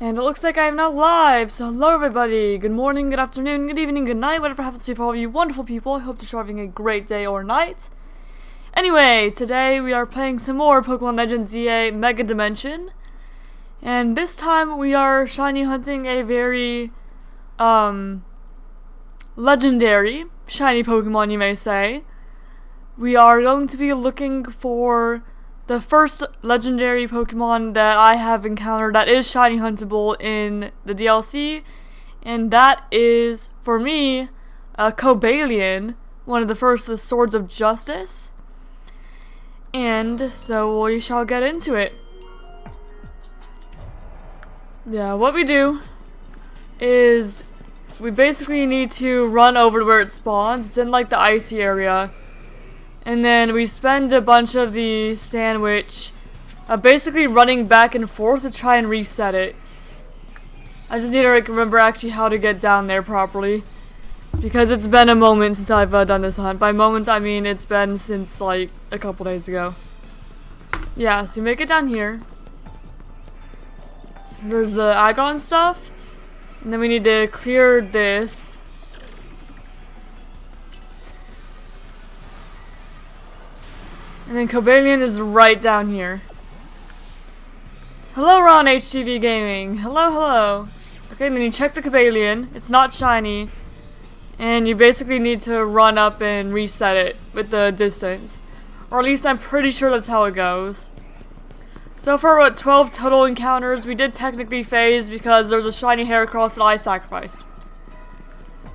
And it looks like I am now live, so hello everybody, good morning, good afternoon, good evening, good night, whatever happens to you for all you wonderful people. I hope you're having a great day or night. Anyway, today we are playing some more Pokemon Legends ZA Mega Dimension. And this time we are shiny hunting a very, legendary shiny Pokemon, you may say. We are going to be looking for the first legendary Pokemon that I have encountered that is shiny huntable in the DLC, and that is, for me, Cobalion, one of the first of the Swords of Justice. And so we shall get into it. Yeah, what we do is we basically need to run over to where it spawns. It's in like the icy area. And then we spend a bunch of the sandwich basically running back and forth to try and reset it. I just need to remember actually how to get down there properly, because it's been a moment since I've done this hunt. By moment I mean it's been since like a couple days ago. Yeah, so you make it down here. There's the Aggron stuff. And then we need to clear this. And then Cobalion is right down here. Hello, Ron HTV Gaming. Hello, hello. Okay, and then you check the Cobalion. It's not shiny. And you basically need to run up and reset it with the distance. Or at least I'm pretty sure that's how it goes. So far, we're at 12 total encounters. We did technically phase because there's a shiny Heracross that I sacrificed.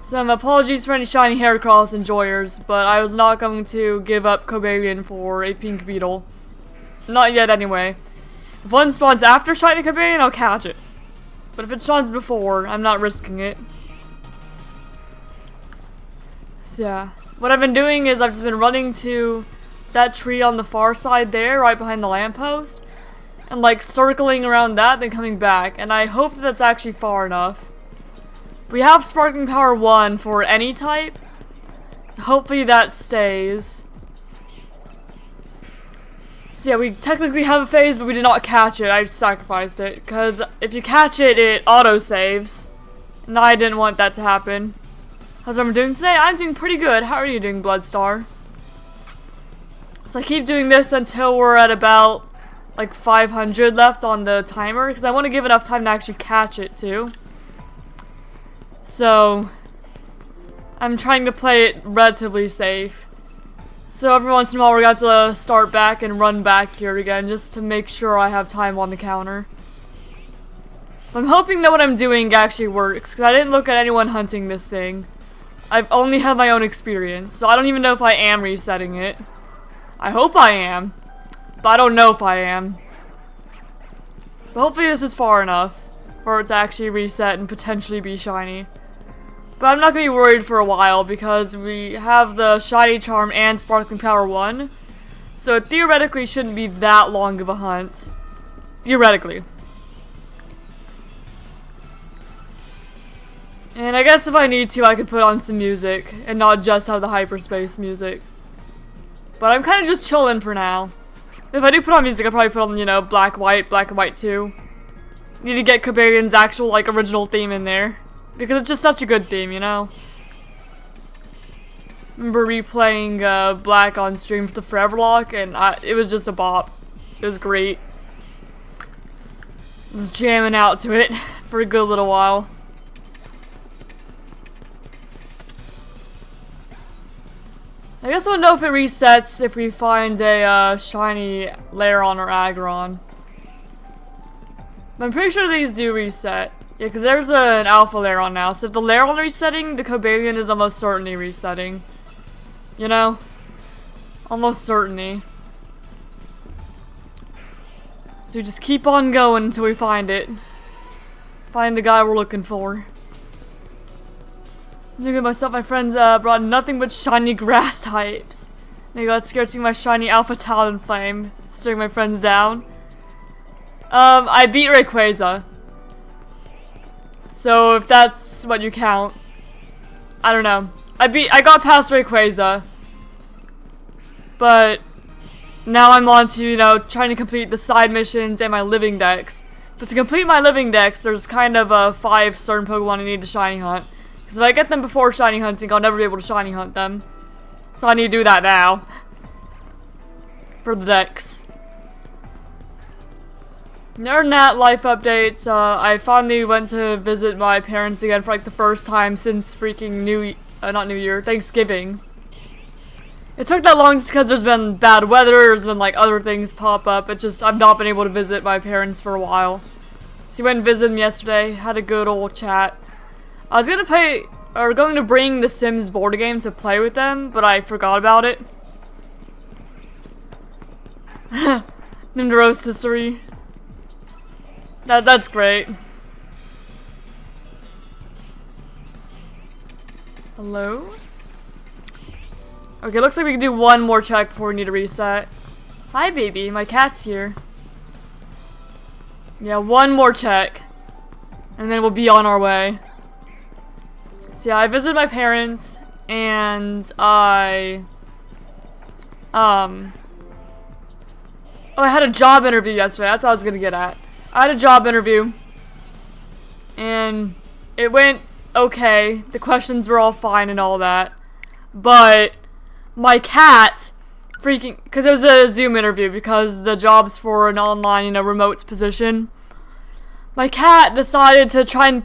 Some apologies for any shiny Heracross enjoyers, but I was not going to give up Cobalion for a pink beetle. Not yet, anyway. If one spawns after shiny Cobalion, I'll catch it. But if it spawns before, I'm not risking it. So yeah, what I've been doing is I've just been running to that tree on the far side there, right behind the lamppost, and like circling around that, then coming back. And I hope that that's actually far enough. We have Sparkling Power 1 for any type, so hopefully that stays. So yeah, we technically have a phase, but we did not catch it. I just sacrificed it, because if you catch it, it auto-saves. And I didn't want that to happen. How's everyone doing today? I'm doing pretty good. How are you doing, Bloodstar? So I keep doing this until we're at about, like, 500 left on the timer, because I want to give enough time to actually catch it, too. So, I'm trying to play it relatively safe. So every once in a while we got to start back and run back here again just to make sure I have time on the counter. I'm hoping that what I'm doing actually works, because I didn't look at anyone hunting this thing. I've only had my own experience, so I don't even know if I am resetting it. I hope I am, but I don't know if I am. But hopefully this is far enough for it to actually reset and potentially be shiny. But I'm not going to be worried for a while because we have the Shiny Charm and Sparkling Power 1. So it theoretically shouldn't be that long of a hunt. Theoretically. And I guess if I need to, I could put on some music and not just have the hyperspace music. But I'm kind of just chilling for now. If I do put on music, I'll probably put on, you know, Black and White 2. Need to get Cobalion's actual, like, original theme in there. Because it's just such a good theme, you know? Remember replaying Black on stream for the Forever Lock, and it was just a bop. It was great. Just jamming out to it for a good little while. I guess we'll know if it resets if we find a shiny Lairon or Aggron. But I'm pretty sure these do reset. Yeah, because there's an Alpha Lairon now, so if the Lairon resetting, the Cobalion is almost certainly resetting. You know? Almost certainly. So we just keep on going until we find it. Find the guy we're looking for. Looking at myself, my friends brought nothing but shiny grass types. They got scared seeing my shiny Alpha Talonflame, staring my friends down. I beat Rayquaza. So if that's what you count. I don't know. I got past Rayquaza. But Now I'm on to, you know, trying to complete the side missions and my living dex. But to complete my living dex, there's kind of 5 certain Pokemon I need to shiny hunt. Because if I get them before shiny hunting, I'll never be able to shiny hunt them. So I need to do that now. For the dex. Other than that, life updates. I finally went to visit my parents again for like the first time since freaking not New Year, Thanksgiving. It took that long just because there's been bad weather, there's been like other things pop up. It's just, I've not been able to visit my parents for a while. So we went and visited them yesterday, had a good old chat. I was going to bring the Sims board game to play with them, but I forgot about it. Ninja Rotisserie. That's great. Hello? Okay, looks like we can do one more check before we need to reset. Hi, baby. My cat's here. Yeah, one more check. And then we'll be on our way. So yeah, I visited my parents, and I had a job interview yesterday. That's what I was gonna get at. I had a job interview, and it went okay. The questions were all fine and all that. But my cat because it was a Zoom interview because the job's for an online, remote position. My cat decided to try and,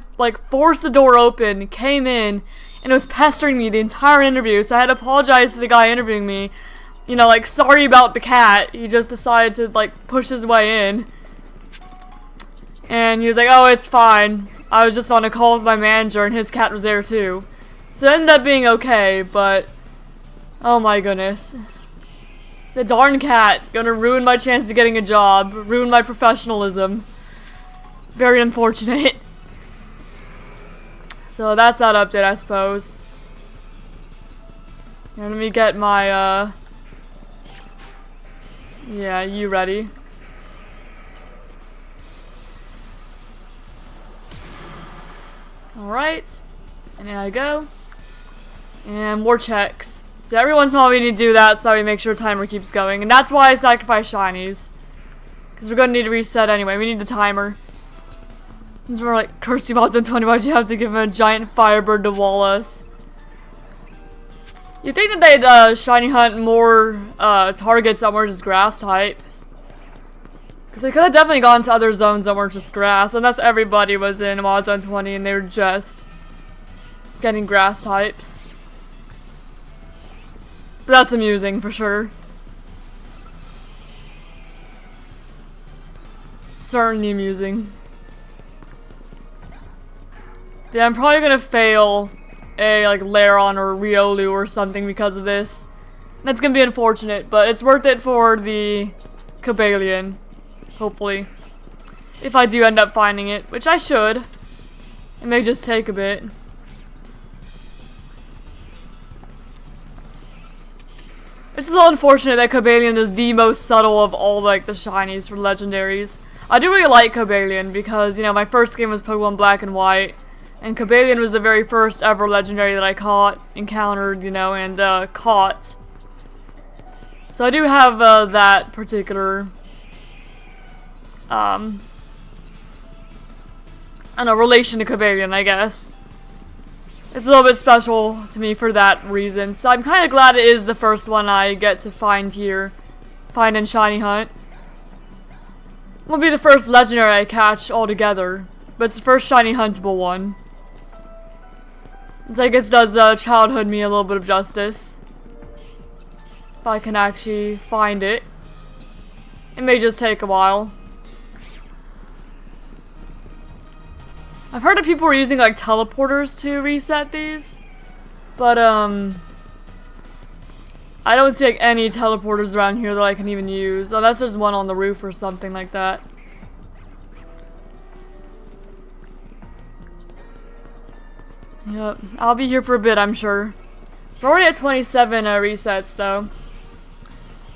force the door open, came in, and was pestering me the entire interview, so I had to apologize to the guy interviewing me. Sorry about the cat. He just decided to, push his way in. And he was like, oh, it's fine. I was just on a call with my manager, and his cat was there, too. So it ended up being okay, but oh my goodness. The darn cat gonna ruin my chance of getting a job, ruin my professionalism. Very unfortunate. So that's that update, I suppose. Here, let me get my, yeah, you ready? Alright. And here I go. And more checks. So every once in a while we need to do that so we make sure the timer keeps going. And that's why I sacrifice shinies. Because we're going to need to reset anyway. We need the timer. These were like, Kirsty Mods on 20, why'd you have to give him a giant firebird to wall us? You'd think that they'd shiny hunt more targets that weren't just grass types. Because they could have definitely gone to other zones that weren't just grass. Unless everybody was in Mods on 20 and they were just getting grass types. But that's amusing for sure. Certainly amusing. Yeah, I'm probably gonna fail a Lairon or Riolu or something because of this. That's gonna be unfortunate, but it's worth it for the Cobalion. Hopefully. If I do end up finding it, which I should. It may just take a bit. It's a little unfortunate that Cobalion is the most subtle of all the shinies for legendaries. I do really like Cobalion because, my first game was Pokemon Black and White. And Cobalion was the very first ever legendary that I encountered, and caught. So I do have that particular, I don't know, relation to Cobalion, I guess. It's a little bit special to me for that reason. So I'm kind of glad it is the first one I get to find here. Find and shiny hunt. It won't be the first legendary I catch altogether. But it's the first shiny huntable one. So I guess it does childhood me a little bit of justice. If I can actually find it. It may just take a while. I've heard that people were using teleporters to reset these. But I don't see any teleporters around here that I can even use. Unless there's one on the roof or something like that. Yep, I'll be here for a bit, I'm sure. We're already at 27 resets, though.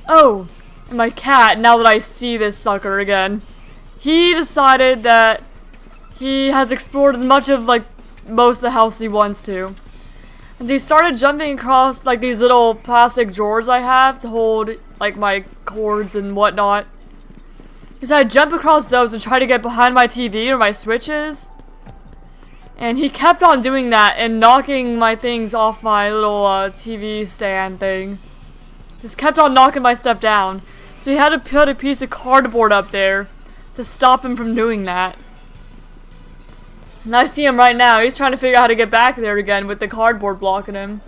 Oh, and my cat, now that I see this sucker again. He decided that he has explored as much of, most of the house he wants to. And so he started jumping across, these little plastic drawers I have to hold, my cords and whatnot. Because I jump across those and try to get behind my TV or my switches. And he kept on doing that and knocking my things off my little TV stand thing. Just kept on knocking my stuff down. So he had to put a piece of cardboard up there to stop him from doing that. And I see him right now. He's trying to figure out how to get back there again with the cardboard blocking him.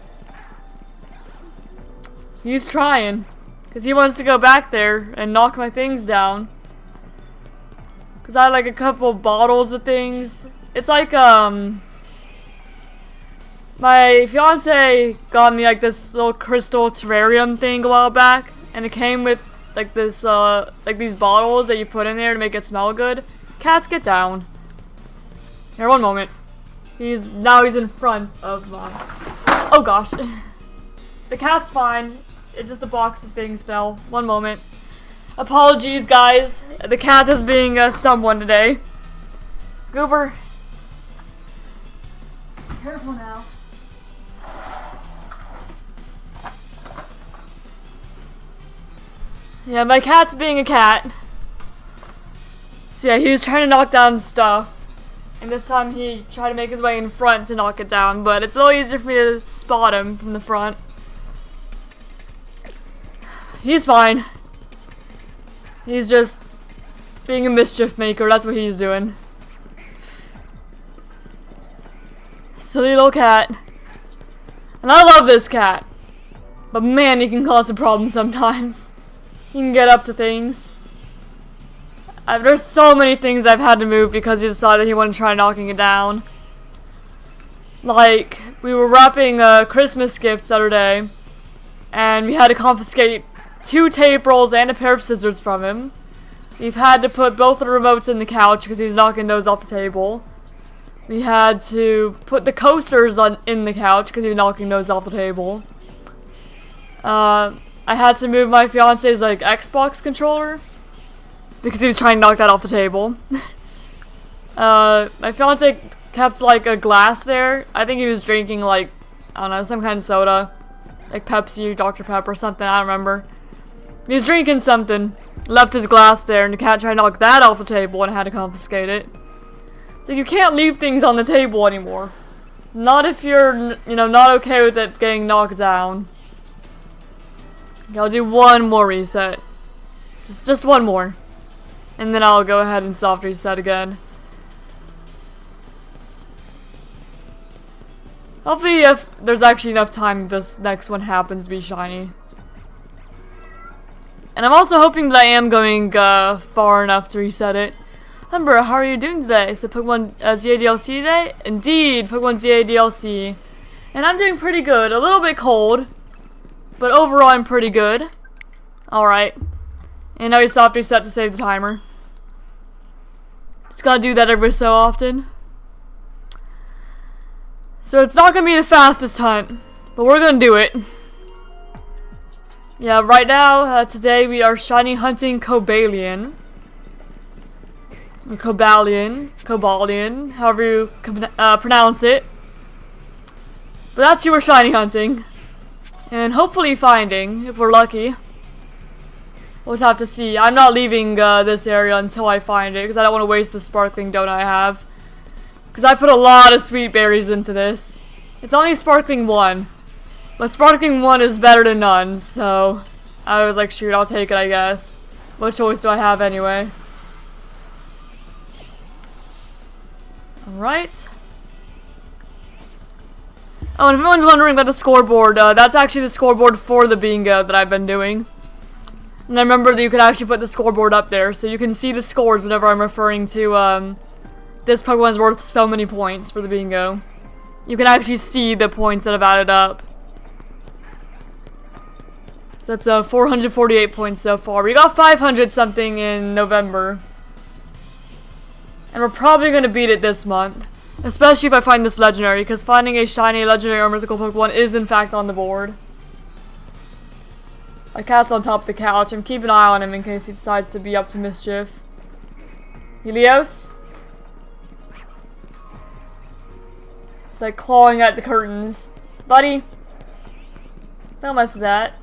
He's trying. Because he wants to go back there and knock my things down. Because I had like a couple bottles of things. It's like, my fiance got me like this little crystal terrarium thing a while back. And it came with like this, like these bottles that you put in there to make it smell good. Cats, get down. Here, one moment. Now he's in front of my... Oh gosh. The cat's fine. It's just a box of things fell. One moment. Apologies, guys. The cat is being someone today. Goober. Careful now. Yeah, my cat's being a cat. So yeah, he was trying to knock down stuff. And this time he tried to make his way in front to knock it down. But it's a little easier for me to spot him from the front. He's fine. He's just being a mischief maker. That's what he's doing. Silly little cat. And I love this cat. But man, he can cause a problem sometimes. He can get up to things. There's so many things I've had to move because he decided he wanted to try knocking it down. Like, we were wrapping a Christmas gift the other day. And we had to confiscate 2 tape rolls and a pair of scissors from him. We've had to put both of the remotes in the couch because he was knocking those off the table. We had to put the coasters in the couch because he was knocking those off the table. I had to move my fiance's like Xbox controller because he was trying to knock that off the table. My fiance kept like a glass there. I think he was drinking like, I don't know, some kind of soda. Like Pepsi, Dr. Pepper or something, I don't remember. He was drinking something, left his glass there, and the cat tried to knock that off the table and I had to confiscate it. So you can't leave things on the table anymore. Not if you're, you know, not okay with it getting knocked down. Okay, I'll do one more reset. Just one more. And then I'll go ahead and soft reset again. Hopefully if there's actually enough time this next one happens to be shiny. And I'm also hoping that I am going far enough to reset it. Ember, how are you doing today? So Pokemon ZA DLC today? Indeed, Pokemon ZA DLC. And I'm doing pretty good. A little bit cold. But overall I'm pretty good. Alright. And now you soft reset to save the timer. Just gotta do that every so often. So it's not gonna be the fastest hunt. But we're gonna do it. Yeah, right now, today we are shiny hunting Cobalion. Or Cobalion, however you pronounce it. But that's who we're shiny hunting. And hopefully finding, if we're lucky. We'll have to see. I'm not leaving this area until I find it, because I don't want to waste the sparkling donut I have. Because I put a lot of sweet berries into this. It's only sparkling 1. But sparkling 1 is better than none, so I was like, shoot, I'll take it, I guess. What choice do I have anyway? Alright. Oh, and if anyone's wondering about the scoreboard, that's actually the scoreboard for the bingo that I've been doing. And I remember that you could actually put the scoreboard up there, so you can see the scores whenever I'm referring to, this Pokemon's worth so many points for the bingo. You can actually see the points that have added up. So that's 448 points so far. We got 500 something in November. And we're probably going to beat it this month. Especially if I find this legendary, because finding a shiny, legendary, or mythical Pokemon is in fact on the board. My cat's on top of the couch. I'm keeping an eye on him in case he decides to be up to mischief. Helios? It's like clawing at the curtains. Buddy? Don't mess with that.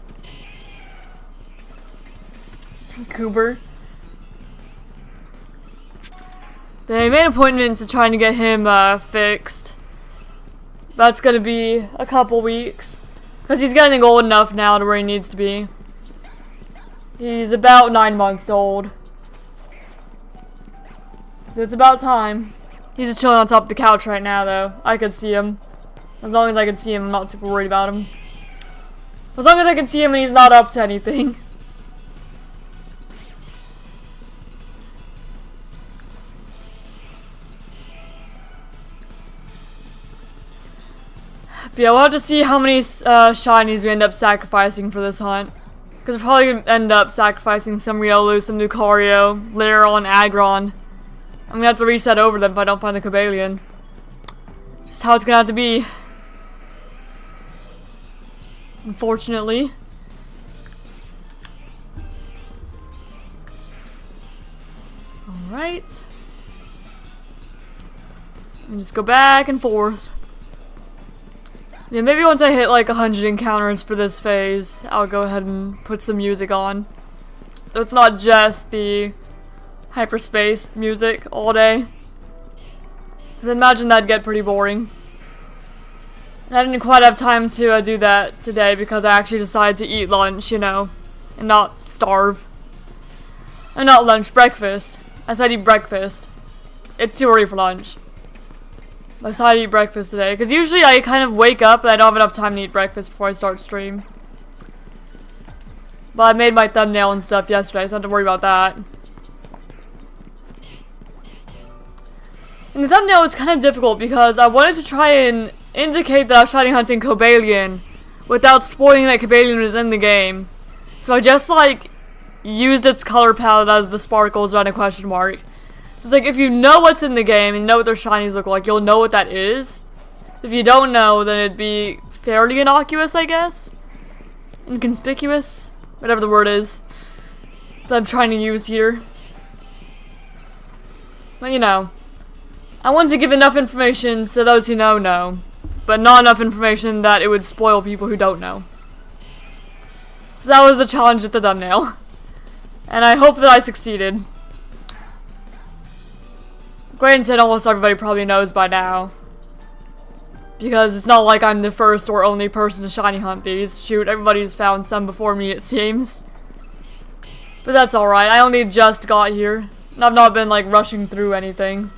Cooper. They made an appointment to trying to get him fixed. That's gonna be a couple weeks. Because he's getting old enough now to where he needs to be. He's about 9 months old. So it's about time. He's just chilling on top of the couch right now, though. I could see him. As long as I can see him, I'm not super worried about him. As long as I can see him and he's not up to anything. But yeah, we'll have to see how many shinies we end up sacrificing for this hunt. Because we're probably going to end up sacrificing some Riolu, some Lucario, Literal, and Aggron. I'm going to have to reset over them if I don't find the Cobalion. Just how it's going to have to be. Unfortunately. Alright. And just go back and forth. Yeah, maybe once I hit like 100 encounters for this phase, I'll go ahead and put some music on. So it's not just the hyperspace music all day. Because I imagine that'd get pretty boring. And I didn't quite have time to do that today because I actually decided to eat lunch, you know, and not starve. And not lunch, breakfast. I said eat breakfast. It's too early for lunch. I decided to eat breakfast today, because usually I kind of wake up and I don't have enough time to eat breakfast before I start stream. But I made my thumbnail and stuff yesterday, so I don't have to worry about that. And the thumbnail was kind of difficult because I wanted to try and indicate that I was shiny hunting Cobalion without spoiling that Cobalion was in the game. So I just like used its color palette as the sparkles around a question mark. So it's like, if you know what's in the game and know what their shinies look like, you'll know what that is. If you don't know, then it'd be fairly innocuous, I guess. Inconspicuous? Whatever the word is that I'm trying to use here. But you know, I wanted to give enough information so those who know, but not enough information that it would spoil people who don't know. So that was the challenge with the thumbnail. And I hope that I succeeded. Granted, almost everybody probably knows by now. Because it's not like I'm the first or only person to shiny hunt these. Shoot, everybody's found some before me, it seems. But that's alright, I only just got here. And I've not been, like, rushing through anything.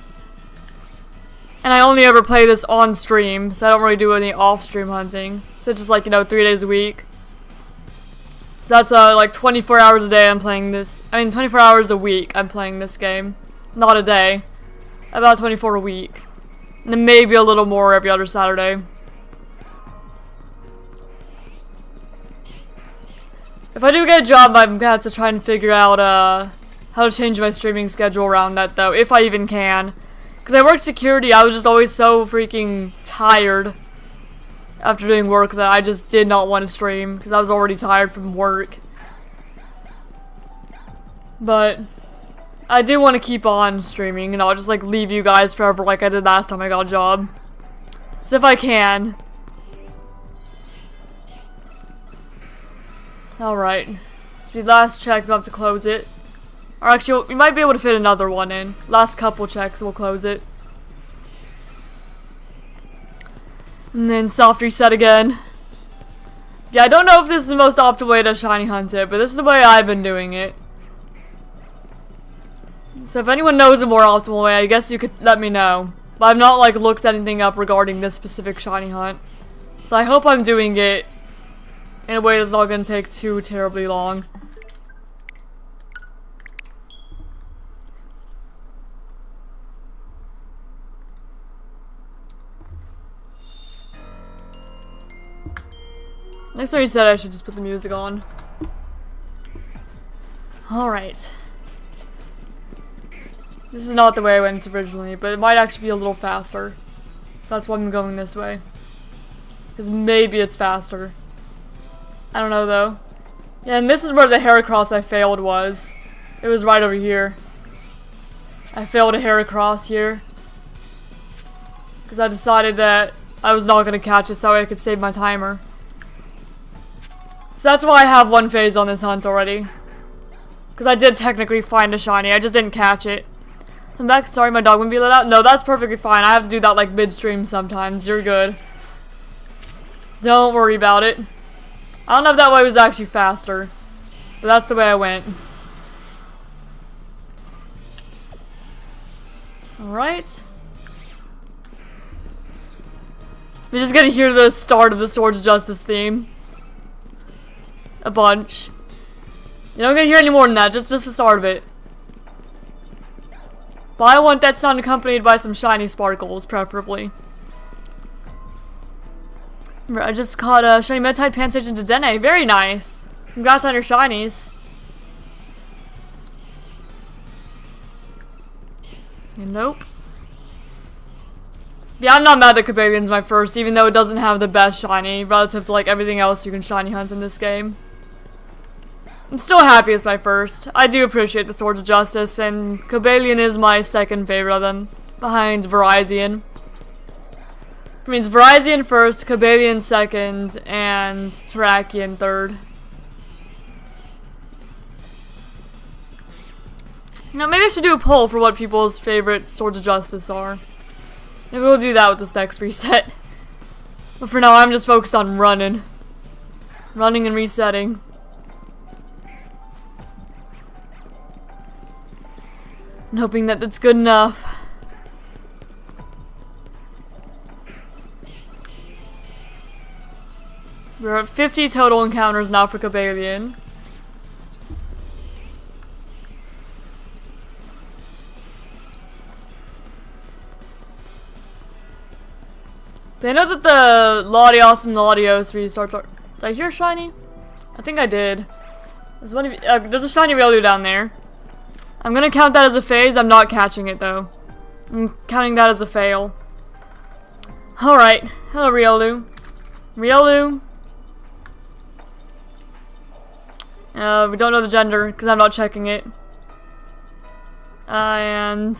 And I only ever play this on stream, so I don't really do any off-stream hunting. So it's just like, you know, 3 days a week. So that's, like, 24 hours a day I'm playing this. 24 hours a week I'm playing this game. Not a day. About 24 a week. And then maybe a little more every other Saturday. If I do get a job, I'm gonna have to try and figure out how to change my streaming schedule around that, though, if I even can. Because I worked security, I was just always so freaking tired after doing work that I just did not want to stream, because I was already tired from work. But I do want to keep on streaming, and I'll just like leave you guys forever like I did last time I got a job. So if I can. Alright. This will be last check, we'll have to close it. Or actually, we might be able to fit another one in. Last couple checks, we'll close it. And then soft reset again. Yeah, I don't know if this is the most optimal way to shiny hunt it, but this is the way I've been doing it. So if anyone knows a more optimal way, I guess you could let me know. But I've not like looked anything up regarding this specific shiny hunt. So I hope I'm doing it in a way that's not going to take too terribly long. Next time you said I should just put the music on. Alright. This is not the way I went originally, but it might actually be a little faster. So that's why I'm going this way. Because maybe it's faster. I don't know though. Yeah, and this is where the Heracross I failed was. It was right over here. I failed a Heracross here. Because I decided that I was not going to catch it so I could save my timer. So that's why I have one phase on this hunt already. Because I did technically find a shiny, I just didn't catch it. I'm back. Sorry, my dog wouldn't be let out. No, that's perfectly fine. I have to do that like midstream sometimes. You're good. Don't worry about it. I don't know if that way was actually faster, but that's the way I went. Alright. We're just gonna hear the start of the Swords of Justice theme. A bunch. You're not gonna hear any more than that, just the start of it. But I want that sound accompanied by some shiny sparkles, preferably. I just caught a shiny Medtide Pansage to Dene. Very nice. Congrats on your shinies. And nope. Yeah, I'm not mad that Cobalian's my first, even though it doesn't have the best shiny relative to like everything else you can shiny hunt in this game. I'm still happy it's my first. I do appreciate the Swords of Justice, and Cobalion is my second favorite of them, behind Virizion. It means Virizion first, Cobalion second, and Terrakion third. You know, maybe I should do a poll for what people's favorite Swords of Justice are. Maybe we'll do that with this next reset. But for now, I'm just focused on running. Running and resetting. And hoping that that's good enough. We're at 50 total encounters now for Cobalion. They know that the Latios and Latios restarts are... Did I hear shiny? I think I did. There's a shiny Riolu down there. I'm gonna count that as a phase. I'm not catching it though. I'm counting that as a fail. Alright. Hello, Riolu. Riolu. We don't know the gender because I'm not checking it. And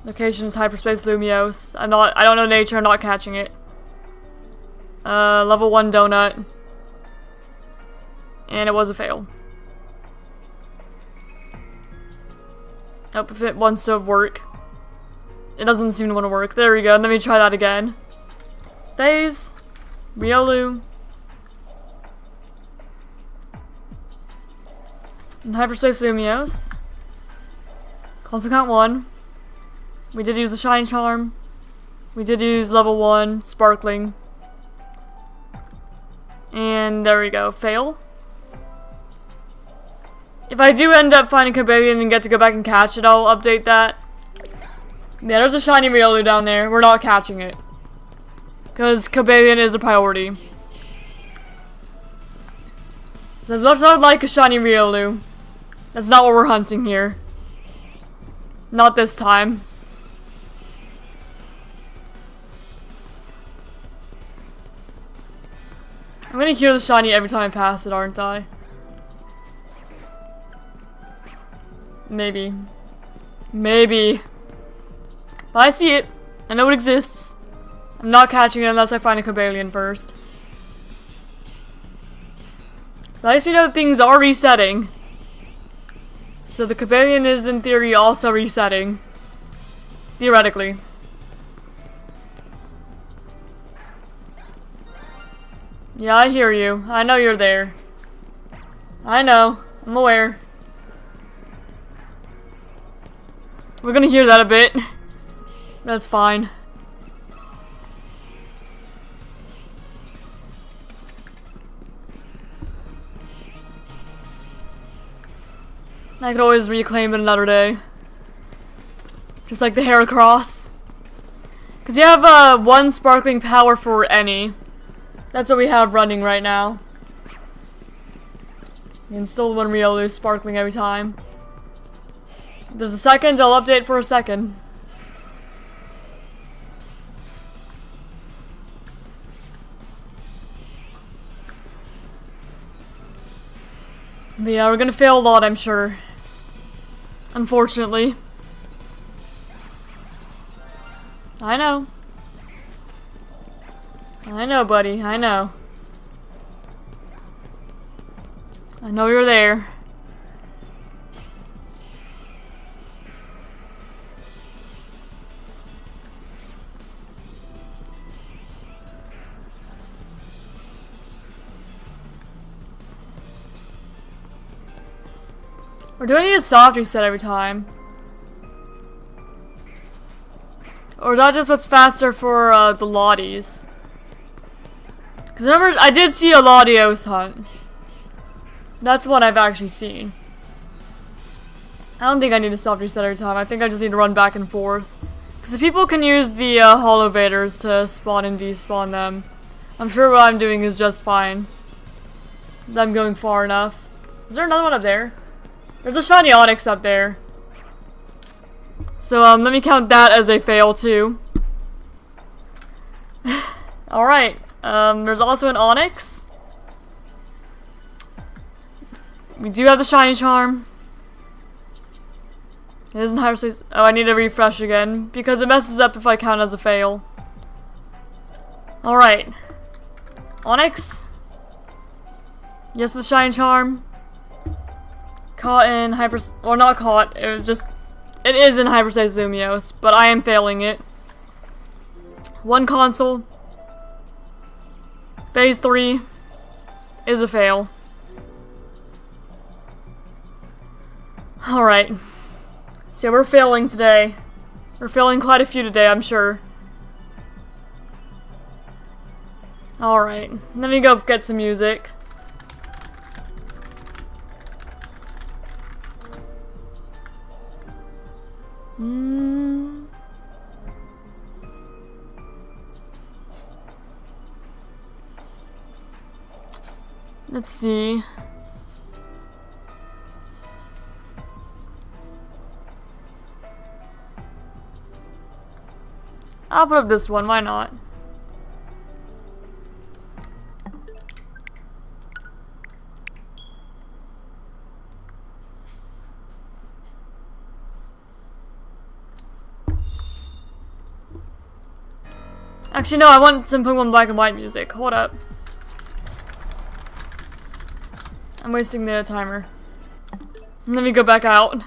location is hyperspace Lumiose. I don't know nature. I'm not catching it. Level 1 donut, and it was a fail. Nope. If it wants to work, it doesn't seem to want to work. There we go. Let me try that again. Phase, Riolu. And hyperspace Lumiose. Console count 1. We did use the Shine Charm. We did use level 1, Sparkling. And there we go. Fail. If I do end up finding Cobalion and get to go back and catch it, I'll update that. Yeah, there's a shiny Riolu down there. We're not catching it. Because Cobalion is a priority. So as much as I'd like a shiny Riolu, that's not what we're hunting here. Not this time. I'm gonna hear the shiny every time I pass it, aren't I? Maybe. Maybe. But I see it. I know it exists. I'm not catching it unless I find a Cobalion first. But at least you know that things are resetting. So the Cobalion is in theory also resetting. Theoretically. Yeah, I hear you. I know you're there. I know. I'm aware. We're gonna hear that a bit. That's fine. I could always reclaim it another day. Just like the Heracross. Because you have 1 sparkling power for any. That's what we have running right now. And still 1 Riolu sparkling every time. If there's a second, I'll update for a second. But yeah, we're gonna fail a lot, I'm sure. Unfortunately. I know. I know, buddy. I know. I know you're there. Or do I need a soft reset every time? Or is that just what's faster for the Lotties? Because remember, I did see a Latios hunt. That's what I've actually seen. I don't think I need a soft reset every time. I think I just need to run back and forth. Because people can use the Holovaders to spawn and despawn them. I'm sure what I'm doing is just fine. I'm going far enough. Is there another one up there? There's a shiny Onyx up there. So let me count that as a fail too. Alright. There's also an Onyx. We do have the shiny charm. It isn't hyperspace. Oh, I need to refresh again because it messes up if I count as a fail. Alright. Onyx. Yes, the shiny charm. Caught in or not caught. It was just. It is in hyperspace Zoomios, but I am failing it. One console. Phase 3 is a fail. Alright. So we're failing today. We're failing quite a few today, I'm sure. Alright. Let me go get some music. Let's see. I'll put up this one, why not? Actually, no, I want some Pokemon Black and White music. Hold up. I'm wasting the timer. Let me go back out.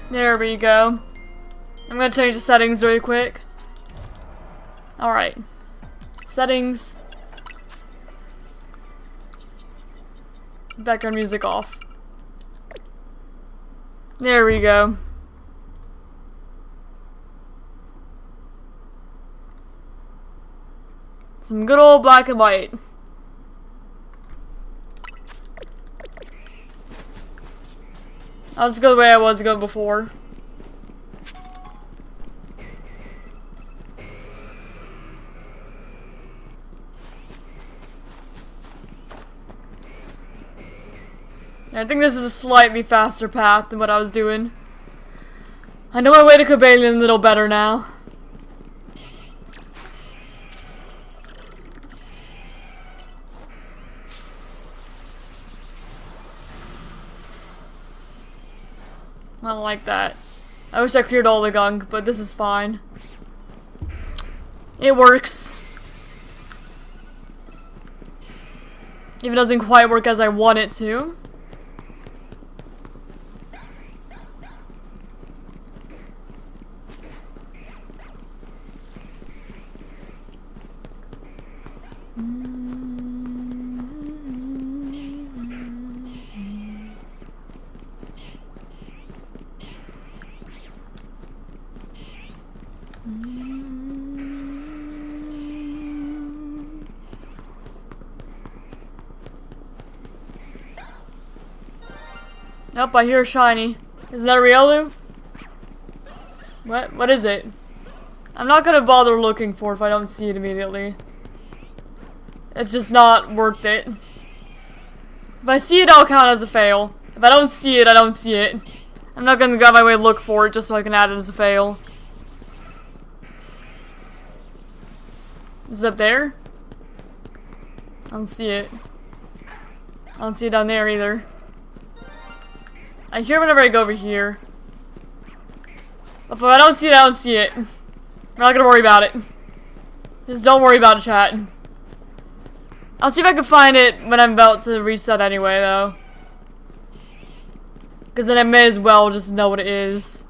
There we go. I'm gonna change the settings really quick. Alright. Settings. Background music off. There we go. Some good old Black and White. I'll just go the way I was going before. I think this is a slightly faster path than what I was doing. I know my way to Cobalion a little better now. I don't like that. I wish I cleared all the gunk, but this is fine. It works. If it doesn't quite work as I want it to. Nope, I hear a shiny. Is that a Riolu? What? What is it? I'm not gonna bother looking for it if I don't see it immediately. It's just not worth it. If I see it, I'll count as a fail. If I don't see it, I don't see it. I'm not gonna go out my way to look for it just so I can add it as a fail. Is it up there? I don't see it. I don't see it down there either. I hear whenever I go over here. But if I don't see it, I don't see it. We're not gonna worry about it. Just don't worry about it, chat. I'll see if I can find it when I'm about to reset anyway, though. Because then I may as well just know what it is.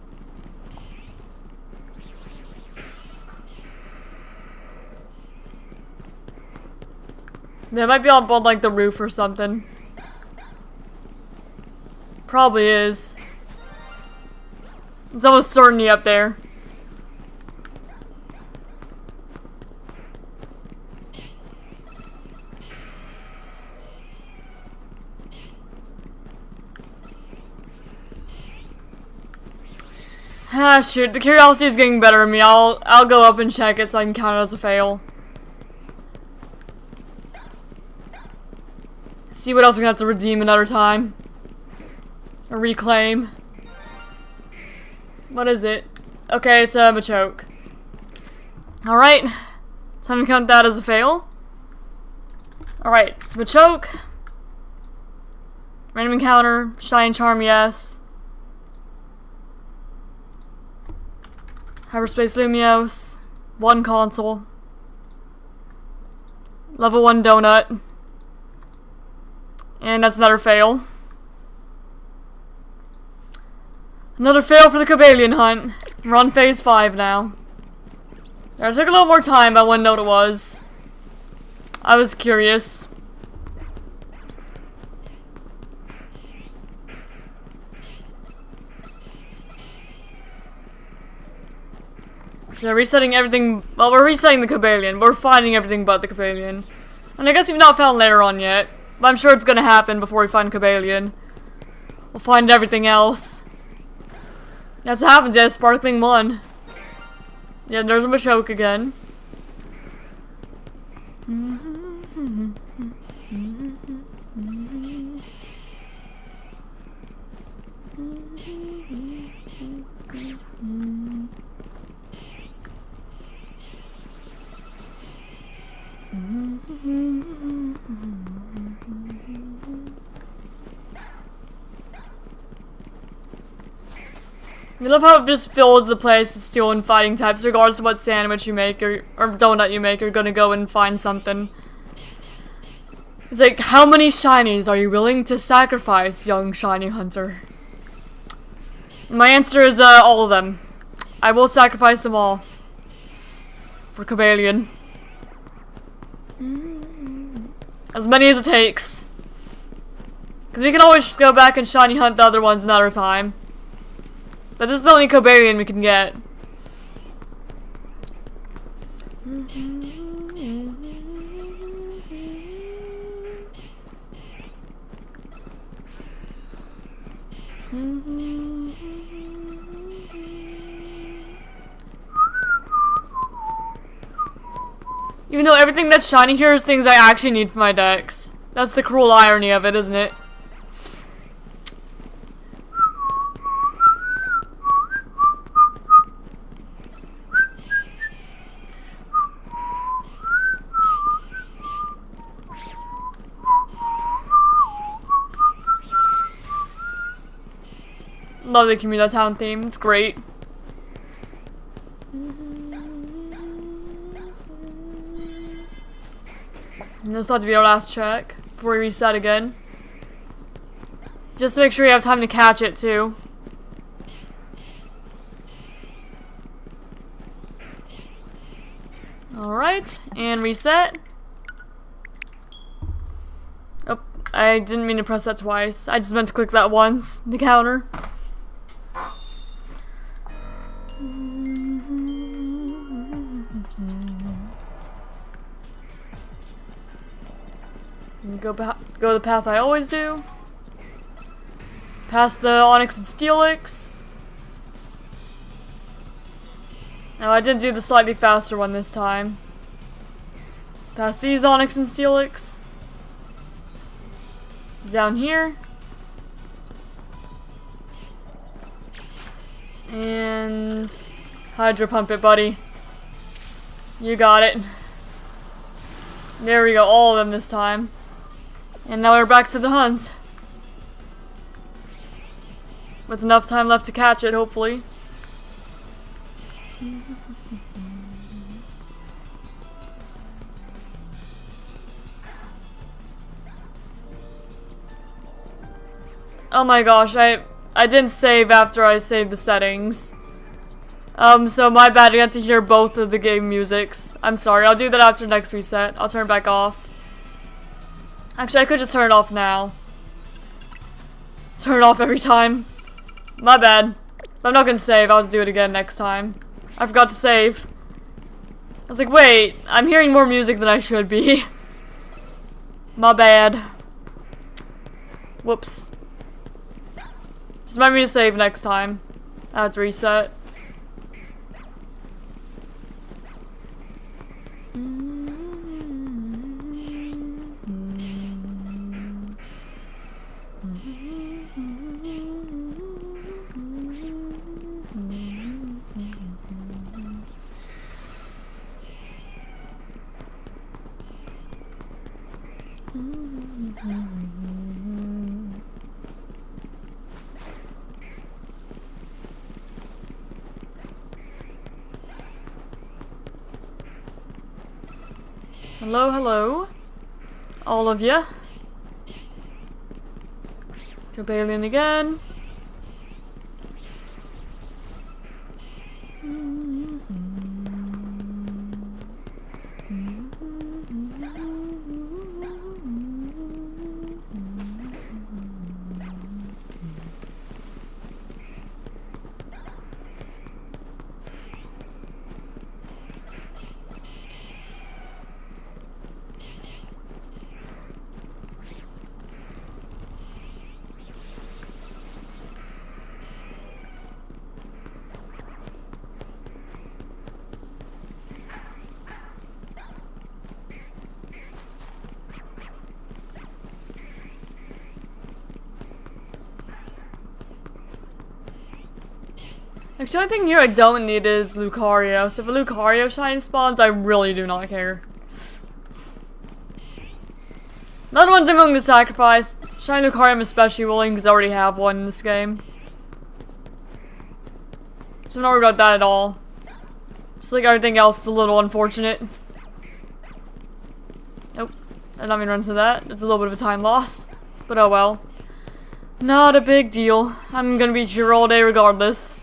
They might be up on like the roof or something. Probably is. It's almost certainly up there. Ah, shoot. The curiosity is getting better in me. I'll go up and check it so I can count it as a fail. See what else we're gonna have to redeem another time. Or reclaim. What is it? Okay, it's a Machoke. Alright. Time to count that as a fail. Alright, it's Machoke. Random encounter. Shine Charm, yes. Hyperspace Lumios. 1 console. Level 1 donut. And that's another fail. Another fail for the Cobalion hunt. We're on phase 5 now. It took a little more time, but I wouldn't know what it was. I was curious. So resetting everything. Well, we're resetting the Cobalion. We're finding everything but the Cobalion. And I guess we've not found later on yet. But I'm sure it's gonna happen before we find Cobalion. We'll find everything else. That's what happens, yeah, Sparkling 1. Yeah, there's a Machoke again. I love how it just fills the place with steel and fighting types, regardless of what sandwich you make or donut you make, you're gonna go and find something. It's like, how many shinies are you willing to sacrifice, young shiny hunter? And my answer is, all of them. I will sacrifice them all. For Cobalion. As many as it takes. Because we can always just go back and shiny hunt the other ones another time. But this is the only Cobalion we can get. Even though everything that's shiny here is things I actually need for my decks. That's the cruel irony of it, isn't it? Love the Community Town theme, it's great. And this will have to be our last check before we reset again. Just to make sure you have time to catch it too. Alright, and reset. Oh, I didn't mean to press that twice. I just meant to click that once, the counter. Go the path I always do. Past the Onyx and Steelix. Now I did do the slightly faster one this time. Past these Onyx and Steelix. Down here. And Hydro Pump it, buddy. You got it. There we go, all of them this time. And now we're back to the hunt. With enough time left to catch it, hopefully. Oh my gosh, I didn't save after I saved the settings. So my bad, I got to hear both of the game musics. I'm sorry, I'll do that after next reset. I'll turn it back off. Actually, I could just turn it off now. Turn it off every time. My bad. I'm not gonna save, I'll just do it again next time. I forgot to save. I was like, wait, I'm hearing more music than I should be. My bad. Whoops. Just remind me to save next time. I have to reset. Hello, hello. All of you. Cabalion again. Actually, the only thing here I don't need is Lucario, so if a Lucario shine spawns, I really do not care. Another ones I'm willing to sacrifice. Shiny Lucario I'm especially willing because I already have one in this game. So I'm not worried about that at all. Just like everything else is a little unfortunate. Nope. I don't mean to run into that. It's a little bit of a time loss. But oh well. Not a big deal. I'm gonna be here all day regardless.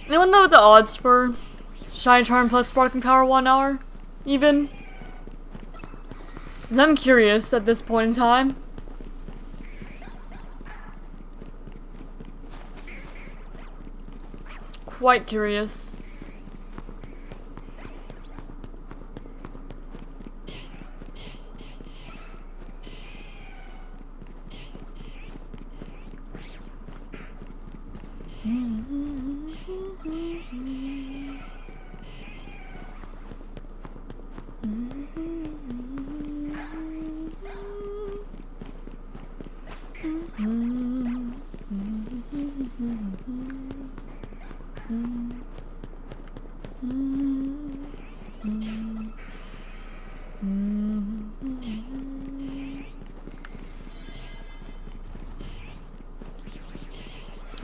Anyone know what the odds for Shiny Charm plus Sparkling Power 1 are? Even? 'Cause I'm curious at this point in time. Quite curious.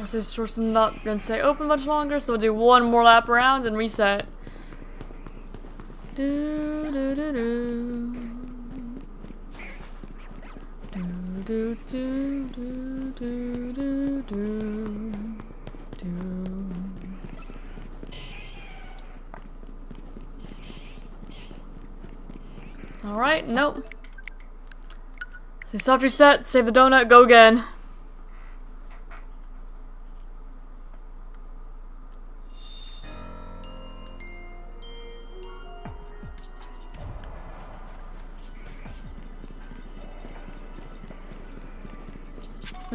So this source is not going to stay open much longer, so we'll do one more lap around and reset. Do do do do. Do do do do do do do. Alright, nope. So stop, reset, save the donut, go again.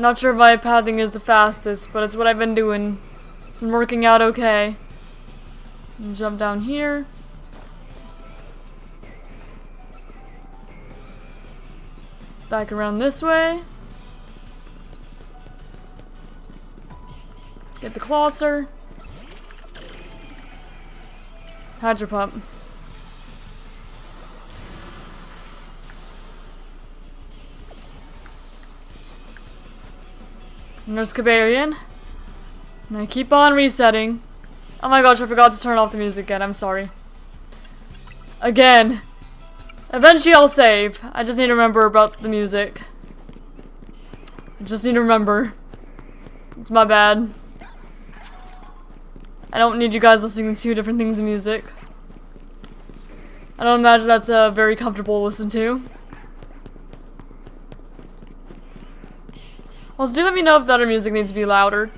Not sure if my pathing is the fastest, but it's what I've been doing. It's been working out okay. Jump down here. Back around this way. Get the Clotzer. Hydro Pump. And there's Cobalion. And I keep on resetting. Oh my gosh, I forgot to turn off the music again. I'm sorry. Again. Eventually I'll save. I just need to remember about the music. I just need to remember. It's my bad. I don't need you guys listening to two different things of music. I don't imagine that's very comfortable to listen to. Also, do let me know if the other music needs to be louder.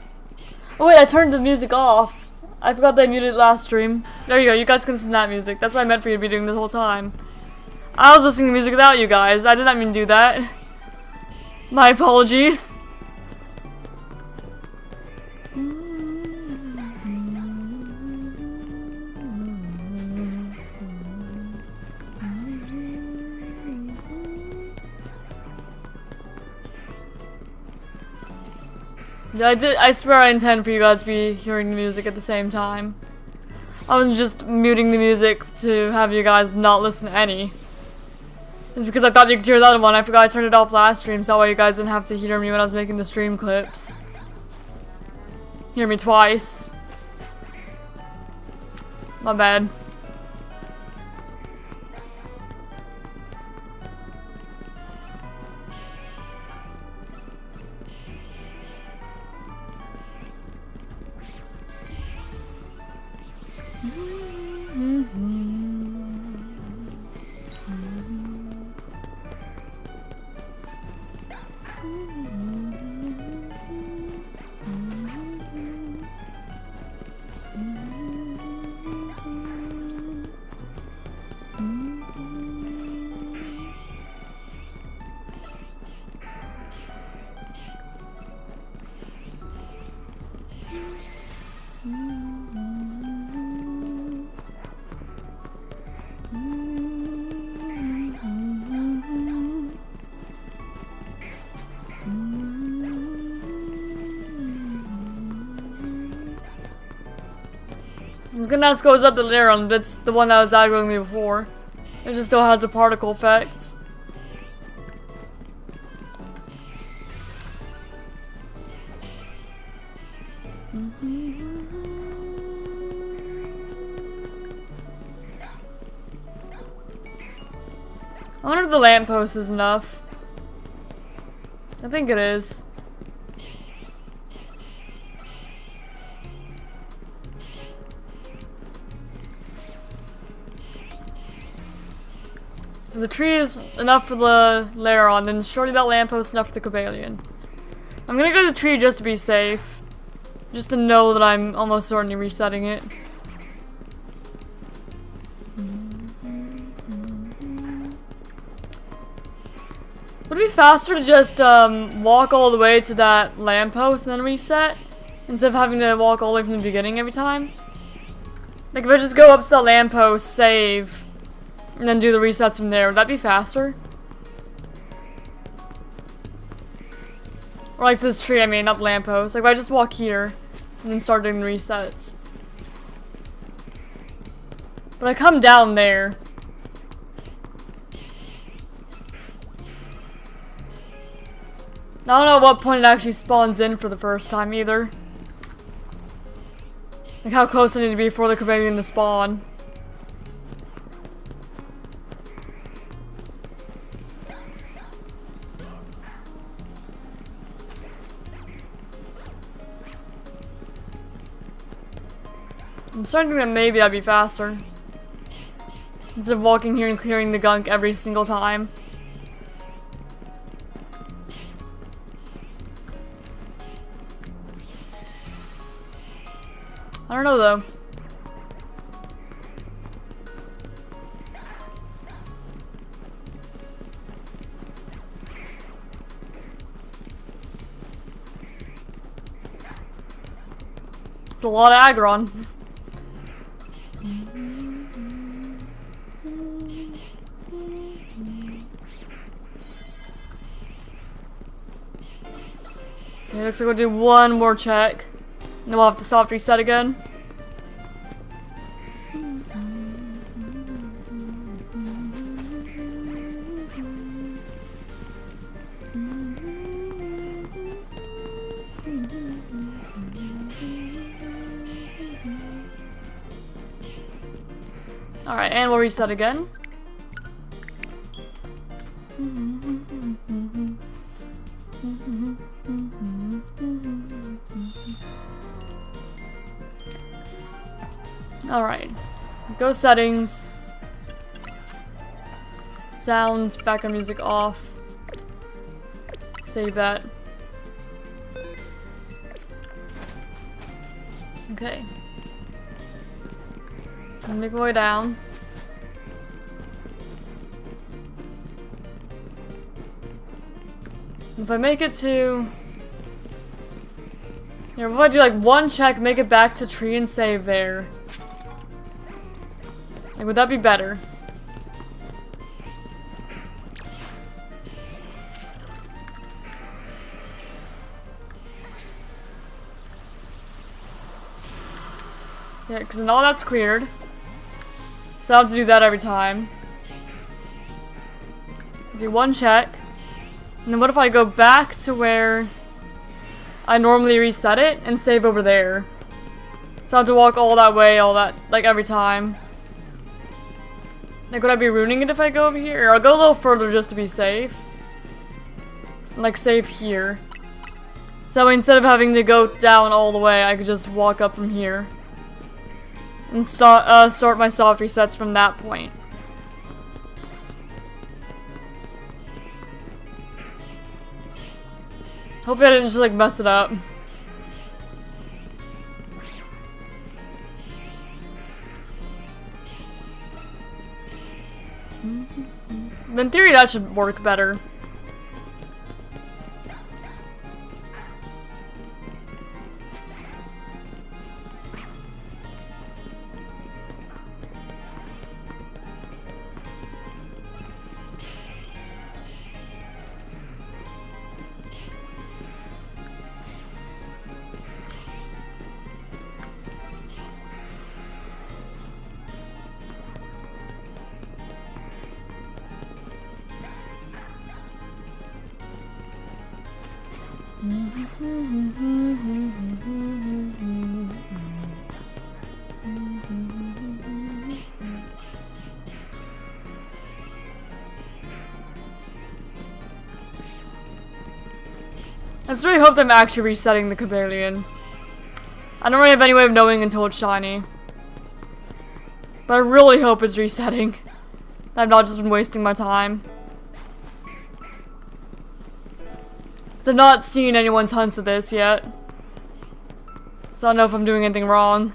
Oh wait, I turned the music off. I forgot that I muted it last stream. There you go, you guys can listen to that music. That's what I meant for you to be doing this whole time. I was listening to music without you guys. I did not mean to do that. My apologies. Yeah, I swear I intend for you guys to be hearing the music at the same time. I wasn't just muting the music to have you guys not listen to any. It's because I thought you could hear the other one. I forgot I turned it off last stream, so that way you guys didn't have to hear me when I was making the stream clips. Hear me twice. My bad. Goodness goes up the Laron, but it's the one that was aggroing me before. It just still has the particle effects. I wonder if the lamppost is enough. I think it is. If the tree is enough for the Laron, then surely that lamppost is enough for the Cobalion. I'm gonna go to the tree just to be safe. Just to know that I'm almost certainly resetting it. Would it be faster to just walk all the way to that lamppost and then reset? Instead of having to walk all the way from the beginning every time? Like if I just go up to that lamppost, save, and then do the resets from there, would that be faster? Or like to this tree, I mean, not the lamppost. Like if I just walk here, and then start doing the resets. But I come down there. I don't know at what point it actually spawns in for the first time either. Like how close I need to be for the Cobalion to spawn. I'm starting to think that maybe that'd be faster. Instead of walking here and clearing the gunk every single time. I don't know though. It's a lot of aggron. Okay, looks like we'll do one more check. And then we'll have to soft reset again. Alright, and we'll reset again. Alright. Go settings. Sound, background music off. Save that. Okay. Make my way down. If I make it to... Here, what if I do like one check, make it back to tree and save there? Like, would that be better? Yeah, because now that's cleared. So I'll have to do that every time. Do one check. And then what if I go back to where I normally reset it and save over there? So I have to walk all that way, all that, like every time. Like, would I be ruining it if I go over here? Or I'll go a little further just to be safe. Like, save here. So instead of having to go down all the way, I could just walk up from here. And start my soft resets from that point. Hopefully I didn't just like mess it up. In theory that should work better. I just really hope that I'm actually resetting the chameleon. I don't really have any way of knowing until it's shiny. But I really hope it's resetting. That I've not just been wasting my time. I've not seen anyone's hunts of this yet. So I don't know if I'm doing anything wrong.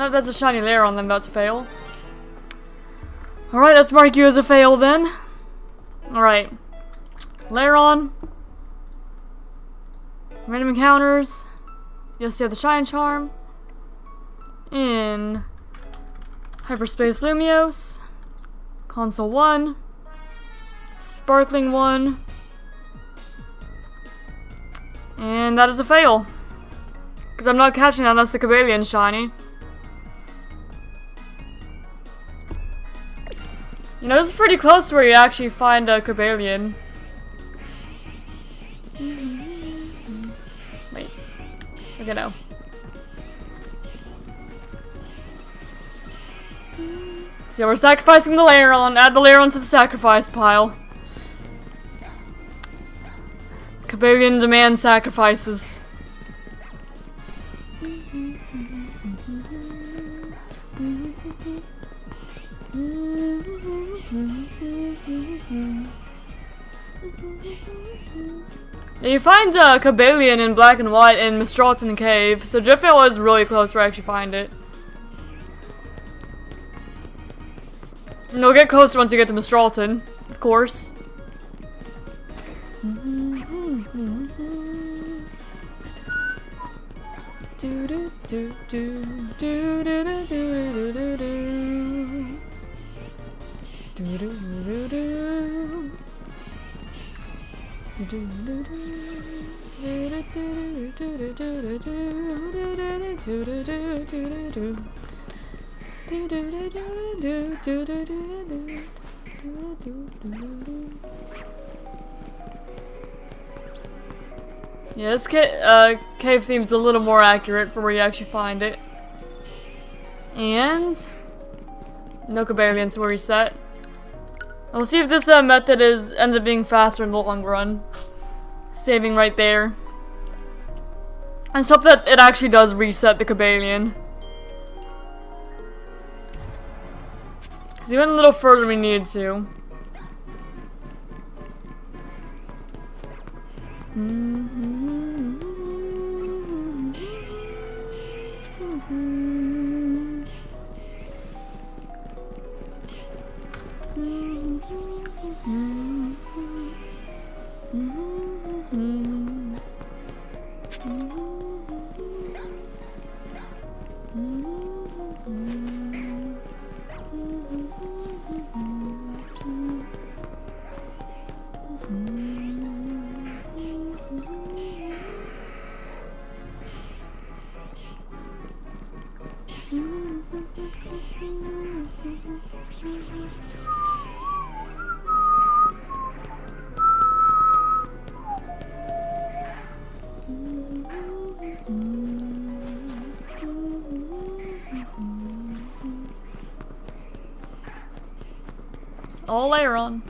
Oh, that's a shiny layer on them, that's a fail. Alright, let's mark you as a fail then. Alright. Layer on. Random encounters. Yes, you have the Shine Charm. In Hyperspace Lumios. Console 1. Sparkling 1. And that is a fail. Because I'm not catching that unless the Cobalion shiny. You know, this is pretty close to where you actually find a Cobalion. Wait. Okay, no. So we're sacrificing the Lairon. Add the Lairon to the sacrifice pile. Cobalion demands sacrifices. You find Cobalion in Black and White in Mistralton Cave, so Driftvale is really close where I actually find it. And you'll get closer once you get to Mistralton, of course. Yeah, this cave theme's a little more accurate for where you actually find it. And no Cobalions were reset. We'll see if this method ends up being faster in the long run. Saving right there. I just hope that it actually does reset the Cobalion. Because we went a little further than we needed to. All Lairon.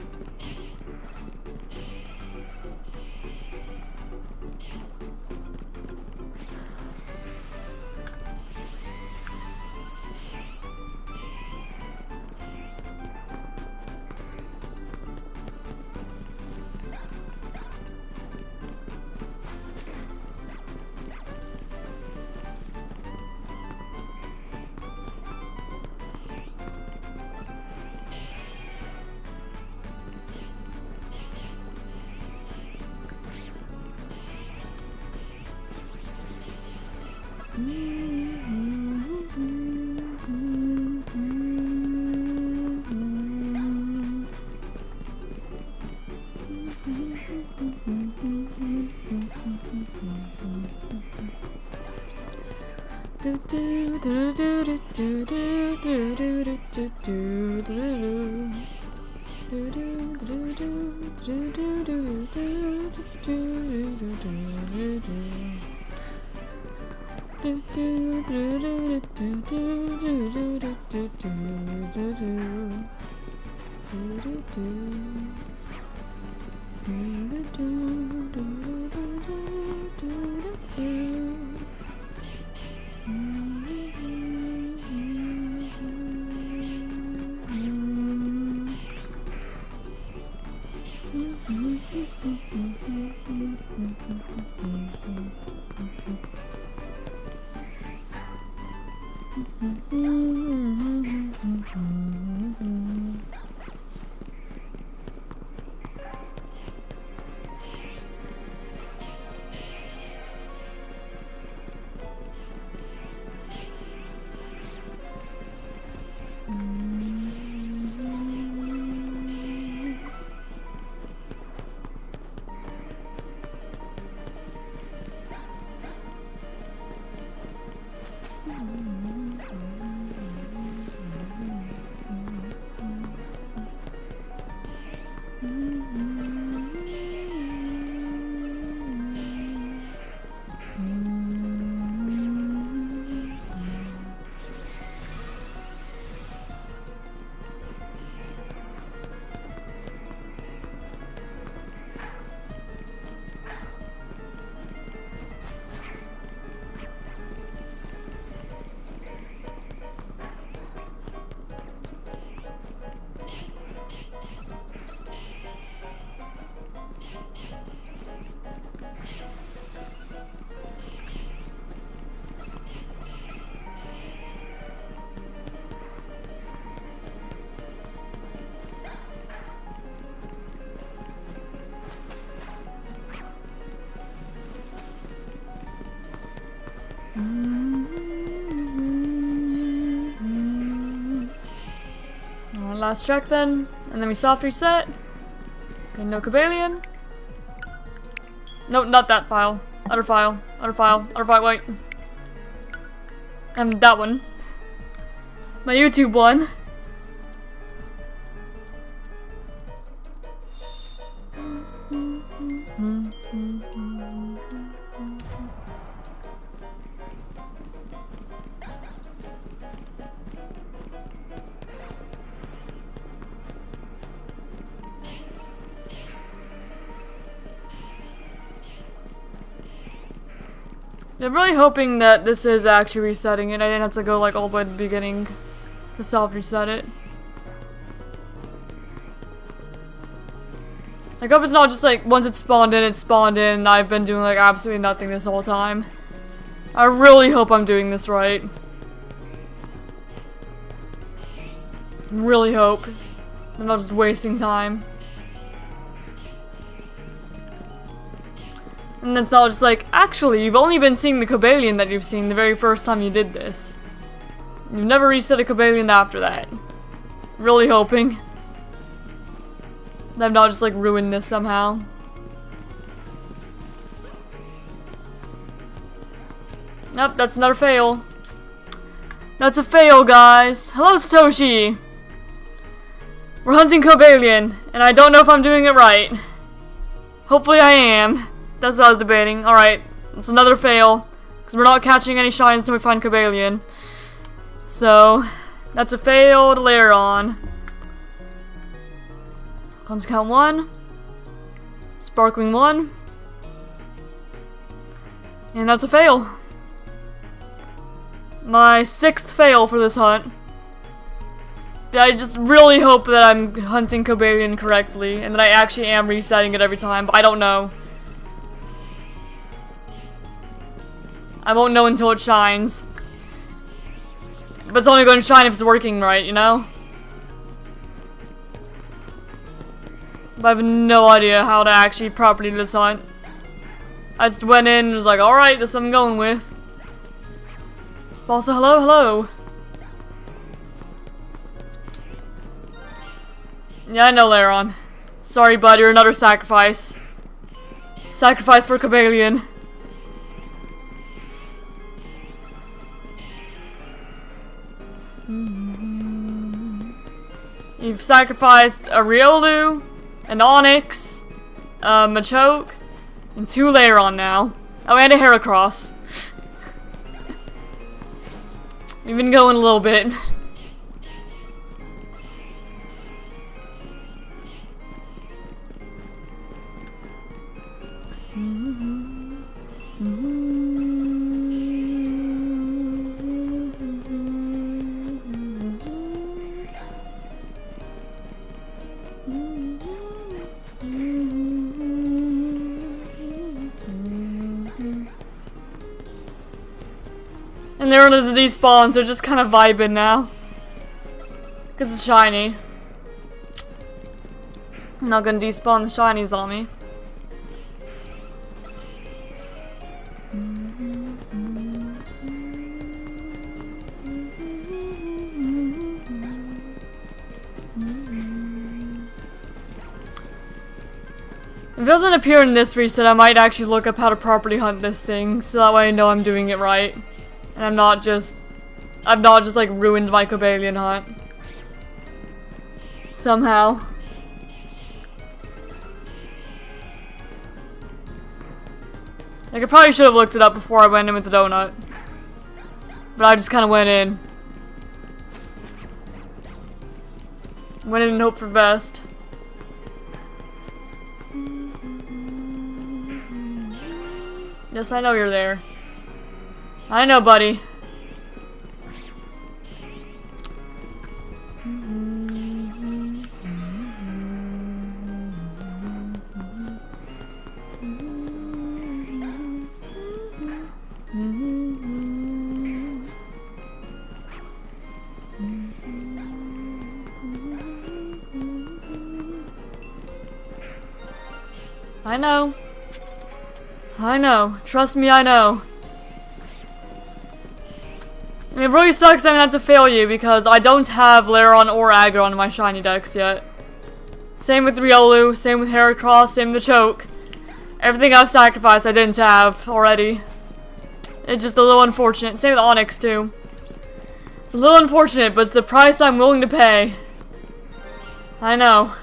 last check then, and then we soft reset. Okay, no Cobalion. No, not that file. Other file. Other file. Other file, wait. That one. My YouTube one. I'm really hoping that this is actually resetting it. I didn't have to go like all the way to the beginning to soft reset it. I hope it's not just like once it's spawned in, and I've been doing like absolutely nothing this whole time. I really hope I'm doing this right. Really hope I'm not just wasting time. And it's not just like, actually, you've only been seeing the Cobalion that you've seen the very first time you did this. You've never reset a Cobalion after that. Really hoping that I'm not just like ruined this somehow. Nope, that's another fail. That's a fail, guys. Hello, Satoshi. We're hunting Cobalion, and I don't know if I'm doing it right. Hopefully I am. That's what I was debating. Alright, it's another fail. Because we're not catching any shines until we find Cobalion. So, that's a failed layer on. Let's count 1. Sparkling 1. And that's a fail. My 6th fail for this hunt. I just really hope that I'm hunting Cobalion correctly. And that I actually am resetting it every time. But I don't know. I won't know until it shines. But it's only going to shine if it's working right, you know? But I have no idea how to actually properly do this hunt. I just went in and was like, alright, this is what I'm going with. But also, hello. Yeah, I know, Laron. Sorry, bud, you're another sacrifice. Sacrifice for Cobalion. You've sacrificed a Riolu, an Onyx, a Machoke, and 2 Laron now. Oh, and a Heracross. We've been going a little bit. And there are the despawns, they're just kind of vibing now. Because it's shiny. I'm not gonna despawn the shinies on me. If it doesn't appear in this reset, I might actually look up how to properly hunt this thing, so that way I know I'm doing it right. And I've not just like ruined my Cobalion hunt. Somehow. Like, I probably should have looked it up before I went in with the donut. But I just kind of went in. Went in and hoped for the best. Yes, I know you're there. I know, buddy. I know. I know. Trust me, I know. mean, it really sucks I'm gonna have to fail you because I don't have Lairon or Aggron in my ShinyDex yet. Same with Riolu, same with Heracross, same with the Choke. Everything I've sacrificed I didn't have already. It's just a little unfortunate. Same with Onyx too. It's a little unfortunate, but it's the price I'm willing to pay. I know.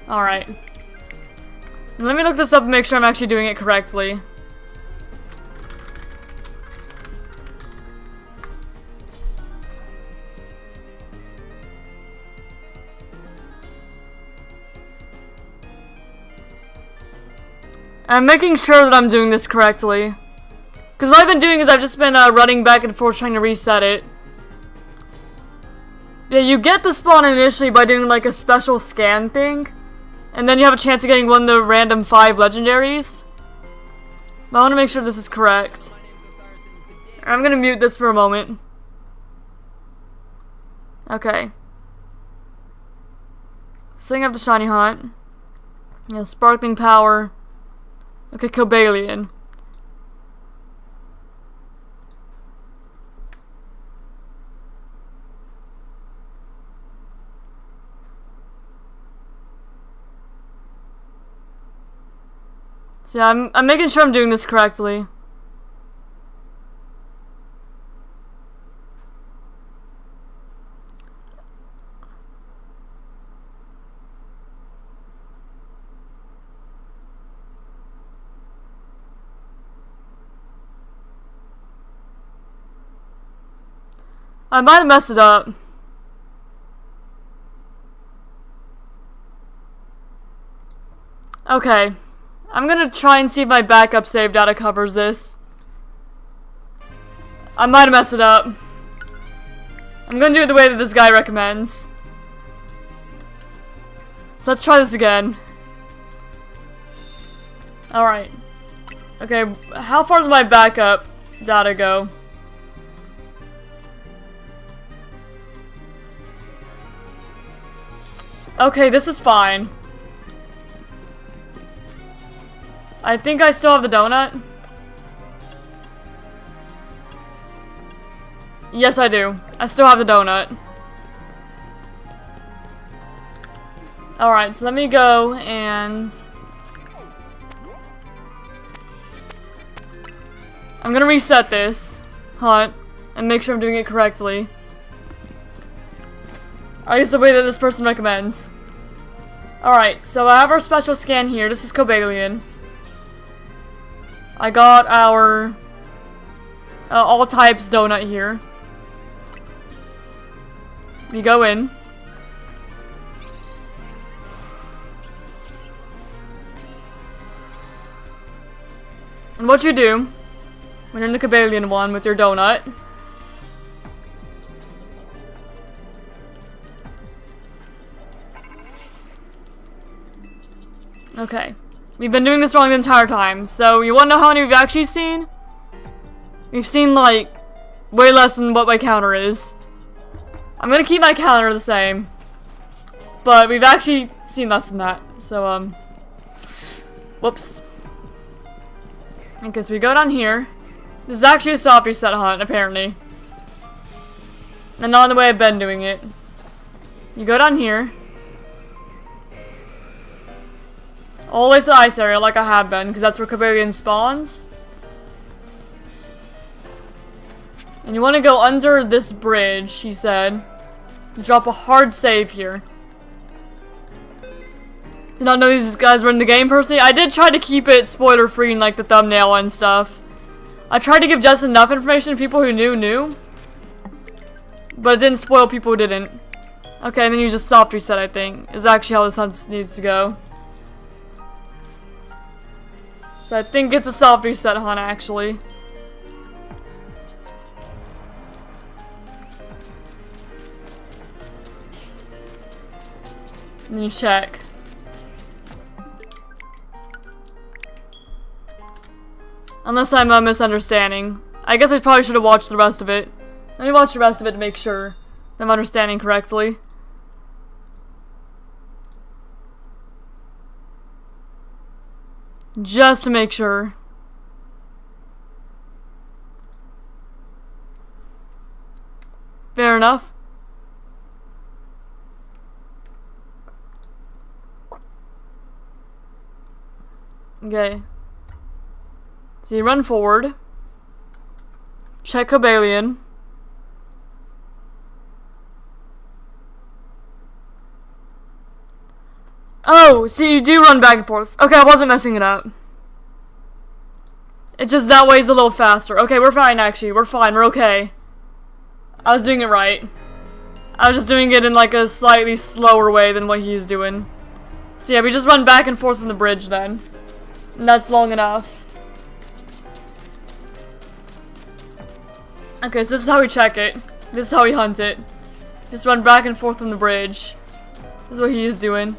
Alright. Let me look this up and make sure I'm actually doing it correctly. I'm making sure that I'm doing this correctly. Because what I've been doing is I've just been running back and forth trying to reset it. Yeah, you get the spawn initially by doing like a special scan thing. And then you have a chance of getting one of the random 5 legendaries. But I want to make sure this is correct. I'm going to mute this for a moment. Okay. Setting up the Shiny Hunt. Yeah, Sparkling Power. Okay, Cobalion. So yeah, I'm making sure I'm doing this correctly. I might have messed it up. Okay. I'm gonna try and see if my backup save data covers this. I might have messed it up. I'm gonna do it the way that this guy recommends. So let's try this again. Alright. Okay, how far does my backup data go? Okay, this is fine. I think I still have the donut. Yes, I do. I still have the donut. Alright, so let me go and... I'm gonna reset this hunt and make sure I'm doing it correctly. I use the way that this person recommends. Alright, so I have our special scan here. This is Cobalion. I got our all types donut here. You go in. And what you do when you're in the Cobalion one with your donut. Okay. We've been doing this wrong the entire time. So, you wanna know how many we've actually seen? We've seen, like, way less than what my counter is. I'm gonna keep my counter the same. But we've actually seen less than that. So, whoops. Okay, so we go down here. This is actually a soft reset hunt, apparently. And not the way I've been doing it. You go down here. All the way to the ice area like I have been, because that's where Cobalion spawns. And you want to go under this bridge, he said. Drop a hard save here. Did not know these guys were in the game personally. I did try to keep it spoiler free in like the thumbnail and stuff. I tried to give just enough information to people who knew. But it didn't spoil people who didn't. Okay, and then you just soft reset, I think. Is actually how this hunt needs to go. So I think it's a soft reset hunt, actually. And then you check. Unless I'm misunderstanding. I guess I probably should have watched the rest of it. Let me watch the rest of it to make sure I'm understanding correctly. Just to make sure. Fair enough. Okay. So you run forward. Check Cobalion. Oh, so you do run back and forth. Okay, I wasn't messing it up. It's just that way's a little faster. Okay, we're fine actually. We're fine. We're okay. I was doing it right. I was just doing it in like a slightly slower way than what he's doing. So yeah, we just run back and forth from the bridge then. And that's long enough. Okay, so this is how we check it. This is how we hunt it. Just run back and forth from the bridge. This is what he is doing.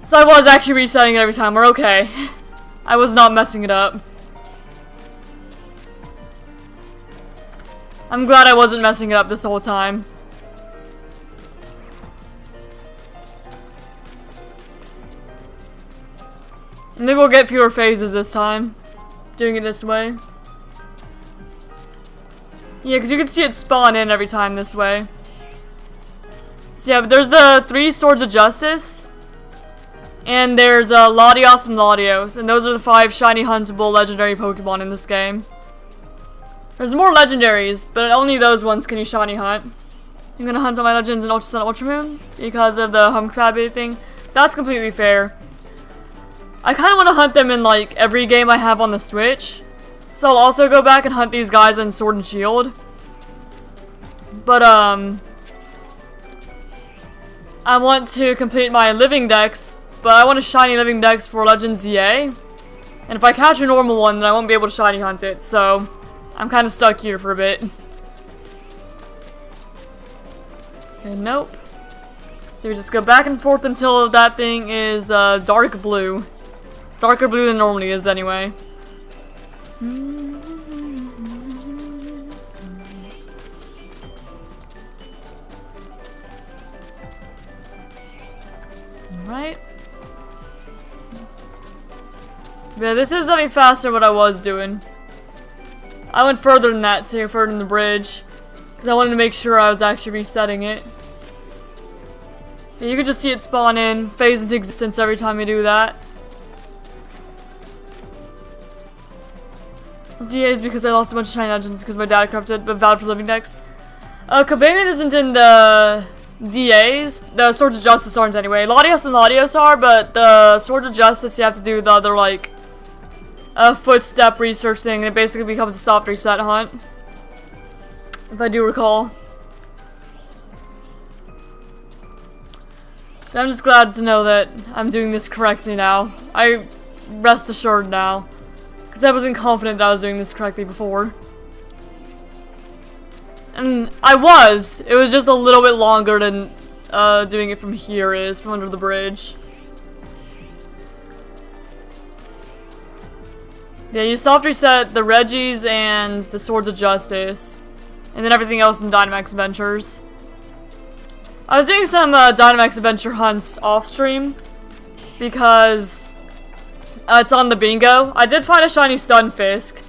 So I was actually resetting it every time. We're okay. I was not messing it up. I'm glad I wasn't messing it up this whole time. Maybe we'll get fewer phases this time. Doing it this way. Yeah, because you can see it spawn in every time this way. So yeah, but there's the 3 Swords of Justice. And there's Latios and Latios. And those are the 5 shiny huntable legendary Pokemon in this game. There's more legendaries, but only those ones can you shiny hunt. I'm gonna hunt on my legends in Ultra Sun and Ultra Moon because of the home compatibility thing. That's completely fair. I kind of want to hunt them in like every game I have on the Switch. So I'll also go back and hunt these guys in Sword and Shield. But I want to complete my living dex, but I want a shiny living dex for Legends EA. And if I catch a normal one, then I won't be able to shiny hunt it. So I'm kind of stuck here for a bit. Okay, nope. So we just go back and forth until that thing is dark blue. Darker blue than normally is anyway. Right. Yeah, this is something faster than what I was doing. I went further than that too, further than the bridge. Because I wanted to make sure I was actually resetting it. Yeah, you can just see it spawn in, phase into existence every time you do that. DAs because I lost a bunch of shiny legends because my data corrupted, but valid for living dex. Cobalion isn't in the DAs. The Swords of Justice aren't anyway. Latios and Latios are, but the Swords of Justice you have to do the other like footstep research thing, and it basically becomes a soft reset hunt. If I do recall. But I'm just glad to know that I'm doing this correctly now. I rest assured now. Because I wasn't confident that I was doing this correctly before. And I was. It was just a little bit longer than doing it from here is, from under the bridge. Yeah, you soft reset the Regis and the Swords of Justice. And then everything else in Dynamax Adventures. I was doing some Dynamax Adventure hunts off stream. Because it's on the bingo. I did find a shiny Stunfisk.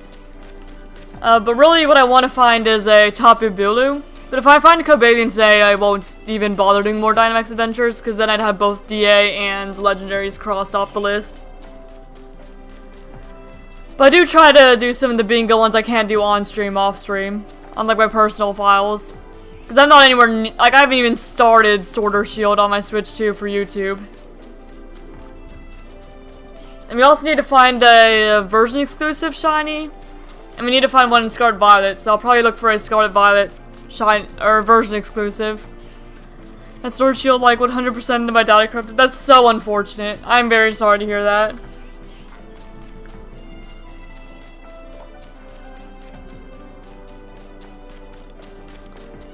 But really what I want to find is a Tapu Bulu. But if I find a Cobalion today, I won't even bother doing more Dynamax Adventures, because then I'd have both DA and Legendaries crossed off the list. But I do try to do some of the bingo ones I can't do on stream, off stream. On like my personal files. Because I'm not anywhere, like I haven't even started Sword or Shield on my Switch 2 for YouTube. And we also need to find a version exclusive shiny. And we need to find one in Scarlet Violet, so I'll probably look for a Scarlet Violet shine or version exclusive. That Sword Shield like 100% of my data corrupted. That's so unfortunate. I'm very sorry to hear that.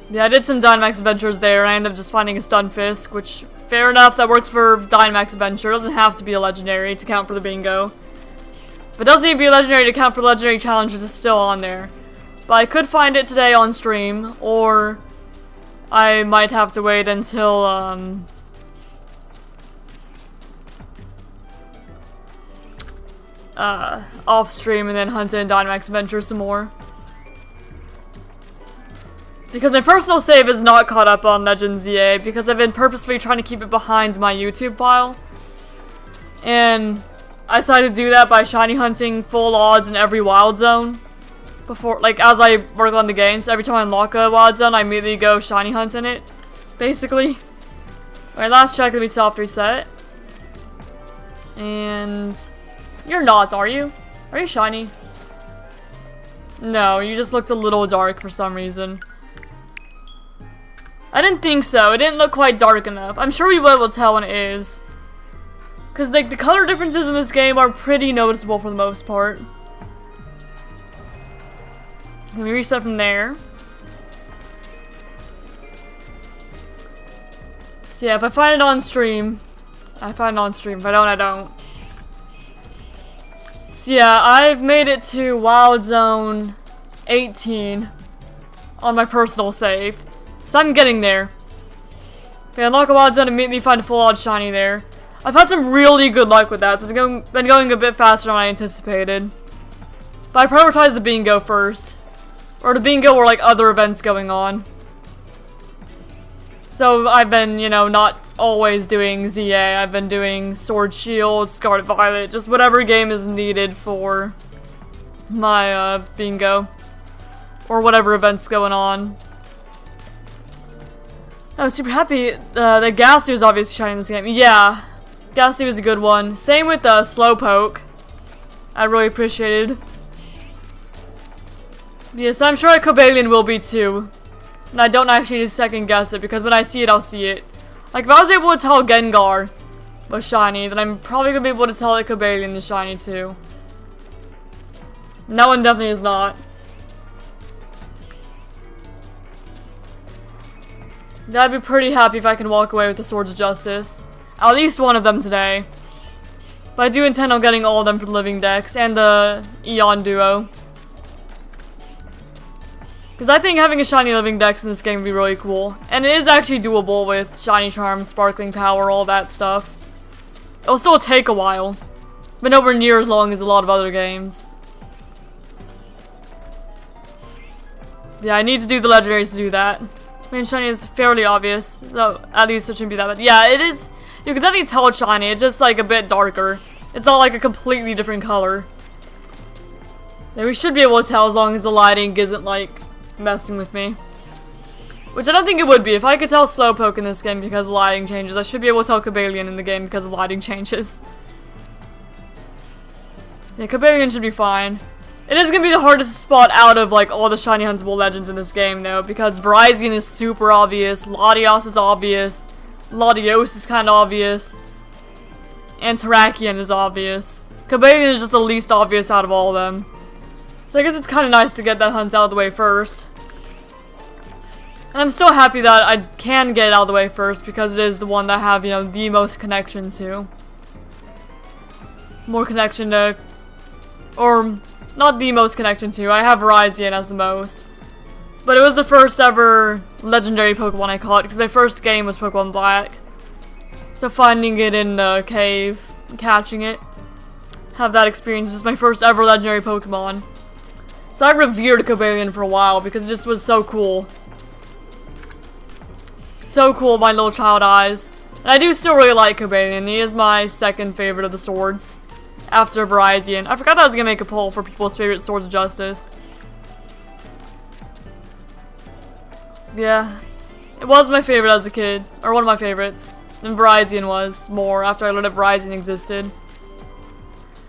Yeah, I did some Dynamax Adventures there, and I ended up just finding a Stunfisk, which, fair enough, that works for Dynamax Adventure. It doesn't have to be a Legendary to count for the bingo. But it doesn't need to be a Legendary to count for Legendary challenges, it's still on there. But I could find it today on stream, or I might have to wait until, off stream and then hunt in Dynamax Adventure some more. Because my personal save is not caught up on Legends EA, because I've been purposefully trying to keep it behind my YouTube file. And I decided to do that by shiny hunting full odds in every wild zone. Before, like, as I work on the game, so every time I unlock a wild zone, I immediately go shiny hunt in it. Basically. Alright, last check, it'll be soft reset. And you're not, are you? Are you shiny? No, you just looked a little dark for some reason. I didn't think so. It didn't look quite dark enough. I'm sure we will be able to tell when it is. Because, like, the color differences in this game are pretty noticeable for the most part. Let me reset from there. So yeah, if I find it on stream, I find it on stream. If I don't, I don't. So yeah, I've made it to Wild Zone 18 on my personal save. So I'm getting there. If I unlock a Wild Zone, immediately find a full odd shiny there. I've had some really good luck with that, so it's been going a bit faster than I anticipated. But I prioritized the bingo first. Or the bingo or like other events going on. So I've been, you know, not always doing ZA. I've been doing Sword Shield, Scarlet Violet, just whatever game is needed for my bingo. Or whatever event's going on. I'm super happy. The Ghastly was obviously shiny in this game. Yeah, Ghastly was a good one. Same with the Slowpoke. I really appreciated. Yes, I'm sure a Cobalion will be too. And I don't actually need to second guess it, because when I see it, I'll see it. Like, if I was able to tell Gengar was shiny, then I'm probably going to be able to tell that Cobalion is shiny too. And that one definitely is not. I'd be pretty happy if I can walk away with the Swords of Justice. At least one of them today. But I do intend on getting all of them for the Living Dex and the Eon Duo. Because I think having a shiny Living Dex in this game would be really cool. And it is actually doable with Shiny Charm, Sparkling Power, all that stuff. It'll still take a while. But nowhere near as long as a lot of other games. Yeah, I need to do the legendaries to do that. I mean, shiny is fairly obvious, so at least it shouldn't be that bad. Yeah, it is. You can definitely tell it's shiny. It's just like a bit darker. It's not like a completely different color. Yeah, we should be able to tell as long as the lighting isn't like messing with me. Which I don't think it would be. If I could tell Slowpoke in this game because the lighting changes, I should be able to tell Cobalion in the game because the lighting changes. Yeah, Cobalion should be fine. It is going to be the hardest spot out of, like, all the shiny huntable legends in this game, though, because Virizion is super obvious, Latios is obvious, Latios is kind of obvious, and Terrakion is obvious. Cobalion is just the least obvious out of all of them. So I guess it's kind of nice to get that hunt out of the way first. And I'm so happy that I can get it out of the way first, because it is the one that I have, you know, the most connection to. More connection to... or... not the most connection to. I have Virizion as the most. But it was the first ever legendary Pokemon I caught, because my first game was Pokemon Black. So finding it in the cave, catching it, have that experience, just my first ever legendary Pokemon. So I revered Cobalion for a while, because it just was so cool. So cool, my little child eyes. And I do still really like Cobalion. He is my second favorite of the swords. After Virizion. I forgot that I was gonna make a poll for people's favorite Swords of Justice. Yeah. It was my favorite as a kid. Or one of my favorites. And Virizion was more after I learned that Virizion existed.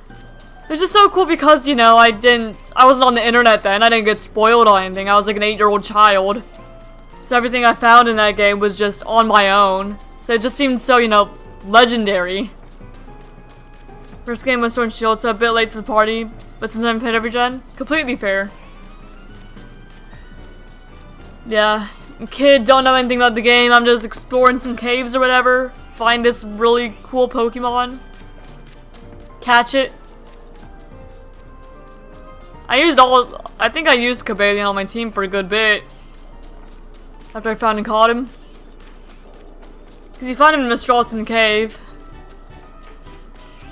It was just so cool because, you know, I wasn't on the internet then. I didn't get spoiled or anything. I was like an 8-year-old child. So everything I found in that game was just on my own. So it just seemed so, you know, legendary. First game was Sword and Shield, so a bit late to the party, but since I haven't played every gen, completely fair. Yeah, kid, don't know anything about the game, I'm just exploring some caves or whatever, find this really cool Pokemon, catch it. I think I used Cobalion on my team for a good bit, after I found and caught him. Because you find him in the Stralton Cave.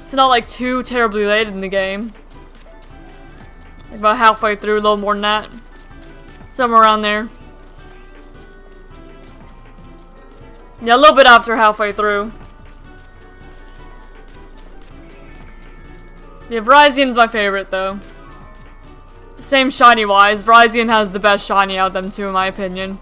It's not like too terribly late in the game. Like about halfway through, a little more than that. Somewhere around there. Yeah, a little bit after halfway through. Yeah, Virizian's my favorite, though. Same shiny-wise, Virizian has the best shiny out of them, too, in my opinion.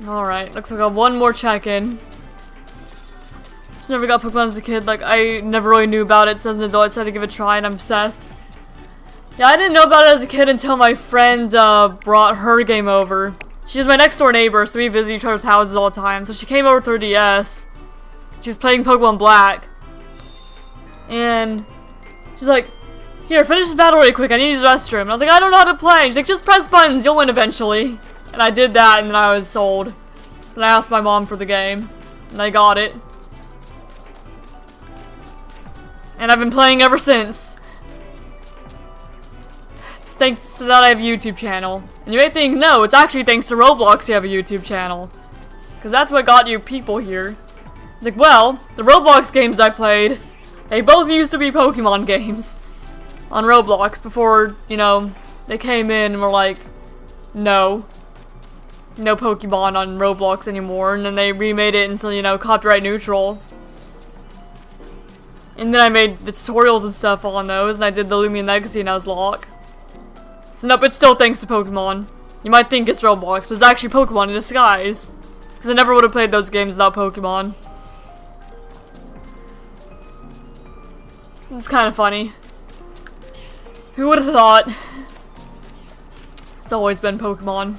Alright, looks like I got one more check-in. Just never got Pokemon as a kid, like, I never really knew about it, so as an adult I decided to give it a try, and I'm obsessed. Yeah, I didn't know about it as a kid until my friend, brought her game over. She's my next door neighbor, so we visit each other's houses all the time, so she came over with her DS. She was playing Pokemon Black. And she's like, here, finish this battle really quick, I need to use the restroom. And I was like, I don't know how to play. She's like, just press buttons, you'll win eventually. And I did that, and then I was sold. And I asked my mom for the game, and I got it. And I've been playing ever since. It's thanks to that I have a YouTube channel. And you may think, no, it's actually thanks to Roblox you have a YouTube channel. Because that's what got you people here. It's like, well, the Roblox games I played, they both used to be Pokemon games. On Roblox before, you know, they came in and were like, no Pokemon on Roblox anymore, and then they remade it into, you know, copyright neutral. And then I made the tutorials and stuff on those, and I did the Lumion Legacy Nuzlocke. So nope, it's still thanks to Pokemon. You might think it's Roblox, but it's actually Pokemon in disguise. Because I never would have played those games without Pokemon. It's kind of funny. Who would have thought? It's always been Pokemon.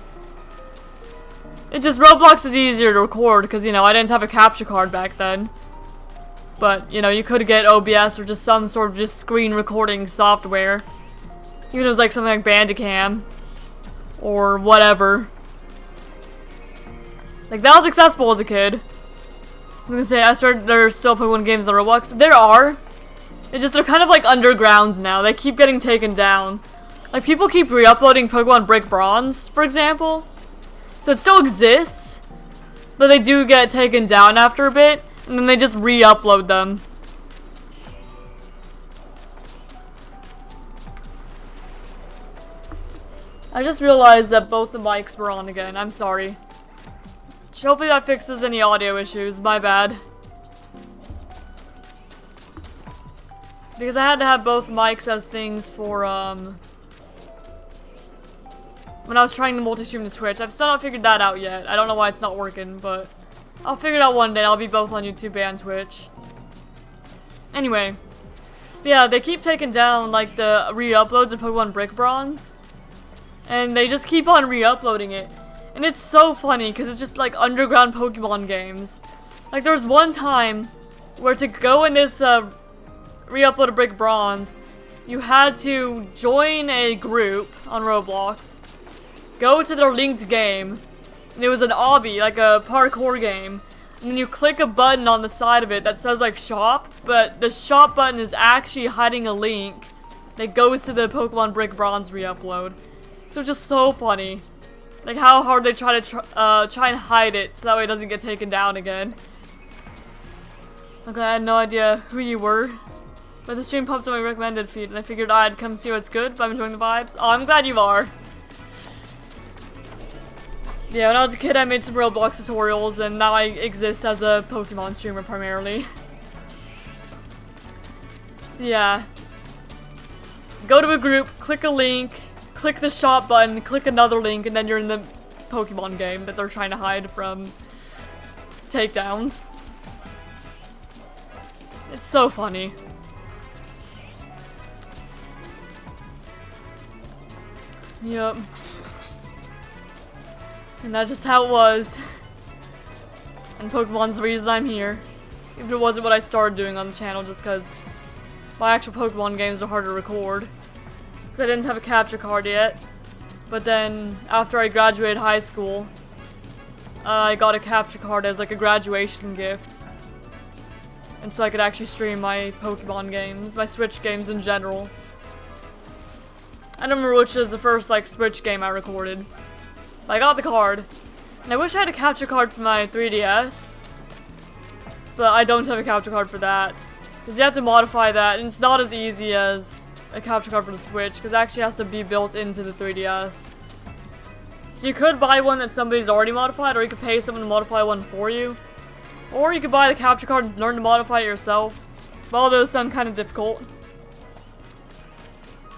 It's just Roblox is easier to record because, you know, I didn't have a capture card back then. But, you know, you could get OBS or just some sort of just screen recording software. Even if it was like something like Bandicam. Or whatever. Like, that was accessible as a kid. I'm gonna say, there's still Pokemon games on Roblox. There are. It's just, they're kind of like undergrounds now. They keep getting taken down. Like, people keep re-uploading Pokemon Brick Bronze, for example. So it still exists, but they do get taken down after a bit, and then they just re-upload them. I just realized that both the mics were on again. I'm sorry. Hopefully that fixes any audio issues. My bad. Because I had to have both mics as things for, when I was trying to multi-stream to Twitch. I've still not figured that out yet. I don't know why it's not working, but I'll figure it out one day. I'll be both on YouTube and Twitch. Anyway. Yeah, they keep taking down, like, the re-uploads of Pokemon Brick Bronze. And they just keep on re-uploading it. And it's so funny, because it's just, like, underground Pokemon games. Like, there was one time where to go in this, re-upload of Brick Bronze, you had to join a group on Roblox, go to their linked game, and it was an obby, like a parkour game, and then you click a button on the side of it that says like shop, but the shop button is actually hiding a link that goes to the Pokemon Brick Bronze re-upload. So it's just so funny, like how hard they try and hide it so that way it doesn't get taken down again. Okay, I had no idea who you were, but the stream popped on my recommended feed, and I figured I'd come see what's good, but I'm enjoying the vibes. Oh, I'm glad you are. Yeah, when I was a kid, I made some Roblox tutorials, and now I exist as a Pokemon streamer primarily. So yeah. Go to a group, click a link, click the shop button, click another link, and then you're in the Pokemon game that they're trying to hide from takedowns. It's so funny. Yep. And that's just how it was. And Pokemon's the reason I'm here. If it wasn't what I started doing on the channel, just because my actual Pokemon games are hard to record. Because I didn't have a capture card yet. But then, after I graduated high school, I got a capture card as like a graduation gift. And so I could actually stream my Pokemon games, my Switch games in general. I don't remember which is the first like Switch game I recorded. But I got the card. And I wish I had a capture card for my 3DS. But I don't have a capture card for that. Because you have to modify that, and it's not as easy as a capture card for the Switch, because it actually has to be built into the 3DS. So you could buy one that somebody's already modified, or you could pay someone to modify one for you. Or you could buy the capture card and learn to modify it yourself. But all those sound kind of difficult.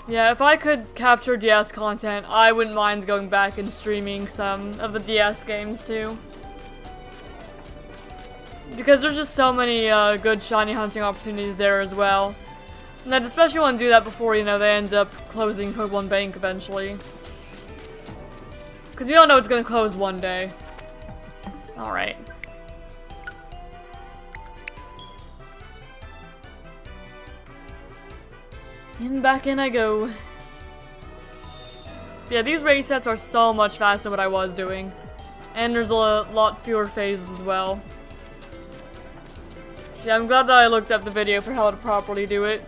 Yeah, if I could capture DS content, I wouldn't mind going back and streaming some of the DS games too. Because there's just so many good shiny hunting opportunities there as well. And I'd especially want to do that before, you know, they end up closing Pokemon Bank eventually. Because we all know it's going to close one day. Alright. And back in I go. Yeah, these race sets are so much faster than what I was doing. And there's a lot fewer phases as well. So yeah, I'm glad that I looked up the video for how to properly do it.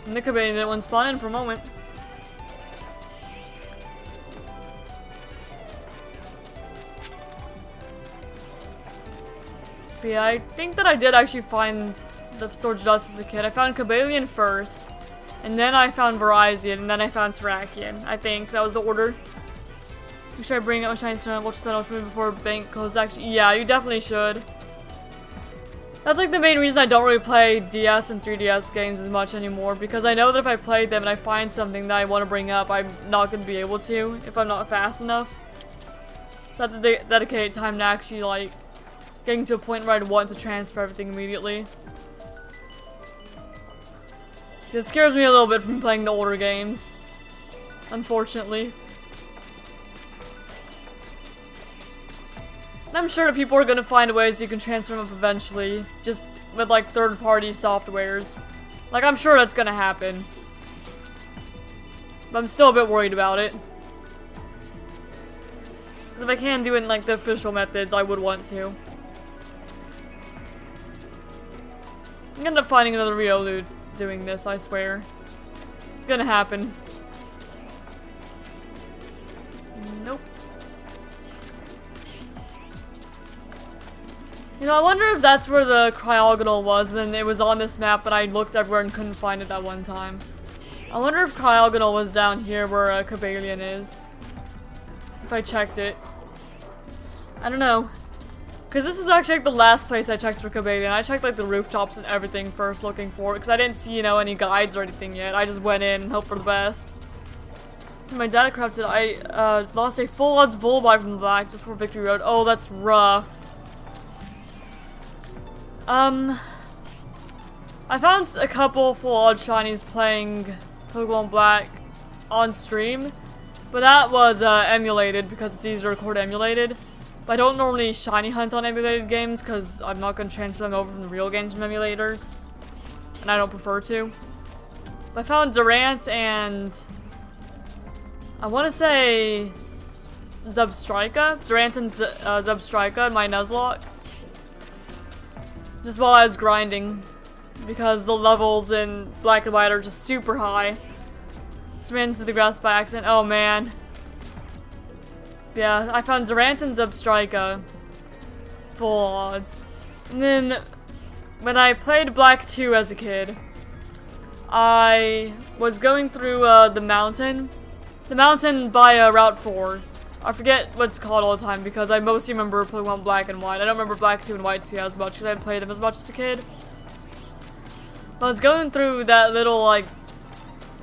And the Kabane didn't want to spawn in for a moment. But yeah, I think that I did actually find the Sword of Justice as a kid. I found Kabalion first, and then I found Virizion, and then I found Terrakion. I think that was the order. Should I bring up my shiny stone, watch the sun movie before bank closes? Actually, yeah, you definitely should. That's like the main reason I don't really play DS and 3DS games as much anymore, because I know that if I play them and I find something that I want to bring up, I'm not going to be able to if I'm not fast enough. So I have to dedicate time to actually, like, getting to a point where I'd want to transfer everything immediately. It scares me a little bit from playing the older games, unfortunately. And I'm sure that people are going to find ways you can transfer them up eventually, just with like third-party softwares. Like, I'm sure that's going to happen. But I'm still a bit worried about it. Because if I can do it in like the official methods, I would want to. I'm gonna end up finding another Riolu doing this, I swear. It's gonna happen. Nope. You know, I wonder if that's where the Cryogonal was when it was on this map, but I looked everywhere and couldn't find it that one time. I wonder if Cryogonal was down here where Kabalion is. If I checked it. I don't know. Because this is actually like the last place I checked for Kabalion. I checked like the rooftops and everything first looking for it. Because I didn't see, you know, any guides or anything yet. I just went in and hoped for the best. My data corrupted. I lost a full odds Volbeat from the back just before Victory Road. Oh, that's rough. I found a couple full odds shinies playing Pokemon Black on stream. But that was emulated because it's easier to record emulated. But I don't normally shiny hunt on emulated games because I'm not going to transfer them over from the real games from emulators. And I don't prefer to. But I found Durant and I want to say Zubstrika. Durant and Zubstrika in my Nuzlocke. Just while I was grinding. Because the levels in Black and White are just super high. Just ran into the grass by accident. Oh man. Yeah, I found Durant and Zubstrika. Full odds. And then, when I played Black 2 as a kid, I was going through the mountain. The mountain by Route 4. I forget what it's called all the time because I mostly remember Pokemon Black and White. I don't remember Black 2 and White 2 as much because I didn't play them as much as a kid. But I was going through that little, like,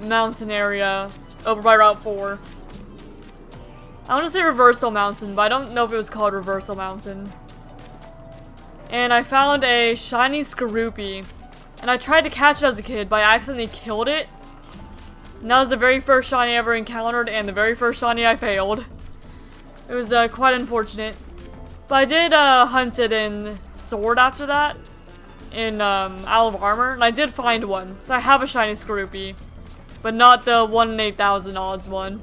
mountain area over by Route 4. I want to say Reversal Mountain, but I don't know if it was called Reversal Mountain. And I found a shiny Skorupi. And I tried to catch it as a kid, but I accidentally killed it. And that was the very first shiny I ever encountered, and the very first shiny I failed. It was quite unfortunate. But I did hunt it in Sword after that. In Isle of Armor. And I did find one. So I have a shiny Skorupi. But not the 1 in 8,000 odds one.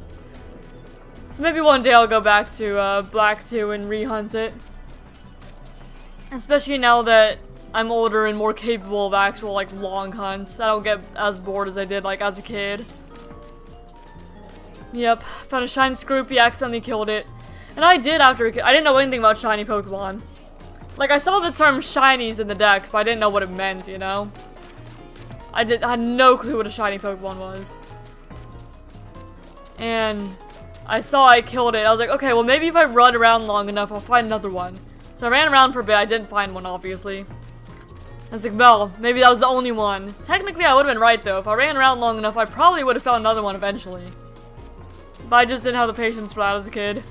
So maybe one day I'll go back to Black 2 and re-hunt it. Especially now that I'm older and more capable of actual, like, long hunts. I don't get as bored as I did, like, as a kid. Yep, found a shiny Skorupi, accidentally killed it. And I did after a kid. I didn't know anything about shiny Pokemon. Like, I saw the term shinies in the decks, but I didn't know what it meant, you know? I had no clue what a shiny Pokemon was. And I saw I killed it. I was like, okay, well maybe if I run around long enough, I'll find another one. So I ran around for a bit. I didn't find one, obviously. I was like, well, maybe that was the only one. Technically, I would have been right, though. If I ran around long enough, I probably would have found another one eventually. But I just didn't have the patience for that as a kid.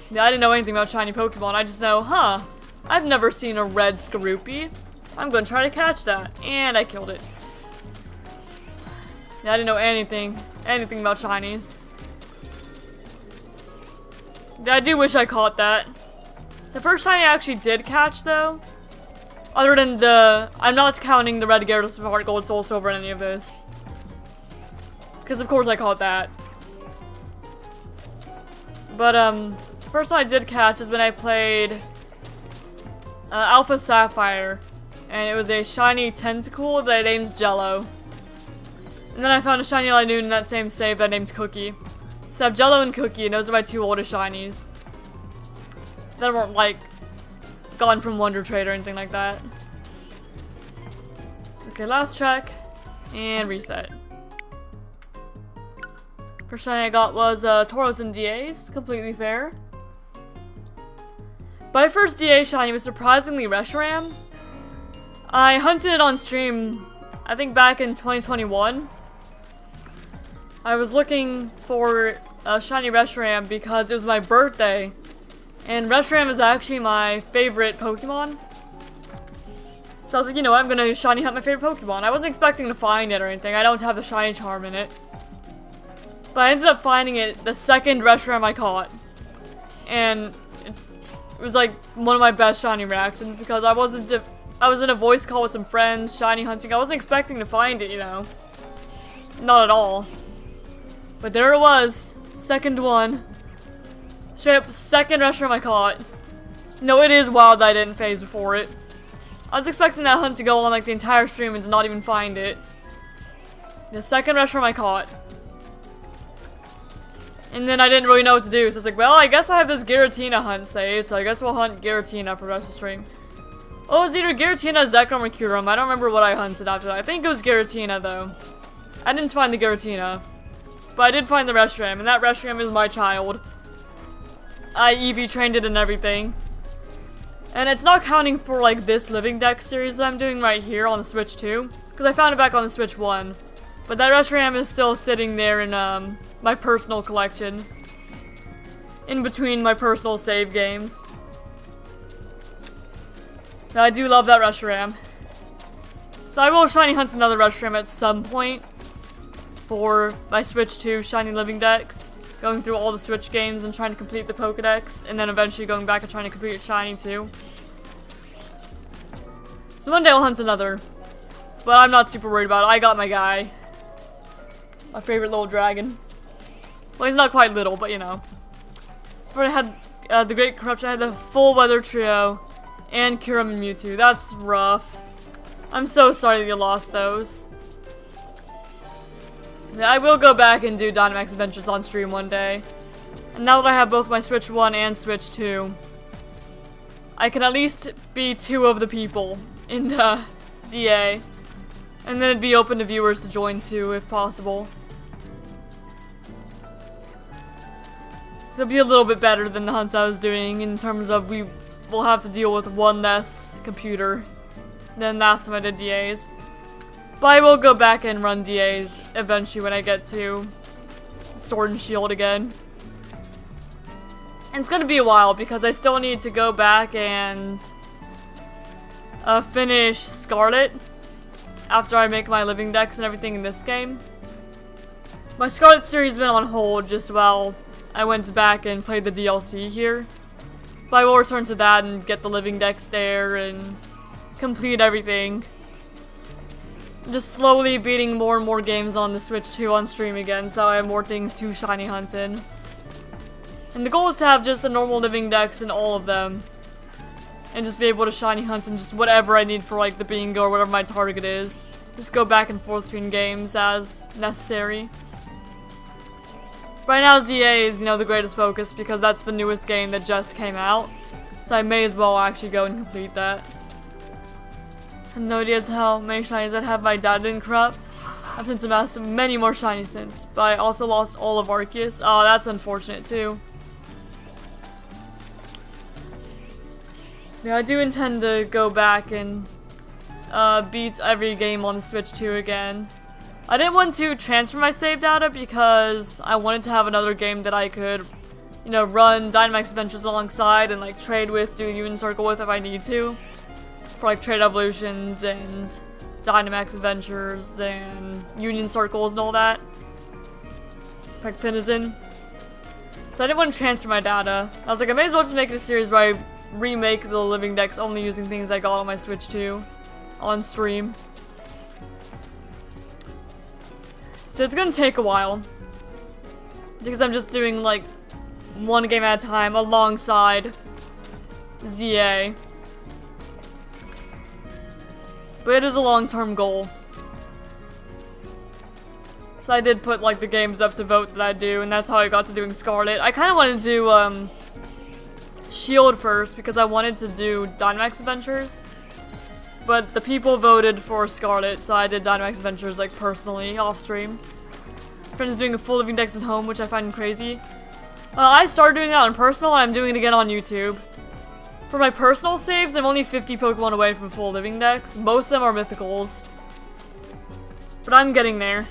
Yeah, I didn't know anything about shiny Pokemon. I just know, huh, I've never seen a red Skorupi. I'm going to try to catch that. And I killed it. Yeah, I didn't know anything about shinies. Yeah, I do wish I caught that. The first shiny I actually did catch, though, other than I'm not counting the red Gyarados, Heart Gold, Soul Silver, and any of this. Because of course I caught that. But, the first one I did catch is when I played Alpha Sapphire. And it was a shiny Tentacool that I named Jello. And then I found a shiny Linoon in that same save that I named Cookie. So I have Jello and Cookie, and those are my two oldest shinies. That weren't, like, gone from Wonder Trade or anything like that. Okay, last check. And reset. First shiny I got was Tauros and DAs. Completely fair. My first DA shiny was surprisingly Reshiram. I hunted it on stream, I think back in 2021. I was looking for a shiny Reshiram because it was my birthday. And Reshiram is actually my favorite Pokemon. So I was like, you know what, I'm gonna shiny hunt my favorite Pokemon. I wasn't expecting to find it or anything. I don't have the shiny charm in it. But I ended up finding it the second Reshiram I caught. And it was like one of my best shiny reactions because I was in a voice call with some friends, shiny hunting. I wasn't expecting to find it, you know. Not at all. But there it was. Second one. Straight up second Reshiram I caught. No, it is wild that I didn't phase before it. I was expecting that hunt to go on like the entire stream and to not even find it. The second Reshiram I caught. And then I didn't really know what to do, so I was like, well, I guess I have this Giratina hunt saved, so I guess we'll hunt Giratina for the rest of the stream. Oh, it was either Giratina, Zekrom, or Kyurem. I don't remember what I hunted after that. I think it was Giratina, though. I didn't find the Giratina. But I did find the Reshiram, and that Reshiram is my child. I EV trained it and everything. And it's not counting for, like, this Living Dex series that I'm doing right here on the Switch 2. Because I found it back on the Switch 1. But that Reshiram is still sitting there in, my personal collection. In between my personal save games. But I do love that Reshiram. So I will shiny hunt another Reshiram at some point. For my Switch 2 Shiny Living Dex. Going through all the Switch games and trying to complete the Pokedex. And then eventually going back and trying to complete Shiny too. So one day I'll hunt another. But I'm not super worried about it. I got my guy. My favorite little dragon. Well, he's not quite little, but you know. But I had the Great Corruption. I had the full Weather Trio. And Kyurem and Mewtwo. That's rough. I'm so sorry that you lost those. Yeah, I will go back and do Dynamax Adventures on stream one day. And now that I have both my Switch 1 and Switch 2, I can at least be two of the people in the DA. And then it'd be open to viewers to join too, if possible. So it'll be a little bit better than the hunts I was doing in terms of we will have to deal with one less computer than last time I did DAs. But I will go back and run DAs eventually when I get to Sword and Shield again. And it's gonna be a while because I still need to go back and finish Scarlet after I make my Living Dex and everything in this game. My Scarlet series has been on hold just while I went back and played the DLC here. But I will return to that and get the Living Dex there and complete everything. Just slowly beating more and more games on the Switch 2 on stream again, so I have more things to shiny hunt in. And the goal is to have just a normal Living Dex in all of them. And just be able to shiny hunt in just whatever I need for like the bingo or whatever my target is. Just go back and forth between games as necessary. Right now DA is, you know, the greatest focus because that's the newest game that just came out. So I may as well actually go and complete that. No idea as how many shinies I'd have my dad didn't corrupt. I've since amassed many more shinies since, but I also lost all of Arceus. Oh, that's unfortunate too. Yeah, I do intend to go back and beat every game on the Switch 2 again. I didn't want to transfer my save data because I wanted to have another game that I could, you know, run Dynamax Adventures alongside and like trade with, do Union Circle with if I need to. For like trade evolutions and Dynamax Adventures and Union Circles and all that. Like Finizen. So I didn't want to transfer my data. I was like, I may as well just make it a series where I remake the living decks only using things I got on my Switch 2 on stream. So it's gonna take a while. Because I'm just doing like one game at a time alongside ZA. But it is a long-term goal. So I did put like the games up to vote that I do, and that's how I got to doing Scarlet. I kind of wanted to do Shield first because I wanted to do Dynamax Adventures. But the people voted for Scarlet, so I did Dynamax Adventures like personally off stream. Friend is doing a full living dex at home, which I find crazy. I started doing that on personal, and I'm doing it again on YouTube. For my personal saves, I'm only 50 Pokemon away from full living decks. Most of them are mythicals. But I'm getting there.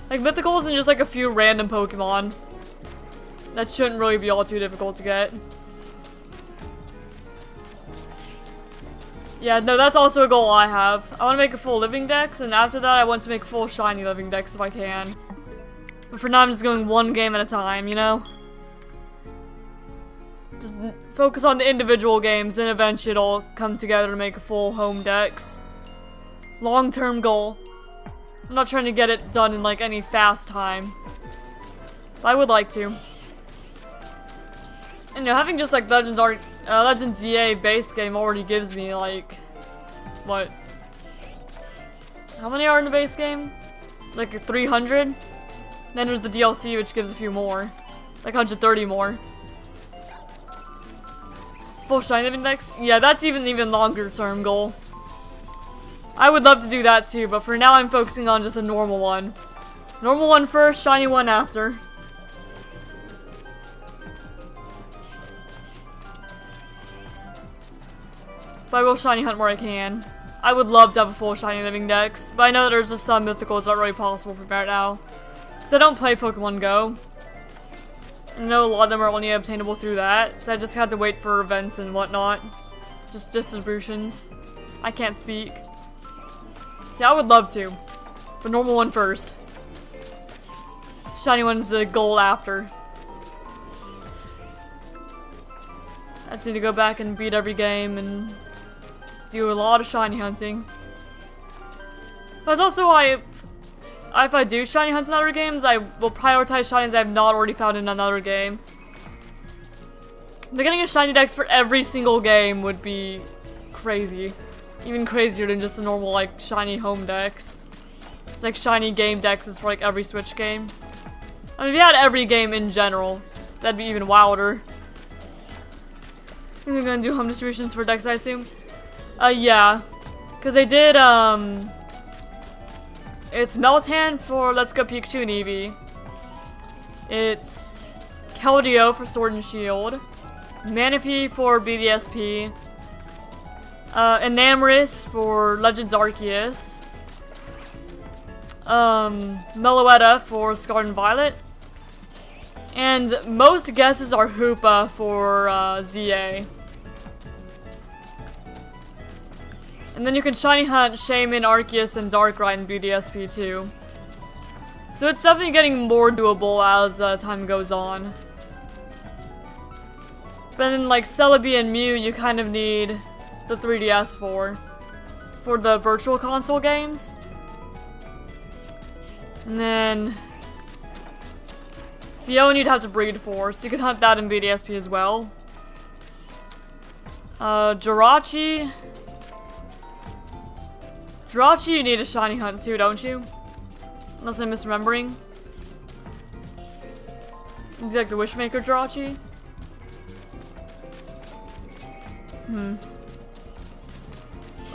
Like mythicals and just like a few random Pokemon. That shouldn't really be all too difficult to get. Yeah, no, that's also a goal I have. I want to make a full living dex, and after that I want to make a full shiny living dex if I can. But for now I'm just going one game at a time, you know? Just focus on the individual games, then eventually it'll come together to make a full home dex. Long-term goal. I'm not trying to get it done in like any fast time. But I would like to. And you know, having just like Legends ZA base game already gives me like, what? How many are in the base game? Like 300? Then there's the DLC which gives a few more. Like 130 more. Full shiny index? Yeah, that's even longer term goal. I would love to do that too, but for now I'm focusing on just a normal one. Normal one first, shiny one after. But I will shiny hunt where I can. I would love to have a full shiny living dex, but I know that there's just some mythicals that aren't really possible for me right now. Because I don't play Pokemon Go. I know a lot of them are only obtainable through that, so I just had to wait for events and whatnot. Just distributions. I can't speak. See, I would love to. But normal one first. Shiny one's the goal after. I just need to go back and beat every game and do a lot of shiny hunting. That's also why if I do shiny hunts in other games, I will prioritize shinies I have not already found in another game. But getting a shiny dex for every single game would be crazy. Even crazier than just a normal, like, shiny home dex. It's like shiny game dexes for, like, every Switch game. I mean, if you had every game in general, that'd be even wilder. You're gonna do home distributions for dex, I assume? Yeah. Because they did, it's Meltan for Let's Go Pikachu and Eevee. It's Keldeo for Sword and Shield. Manaphy for BDSP. Enamorus for Legends Arceus. Meloetta for Scarlet and Violet. And most guesses are Hoopa for ZA. And then you can shiny hunt Shaman, Arceus, and Darkrai in BDSP too. So it's definitely getting more doable as time goes on. But then like Celebi and Mew you kind of need the 3DS for the virtual console games. And then Fiona you'd have to breed for, so you can hunt that in BDSP as well. Jirachi you need a shiny hunt too, don't you? Unless I'm misremembering. Is it like the Wishmaker Jirachi?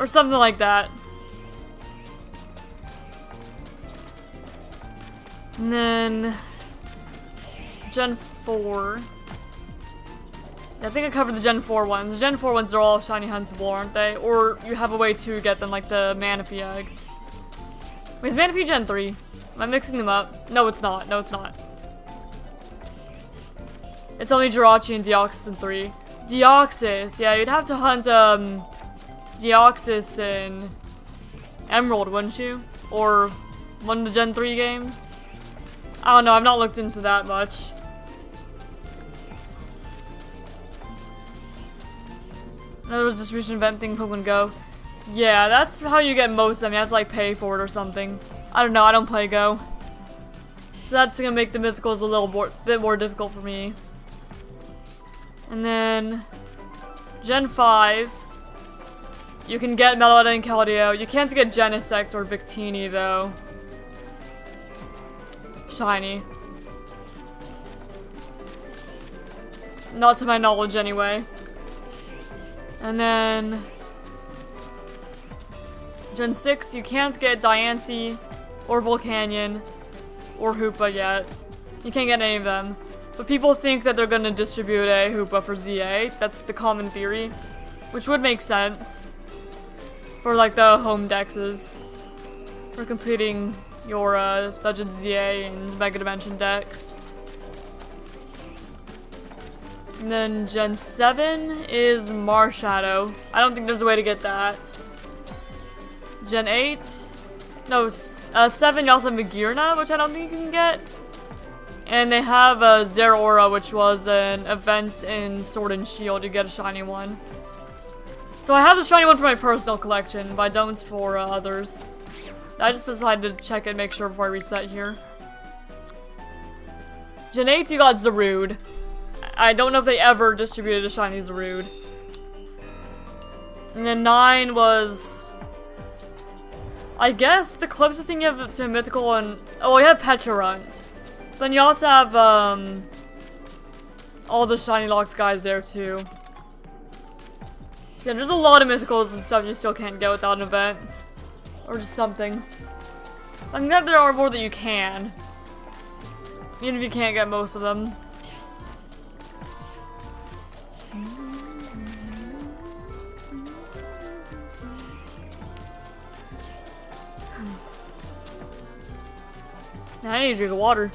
Or something like that. And then Gen 4. Yeah, I think I covered the Gen 4 ones. The Gen 4 ones are all shiny huntable, aren't they? Or you have a way to get them, like the Manaphy egg. Wait, is Manaphy Gen 3? Am I mixing them up? No, it's not. No, it's not. It's only Jirachi and Deoxys in 3. Deoxys, yeah, you'd have to hunt, Deoxys in Emerald, wouldn't you? Or one of the Gen 3 games? I don't know, I've not looked into that much. There was this recent event thing, Pokemon Go. Yeah, that's how you get most of them. You have to like pay for it or something. I don't know, I don't play Go. So that's gonna make the mythicals a little bit more difficult for me. And then Gen 5. You can get Meloetta and Keldeo. You can't get Genesect or Victini though. Shiny. Not to my knowledge anyway. And then Gen 6, you can't get Diancie or Volcanion or Hoopa yet. You can't get any of them. But people think that they're gonna distribute a Hoopa for ZA. That's the common theory. Which would make sense. For like the home dexes. For completing your Legend ZA and Mega Dimension decks. And then Gen 7 is Marshadow. I don't think there's a way to get that. Gen 8? No, 7 you also have Magearna, which I don't think you can get. And they have Zeraora, which was an event in Sword and Shield. You get a shiny one. So I have the shiny one for my personal collection, but I don't for others. I just decided to check it and make sure before I reset here. Gen 8, you got Zarude. I don't know if they ever distributed a shiny Zarude. And then 9 was... I guess the closest thing you have to a mythical and... Oh, you have Pecharunt. Then you also have, all the shiny locked guys there, too. So yeah, there's a lot of mythicals and stuff you still can't get without an event. Or just something. I think that there are more that you can. Even if you can't get most of them. Now I need to drink water.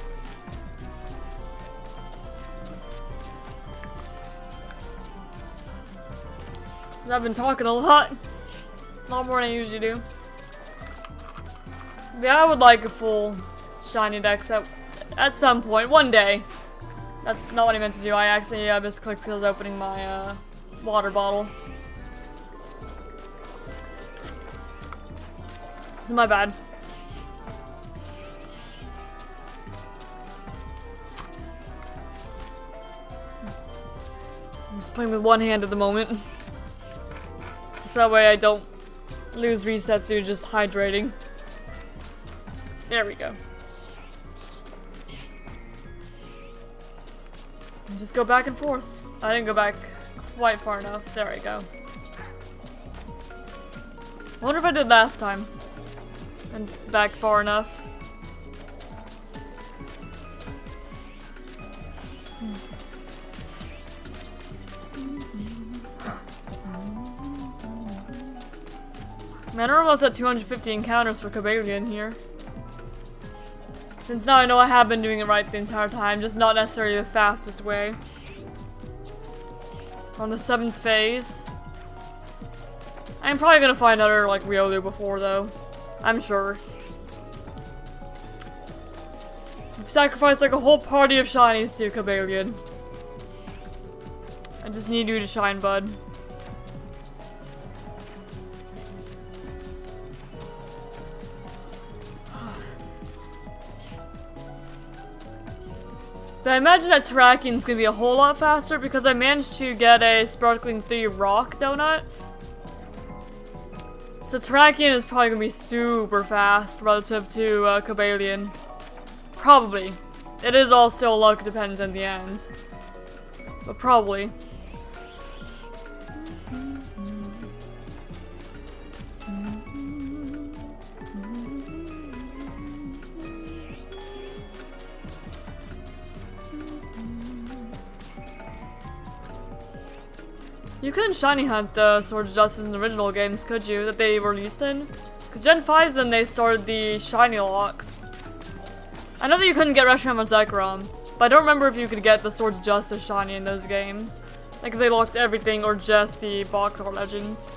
I've been talking a lot. A lot more than I usually do. Yeah, I would like a full ShinyDex at some point. One day. That's not what I meant to do. I accidentally misclicked because I was opening my water bottle. This is my bad. I'm just playing with one hand at the moment. So that way I don't lose resets due to just hydrating. There we go. And just go back and forth. I didn't go back quite far enough. There we go. I wonder if I did last time. And back far enough. Man, we're almost at 250 encounters for Cobalion here. Since now I know I have been doing it right the entire time, just not necessarily the fastest way. We're on the 7th phase. I'm probably gonna find another, like, Riolu before, though. I'm sure. I've sacrificed, like, a whole party of shinies to Cobalion. I just need you to shine, bud. But I imagine that Terrakian's gonna be a whole lot faster because I managed to get a Sparkling 3 Rock Donut. So Terrakian is probably gonna be super fast relative to Cobalion. Probably. It is all still luck dependent in the end. But probably. You couldn't shiny hunt the Swords of Justice in the original games, could you? That they were released in? Because Gen 5 is when they started the shiny locks. I know that you couldn't get Reshiram or Zekrom, but I don't remember if you could get the Swords of Justice shiny in those games. Like if they locked everything or just the box art legends.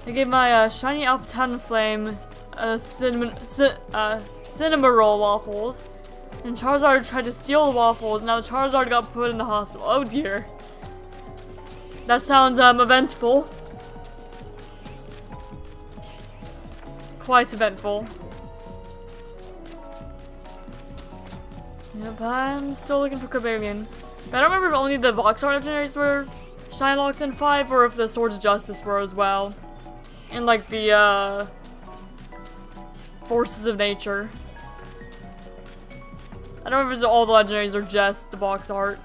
I gave my shiny Alpha Talonflame cinema roll waffles. And Charizard tried to steal the waffles, now the Charizard got put in the hospital. Oh dear. That sounds eventful. Quite eventful. Yep, I'm still looking for Cobalion. But I don't remember if only the box art legendaries were shiny locked in 5 or if the Swords of Justice were as well. And like the Forces of Nature. I don't remember if all the legendaries or just the box art.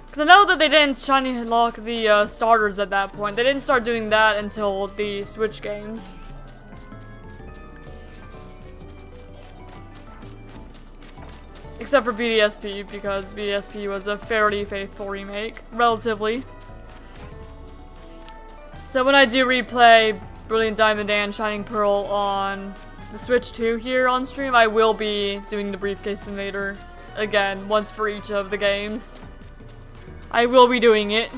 Because I know that they didn't shiny lock the starters at that point. They didn't start doing that until the Switch games. Except for BDSP, because BDSP was a fairly faithful remake, relatively. So when I do replay Brilliant Diamond and Shining Pearl on the Switch 2 here on stream, I will be doing the Briefcase Simulator again, once for each of the games. I will be doing it.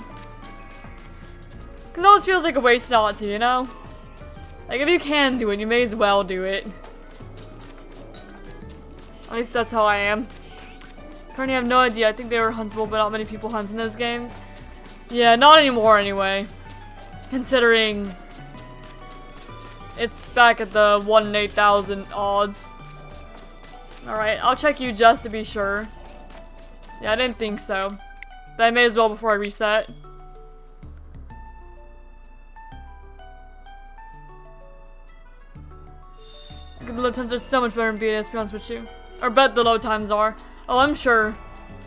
Because it always feels like a waste not to, you know? Like, if you can do it, you may as well do it. At least that's how I am. Currently, I have no idea. I think they were huntable, but not many people hunt in those games. Yeah, not anymore anyway. Considering it's back at the 1 in 8,000 odds. Alright, I'll check you just to be sure. Yeah, I didn't think so. But I may as well before I reset. The load times are so much better in BDS, to be honest with you. Or bet the load times are. Oh, I'm sure.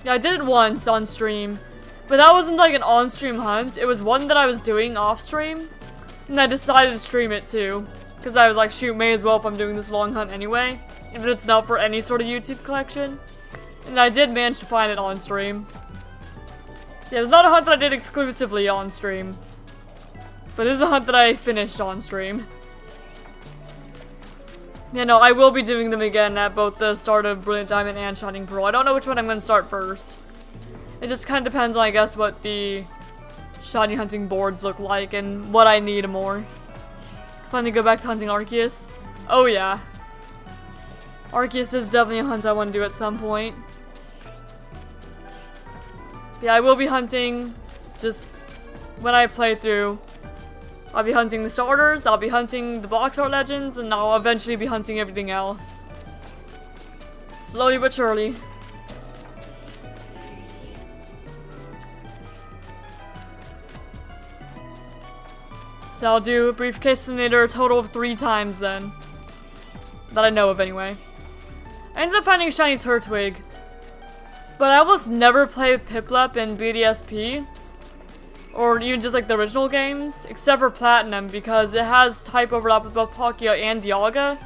Yeah, I did it once on stream. But that wasn't like an on-stream hunt. It was one that I was doing off-stream. And I decided to stream it too. Because I was like, shoot, may as well if I'm doing this long hunt anyway. Even if it's not for any sort of YouTube collection. And I did manage to find it on stream. So yeah, it was not a hunt that I did exclusively on stream. But it is a hunt that I finished on stream. Yeah, no, I will be doing them again at both the start of Brilliant Diamond and Shining Pearl. I don't know which one I'm going to start first. It just kind of depends on, I guess, what the shiny hunting boards look like and what I need more. Plan to go back to hunting Arceus? Oh yeah. Arceus is definitely a hunt I want to do at some point. Yeah, I will be hunting just when I play through. I'll be hunting the starters, I'll be hunting the box art legends, and I'll eventually be hunting everything else. Slowly but surely. So I'll do a Briefcase Simulator a total of 3 times then. That I know of anyway. I ended up finding a shiny Turtwig. But I almost never play with Piplup in BDSP. Or even just like the original games. Except for Platinum, because it has type overlap with both Palkia and Dialga.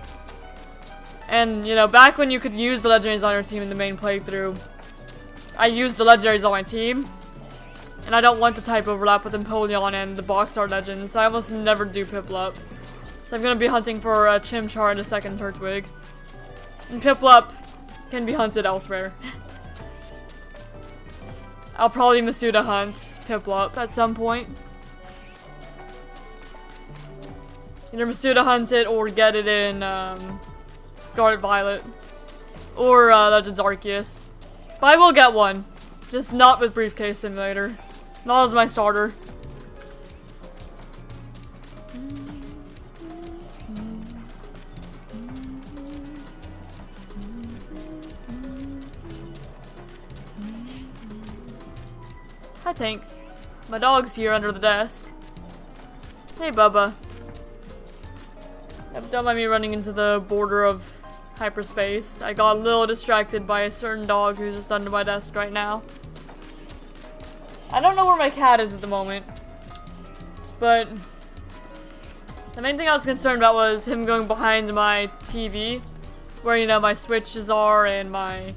And, you know, back when you could use the legendaries on your team in the main playthrough, I used the legendaries on my team. And I don't want the type overlap with Empoleon and the box art legends, so I almost never do Piplup. So I'm gonna be hunting for a Chimchar and a second Turtwig. And Piplup can be hunted elsewhere. I'll probably Masuda hunt Piplup at some point. Either Masuda hunt it or get it in Scarlet Violet. Or Legends Arceus. But I will get one. Just not with Briefcase Simulator. Not as my starter. Hi, Tank. My dog's here under the desk. Hey, Bubba. Don't mind me running into the border of hyperspace. I got a little distracted by a certain dog who's just under my desk right now. I don't know where my cat is at the moment. But The main thing I was concerned about was him going behind my TV, where, you know, my switches are and my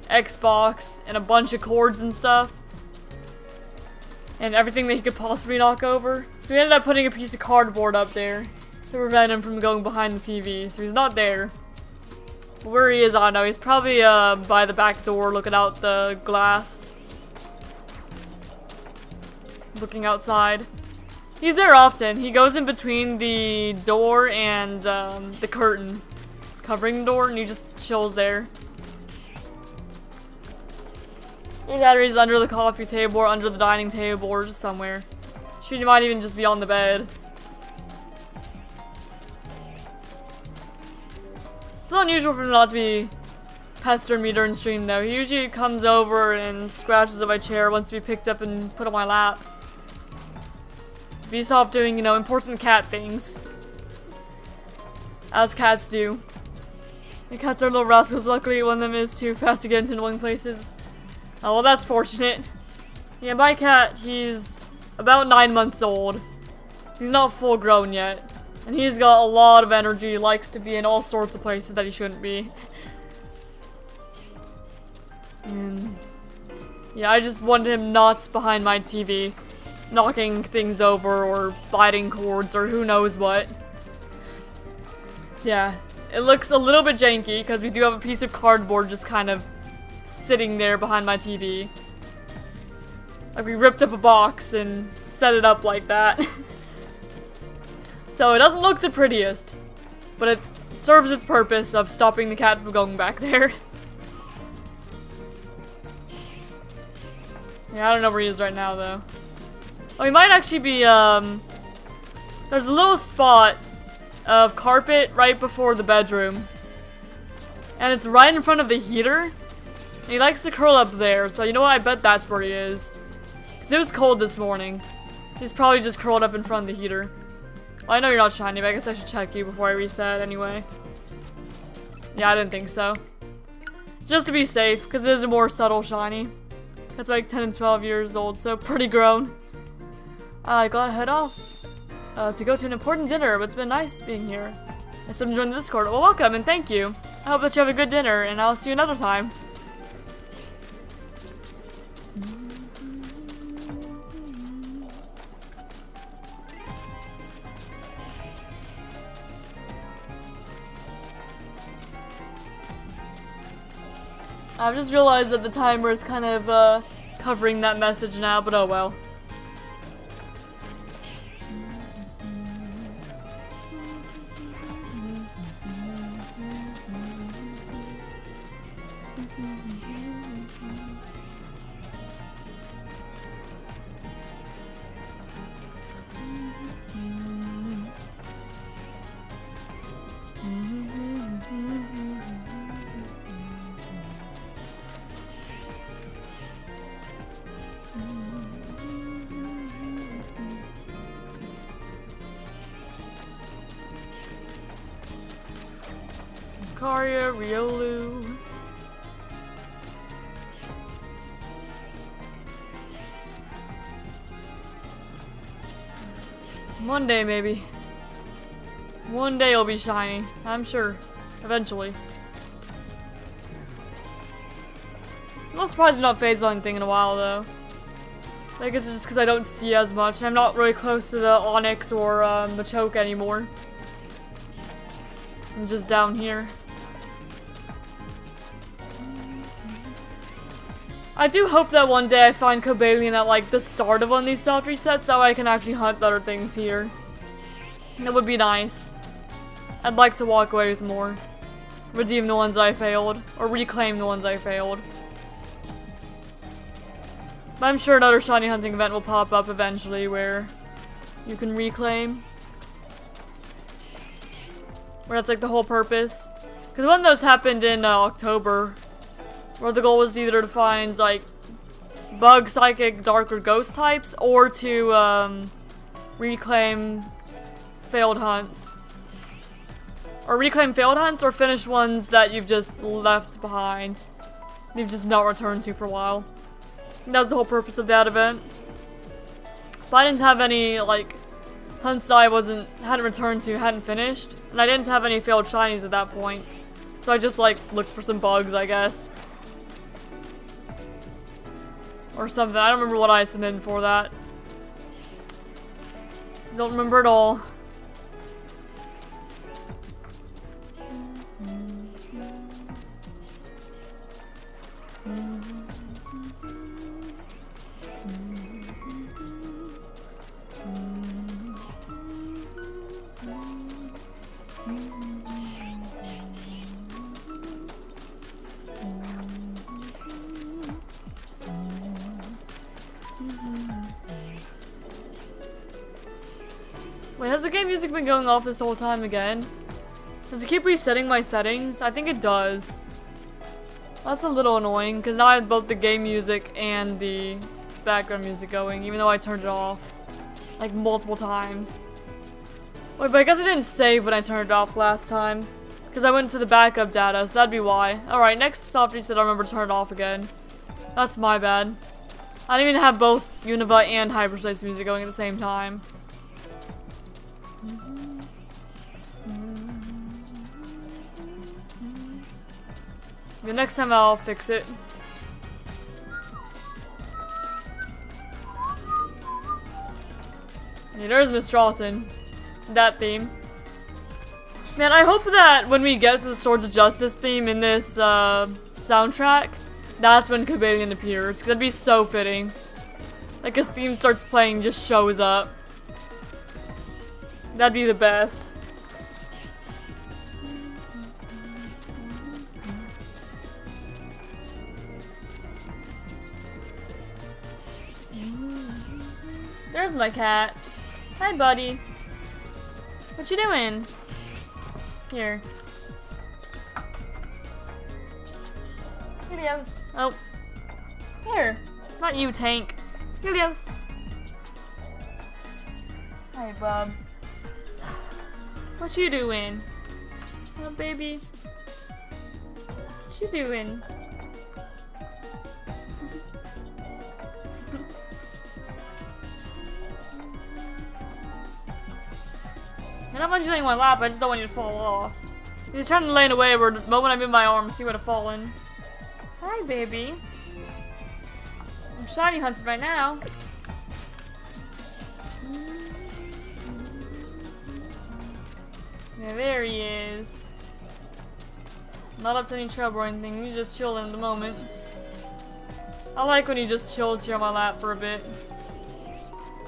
Xbox and a bunch of cords and stuff. And everything that he could possibly knock over. So we ended up putting a piece of cardboard up there to prevent him from going behind the TV. So he's not there. But where he is, I don't know. He's probably by the back door looking out the glass. Looking outside. He's there often. He goes in between the door and the curtain covering the door, and he just chills there. Either he's under the coffee table or under the dining table or just somewhere. She might even just be on the bed. It's not unusual for him not to be pestering me during stream though. He usually comes over and scratches at my chair, wants to be picked up and put on my lap. He's off doing, you know, important cat things. As cats do. The cats are little rascals. Luckily, one of them is too fat to get into annoying places. Oh, well, that's fortunate. Yeah, my cat, he's about 9 months old. He's not full grown yet. And he's got a lot of energy, likes to be in all sorts of places that he shouldn't be. And yeah, I just wanted him not behind my TV, knocking things over or biting cords or who knows what. So yeah, it looks a little bit janky because we do have a piece of cardboard just kind of sitting there behind my TV. Like we ripped up a box and set it up like that. So it doesn't look the prettiest, but it serves its purpose of stopping the cat from going back there. Yeah, I don't know where he is right now though. Oh, he might actually be, there's a little spot of carpet right before the bedroom. And it's right in front of the heater. And he likes to curl up there, so you know what, I bet that's where he is. Because it was cold this morning. So he's probably just curled up in front of the heater. Well, I know you're not shiny, but I guess I should check you before I reset anyway. Yeah, I didn't think so. Just to be safe, because it is a more subtle shiny. That's like 10 and 12 years old, so pretty grown. I gotta head off to go to an important dinner, but it's been nice being here. I still joined the Discord. Well, welcome and thank you. I hope that you have a good dinner, and I'll see you another time. I've just realized that the timer is kind of covering that message now, but oh well. Karia Riolu. One day, maybe. One day it'll be shiny, I'm sure. Eventually. I'm not surprised I'm not phased on anything in a while, though. I guess it's just because I don't see as much, and I'm not really close to the Onyx or Machoke anymore. I'm just down here. I do hope that one day I find Cobalion at like the start of one of these soft resets, that way I can actually hunt other things here. That would be nice. I'd like to walk away with more. Redeem the ones I failed, or reclaim the ones I failed. But I'm sure another shiny hunting event will pop up eventually where you can reclaim. Where that's like the whole purpose. Because one of those happened in October. Where the goal was either to find, like, bug, psychic, dark, or ghost types, or to, reclaim failed hunts. Or reclaim failed hunts, or finish ones that you've just left behind. You've just not returned to for a while. And that was the whole purpose of that event. But I didn't have any, like, hunts I hadn't returned to hadn't finished, and I didn't have any failed shinies at that point. So I just like looked for some bugs, I guess. Or something. I don't remember what I submitted for that. Don't remember at all. Wait, has the game music been going off this whole time again? Does it keep resetting my settings? I think it does. That's a little annoying, because now I have both the game music and the background music going, even though I turned it off. Like, multiple times. Wait, but I guess I didn't save when I turned it off last time. Because I went to the backup data, so that'd be why. Alright, next soft reset, I remember to turn it off again. That's my bad. I didn't even have both Unova and hyperspace music going at the same time. The next time I'll fix it. Yeah, there's Miss Strawton. That theme. Man, I hope that when we get to the Swords of Justice theme in this soundtrack, that's when Cabellion appears, because that'd be so fitting. Like, his theme starts playing, just shows up. That'd be the best. There's my cat. Hi, buddy. What you doing? Here. Helios. Oh. Here. Not you, Tank. Helios. Hi, bub. What you doing? Oh, baby. What you doing? I don't want you laying on my lap, I just don't want you to fall off. He's trying to lay away where the moment I move my arms, he would have fallen. Hi, baby. I'm shiny hunting right now. Yeah, there he is. Not up to any trouble or anything, he's just chilling at the moment. I like when he just chills here on my lap for a bit.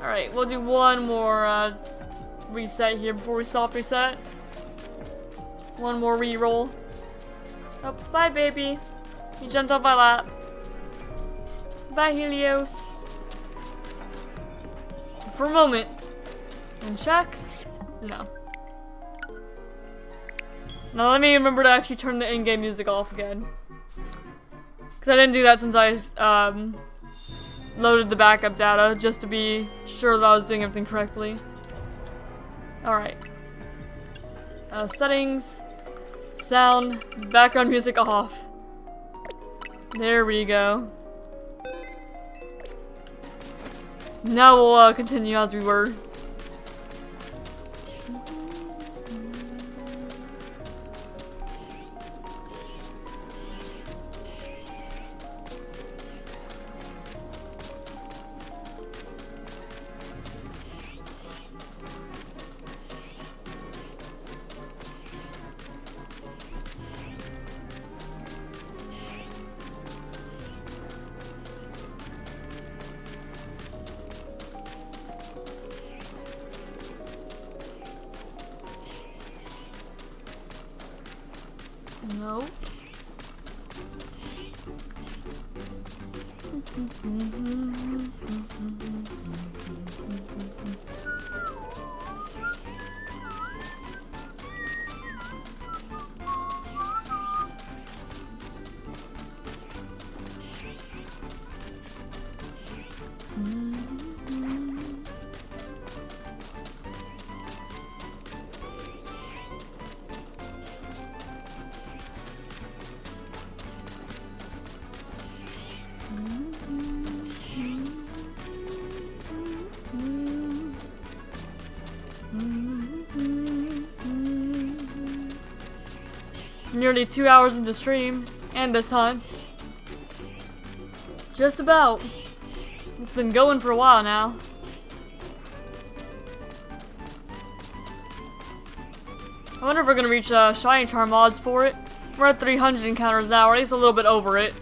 Alright, we'll do one more reset here before we soft reset. One more re-roll. Oh, bye, baby. He jumped off my lap. Bye, Helios. For a moment. And check. No. Now let me remember to actually turn the in-game music off again. Because I didn't do that since I loaded the backup data, just to be sure that I was doing everything correctly. Alright. Settings. Sound. Background music off. There we go. Now we'll continue as we were. Nope. Nearly 2 hours into stream and this hunt. Just about. It's been going for a while now. I wonder if we're gonna reach Shiny Charm odds for it. We're at 300 encounters now, or at least a little bit over it.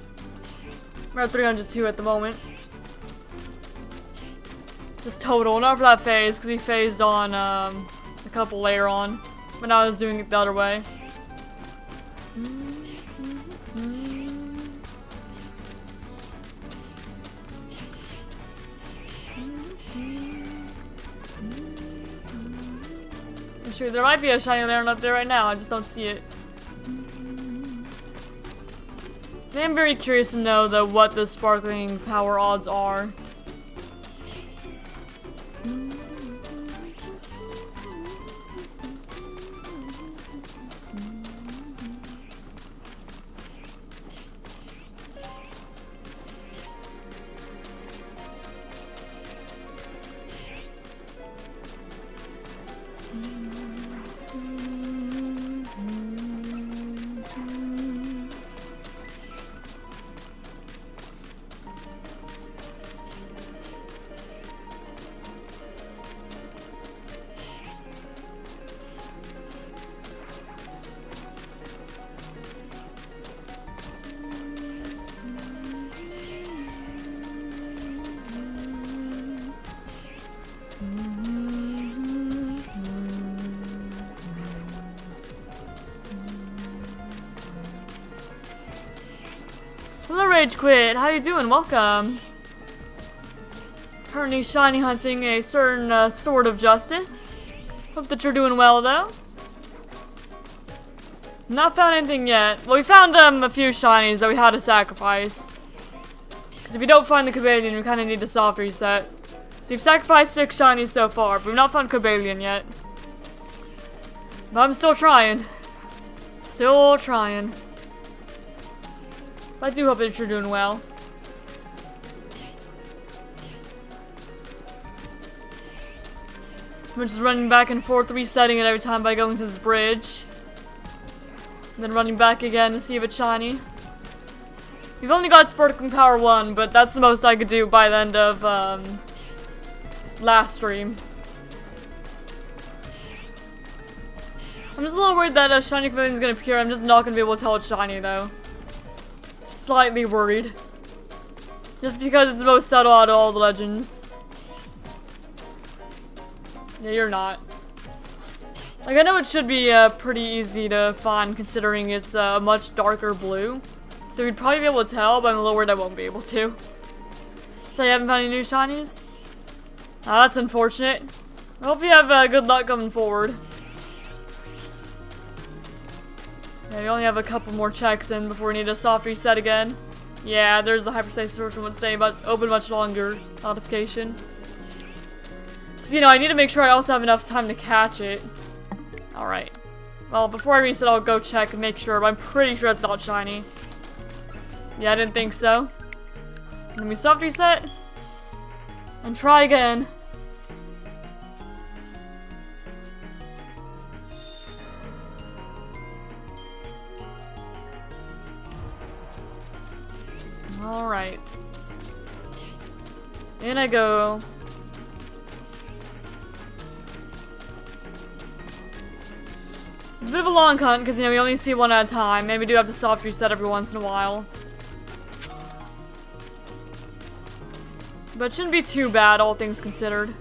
We're at 302 at the moment. Just total, not for that phase, because we phased on a couple later on. But now I was doing it the other way. Sure, there might be a shiny Laren up there right now, I just don't see it. I am very curious to know, though, what the sparkling power odds are. Hello, Rage Quit. How you doing? Welcome. Currently shiny hunting a certain sword of justice. Hope that you're doing well, though. Not found anything yet. Well, we found a few shinies that we had to sacrifice. Because if you don't find the Cobalion, you kind of need a soft reset. So we've sacrificed 6 shinies so far, but we've not found Cobalion yet. But I'm still trying. Still trying. But I do hope that you're doing well. We're just running back and forth, resetting it every time by going to this bridge. And then running back again to see if it's shiny. We've only got Sparkling Power 1, but that's the most I could do by the end of last stream. I'm just a little worried that a shiny Cobalion is going to appear. I'm just not going to be able to tell it's shiny, though. Slightly worried. Just because it's the most subtle out of all the legends. Yeah, you're not. Like, I know it should be pretty easy to find considering it's a much darker blue. So we'd probably be able to tell, but I'm a little worried I won't be able to. So you haven't found any new shinies? Oh, that's unfortunate. I hope you have good luck coming forward. Yeah, we only have a couple more checks in before we need a soft reset again. Yeah, there's the hyperspace distortion won't stay open much longer notification. Because, you know, I need to make sure I also have enough time to catch it. Alright. Well, before I reset, I'll go check and make sure, but I'm pretty sure it's not shiny. Yeah, I didn't think so. Let me soft reset. And try again. Alright. In I go. It's a bit of a long hunt because, you know, we only see one at a time. Maybe we do have to soft reset every once in a while. But it shouldn't be too bad, all things considered.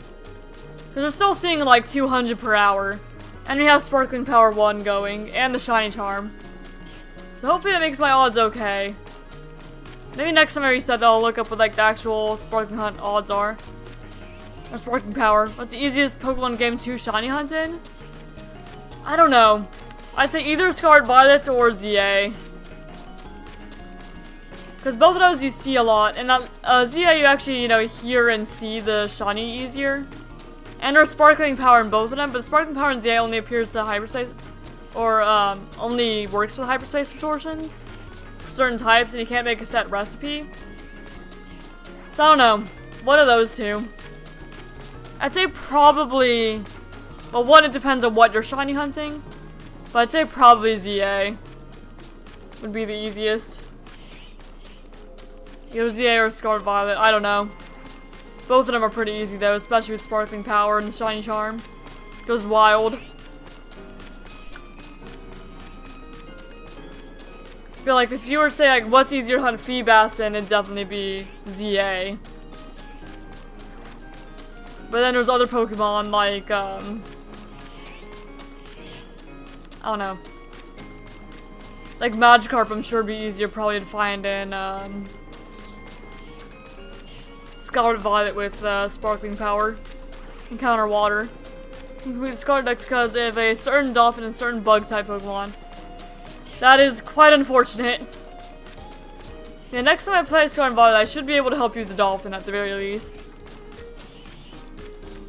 Because we're still seeing like 200 per hour. And we have Sparkling Power 1 going, and the Shiny Charm. So hopefully that makes my odds okay. Maybe next time I reset, I'll look up what like the actual Sparkling Hunt odds are. Or Sparkling Power. What's the easiest Pokemon game to Shiny Hunt in? I don't know. I'd say either Scarlet Violet or ZA. Because both of those you see a lot. And ZA you actually, you know, hear and see the shiny easier. And there's Sparkling Power in both of them. But Sparkling Power in ZA only appears to hyperspace. Or only works with hyperspace distortions. Certain types, and you can't make a set recipe. So I don't know. One of those two. I'd say probably... Well, one, it depends on what you're shiny hunting. But I'd say probably ZA. would be the easiest. Either ZA or Scarlet Violet, I don't know. Both of them are pretty easy though, especially with Sparkling Power and Shiny Charm. Goes wild. I feel like if you were to say like what's easier to hunt Feebas in, it'd definitely be ZA. But then there's other Pokemon like I don't know. Like Magikarp I'm sure would be easier probably to find in Scarlet Violet with Sparkling Power. Encounter Water. Complete ShinyDex because of a certain dolphin and certain bug type Pokemon. That is quite unfortunate. Yeah, next time I play Scarlet Violet, I should be able to help you with the dolphin at the very least.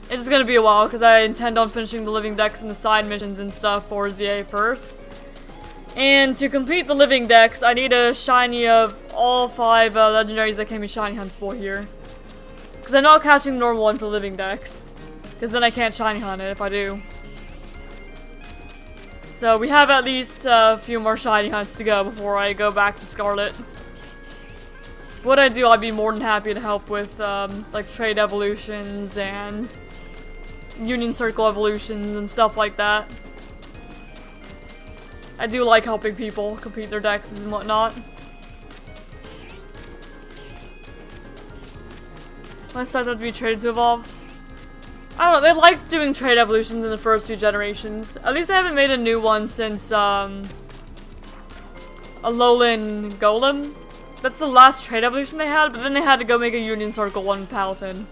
It's just gonna be a while because I intend on finishing the living dex and the side missions and stuff for ZA first. And to complete the living dex, I need a shiny of all 5 legendaries that can be shiny huntable here. Because I'm not catching the normal one for living dex. Because then I can't shiny hunt it if I do. So we have at least a few more shiny hunts to go before I go back to Scarlet. What I do, I'd be more than happy to help with like trade evolutions and Union Circle evolutions and stuff like that. I do like helping people complete their dexes and whatnot. My stuff have to be traded to evolve. I don't know, they liked doing trade evolutions in the first few generations. At least I haven't made a new one since, Alolan Golem. That's the last trade evolution they had, but then they had to go make a Union Circle one with Palafin.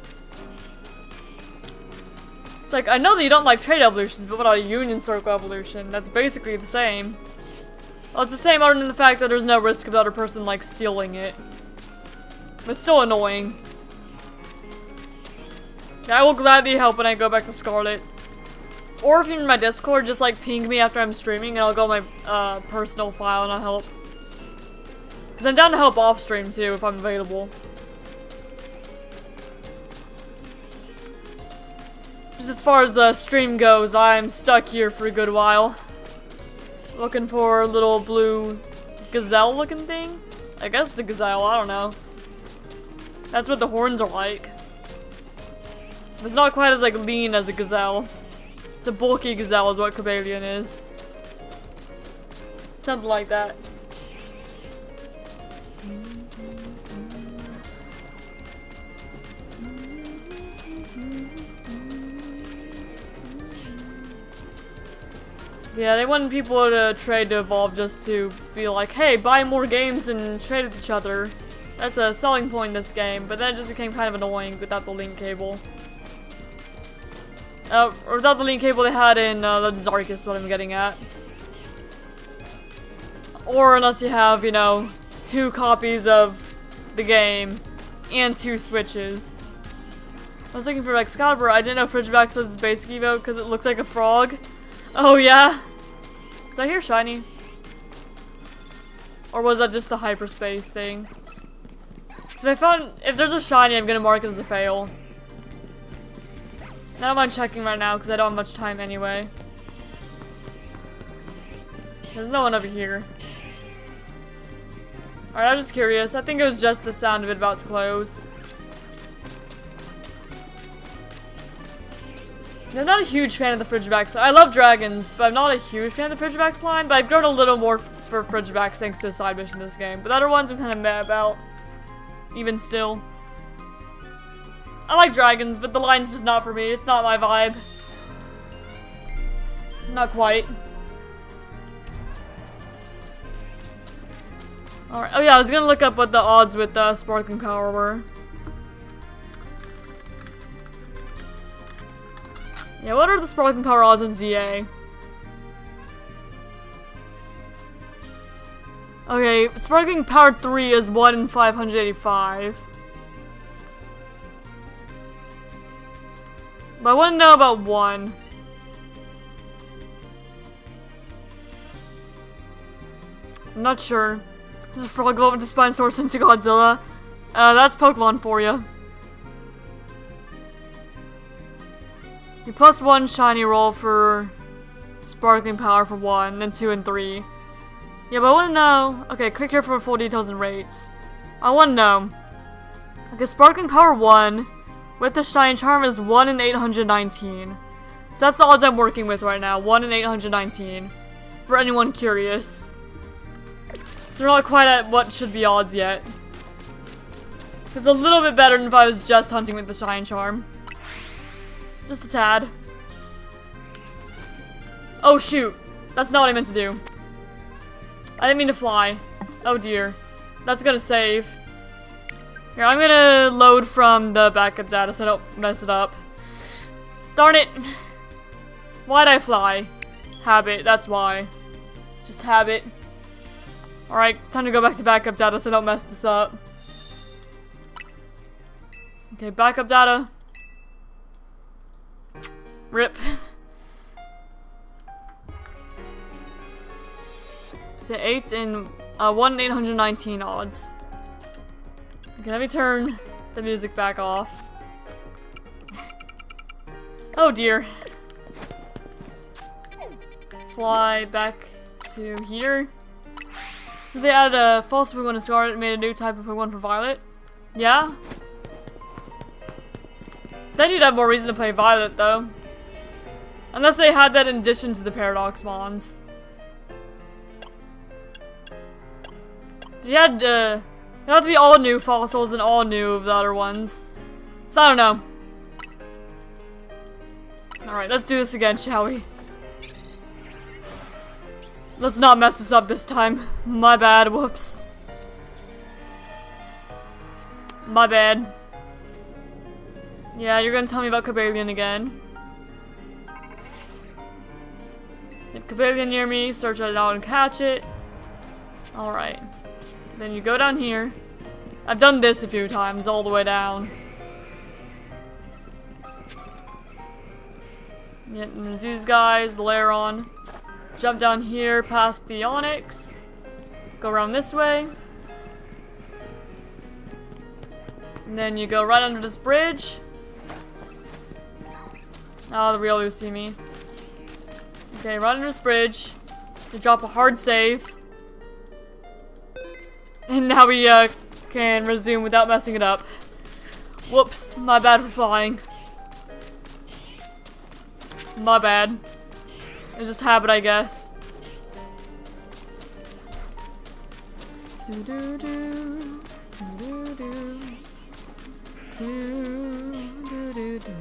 It's like, I know that you don't like trade evolutions, but what about a Union Circle evolution? That's basically the same. Well, it's the same other than the fact that there's no risk of the other person, like, stealing it. But it's still annoying. I will gladly help when I go back to Scarlet. Or if you're in my Discord, just like ping me after I'm streaming and I'll go on my personal file and I'll help. Because I'm down to help off stream too if I'm available. Just as far as the stream goes, I'm stuck here for a good while. Looking for a little blue gazelle looking thing? I guess it's a gazelle, I don't know. That's what the horns are like. It's not quite as like lean as a gazelle. It's a bulky gazelle is what Cobalion is. Something like that. Yeah, they wanted people to trade to evolve just to be like, hey, buy more games and trade with each other. That's a selling point in this game, but then it just became kind of annoying without the link cable. Or without the link cable they had in Legends Arceus, what I'm getting at. Or unless you have, you know, 2 copies of the game and 2 Switches. I was looking for Excalibur. I didn't know Frigivax was his basic evo because it looks like a frog. Oh yeah? Did I hear shiny? Or was that just the hyperspace thing? Because I found, if there's a shiny, I'm gonna mark it as a fail. I don't mind checking right now because I don't have much time anyway. There's no one over here. Alright, I was just curious. I think it was just the sound of it about to close. I'm not a huge fan of the Frigivax. I love dragons, but I'm not a huge fan of the Frigivax line, but I've grown a little more for Frigivax thanks to a side mission in this game. But the other ones I'm kind of mad about. Even still. I like dragons, but the line's just not for me. It's not my vibe. Not quite. Alright. Oh yeah, I was gonna look up what the odds with Sparkling Power were. Yeah, what are the Sparkling Power odds in ZA? Okay, Sparkling Power 3 is 1 in 585. But I want to know about 1. I'm not sure. This is Frog evolved into Spinosaurus into Godzilla. That's Pokemon for you. You +1 shiny roll for Sparkling Power for 1, then 2 and 3. Yeah, but I wanna know. Okay, click here for full details and rates. I wanna know. Okay, Sparkling Power 1 with the Shine Charm is 1 in 819. So that's the odds I'm working with right now. 1 in 819. For anyone curious. So we're not quite at what should be odds yet. So it's a little bit better than if I was just hunting with the Shine Charm. Just a tad. Oh shoot. That's not what I meant to do. I didn't mean to fly. Oh dear. That's gonna save. Here, I'm gonna load from the backup data so I don't mess it up. Darn it. Why'd I fly? Habit, that's why. Just habit. Alright, time to go back to backup data so I don't mess this up. Okay, backup data. RIP. So 8 in 1 in 819 odds. Okay, let me turn the music back off. Oh dear. Fly back to here. They added a false Pokemon to Scarlet and made a new type of Pokemon for Violet. Yeah? Then you'd have more reason to play Violet though. Unless they had that in addition to the Paradox Mons. You had it had to be all new fossils and all new of the other ones. So I don't know. Alright, let's do this again, shall we? Let's not mess this up this time. My bad, whoops. My bad. Yeah, you're gonna tell me about Cobalion again. If Cobalion near me, search it out and catch it. Alright. Then you go down here. I've done this a few times, all the way down. Yep, and there's these guys, the Lairon. Jump down here past the Onyx. Go around this way. And then you go right under this bridge. Oh, the real see me. Okay, right under this bridge. You drop a hard save. And now we can resume without messing it up. Whoops, my bad for flying. My bad. It's just habit, I guess. Do do do do do do do do do do.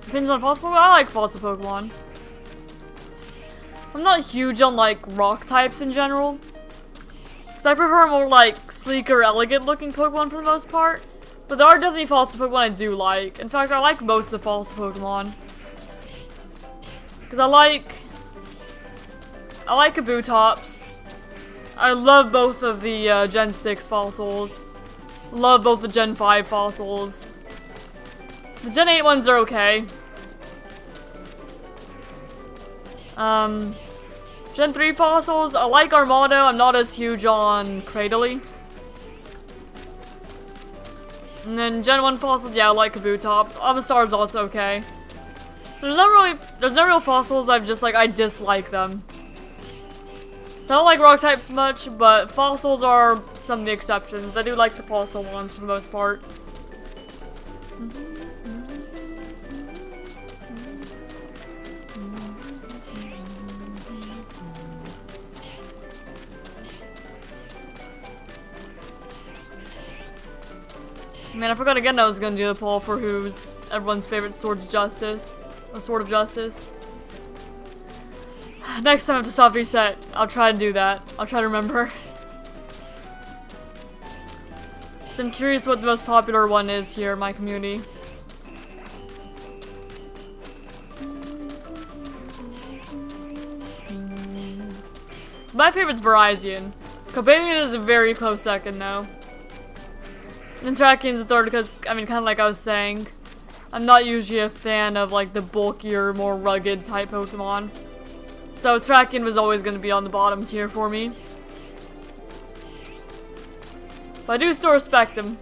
Depends on fossil Pokemon. I like fossil Pokemon. I'm not huge on like rock types in general. Because I prefer more like sleeker, elegant looking Pokemon for the most part. But there are definitely fossil Pokemon I do like. In fact, I like most of the fossil Pokemon. Because I like Kabutops. I love both of the Gen 6 fossils. Love both the Gen 5 fossils. The Gen 8 ones are okay. Gen 3 fossils, I like Armado. I'm not as huge on Cradily. And then Gen 1 fossils, yeah, I like Kabutops. Amistar is also okay. So there's no real fossils I dislike them. So I don't like rock types much, but fossils are some of the exceptions. I do like the fossil ones for the most part. Man, I forgot again I was gonna do the poll for who's everyone's favorite Sword of Justice. Or Sword of Justice. Next time I have to soft reset, I'll try to do that. I'll try to remember. So I'm curious what the most popular one is here in my community. So my favorite's Verizon. Cobalion is a very close second though. And Terrakian's the third because, I mean, kind of like I was saying, I'm not usually a fan of like the bulkier, more rugged type Pokemon. So Terrakian was always going to be on the bottom tier for me. But I do still respect him.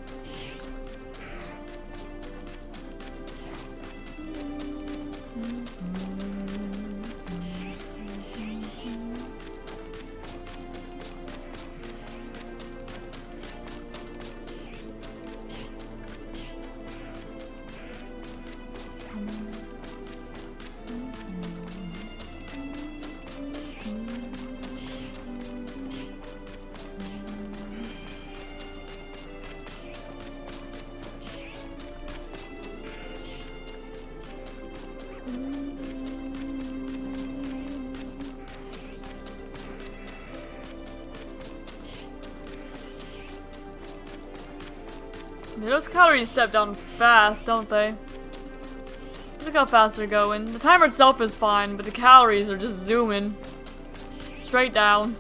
Those calories step down fast, don't they? Look how fast they're going. The timer itself is fine, but the calories are just zooming straight down.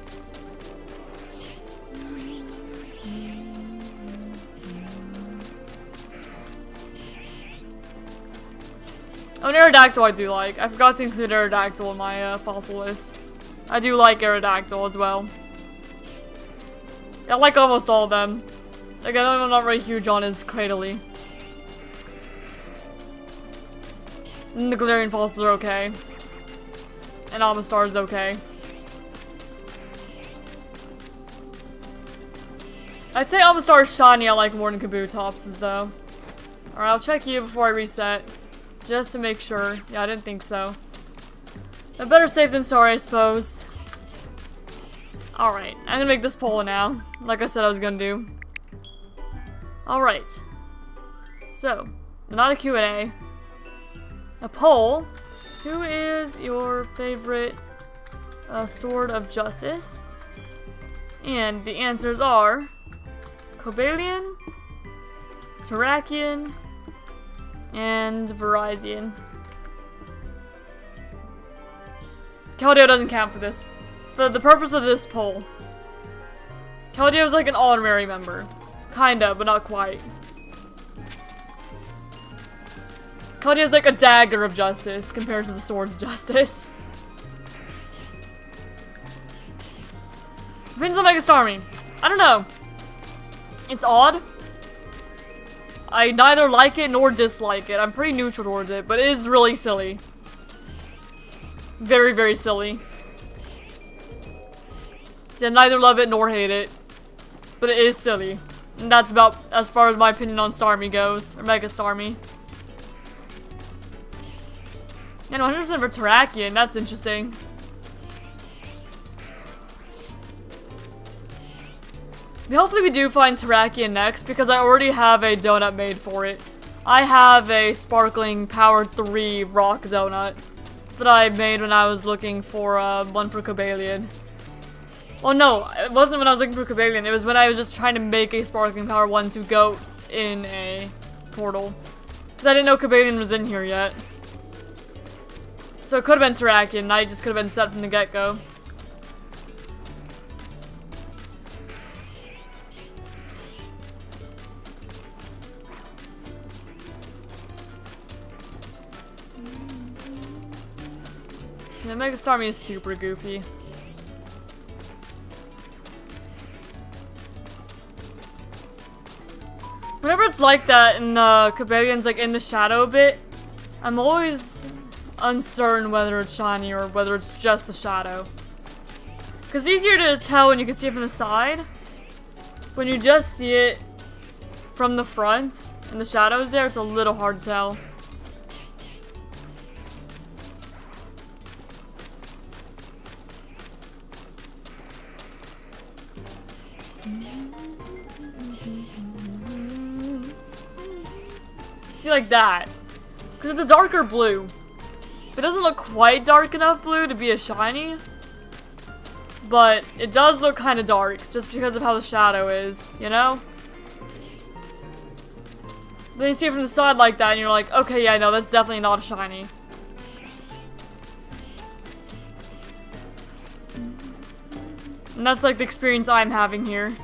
Oh, an Aerodactyl I do like. I forgot to include Aerodactyl in my fossil list. I do like Aerodactyl as well. Yeah, I like almost all of them. Again, I'm not really huge on his Cradily. And the Galarian fossils are okay. And Amistar is okay. I'd say Amistar is shiny I like more than Kabutops' though. Alright, I'll check you before I reset. Just to make sure. Yeah, I didn't think so. But better safe than sorry, I suppose. Alright, I'm gonna make this poll now. Like I said I was gonna do. Alright. So, not a Q&A. A poll. Who is your favorite Sword of Justice? And the answers are Cobalion, Terrakion, and Verizon. Keldeo doesn't count for this. For the purpose of this poll. Keldeo is like an honorary member. Kinda, but not quite. Keldeo is like a dagger of justice compared to the Swords of Justice. Depends on Mega Starmie. I don't know. It's odd. I neither like it nor dislike it. I'm pretty neutral towards it, but it is really silly. Very, very silly. So I neither love it nor hate it. But it is silly. And that's about as far as my opinion on Starmie goes. Or Mega Starmie. And 100% for Terrakion. That's interesting. Hopefully we do find Terrakion next, because I already have a donut made for it. I have a Sparkling Power 3 Rock Donut that I made when I was looking for one for Cobalion. Well, no, it wasn't when I was looking for Cobalion. It was when I was just trying to make a Sparkling Power 1 to go in a portal. Because I didn't know Cobalion was in here yet. So it could have been Terrakion. I just could have been set from the get-go. Yeah, Mega Starmie is super goofy. Whenever it's like that and Cobalion's like in the shadow a bit, I'm always uncertain whether it's shiny or whether it's just the shadow. Because it's easier to tell when you can see it from the side. When you just see it from the front and the shadow is there, it's a little hard to tell. See, like that. Because it's a darker blue. It doesn't look quite dark enough blue to be a shiny. But it does look kind of dark, just because of how the shadow is, you know? Then you see it from the side like that, and you're like, okay, yeah, no, that's definitely not a shiny. And that's like the experience I'm having here.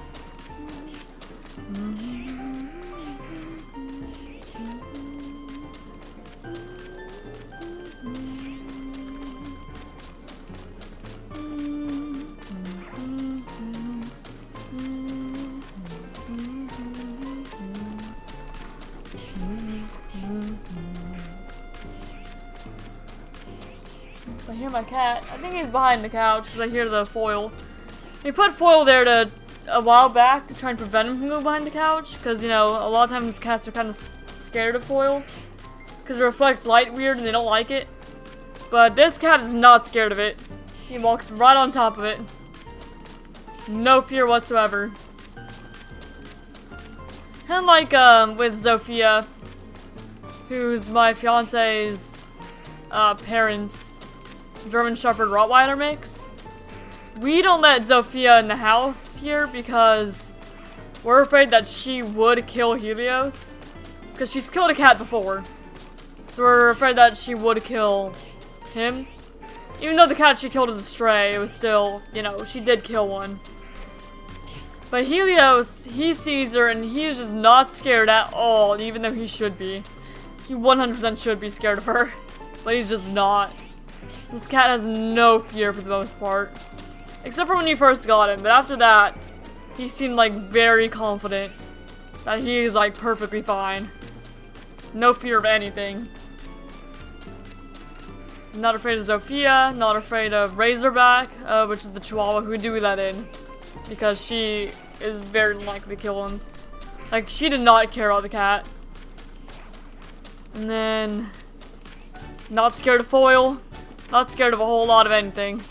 I hear my cat. I think he's behind the couch because I hear the foil. We put foil there a while back to try and prevent him from going behind the couch because, you know, a lot of times cats are kind of scared of foil because it reflects light weird and they don't like it. But this cat is not scared of it. He walks right on top of it. No fear whatsoever. Kind of like with Zofia, who's my fiance's parents' German Shepherd Rottweiler mix. We don't let Zofia in the house here because we're afraid that she would kill Helios. Because she's killed a cat before. So we're afraid that she would kill him. Even though the cat she killed is a stray, it was still, you know, she did kill one. But Helios, he sees her and he is just not scared at all, even though he should be. He 100% should be scared of her. But he's just not. This cat has no fear for the most part. Except for when you first got him, but after that, he seemed like very confident that he is like perfectly fine. No fear of anything. Not afraid of Zofia, not afraid of Razorback, which is the Chihuahua who do let in. Because she is very likely to kill him. Like, she did not care about the cat. And then, not scared of foil, not scared of a whole lot of anything.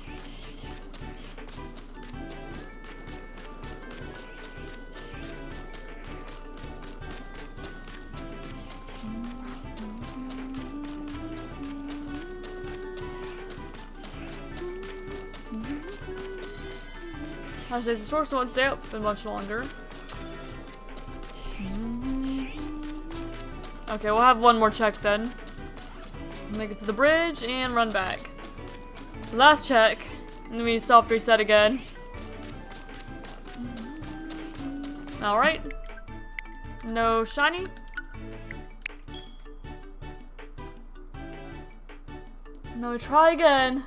Hashtag the source won't stay open much longer. Okay, we'll have one more check then. Make it to the bridge and run back. So last check, and then we soft reset again. Alright. No shiny. No, try again.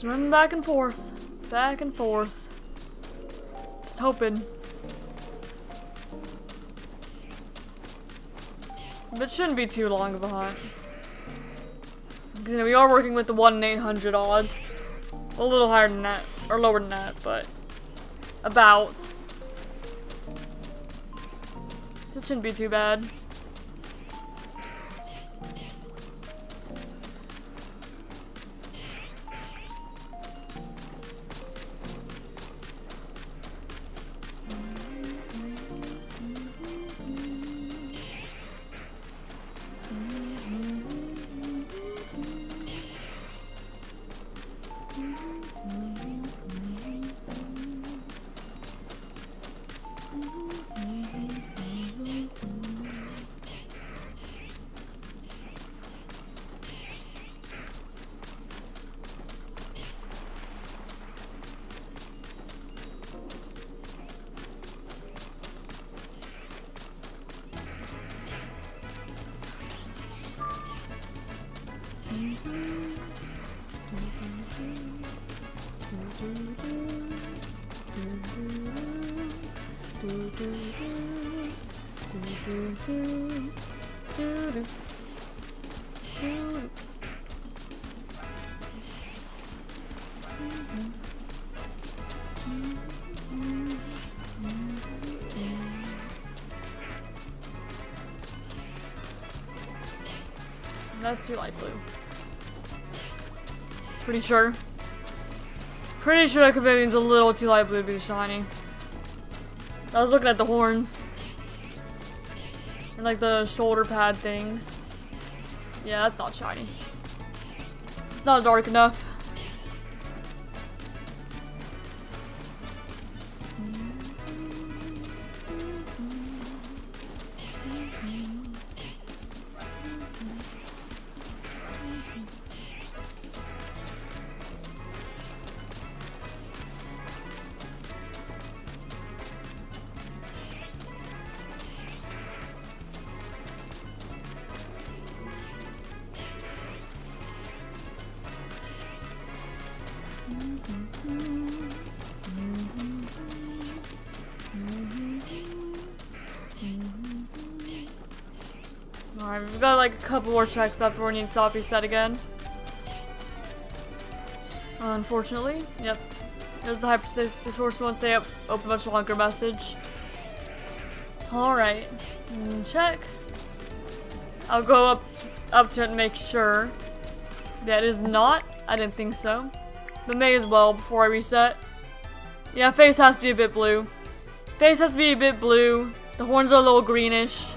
Just running back and forth. Back and forth. Just hoping. But it shouldn't be too long of a hunt. Because, you know, we are working with the 1 in 800 odds. A little higher than that. Or lower than that, but about. So it shouldn't be too bad. That's too light blue. Pretty sure. Pretty sure that Cavivian's a little too light blue to be shiny. I was looking at the horns. And like the shoulder pad things. Yeah, that's not shiny. It's not dark enough. Alright, we've got like a couple more checks up before we need to stop reset again. Unfortunately, yep. There's the hyperspace source won't say up, open much longer message. Alright, check. I'll go up to it and make sure. Yeah, it is not. I didn't think so. But may as well before I reset. Yeah, face has to be a bit blue. Face has to be a bit blue. The horns are a little greenish.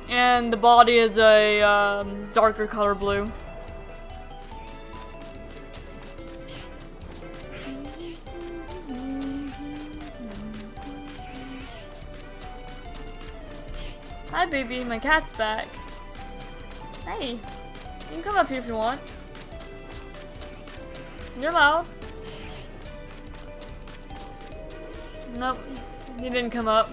And the body is a darker color blue. Hi baby, my cat's back. Hey, you can come up here if you want. You're loud. Nope, he didn't come up.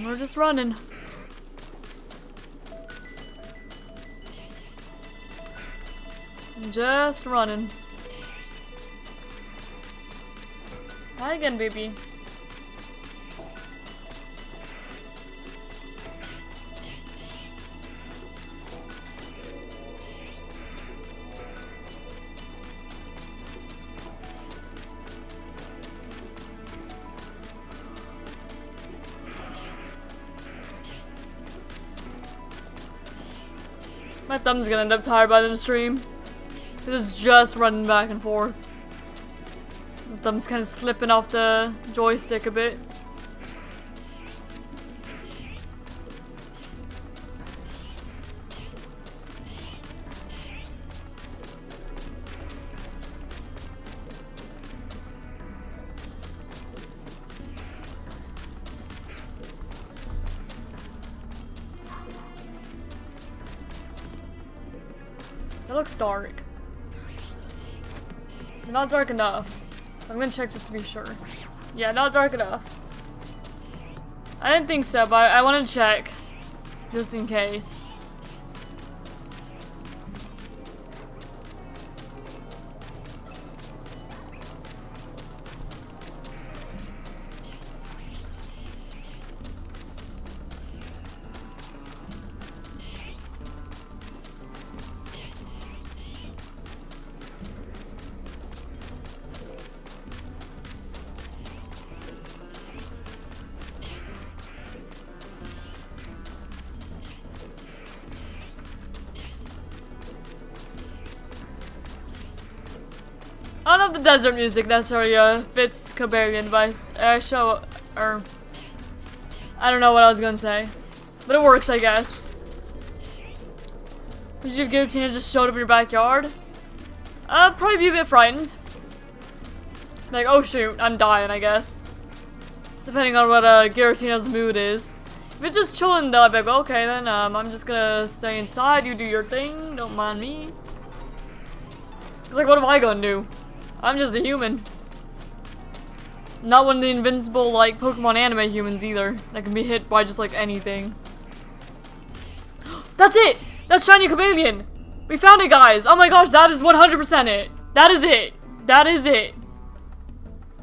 We're just running. Just running. Hi again, baby. My thumb's gonna end up tired by the stream. Cause it's just running back and forth. My thumb's kind of slipping off the joystick a bit. That looks dark. Not dark enough. I'm gonna check just to be sure. Yeah, not dark enough. I didn't think so, but I want to check. Just in case. I don't know if the desert music necessarily fits Cobalion, but I don't know what I was gonna say. But it works, I guess. Would you if Giratina just showed up in your backyard? Probably be a bit frightened. Like, oh shoot, I'm dying, I guess. Depending on what Giratina's mood is. If it's just chilling though, I'd be like, okay then, I'm just gonna stay inside, you do your thing, don't mind me. It's like, what am I gonna do? I'm just a human. Not one of the invincible, like, Pokemon anime humans either. That can be hit by just, like, anything. That's it! That's Shiny Cobalion! We found it, guys! Oh my gosh, that is 100% it! That is it! That is it!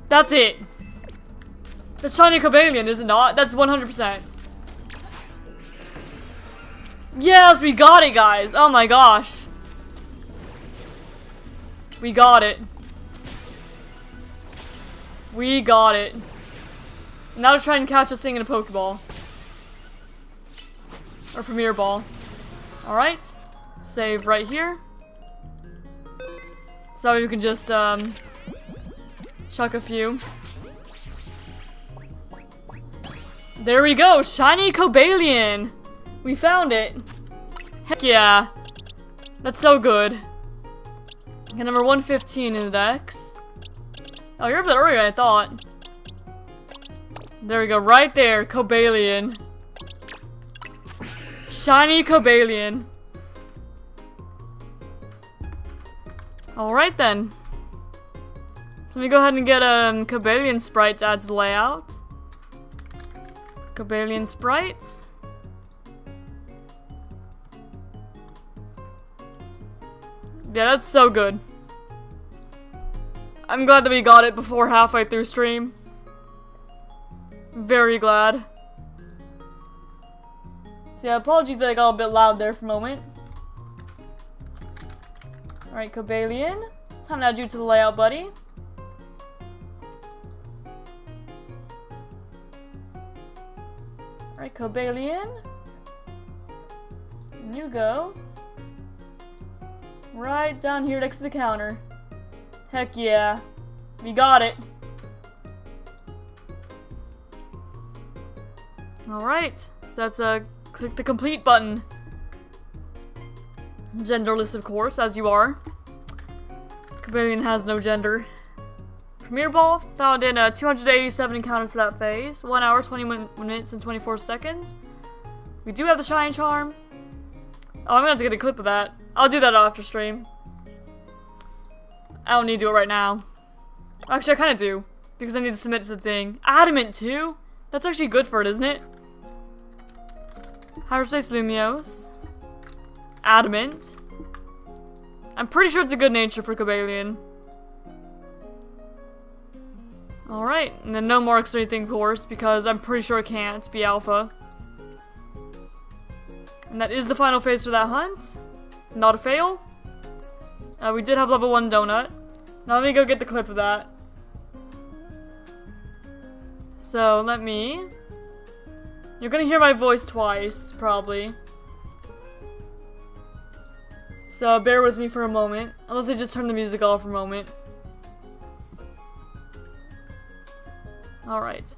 That's it! That's Shiny Cobalion, is it not? That's 100%. Yes, we got it, guys! Oh my gosh. We got it. We got it. Now to try and catch this thing in a Pokeball. Or Premier Ball. Alright. Save right here. So you can just, chuck a few. There we go! Shiny Cobalion! We found it! Heck yeah! That's so good. Get number 115 in the dex. Oh, you're a bit earlier than I thought. There we go, right there, Cobalion. Shiny Cobalion. Alright then. So let me go ahead and get Cobalion sprite to add to the layout. Cobalion sprites. Yeah, that's so good. I'm glad that we got it before halfway through stream. Very glad. So yeah, apologies that I got a bit loud there for a moment. Alright, Cobalion. Time to add you to the layout, buddy. Alright, Cobalion. And you go. Right down here next to the counter. Heck yeah. We got it. Alright. So that's click the complete button. Genderless, of course, as you are. Cobalion has no gender. Premier Ball found in 287 encounters to that phase. 1 hour, 20 minutes, and 24 seconds. We do have the Shine Charm. Oh, I'm gonna have to get a clip of that. I'll do that after stream. I don't need to do it right now. Actually, I kind of do. Because I need to submit to the thing. Adamant, too? That's actually good for it, isn't it? Hyperspace Lumiose. Adamant. I'm pretty sure it's a good nature for Cobalion. Alright, and then no more extra thing course because I'm pretty sure it can't be alpha. And that is the final phase for that hunt. Not a fail. We did have level 1 donut. Now let me go get the clip of that. So let me... You're gonna hear my voice twice, probably. So bear with me for a moment. Unless I just turn the music off for a moment. Alright.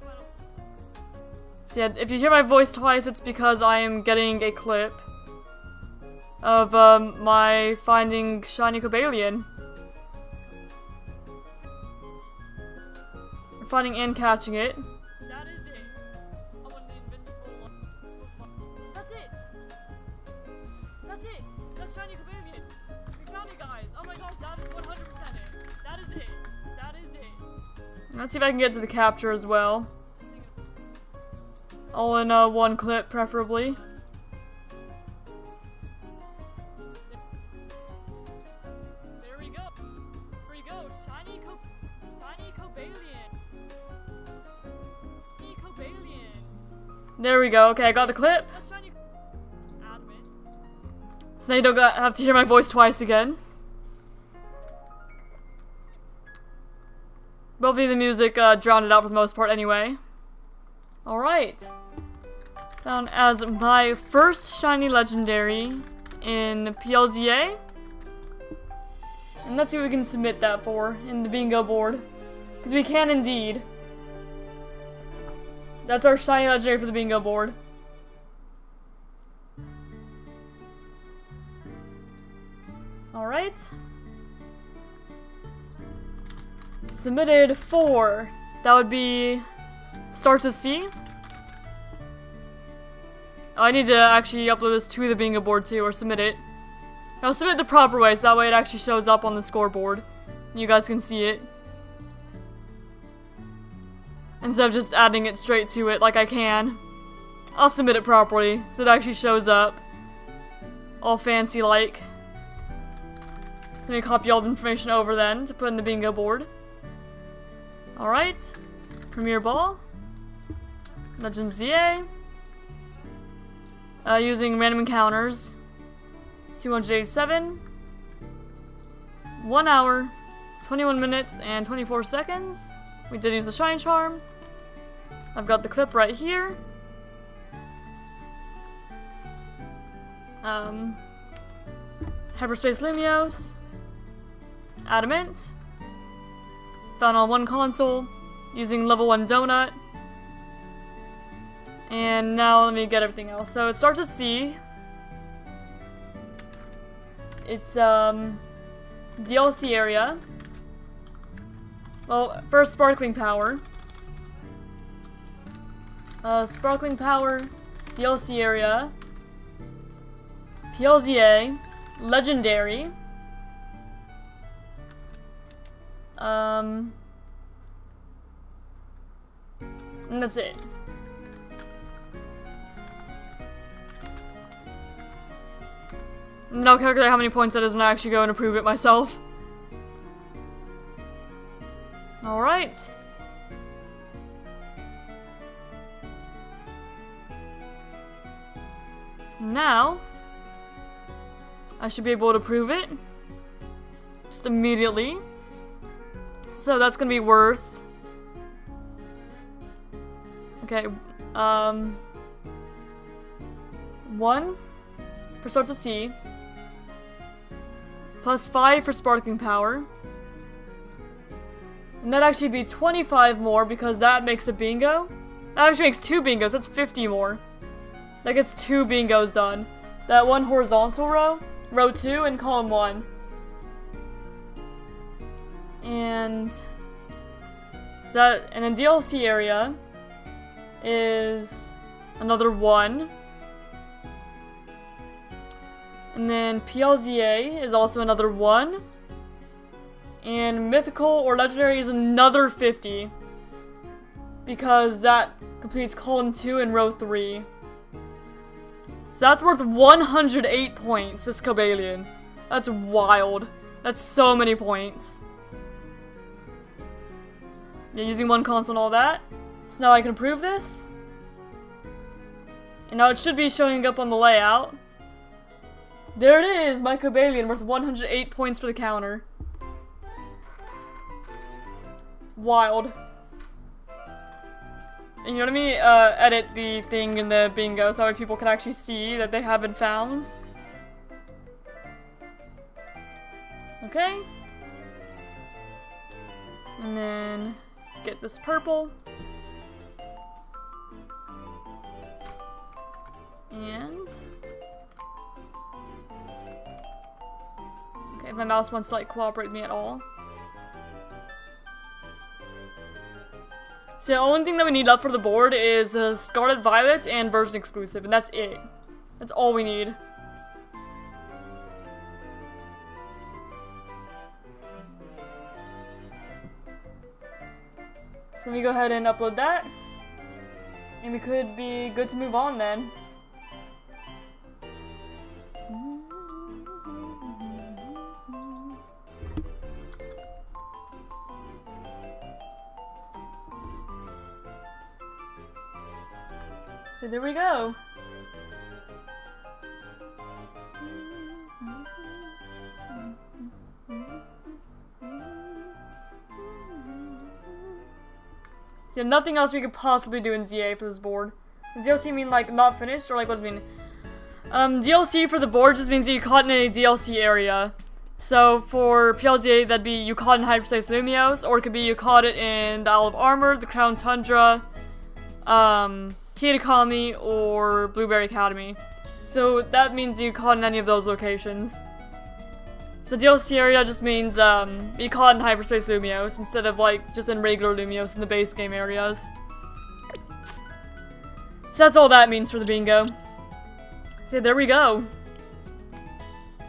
So yeah, if you hear my voice twice, it's because I am getting a clip of my finding Shiny Cobalion. Or finding and catching it. That is it. I want the invincible one. That's it. That's it. That's Shiny Cobalion. We it, guys. Oh my gosh, that is 100% it. That is it. That is it. Let's see if I can get to the capture as well. All in one clip, preferably. There we go. Here we go. Shiny Cobalion. Shiny Cobalion. There we go. Okay, I got the clip. So now you don't have to hear my voice twice again. Hopefully the music drowned it out for the most part anyway. Alright. Down as my first shiny legendary in PLZA. And let's see what we can submit that for in the bingo board. Because we can indeed. That's our shiny legendary for the bingo board. Alright. Submitted 4. That would be starts with C. Oh, I need to actually upload this to the bingo board too, or submit it. I'll submit the proper way, so that way it actually shows up on the scoreboard. And you guys can see it. Instead of just adding it straight to it like I can. I'll submit it properly, so it actually shows up. All fancy like. So let me copy all the information over then to put in the bingo board. Alright. Premier Ball. Legend ZA. Using random encounters. 287. 1 hour, 21 minutes, and 24 seconds. We did use the Shine Charm. I've got the clip right here. Hyperspace Lumios. Adamant. Found on one console. Using level 1 Donut. And now let me get everything else. So it starts with C. It's DLC area. Well, first Sparkling Power. Sparkling Power, DLC area. PLZA, Legendary. And that's it. And I'll calculate how many points that is when I actually go and approve it myself. Alright. Now, I should be able to prove it. Just immediately. So that's gonna be worth... Okay, 1 for starts with C. Plus 5 for Sparkling Power. And that'd actually be 25 more because that makes a bingo. That actually makes 2 bingos, that's 50 more. That gets 2 bingos done. That one horizontal row, row 2, and column 1. And so that, and then DLC area is another 1. And then PLZA is also another 1. And Mythical or Legendary is another 50. Because that completes column 2 and row 3. So that's worth 108 points, this Cobalion. That's wild. That's so many points. Yeah, using one console and all that. So now I can approve this. And now it should be showing up on the layout. There it is, my Cobalion, worth 108 points for the counter. Wild. And let me edit the thing in the bingo so that way people can actually see that they have been found. Okay. And then get this purple. And okay, if my mouse wants to like cooperate with me at all. So the only thing that we need up for the board is Scarlet Violet and version exclusive, and that's it. That's all we need. So let me go ahead and upload that. And we could be good to move on then. So there we go. So nothing else we could possibly do in ZA for this board. Does DLC mean like not finished, or like what does it mean? DLC for the board just means that you caught in a DLC area. So for PLZA, that'd be you caught in Hyperspace Lumios, or it could be you caught it in the Isle of Armor, the Crown Tundra, Kitakami, or Blueberry Academy. So that means you caught in any of those locations. So DLC area just means you caught in Hyperspace Lumios instead of like just in regular Lumios in the base game areas. So that's all that means for the bingo. So there we go.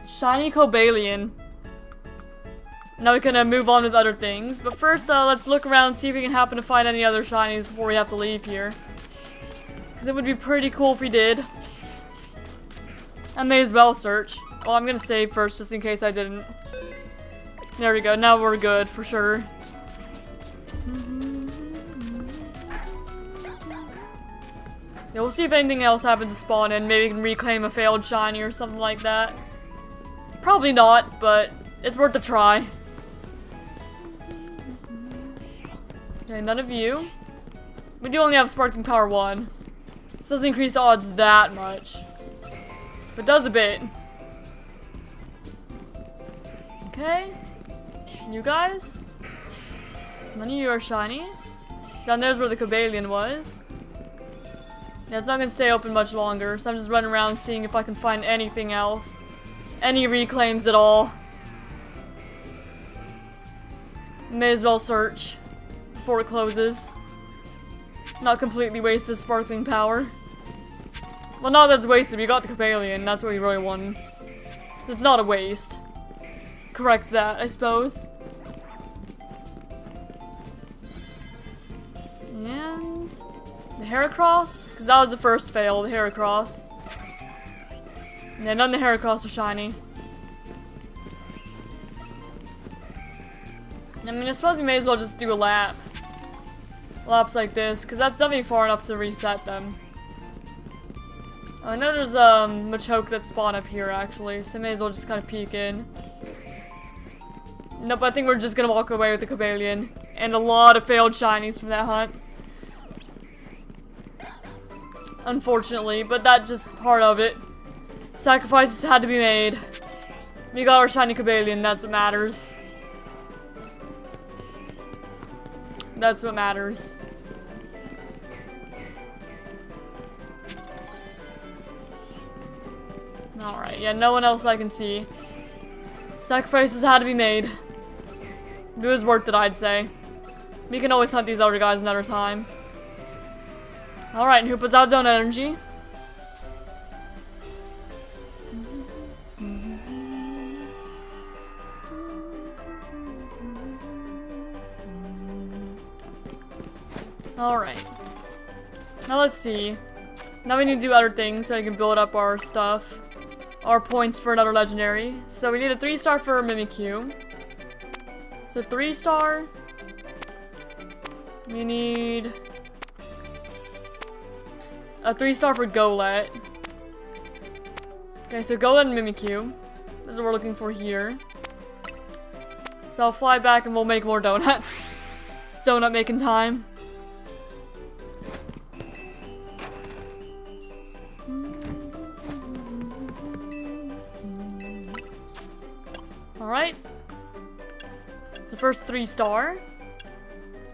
Shiny Cobalion. Now we can move on with other things, but first let's look around and see if we can happen to find any other shinies before we have to leave here. Because it would be pretty cool if we did. I may as well search. Well, I'm gonna save first just in case I didn't. There we go, now we're good for sure. Yeah, we'll see if anything else happens to spawn in. Maybe we can reclaim a failed shiny or something like that. Probably not, but it's worth a try. Okay, none of you. We do only have Sparking Power 1. This doesn't increase the odds that much. But does a bit. Okay. You guys? None of you are shiny. Down there's where the Cobalion was. Yeah, it's not gonna stay open much longer, so I'm just running around seeing if I can find anything else. Any reclaims at all. May as well search before it closes. Not completely waste the sparkling power. Well, not that it's wasted, we got the Cobalion, that's what we really wanted. It's not a waste. Correct that, I suppose. And the Heracross? Because that was the first fail, the Heracross. Yeah, none of the Heracross are shiny. I mean, I suppose we may as well just do a lap. Laps like this, because that's definitely far enough to reset them. I know there's Machoke that spawn up here actually, so I may as well just kind of peek in. Nope, I think we're just gonna walk away with the Cobalion. And a lot of failed shinies from that hunt. Unfortunately, but that's just part of it. Sacrifices had to be made. We got our shiny Cobalion, that's what matters. That's what matters. Alright, yeah, no one else I can see. Sacrifices had to be made. It was worth it, I'd say. We can always hunt these other guys another time. Alright, and who puts out his own energy? Alright. Now let's see. Now we need to do other things so we can build up our stuff. Our points for another legendary. So we need a 3-star for Mimikyu. So 3-star. We need a 3-star for Golett. Okay, so Golett and Mimikyu. That's what we're looking for here. So I'll fly back and we'll make more donuts. It's donut making time. Alright. So first 3-star.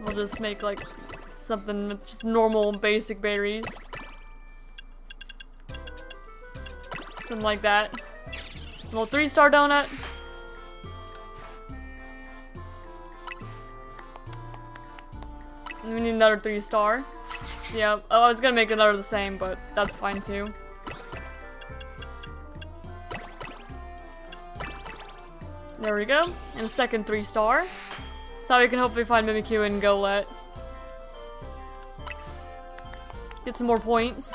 We'll just make like something with just normal basic berries. Something like that. A little 3-star donut. And we need another 3-star. Yeah, oh, I was gonna make another the same, but that's fine too. There we go. And a second 3-star. So we can hopefully find Mimikyu and Golett. Get some more points.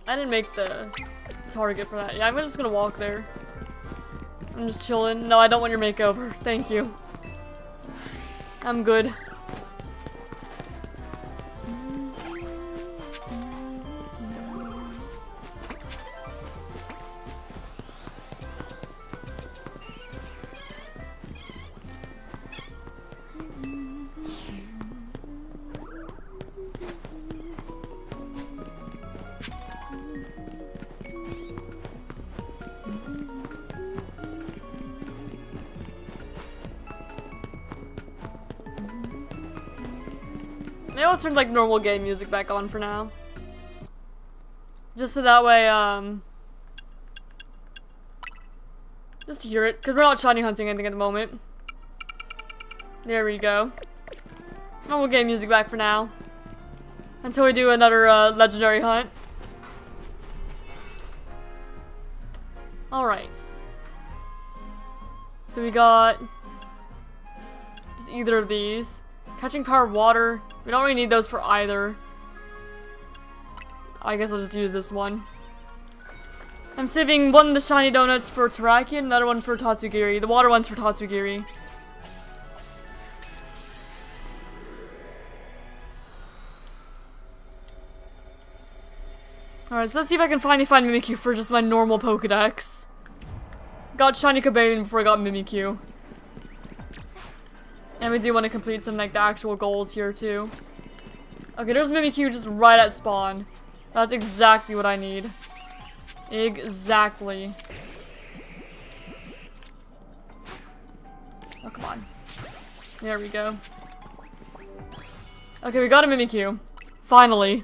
I didn't make the target for that. Yeah, I'm just gonna walk there. I'm just chilling. No, I don't want your makeover. Thank you. I'm good. Maybe I'll turn like normal game music back on for now. Just so that way, just hear it, because we're not shiny hunting anything at the moment. There we go. Normal game music back for now. Until we do another legendary hunt. Alright. So we got just either of these. Catching power water. We don't really need those for either. I guess I'll just use this one. I'm saving one of the shiny donuts for Terrakion, another one for Tatsugiri. The water one's for Tatsugiri. Alright, so let's see if I can finally find Mimikyu for just my normal Pokedex. Got Shiny Kabane before I got Mimikyu. And we do want to complete some like the actual goals here too. Okay, there's Mimikyu just right at spawn. That's exactly what I need. Exactly. Oh, come on. There we go. Okay, we got a Mimikyu. Finally.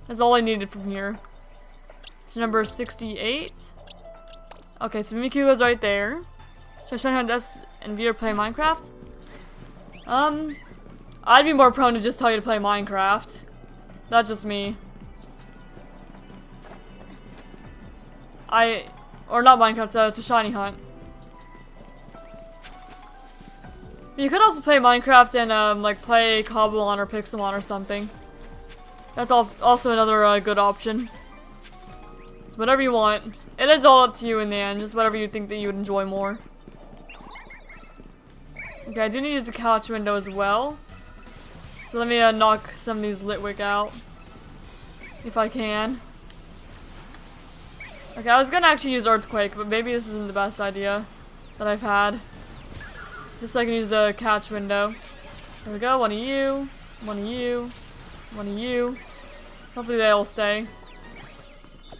That's all I needed from here. It's number 68. Okay, so Mimikyu is right there. Should I show you how this and viewer play Minecraft? I'd be more prone to just tell you to play Minecraft. That's just me. Or not Minecraft, it's a shiny hunt. But you could also play Minecraft and, like, play Cobblemon or Pixelmon or something. That's also another, good option. It's whatever you want. It is all up to you in the end, just whatever you think that you would enjoy more. Okay, I do need to use the couch window as well. So let me knock some of these Litwick out. If I can. Okay, I was gonna actually use Earthquake, but maybe this isn't the best idea that I've had. Just so I can use the couch window. There we go, one of you, one of you, one of you. Hopefully they all stay.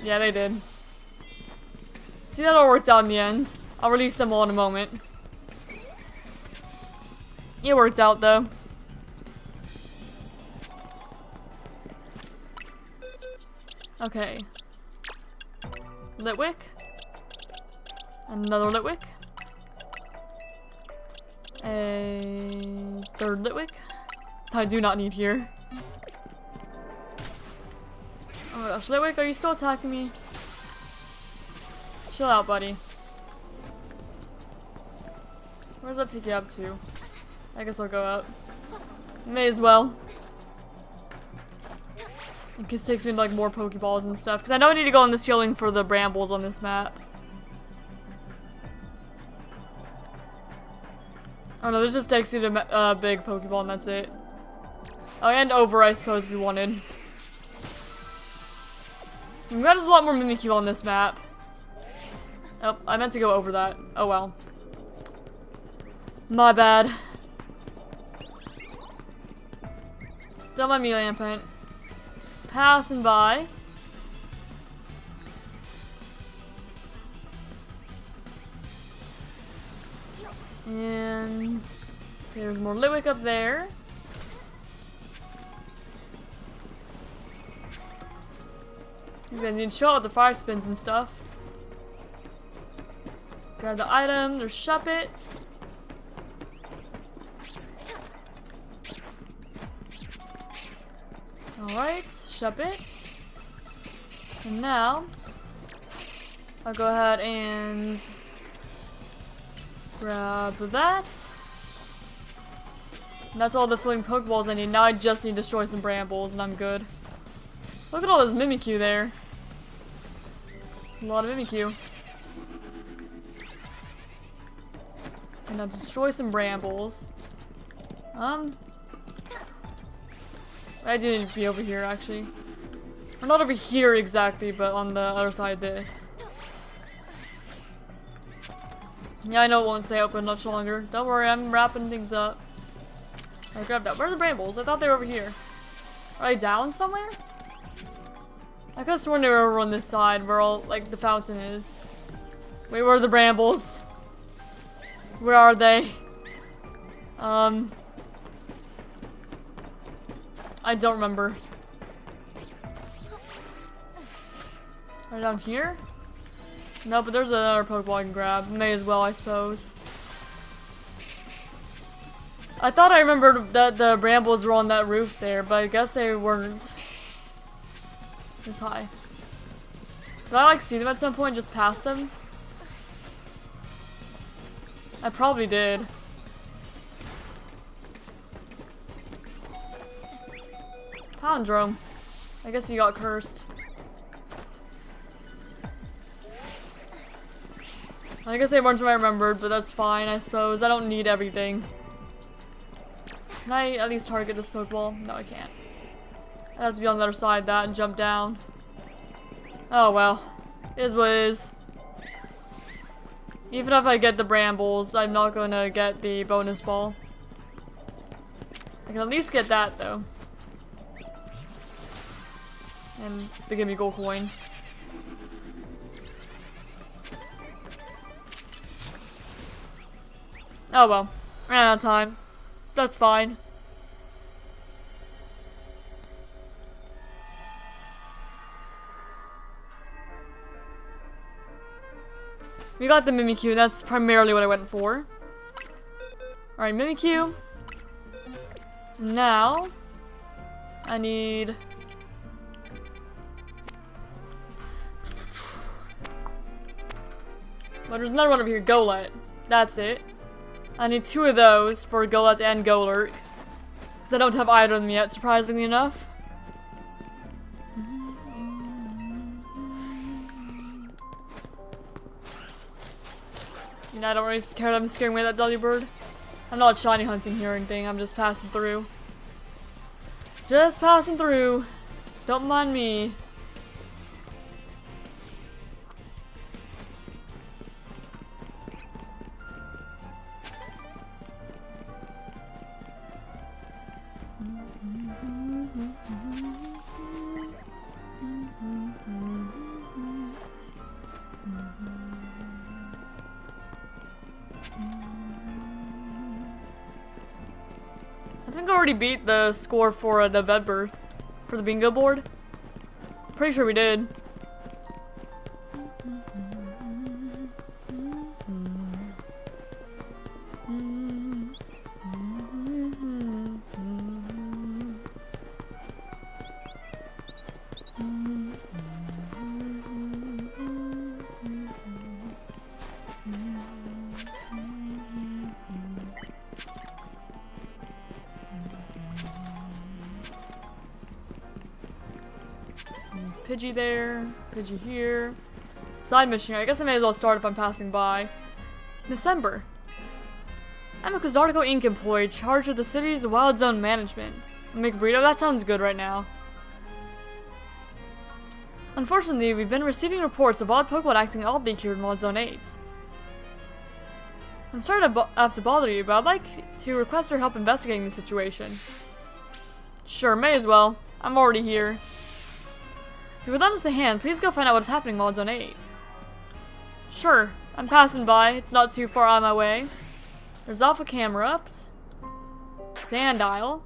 Yeah, they did. See, that all worked out in the end. I'll release them all in a moment. It worked out though. Okay. Litwick. Another Litwick. A third Litwick. I do not need here. Oh my gosh, Litwick, are you still attacking me? Chill out, buddy. Where does that take you up to? I guess I'll go up. May as well. In case it takes me to, like, more Pokeballs and stuff. Because I know I need to go on this healing for the brambles on this map. Oh no, this just takes you to big Pokeball and that's it. Oh, and over, I suppose, if you wanted. We've got a lot more Mimikyu on this map. Oh, I meant to go over that. Oh well. My bad. Don't mind me, Lampent. Just passing by. And there's more Litwick up there. You guys need to chill out the fire spins and stuff. Grab the item, there's Shuppet. Alright, Shuppet. And now, I'll go ahead and grab that. And that's all the floating Pokeballs I need. Now I just need to destroy some Brambles and I'm good. Look at all this Mimikyu there. It's a lot of Mimikyu. And I'll destroy some Brambles. I do need to be over here actually. Or not over here exactly, but on the other side of this. Yeah, I know it won't stay open much longer. Don't worry, I'm wrapping things up. I grabbed that. Where are the Brambles? I thought they were over here. Are they down somewhere? I could have sworn they were over on this side where all, like, the fountain is. Wait, where are the Brambles? Where are they? I don't remember. Right down here? No, but there's another Pokeball I can grab. May as well, I suppose. I thought I remembered that the Brambles were on that roof there, but I guess they weren't. This high. Did I, like, see them at some point and just pass them? I probably did. Palindrome. I guess he got cursed. I guess they weren't what I remembered, but that's fine, I suppose. I don't need everything. Can I at least target this Pokeball? No, I can't. I have to be on the other side of that and jump down. Oh well. It is what it is. Even if I get the Brambles, I'm not gonna get the bonus ball. I can at least get that though. And they give me gold coin. Oh well. Ran out of time. That's fine. We got the Mimikyu, that's primarily what I went for. Alright, Mimikyu. Now, I need... Well, there's another one over here, Golett. That's it. I need 2 of those for Golett and Golurk. Because I don't have either of them yet, surprisingly enough. I don't really care that I'm scaring away that Delibird. I'm not shiny hunting here or anything, I'm just passing through. Just passing through. Don't mind me. I think I already beat the score for November for the bingo board. Pretty sure we did. Pidgey there, Pidgey here. Side mission here. I guess I may as well start if I'm passing by. Miss Ember. I'm a Kazartico Inc. employee charged with the city's wild zone management. Make a burrito? That sounds good right now. Unfortunately, we've been receiving reports of odd Pokemon acting oddly here in Wild Zone 8. I'm sorry to have to bother you, but I'd like to request your help investigating the situation. Sure, may as well. I'm already here. If you would lend us a hand, please go find out what's happening in Wild Zone 8. Sure, I'm passing by. It's not too far on my way. There's Alpha Camerupt. Sandile.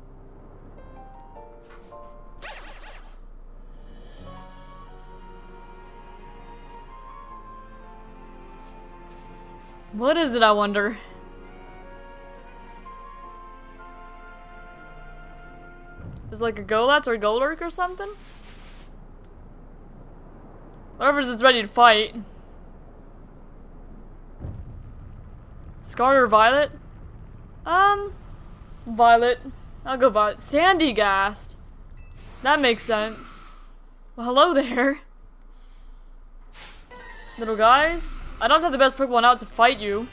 What is it, I wonder? Is it like a Golett or a Golurk or something? Whoever's is ready to fight. Scarlet or Violet? Violet. I'll go Violet. Sandy Gast. That makes sense. Well, hello there. Little guys. I don't have the best Pokemon out to fight you.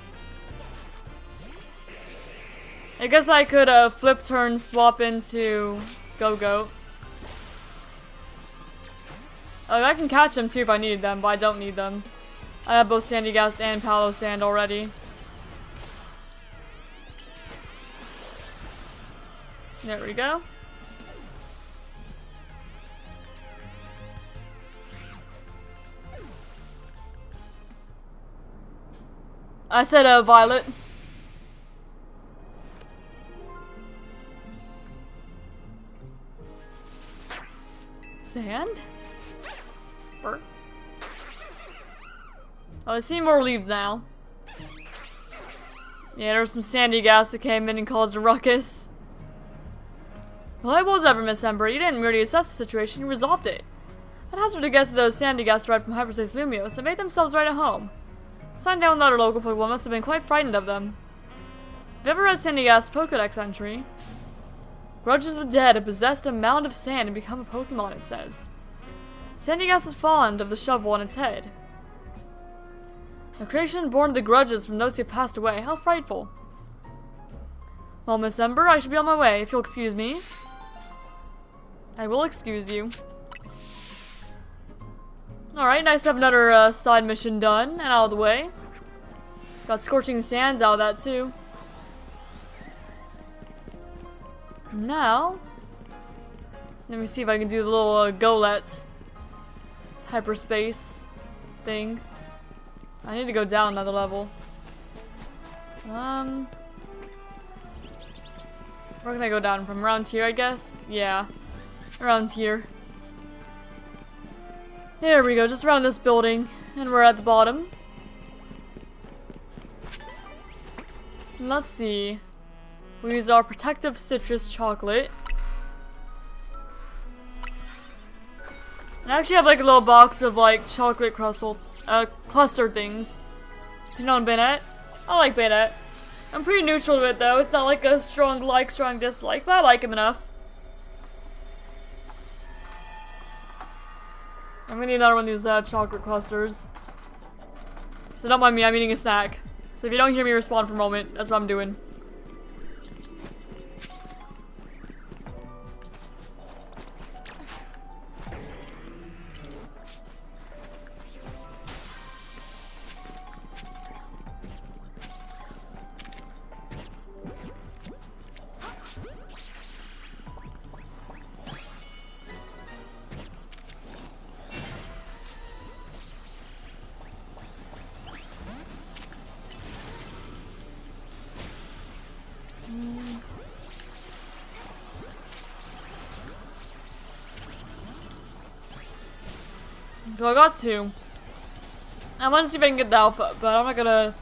I guess I could flip turn swap into Go-Go. Oh, I can catch them too if I need them, but I don't need them. I have both Sandy Gast and Palo Sand already. There we go. I said Violet. Sand? Burr. Oh, I see more leaves now. Yeah, there's some Sandy Gas that came in and caused a ruckus. Well, I was ever, Miss Ember. You didn't merely assess the situation, you resolved it. I'd hazard to guess that those Sandy Gas arrived from hyperspace Lumios and made themselves right at home. Signed down with other local Pokemon must have been quite frightened of them. Have you ever read Sandy Gas' Pokedex entry? Grudges the dead have possessed a mound of sand and become a Pokemon, it says. Sandy Gas is fond of the shovel on its head. A creation born of the grudges from those who have passed away. How frightful. Well, Miss Ember, I should be on my way, if you'll excuse me. I will excuse you. Alright, nice to have another side mission done and out of the way. Got Scorching Sands out of that too. Now, let me see if I can do the little Golett hyperspace thing. I need to go down another level. Where can I go down from? Around here, I guess? Yeah. Around here. There we go, just around this building. And we're at the bottom. Let's see. We use our protective citrus chocolate. I actually have like a little box of like chocolate cluster things. You know Banette? I like Banette. I'm pretty neutral to it though. It's not like a strong like, strong dislike, but I like him enough. I'm gonna need another one of these chocolate clusters. So don't mind me, I'm eating a snack. So if you don't hear me respond for a moment, that's what I'm doing. So I got two. I want to see if I can get the alpha, but I'm not gonna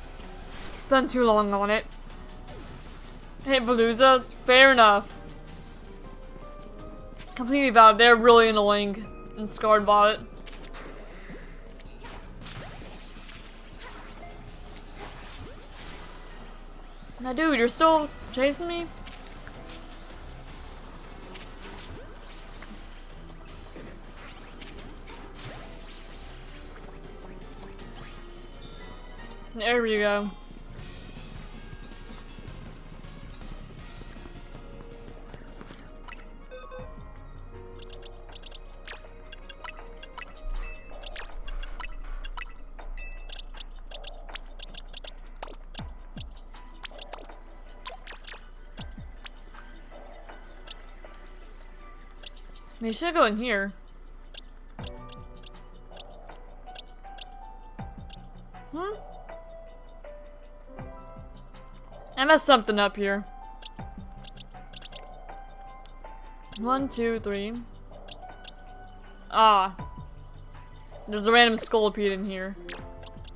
spend too long on it. Hey, Veluza's fair enough. Completely valid. They're really annoying in Scarred Violet. Now, dude, you're still chasing me? There we go. They should go in here. I messed something up here. 1, 2, 3. Ah. There's a random Scolipede in here.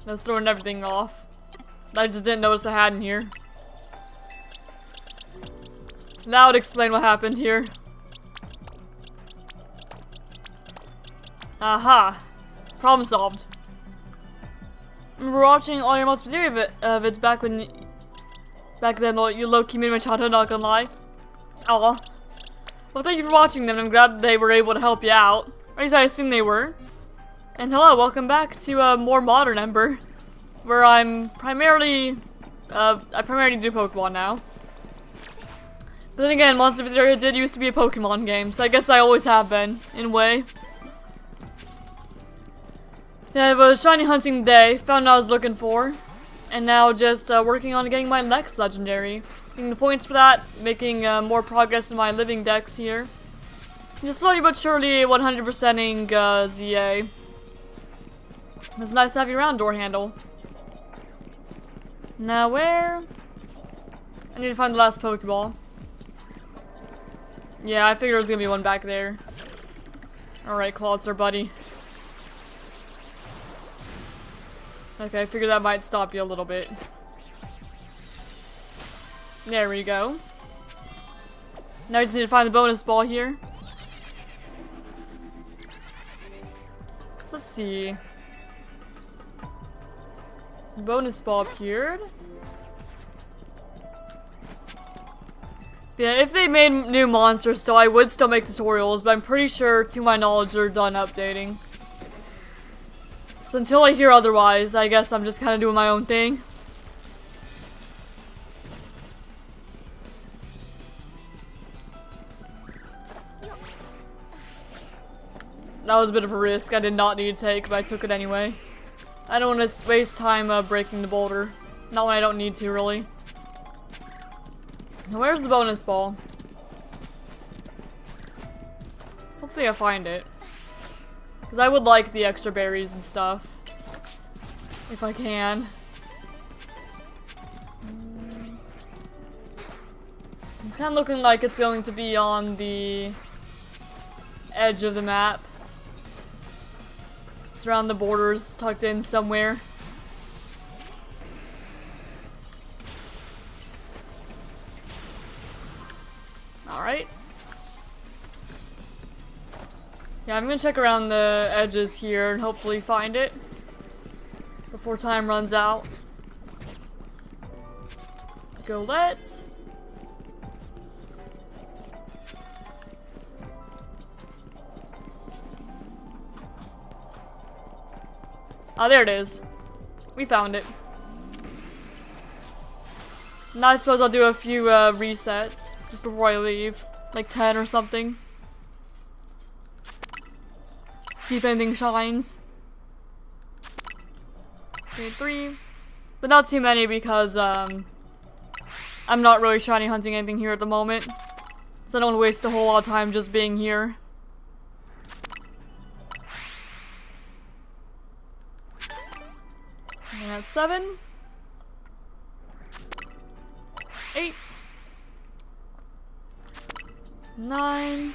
That's throwing everything off. I just didn't notice I had in here. That would explain what happened here. Aha. Problem solved. I remember watching all your most video vids back then, you low-key made my childhood, not gonna lie. Aw. Well, thank you for watching them. I'm glad they were able to help you out. Or at least I assume they were. And hello, welcome back to more modern Ember, where I'm primarily, I primarily do Pokemon now. But then again, Monster Victoria did used to be a Pokemon game, so I guess I always have been, in a way. Yeah, it was shiny hunting day, found what I was looking for, and now just working on getting my Lex legendary. Getting the points for that, making more progress in my living decks here. Just slowly but surely 100%ing ZA. It's nice to have you around, door handle. Now where? I need to find the last Pokeball. Yeah, I figured there was gonna be one back there. Alright, Clawitzer, buddy. Okay, I figured that might stop you a little bit. There we go. Now we just need to find the bonus ball here. So let's see. The bonus ball appeared. Yeah, if they made new monsters still, I would still make tutorials, but I'm pretty sure, to my knowledge, they're done updating. So until I hear otherwise, I guess I'm just kind of doing my own thing. That was a bit of a risk I did not need to take, but I took it anyway. I don't want to waste time breaking the boulder. Not when I don't need to, really. Now where's the bonus ball? Hopefully I find it. Because I would like the extra berries and stuff. If I can. It's kind of looking like it's going to be on the edge of the map. It's around the borders, tucked in somewhere. Alright. Yeah, I'm gonna check around the edges here and hopefully find it before time runs out. Golette. Ah, there it is. We found it. Now I suppose I'll do a few resets just before I leave. Like 10 or something. See if anything shines. Okay, 3. But not too many because I'm not really shiny hunting anything here at the moment. So I don't want to waste a whole lot of time just being here. And that's 7. 8. 9.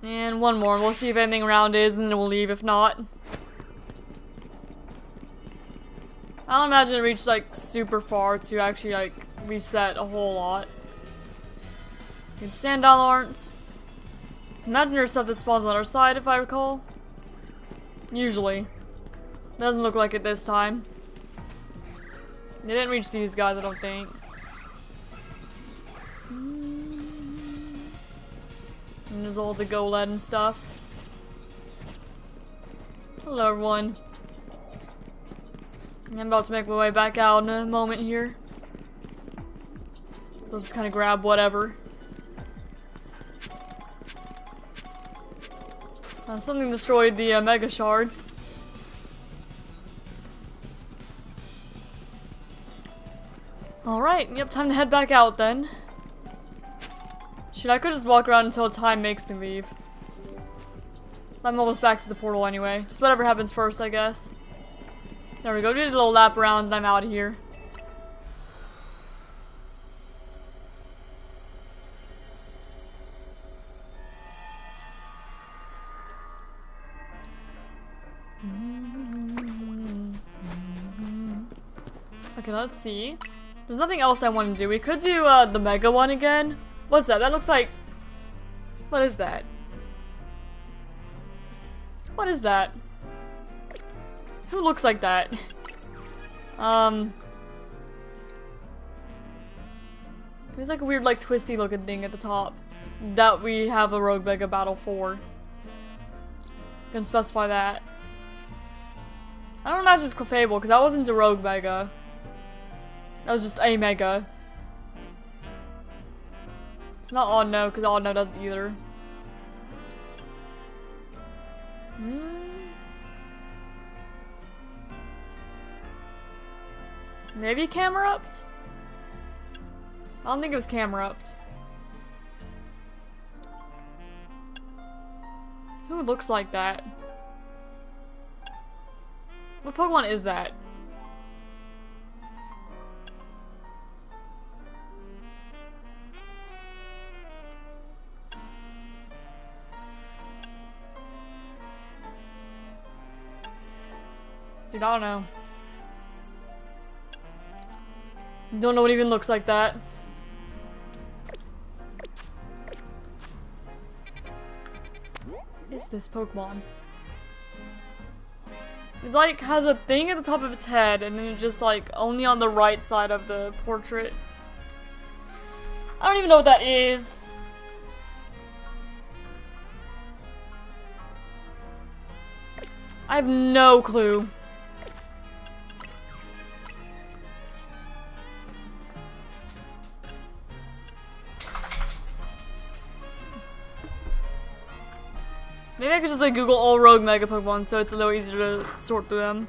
And one more. We'll see if anything around is, and then we'll leave if not. I don't imagine it reached like super far to actually like reset a whole lot. And Sandal aren't. Imagine there's stuff that spawns on the other side if I recall. Usually. Doesn't look like it this time. They didn't reach these guys, I don't think. And there's all the Golette and stuff. Hello, everyone. I'm about to make my way back out in a moment here. So I'll just kind of grab whatever. Something destroyed the Mega Shards. Alright, yep, time to head back out then. Shoot, I could just walk around until time makes me leave. I'm almost back to the portal anyway. Just whatever happens first, I guess. There we go, did a little lap around and I'm out of here. Okay, let's see. There's nothing else I want to do. We could do the Mega one again. What's that? That looks like... What is that? What is that? Who looks like that? There's like a weird, like, twisty looking thing at the top that we have a Rogue Mega battle for. Can specify that. I don't imagine it's Clefable, because that wasn't a Rogue Mega. That was just a Mega. It's not Odd No, because Odd No doesn't either. Maybe Camerupt? I don't think it was Camerupt. Who looks like that? What Pokemon is that? Dude, I don't know. Don't know what even looks like that. What is this Pokemon? It like has a thing at the top of its head and then it's just like only on the right side of the portrait. I don't even know what that is. I have no clue. Maybe I could just like Google all Rogue Mega Pokemon so it's a little easier to sort through them.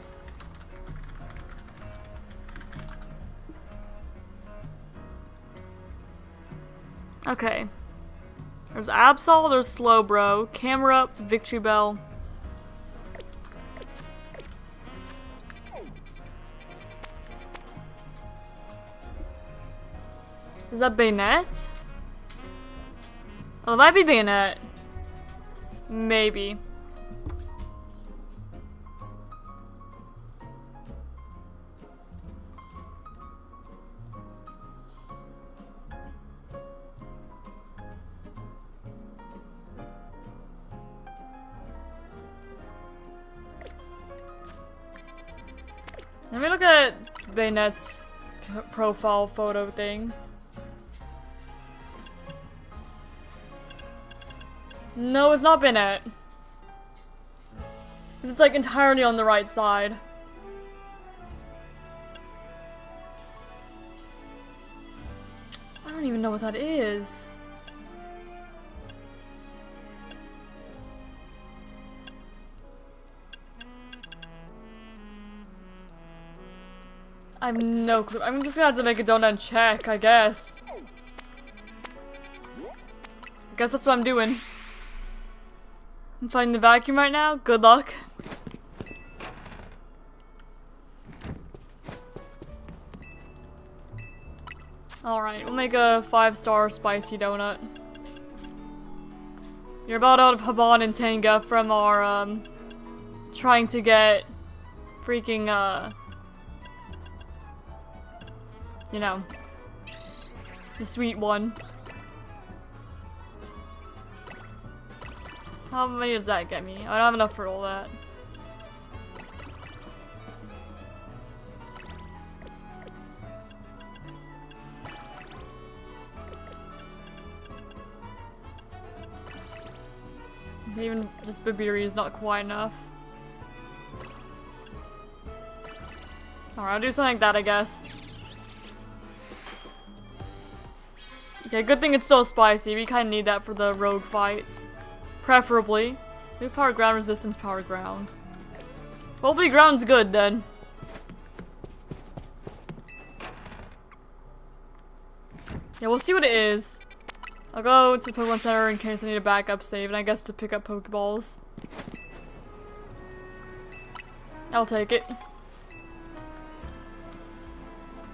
Okay. There's Absol, there's Slowbro, Camerupt, Victory Bell. Is that Bayonet? Oh, it might be Bayonet. Maybe. Let me look at Bayonet's profile photo thing. No, it's not Bayonet. Because it's like entirely on the right side. I don't even know what that is. I have no clue. I'm just gonna have to make a donut and check, I guess. I guess that's what I'm doing. I'm finding the vacuum right now. Good luck. Alright, we'll make a 5-star spicy donut. You're about out of Haban and Tanga from our, trying to get freaking, you know, the sweet one. How many does that get me? I don't have enough for all that. Even just Babiri is not quite enough. Alright, I'll do something like that, I guess. Okay, good thing it's still spicy. We kind of need that for the rogue fights. Preferably. Move power ground, resistance power ground. Hopefully ground's good then. Yeah, we'll see what it is. I'll go to the Pokemon Center in case I need a backup save, and I guess to pick up Pokeballs. I'll take it.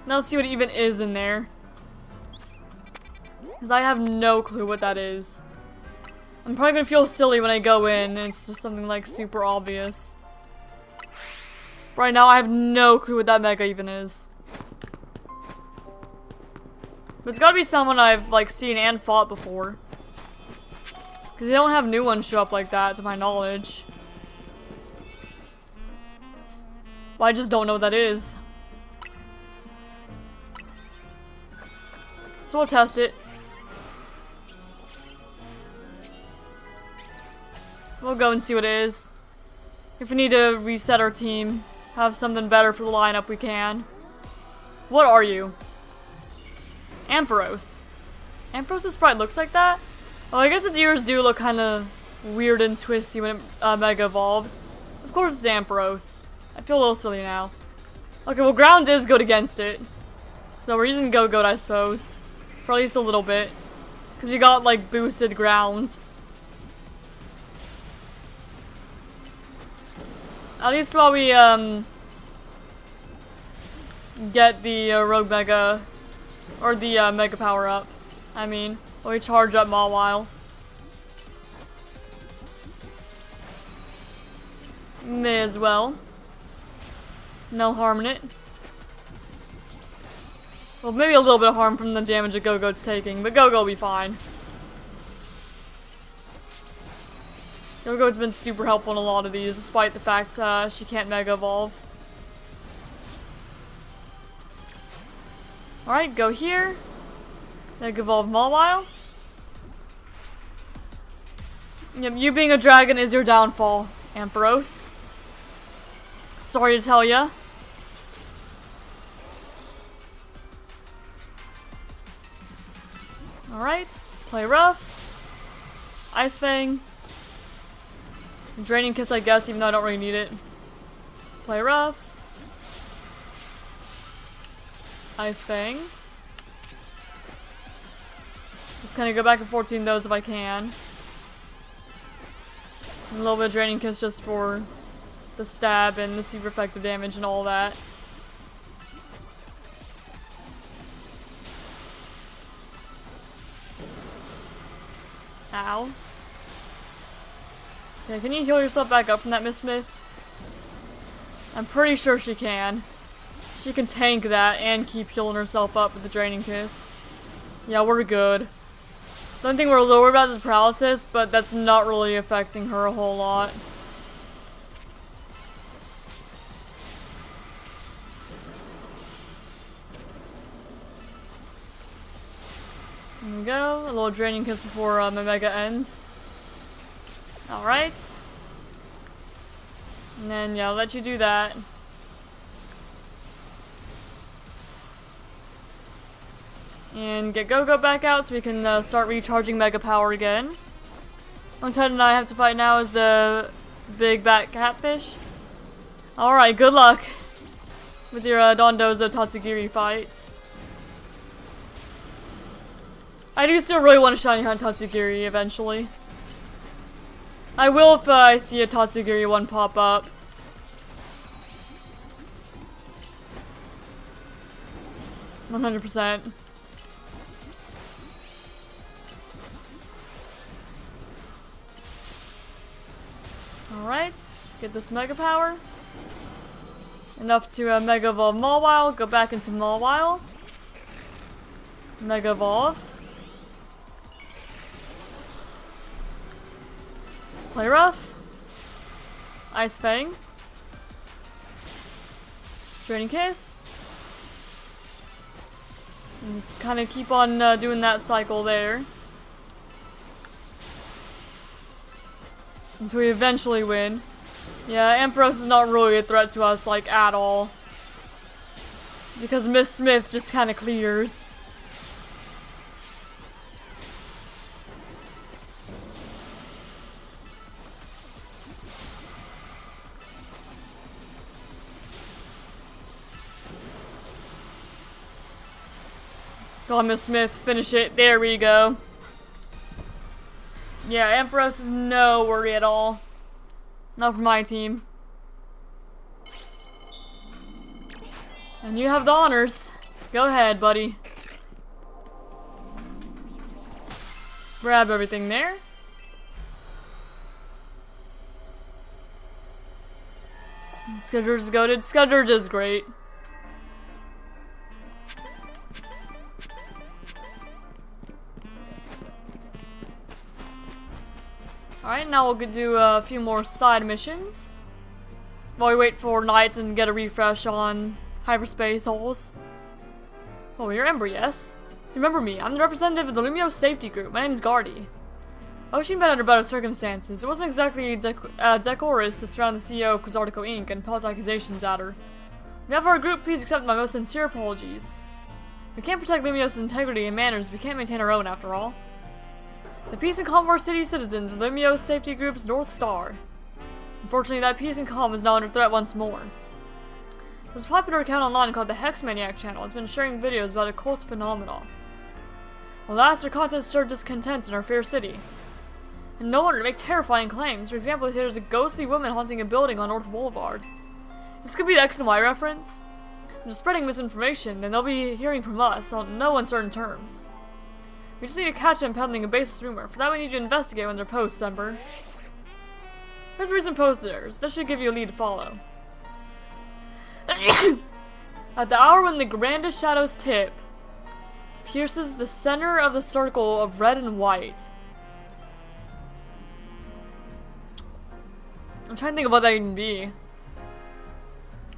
Now let's see what even is in there. Because I have no clue what that is. I'm probably gonna feel silly when I go in and it's just something like super obvious. Right now I have no clue what that Mega even is. But it's gotta be someone I've like seen and fought before. Because they don't have new ones show up like that to my knowledge. But I just don't know what that is. So we'll test it. We'll go and see what it is. If we need to reset our team, have something better for the lineup, we can. What are you? Ampharos. Ampharos' sprite looks like that? Oh, I guess its ears do look kind of weird and twisty when it Mega Evolves. Of course it's Ampharos. I feel a little silly now. Okay, well ground is good against it. So we're using Go-Goat, I suppose. For at least a little bit. Because you got, like, boosted ground. At least while we, get the Rogue Mega, or the Mega Power up. I mean, while we charge up Mawile. May as well. No harm in it. Well, maybe a little bit of harm from the damage that Go-Goat's taking, but Go-Go will be fine. Go-Goat's been super helpful in a lot of these, despite the fact she can't Mega Evolve. Alright, go here. Mega Evolve Mawile. Yep, you being a dragon is your downfall, Ampharos. Sorry to tell ya. Alright, play rough. Ice Fang. Draining Kiss, I guess, even though I don't really need it. Play rough. Ice Fang. Just kind of go back and forth between those if I can. And a little bit of Draining Kiss just for the stab and the super effective damage and all that. Ow. Okay, can you heal yourself back up from that, Miss Smith? I'm pretty sure she can. She can tank that and keep healing herself up with the Draining Kiss. Yeah, we're good. The only thing we're a little worried about is paralysis, but that's not really affecting her a whole lot. There we go. A little Draining Kiss before my Mega ends. Alright. And then, yeah, I'll let you do that. And get Go-Go back out so we can start recharging Mega Power again. Only Titan I have to fight now is the big bat catfish. Alright, good luck with your Dondozo Tatsugiri fights. I do still really want to shiny hunt Tatsugiri eventually. I will if I see a Tatsugiri one pop up. %. Alright, get this Mega Power. Enough to Mega Evolve Mawile, go back into Mawile. Mega Evolve. Play rough. Ice Fang. Draining Kiss. And just kind of keep on doing that cycle there. Until we eventually win. Yeah, Ampharos is not really a threat to us, like, at all. Because Miss Smith just kind of clears. Go on, Miss Smith, finish it. There we go. Yeah, Ampharos is no worry at all. Not for my team. And you have the honors. Go ahead, buddy. Grab everything there. Scourge is goated. Scourge is great. Alright, now we'll do a few more side missions. while we wait for nights and get a refresh on hyperspace holes. Oh, you're Ember, yes? So remember me, I'm the representative of the Lumio Safety Group. My name is Guardy. I wish you'd been under better circumstances. It wasn't exactly decorous to surround the CEO of Quizartico Inc. and pose accusations at her. On behalf of our group, please accept my most sincere apologies. We can't protect Lumio's integrity and manners if we can't maintain our own, after all. The peace and calm of our city's citizens are Lumio Safety Group's North Star. Unfortunately, that peace and calm is now under threat once more. There's a popular account online called the Hex Maniac channel. It's been sharing videos about occult phenomena. Alas, their content stirred discontent in our fair city. And no wonder to make terrifying claims. For example, there's a ghostly woman haunting a building on North Boulevard. This could be the X and Y reference. If they're spreading misinformation, then they'll be hearing from us on no uncertain terms. We just need to catch them peddling a baseless rumor. For that, we need to investigate when they're posts, Ember. Here's a recent post of theirs. This should give you a lead to follow. At the hour when the grandest shadows tip, pierces the center of the circle of red and white. I'm trying to think of what that even be.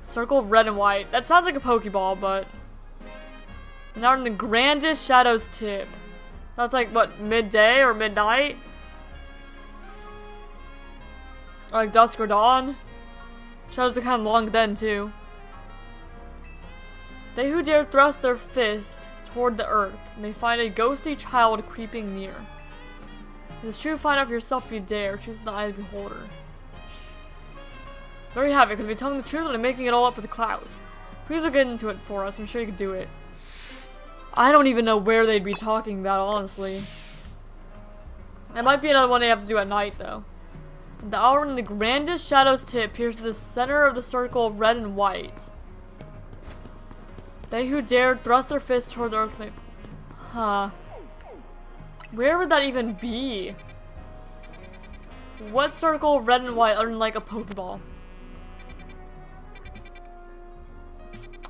Circle of red and white. That sounds like a Pokeball, but... Now when the grandest shadows tip. That's like, what, midday or midnight? Or like dusk or dawn? Shadows are kind of long then, too. They who dare thrust their fist toward the earth may find a ghostly child creeping near. It is true, find out for yourself if you dare. Truth is the eye of the beholder. There you have it. Could be telling the truth or making it all up for the clouds. Please look into it for us. I'm sure you could do it. I don't even know where they'd be talking about, honestly. It might be another one they have to do at night, though. At the hour when the grandest shadow's tip pierces the center of the circle of red and white. They who dared thrust their fists toward the earth may... Huh. Where would that even be? What circle of red and white other than like a Pokeball?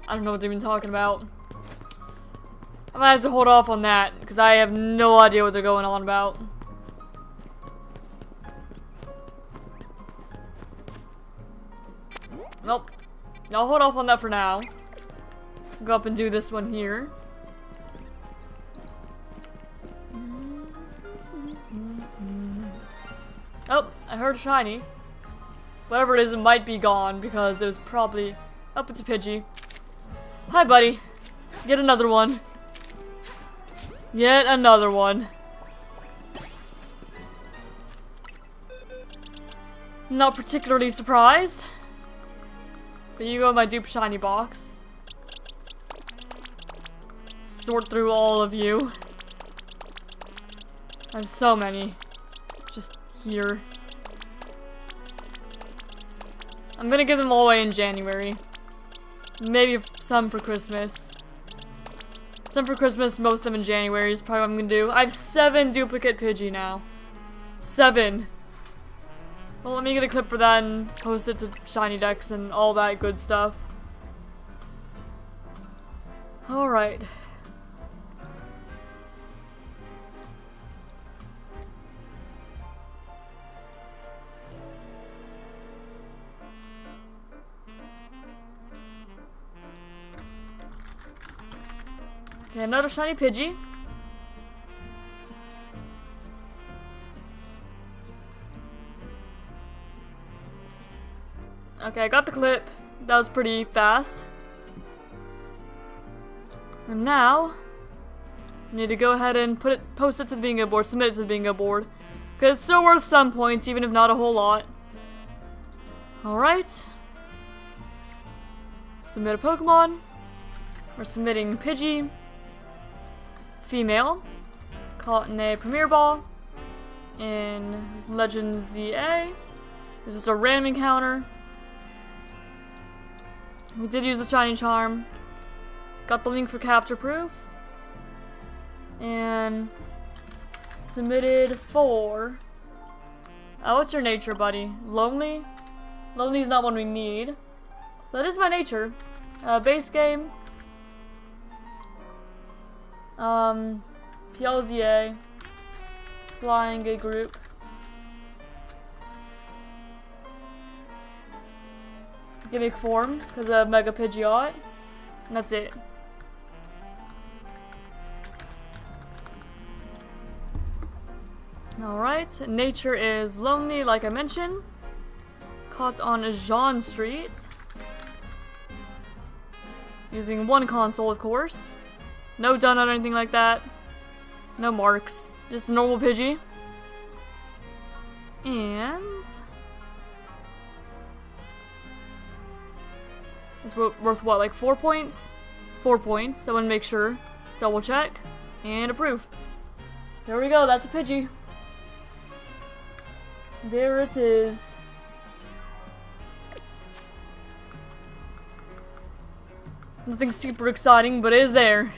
I don't know what they've been talking about. I might have to hold off on that, because I have no idea what they're going on about. Nope. I'll hold off on that for now. Go up and do this one here. Oh, I heard a shiny. Whatever it is, it might be gone, because it was probably... Oh, it's a Pidgey. Hi, buddy. Get another one. Yet another one. Not particularly surprised. But you go in my dupe shiny box. Sort through all of you. I have so many. Just here. I'm gonna give them all away in January. Maybe some for Christmas. Some for Christmas, most of them in January is probably what I'm gonna do. I have 7 duplicate Pidgey now. 7. Well, let me get a clip for that and post it to ShinyDex and all that good stuff. Alright. Okay, another shiny Pidgey. Okay, I got the clip. That was pretty fast. And now, I need to go ahead and post it to the bingo board, submit it to the bingo board. Because it's still worth some points, even if not a whole lot. Alright. Submit a Pokemon. We're submitting Pidgey. Female. Caught in a Premier Ball. In Legends ZA. There's just a random encounter. We did use the Shiny Charm. Got the link for capture proof. And submitted for... Oh, what's your nature, buddy? Lonely? Lonely is not one we need. That is my nature. Base game. PLZA. Flying a group. gimmick form because of Mega Pidgeot. And that's it. Alright, nature is lonely, like I mentioned. Caught on Jean Street. Using one console, of course. No donut or anything like that. No marks. Just a normal Pidgey. And... it's worth what, like 4 points? 4 points. I want to make sure. Double check. And approve. There we go, that's a Pidgey. There it is. Nothing super exciting, but it is there.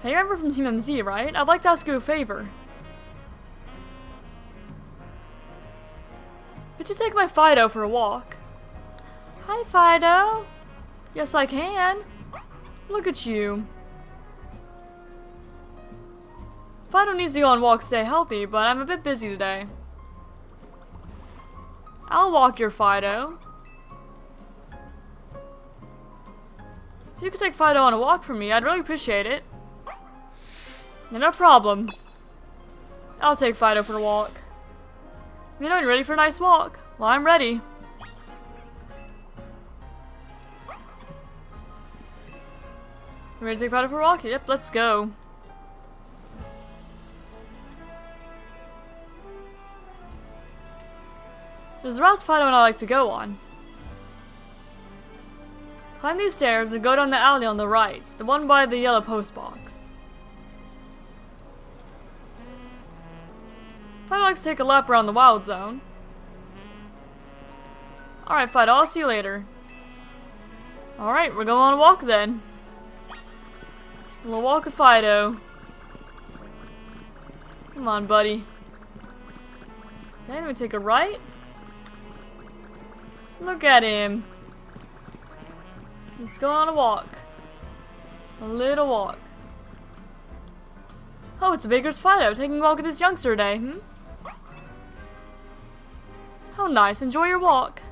Hey, Ember from Team MZ, right? I'd like to ask you a favor. Could you take my Fido for a walk? Hi, Fido. Yes, I can. Look at you. Fido needs to go on walks to stay healthy, but I'm a bit busy today. I'll walk your Fido. If you could take Fido on a walk for me, I'd really appreciate it. Yeah, no problem. I'll take Fido for a walk. You know, you're ready for a nice walk. Well, I'm ready. You ready to take Fido for a walk? Yep, let's go. There's routes Fido and I like to go on. Climb these stairs and go down the alley on the right, the one by the yellow post box. Fido likes to take a lap around the wild zone. Alright, Fido, I'll see you later. Alright, we're going on a walk then. A little walk of Fido. Come on, buddy. Okay, let me take a right. Look at him. Let's go on a walk. A little walk. Oh, it's the baker's Fido taking a walk with this youngster today, hmm? How nice. Enjoy your walk.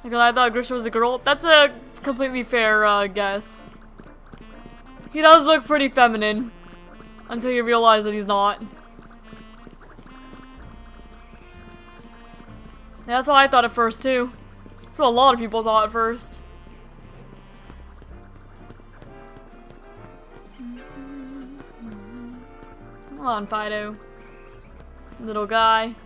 Like, I thought Grisha was a girl. That's a completely fair guess. He does look pretty feminine. Until you realize that he's not. Yeah, that's what I thought at first, too. That's what a lot of people thought at first. Come on, Fido. Little guy.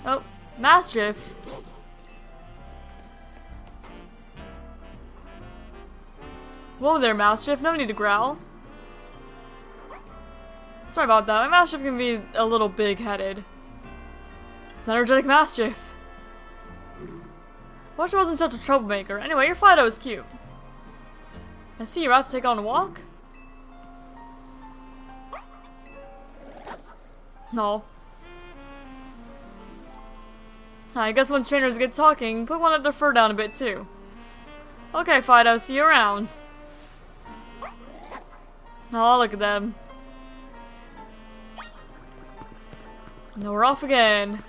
Oh, Mastiff. Whoa there, Mastiff. No need to growl. Sorry about that. My Mastiff can be a little big-headed. It's an energetic Mastiff. I wish I wasn't such a troublemaker. Anyway, your Fido is cute. I see you're about to take on a walk? No. I guess once trainers get talking, put one of their fur down a bit too. Okay, Fido, see you around. Oh, look at them. Now we're off again.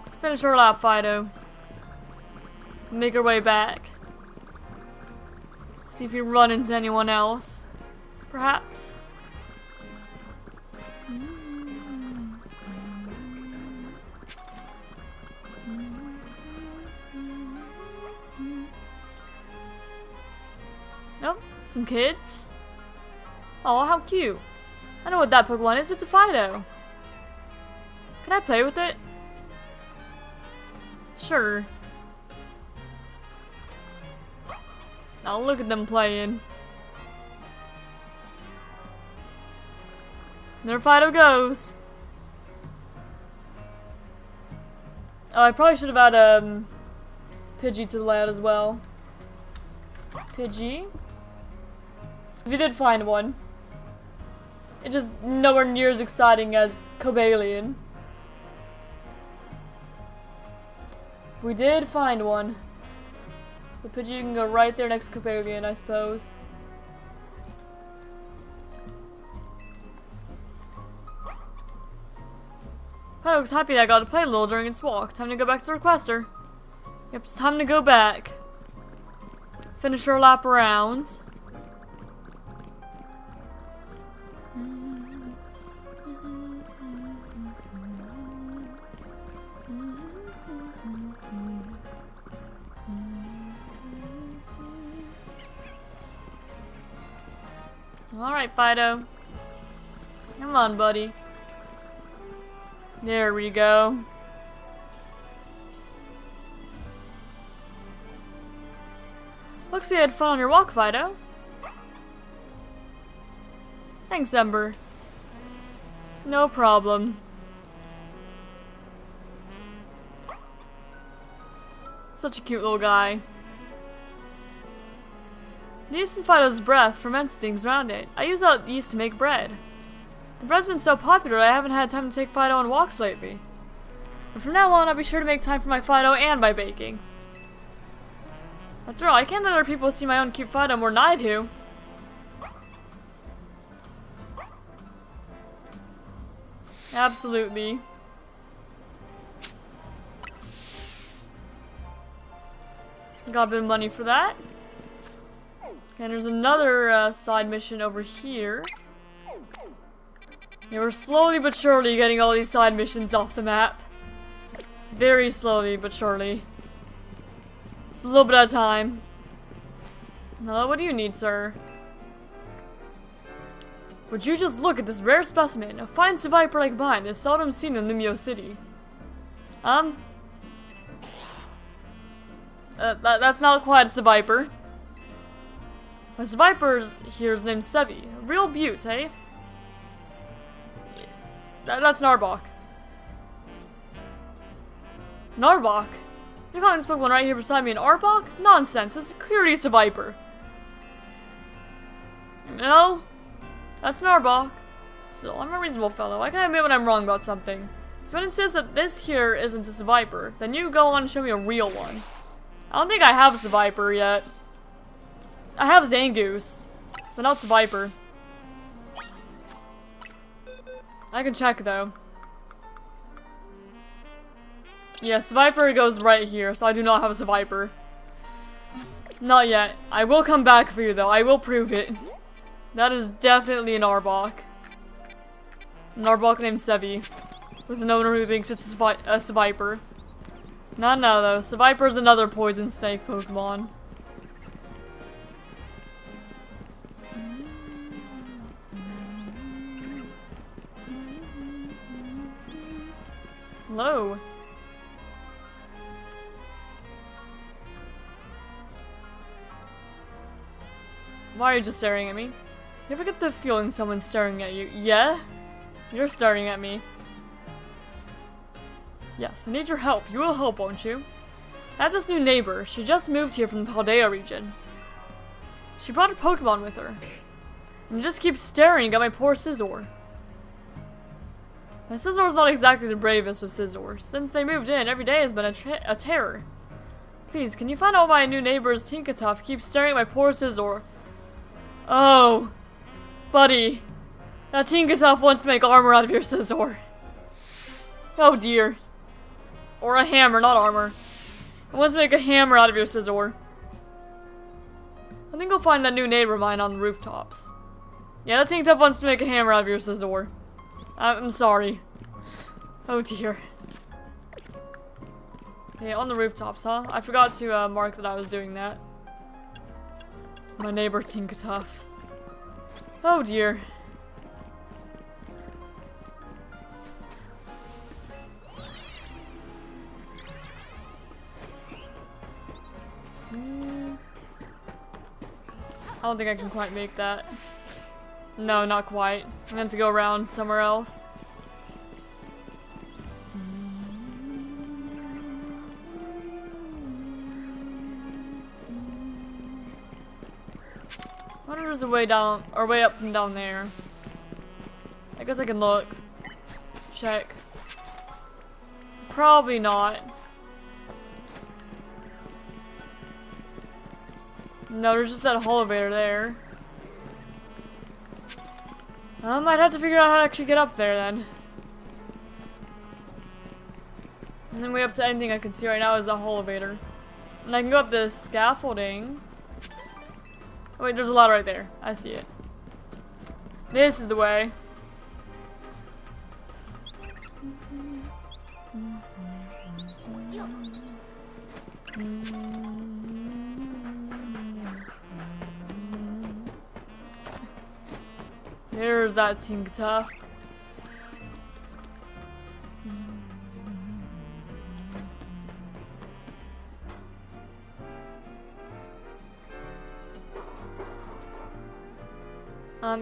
Let's finish our lap, Fido. Make our way back. See if we run into anyone else. Perhaps. Oh, some kids. Oh, how cute. I know what that Pokemon is. It's a Fido. Can I play with it? Sure. Now look at them playing. There Fido goes. Oh, I probably should have had Pidgey to the layout as well. Pidgey. We did find one. It's just nowhere near as exciting as Cobalion. We did find one. So Pidgey, you can go right there next to Copalion, I suppose. I was happy that I got to play a little during its walk. Time to go back to the requester. Yep, it's time to go back. Finish our lap around. Alright, Fido. Come on, buddy. There we go. Looks like you had fun on your walk, Fido. Thanks, Ember. No problem. Such a cute little guy. The yeast in Fido's breath ferments things around it. I use that yeast to make bread. The bread's been so popular I haven't had time to take Fido on walks lately. But from now on, I'll be sure to make time for my Fido and my baking. After all, I can't let other people see my own cute Fido more than I do. Absolutely. Got a bit of money for that. And there's another side mission over here. Yeah, we're slowly but surely getting all these side missions off the map. Very slowly but surely. It's a little bit at a time. Hello, what do you need, sir? Would you just look at this rare specimen? A fine Seviper like mine is seldom seen in Lumio City. That's not quite a Seviper. My Seviper here's named Sevi. A real beaut, eh? That's Narbok. Narbok? You're calling this Pokemon right here beside me an Arbok? Nonsense, it's clearly a Seviper. No? That's Narbok. So, I'm a reasonable fellow. I can admit when I'm wrong about something. So when it says that this here isn't a Seviper, then you go on and show me a real one. I don't think I have a Seviper yet. I have Zangoose, but not Seviper. I can check though. Yes, Seviper goes right here, so I do not have a Seviper. Not yet. I will come back for you though, I will prove it. That is definitely an Arbok. An Arbok named Sevi. With an owner who thinks it's a Seviper. No, though. Seviper is another poison snake Pokemon. Hello. Why are you just staring at me? You ever get the feeling someone's staring at you? Yeah? You're staring at me. Yes, I need your help. You will help, won't you? I have this new neighbor. She just moved here from the Paldea region. She brought her Pokemon with her. And just keeps staring at my poor Scizor. My Scizor's not exactly the bravest of Scizors. Since they moved in, every day has been a terror. Please, can you find out why my new neighbor's Tinkatuff keeps staring at my poor Scizor? Oh, buddy. That Tinkatuff wants to make armor out of your Scizor. Oh dear. Or a hammer, not armor. It wants to make a hammer out of your Scizor. I think I'll find that new neighbor of mine on the rooftops. Yeah, that Tinkatuff wants to make a hammer out of your Scizor. I'm sorry. Oh dear. Okay, on the rooftops, huh? I forgot to mark that I was doing that. My neighbor Tinkatuff. Oh dear. I don't think I can quite make that. No, not quite. I'm going to go around somewhere else. I wonder if there's a way down, or way up from down there. I guess I can look. Check. Probably not. No, there's just that elevator there. I might have to figure out how to actually get up there then. And then way up to anything I can see right now is the elevator. And I can go up the scaffolding. Oh wait, there's a lot right there. I see it. This is the way. There's that Tinkertuff.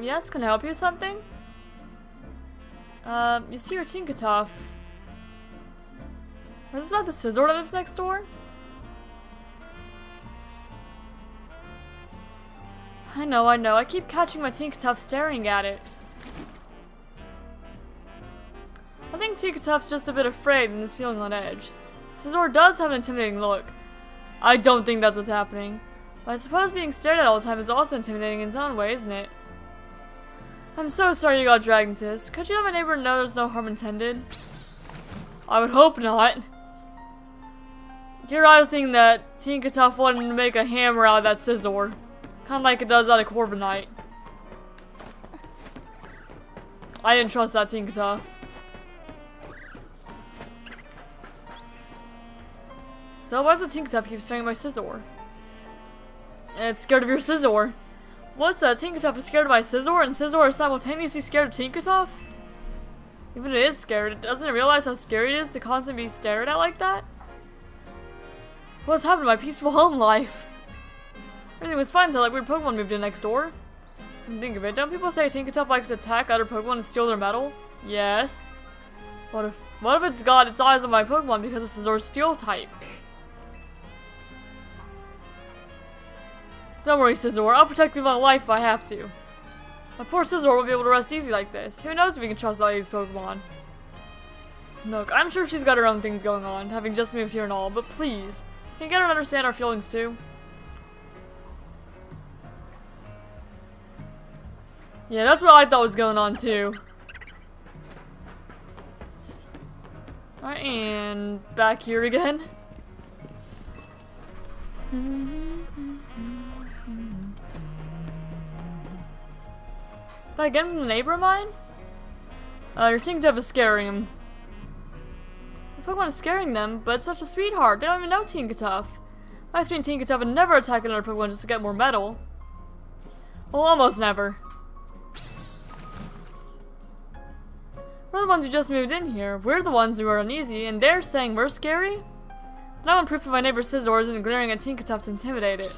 Yes, can I help you with something? You see your Tinkertuff. Is this not the Scizor that lives next door? I know. I keep catching my Tinkertuff staring at it. I think Tinkertuff's just a bit afraid and is feeling on edge. Scizor does have an intimidating look. I don't think that's what's happening. But I suppose being stared at all the time is also intimidating in its own way, isn't it? I'm so sorry you got dragged into this. Could you let my neighbor know there's no harm intended? I would hope not. Here I was thinking that Tinkertuff wanted to make a hammer out of that Scizor. Kinda like it does out of Corviknight. I didn't trust that Tinkertuff. So why does the Tinkertuff keep staring at my Scizor? It's scared of your Scizor. What's that? Tinkertuff is scared of my Scizor and Scizor is simultaneously scared of Tinkertuff? Even if it is scared, doesn't it realize how scary it is to constantly be stared at like that? What's happened to my peaceful home life? Everything was fine until that weird Pokemon moved in next door. Think of it, don't people say Tinkertuff likes to attack other Pokemon and steal their metal? Yes. What if it's got its eyes on my Pokemon because of Scizor's steel type? Don't worry, Scizor. I'll protect you my life if I have to. My poor Scizor won't be able to rest easy like this. Who knows if we can trust that lady's Pokemon? Look, I'm sure she's got her own things going on, having just moved here and all, but please, can you get her to understand our feelings too? Yeah, that's what I thought was going on too. Alright, and back here again. Back again from the neighbor of mine? Your Tinkertuff is scaring him. The Pokemon is scaring them, but it's such a sweetheart. They don't even know Tinkertuff. My sweet Tinkertuff would never attack another Pokemon just to get more metal. Well, almost never. We're the ones who just moved in here. We're the ones who are uneasy, and they're saying we're scary? And I want proof of my neighbor Scizor isn't glaring at Tinkertuff to intimidate it.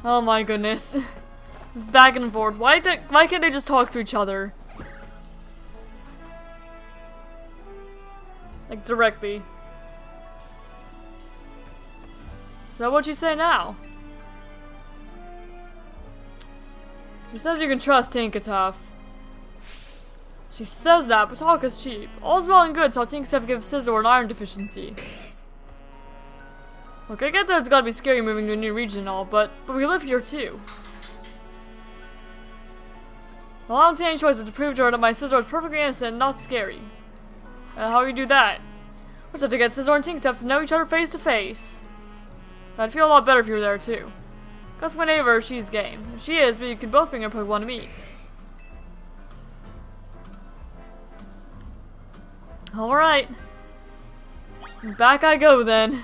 Oh my goodness. Just back and forth. Why can't they just talk to each other? Like, directly. So what'd you say now? She says you can trust Tinkertuff. She says that, but talk is cheap. All's well and good till Tinkertuff gives Scizor an iron deficiency. Look, I get that it's gotta be scary moving to a new region and all, but we live here too. Well, I don't see any choice but to prove to her that my Scizor is perfectly innocent and not scary. How do you do that? We'll just have to get Scizor and Tinkertuff to know each other face to face. I'd feel a lot better if you were there too. Because my neighbor, she's game. If she is, but you can both bring your Pokemon to meet. Alright. Back I go then.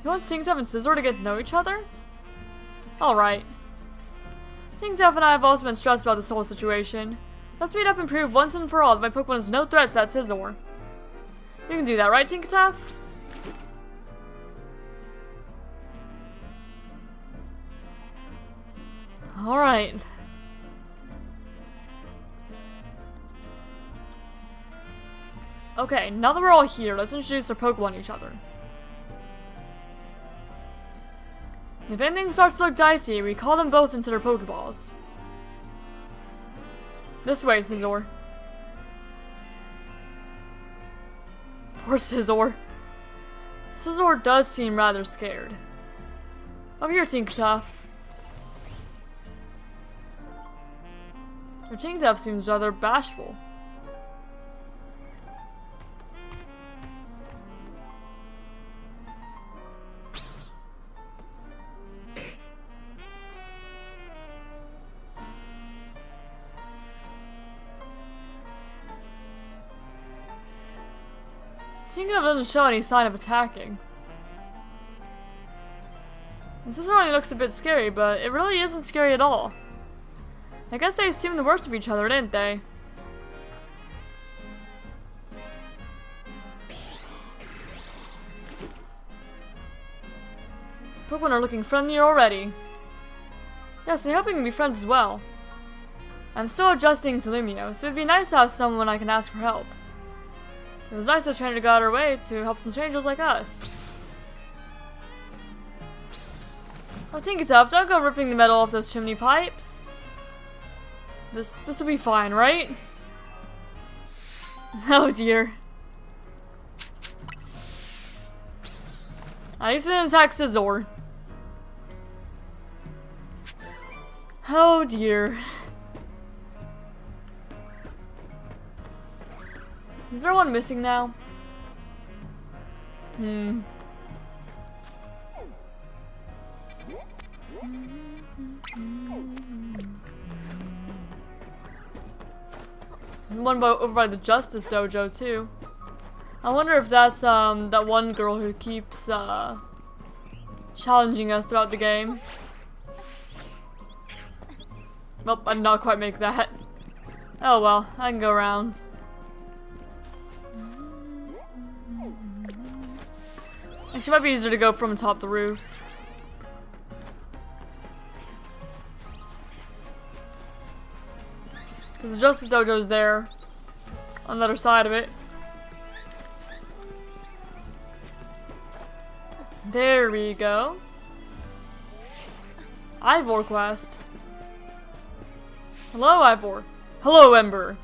You want Tinkertuff and Scizor to get to know each other? Alright. Tinkertuff and I have also been stressed about this whole situation. Let's meet up and prove once and for all that my Pokemon is no threat to that Scizor. You can do that, right, Tinkertuff? Alright. Okay, now that we're all here, let's introduce our Pokemon to each other. If anything starts to look dicey, we call them both into their Pokeballs. This way, Scizor. Poor Scizor. Scizor does seem rather scared. Over here, Tinkertuff. Your Tinkertuff seems rather bashful. Tinkertuff doesn't show any sign of attacking. And Scizor only looks a bit scary, but it really isn't scary at all. I guess they assumed the worst of each other, didn't they? Pokemon are looking friendlier already. Yes, I hope we can be friends as well. I'm still adjusting to Lumio, so it'd be nice to have someone I can ask for help. It was nice that Trainer got her way to help some strangers like us. Oh, Tinkertuff, don't go ripping the metal off those chimney pipes. This will be fine, right? Oh dear. I used to attack Scizor. Oh dear. Is there one missing now? One over by the Justice Dojo too. I wonder if that's that one girl who keeps challenging us throughout the game. Well, I did not quite make that. Oh well, I can go around. Actually, it might be easier to go from top to roof. Because the Justice Dojo's there. On the other side of it. There we go. Ivor quest. Hello, Ivor. Hello, Ember.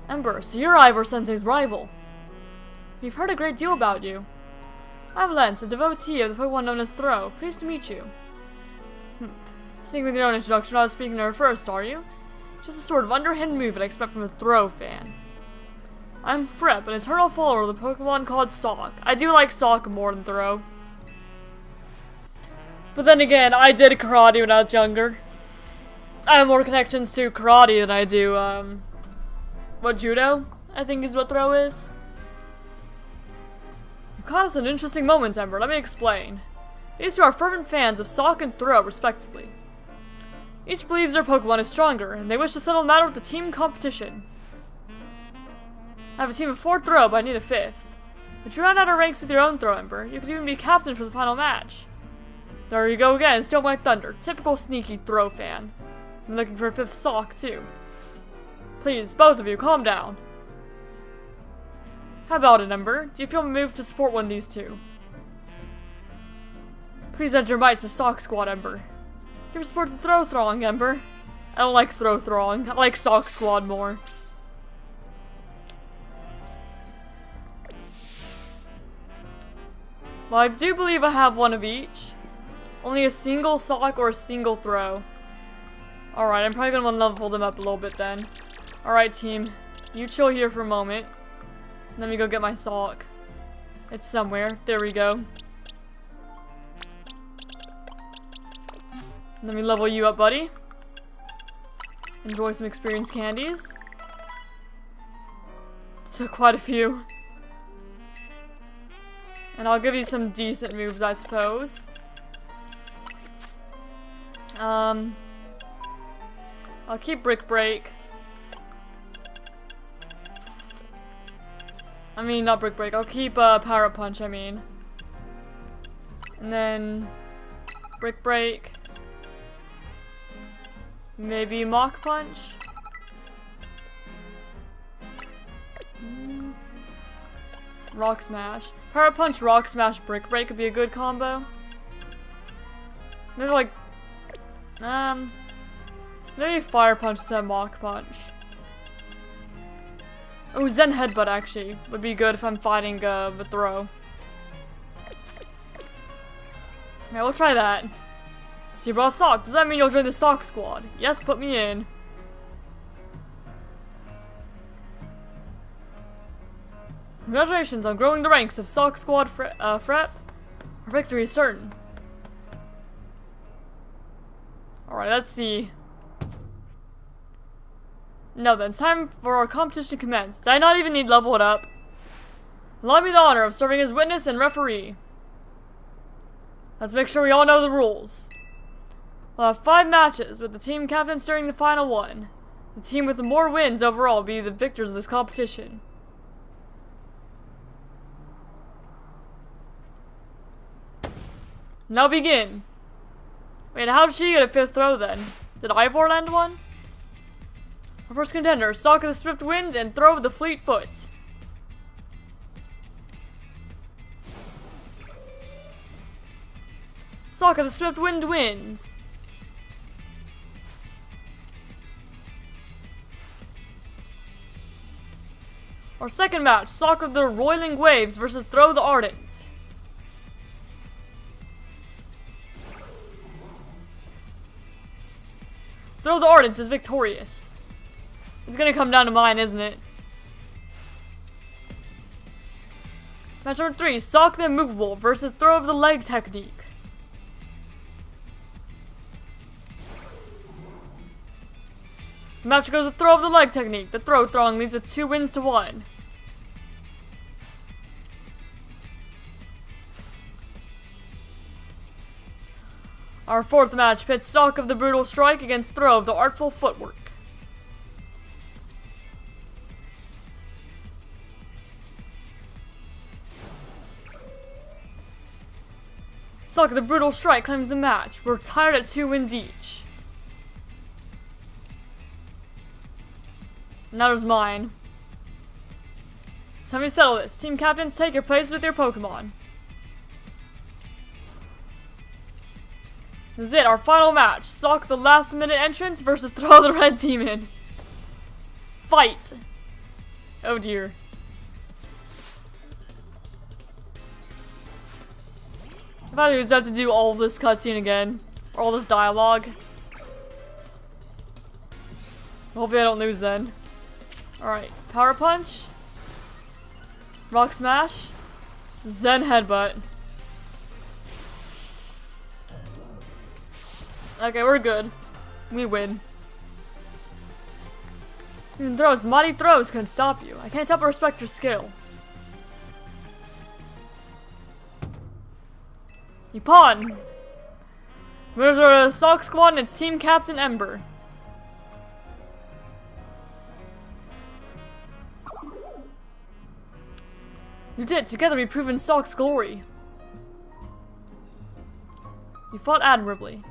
Ember, so you're Ivor Sensei's rival. We've heard a great deal about you. I'm Lance, a devotee of the Pokemon known as Throw. Pleased to meet you. Sticking with your own introduction, not speaking to her first, are you? Just the sort of underhand move that I expect from a Throw fan. I'm Frep, an eternal follower of the Pokemon called Sock. I do like Sock more than Throw. But then again, I did karate when I was younger. I have more connections to karate than I do, judo, I think is what Throw is. You caught us an interesting moment, Ember. Let me explain. These two are fervent fans of Sock and Throw, respectively. Each believes their Pokemon is stronger, and they wish to settle the matter with the team competition. I have a team of 4 Throw, but I need a 5th. But you round out our ranks with your own Throw, Ember. You could even be captain for the final match. There you go again, stealing my thunder. Typical sneaky Throw fan. I'm looking for a 5th Sock, too. Please, both of you, calm down. How about it, Ember? Do you feel moved to support one of these two? Please lend your might to Sock Squad, Ember. Give support to Throw Throng, Ember. I don't like Throw Throng. I like Sock Squad more. Well, I do believe I have one of each. Only a single Sock or a single Throw. Alright, I'm probably gonna want to level them up a little bit then. Alright, team. You chill here for a moment. Let me go get my Sock. It's somewhere. There we go. Let me level you up, buddy. Enjoy some experience candies. Took quite a few. And I'll give you some decent moves, I suppose. I'll keep Brick Break. I mean, not Brick Break. I'll keep Power Up Punch, I mean. And then Brick Break. Maybe Mach Punch. Rock Smash. Power Punch, Rock Smash, Brick Break could be a good combo. Maybe like, maybe Fire Punch instead of Mach Punch. Oh, Zen Headbutt actually would be good if I'm fighting the throw. Yeah, we'll try that. So you brought Sock. Does that mean you'll join the Sock Squad? Yes, put me in. Congratulations on growing the ranks of Sock Squad Frep. Our victory is certain. Alright, let's see. Now then, it's time for our competition to commence. Did I not even need level it up? Allow me the honor of serving as witness and referee. Let's make sure we all know the rules. We'll have 5 matches, with the team captain steering the final one. The team with the more wins overall will be the victors of this competition. Now begin. Wait, how did she get a 5th throw then? Did Ivor land one? Our first contender, Sock of the Swift Wind and Throw of the Fleet Foot. Sock of the Swift Wind wins. Our second match, Sock of the Roiling Waves versus Throw the Ardent. Throw the Ardent is victorious. It's gonna come down to mine, isn't it? Match number 3, Sock the Immovable versus Throw of the Leg Technique. The match goes with Throw of the Leg Technique. The throw throwing leads with 2 wins to 1. Our fourth match pits Sock of the Brutal Strike against Throw of the Artful Footwork. Sock of the Brutal Strike claims the match. We're tied at 2 wins each. And that was mine. So let me settle this. Team captains, take your places with your Pokemon. This is it, our final match. Sock the last minute entrance versus Throw the Red Demon. Fight! Oh dear. I thought he was about to do all this cutscene again. Or all this dialogue. Hopefully I don't lose then. Alright, Power Punch. Rock Smash. Zen Headbutt. Okay, we're good. We win. Even throws, mighty throws couldn't stop you. I can't help but respect your skill. You pawn. Winners are the Sock Squad and its team captain Ember. You did. Together we proven Sock's glory. You fought admirably.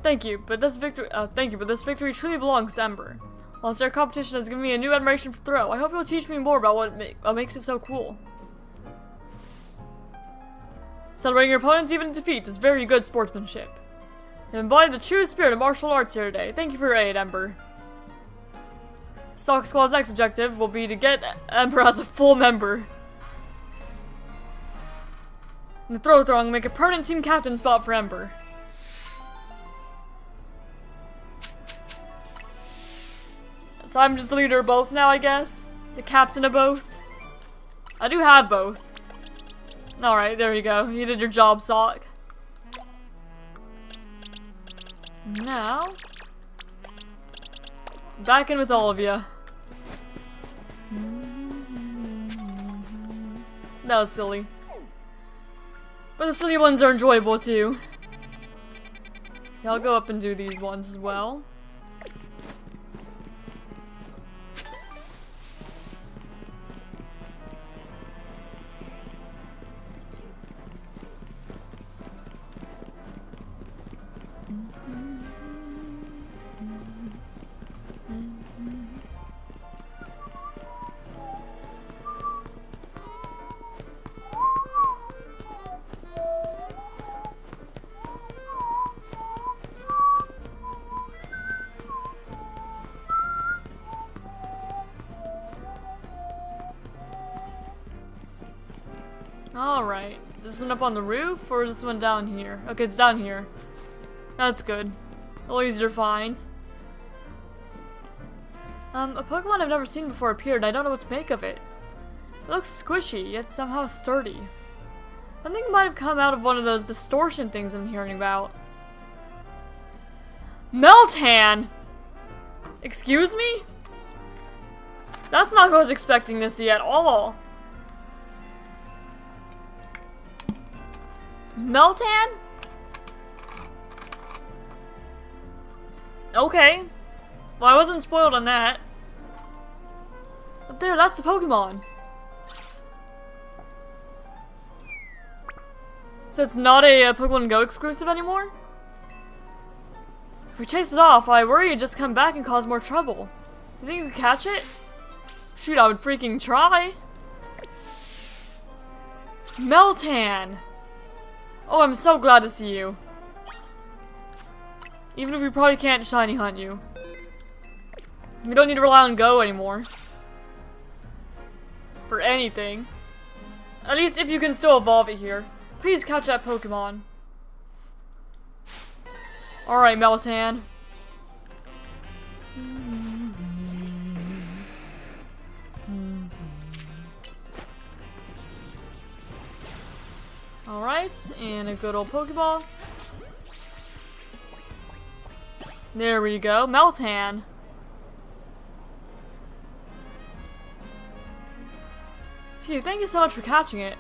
Thank you, but this victory truly belongs to Ember. While our competition has given me a new admiration for Throw, I hope you'll teach me more about what makes it so cool. Celebrating your opponents even in defeat is very good sportsmanship. You embodied the true spirit of martial arts here today. Thank you for your aid, Ember. Sock Squad's next objective will be to get Ember as a full member. And the Throw Throng make a permanent team captain spot for Ember. So I'm just the leader of both now, I guess? The captain of both? I do have both. Alright, there you go. You did your job, Sock. Now... back in with all of you. That was silly. But the silly ones are enjoyable too. Yeah, I'll go up and do these ones as well. Alright. Is this one up on the roof, or is this one down here? Okay, it's down here. That's good. A little easier to find. A Pokemon I've never seen before appeared, and I don't know what to make of it. It looks squishy, yet somehow sturdy. I think it might have come out of one of those distortion things I'm hearing about. Meltan! Excuse me? That's not who I was expecting to see at all. Meltan? Okay. Well, I wasn't spoiled on that. But there, that's the Pokemon. So it's not a Pokemon Go exclusive anymore? If we chase it off, I worry it'd just come back and cause more trouble. Do you think you could catch it? Shoot, I would freaking try. Meltan! Oh, I'm so glad to see you. Even if we probably can't shiny hunt you. We don't need to rely on Go anymore. For anything. At least if you can still evolve it here. Please catch that Pokemon. Alright, Meltan. Alright, and a good old Pokeball. There we go, Meltan. Phew, thank you so much for catching it.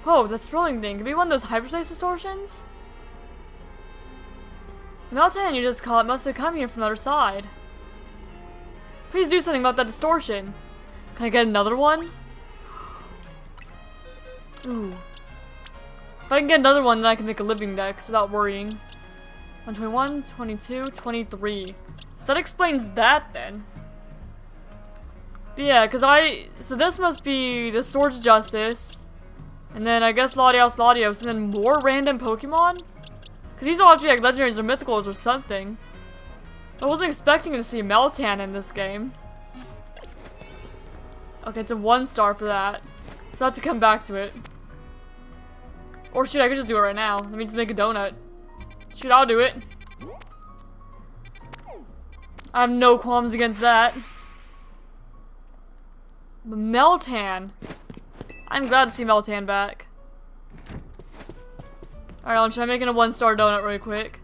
Whoa, that swirling thing could be one of those hyperspace distortions? The Meltan you just caught must have come here from the other side. Please do something about that distortion. Can I get another one? Ooh. If I can get another one, then I can make a living dex without worrying. 121, 22, 23. So that explains that then. But yeah, so this must be the Swords of Justice. And then I guess Latios, and then more random Pokemon? Because these all have to be like legendaries or mythicals or something. I wasn't expecting to see Meltan in this game. Okay, it's a 1-star for that. So I have to come back to it. Or shoot, I could just do it right now. Let me just make a donut. Shoot, I'll do it. I have no qualms against that. Meltan. I'm glad to see Meltan back. Alright, I'll try making a 1-star donut really quick.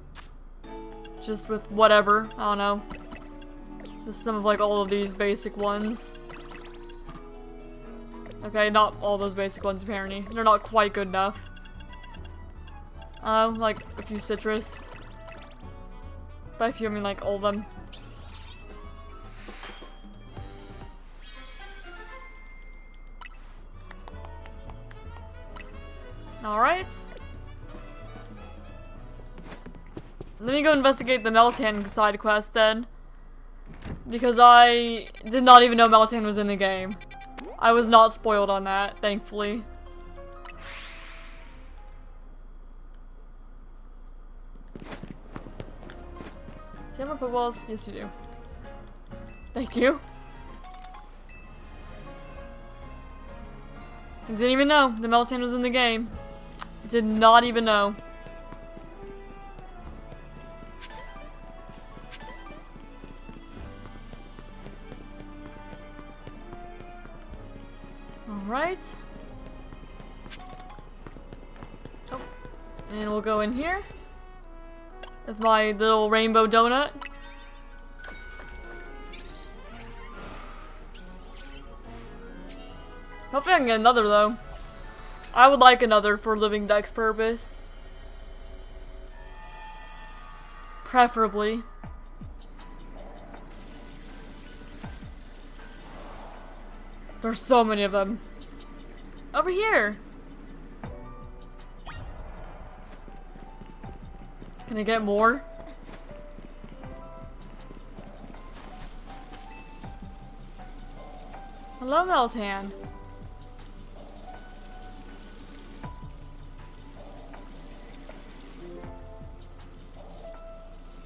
Just with whatever. I don't know. Just some of like all of these basic ones. Okay, not all those basic ones apparently. They're not quite good enough. Like a few citrus. By a few I mean like all of them. Alright. Let me go investigate the Meltan side quest then. Because I did not even know Meltan was in the game. I was not spoiled on that, thankfully. Do you have more Pokeballs? Yes, you do. Thank you. I didn't even know the Meltan was in the game. Did not even know. Alright. Oh. And we'll go in here. With my little rainbow donut. Hopefully I can get another though. I would like another for living dex purpose. Preferably. There's so many of them. Over here. Can I get more? Hello, Meltan.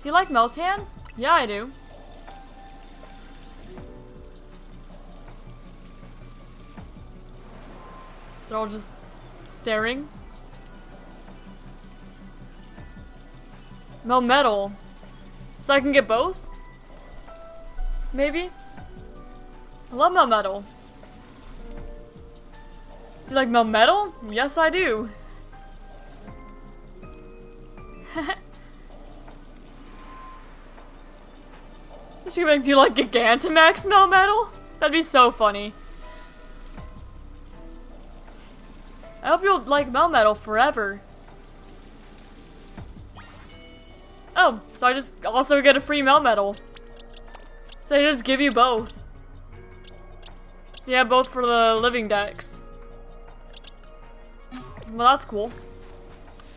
Do you like Meltan? Yeah, I do. They're all just staring. Melmetal. So I can get both? Maybe? I love Melmetal. Do you like Melmetal? Yes, I do. She's like, do you like Gigantamax Melmetal? That'd be so funny. I hope you'll like Melmetal forever. Oh, so I just also get a free Melmetal. So they just give you both. So you have both for the living decks. Well, that's cool.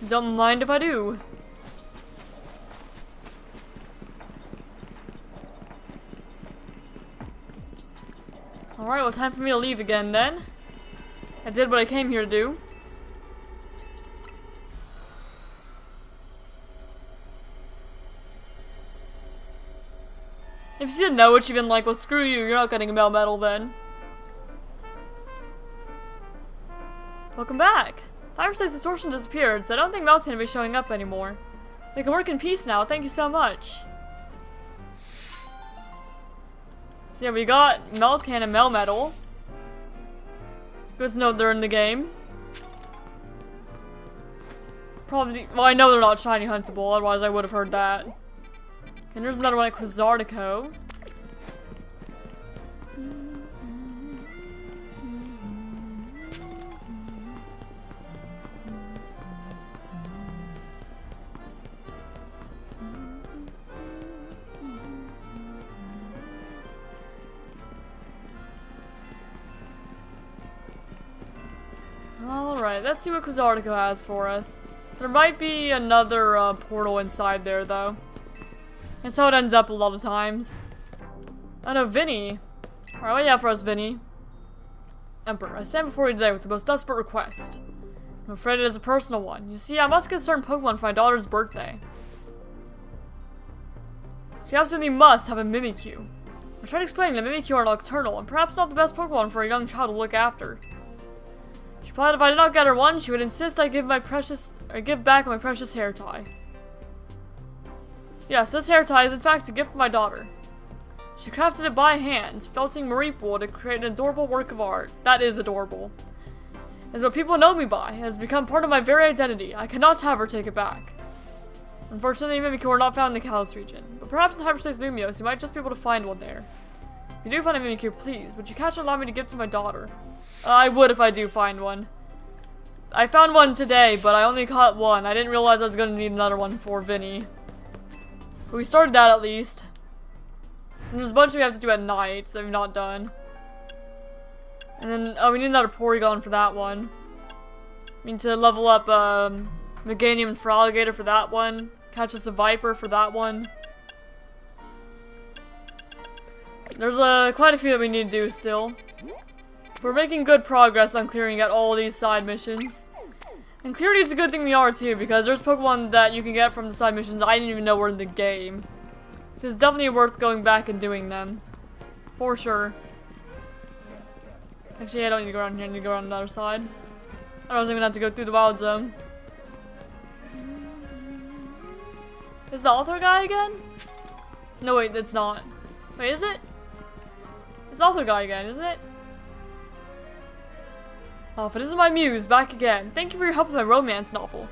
Don't mind if I do. Alright, well, time for me to leave again then. I did what I came here to do. If you didn't know what you've been like, well, screw you. You're not getting a Melmetal then. Welcome back. Hyperspace distortion disappeared, so I don't think Meltan will be showing up anymore. We can work in peace now. Thank you so much. So yeah, we got Meltan and Melmetal. Good to know they're in the game. Probably, well, I know they're not shiny huntable, otherwise I would have heard that. And there's another one at Quasartico. Alright, let's see what Quasartico has for us. There might be another portal inside there, though. That's how it ends up a lot of times. Oh no, Vinny. Alright, what do you have for us, Vinny? Emperor, I stand before you today with the most desperate request. I'm afraid it is a personal one. You see, I must get certain Pokemon for my daughter's birthday. She absolutely must have a Mimikyu. I tried explaining that Mimikyu are nocturnal, and perhaps not the best Pokemon for a young child to look after. She replied if I did not get her one, she would insist I give back my precious hair tie. Yes, this hair tie is in fact a gift from my daughter. She crafted it by hand, felting Mareep wool to create an adorable work of art. That is adorable. It's what people know me by. It has become part of my very identity. I cannot have her take it back. Unfortunately, Mimikyu are not found in the Kalos region, but perhaps in Hyperspace Lumios you might just be able to find one there. If you do find a Mimikyu, please, would you catch and allow me to give to my daughter? I would if I do find one. I found one today, but I only caught one. I didn't realize I was going to need another one for Vinny. But we started that at least. And there's a bunch we have to do at night that we've not done. And then, oh, we need another Porygon for that one. We need to level up Meganium and Feraligatr for that one. Catch us a Viper for that one. There's quite a few that we need to do still. We're making good progress on clearing out all these side missions. And clearly it's a good thing we are too, because there's Pokemon that you can get from the side missions I didn't even know were in the game. So it's definitely worth going back and doing them. For sure. Actually, I don't need to go around here, I need to go around the other side. Otherwise I'm gonna have to go through the wild zone. Is the Altar guy again? No wait, it's not. Wait, is it? It's the Altar guy again, isn't it? Oh, if it isn't my muse, back again. Thank you for your help with my romance novel.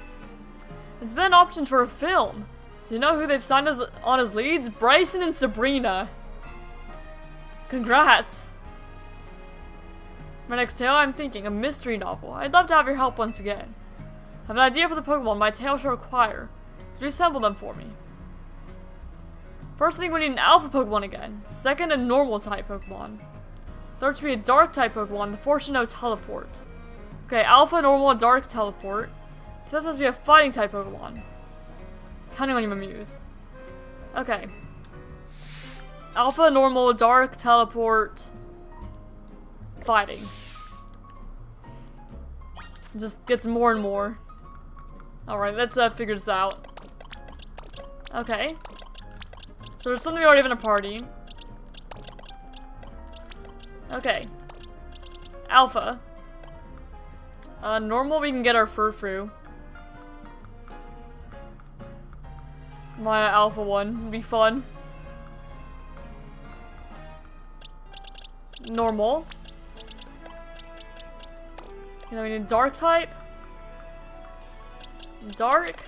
It's been an option for a film. Do you know who they've signed on as leads? Bryson and Sabrina. Congrats. My next tale, I'm thinking, a mystery novel. I'd love to have your help once again. I have an idea for the Pokemon my tale shall require. Could you assemble them for me? First, I think we need an Alpha Pokemon again. Second, a normal type Pokemon. Third should be a Dark type Pokemon. The fourth should know Teleport. Okay, Alpha, Normal, Dark, Teleport. Fifth has to be a Fighting type Pokemon. Counting on you, Muse. Okay. Alpha, Normal, Dark, Teleport, Fighting. Just gets more and more. Alright, let's figure this out. Okay. So there's something we already have in a party. Okay. Alpha. Normal, we can get our Furfru. My alpha one would be fun. Normal. And then we need dark type. Dark.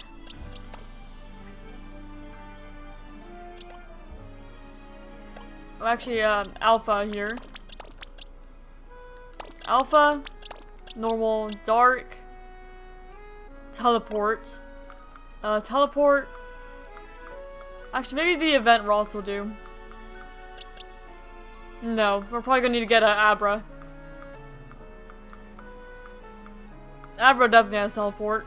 Oh, actually, alpha here. Alpha. Normal. Dark. Teleport. Teleport. Actually, maybe the event routes will do. No, we're probably gonna need to get an Abra. Abra definitely has teleport.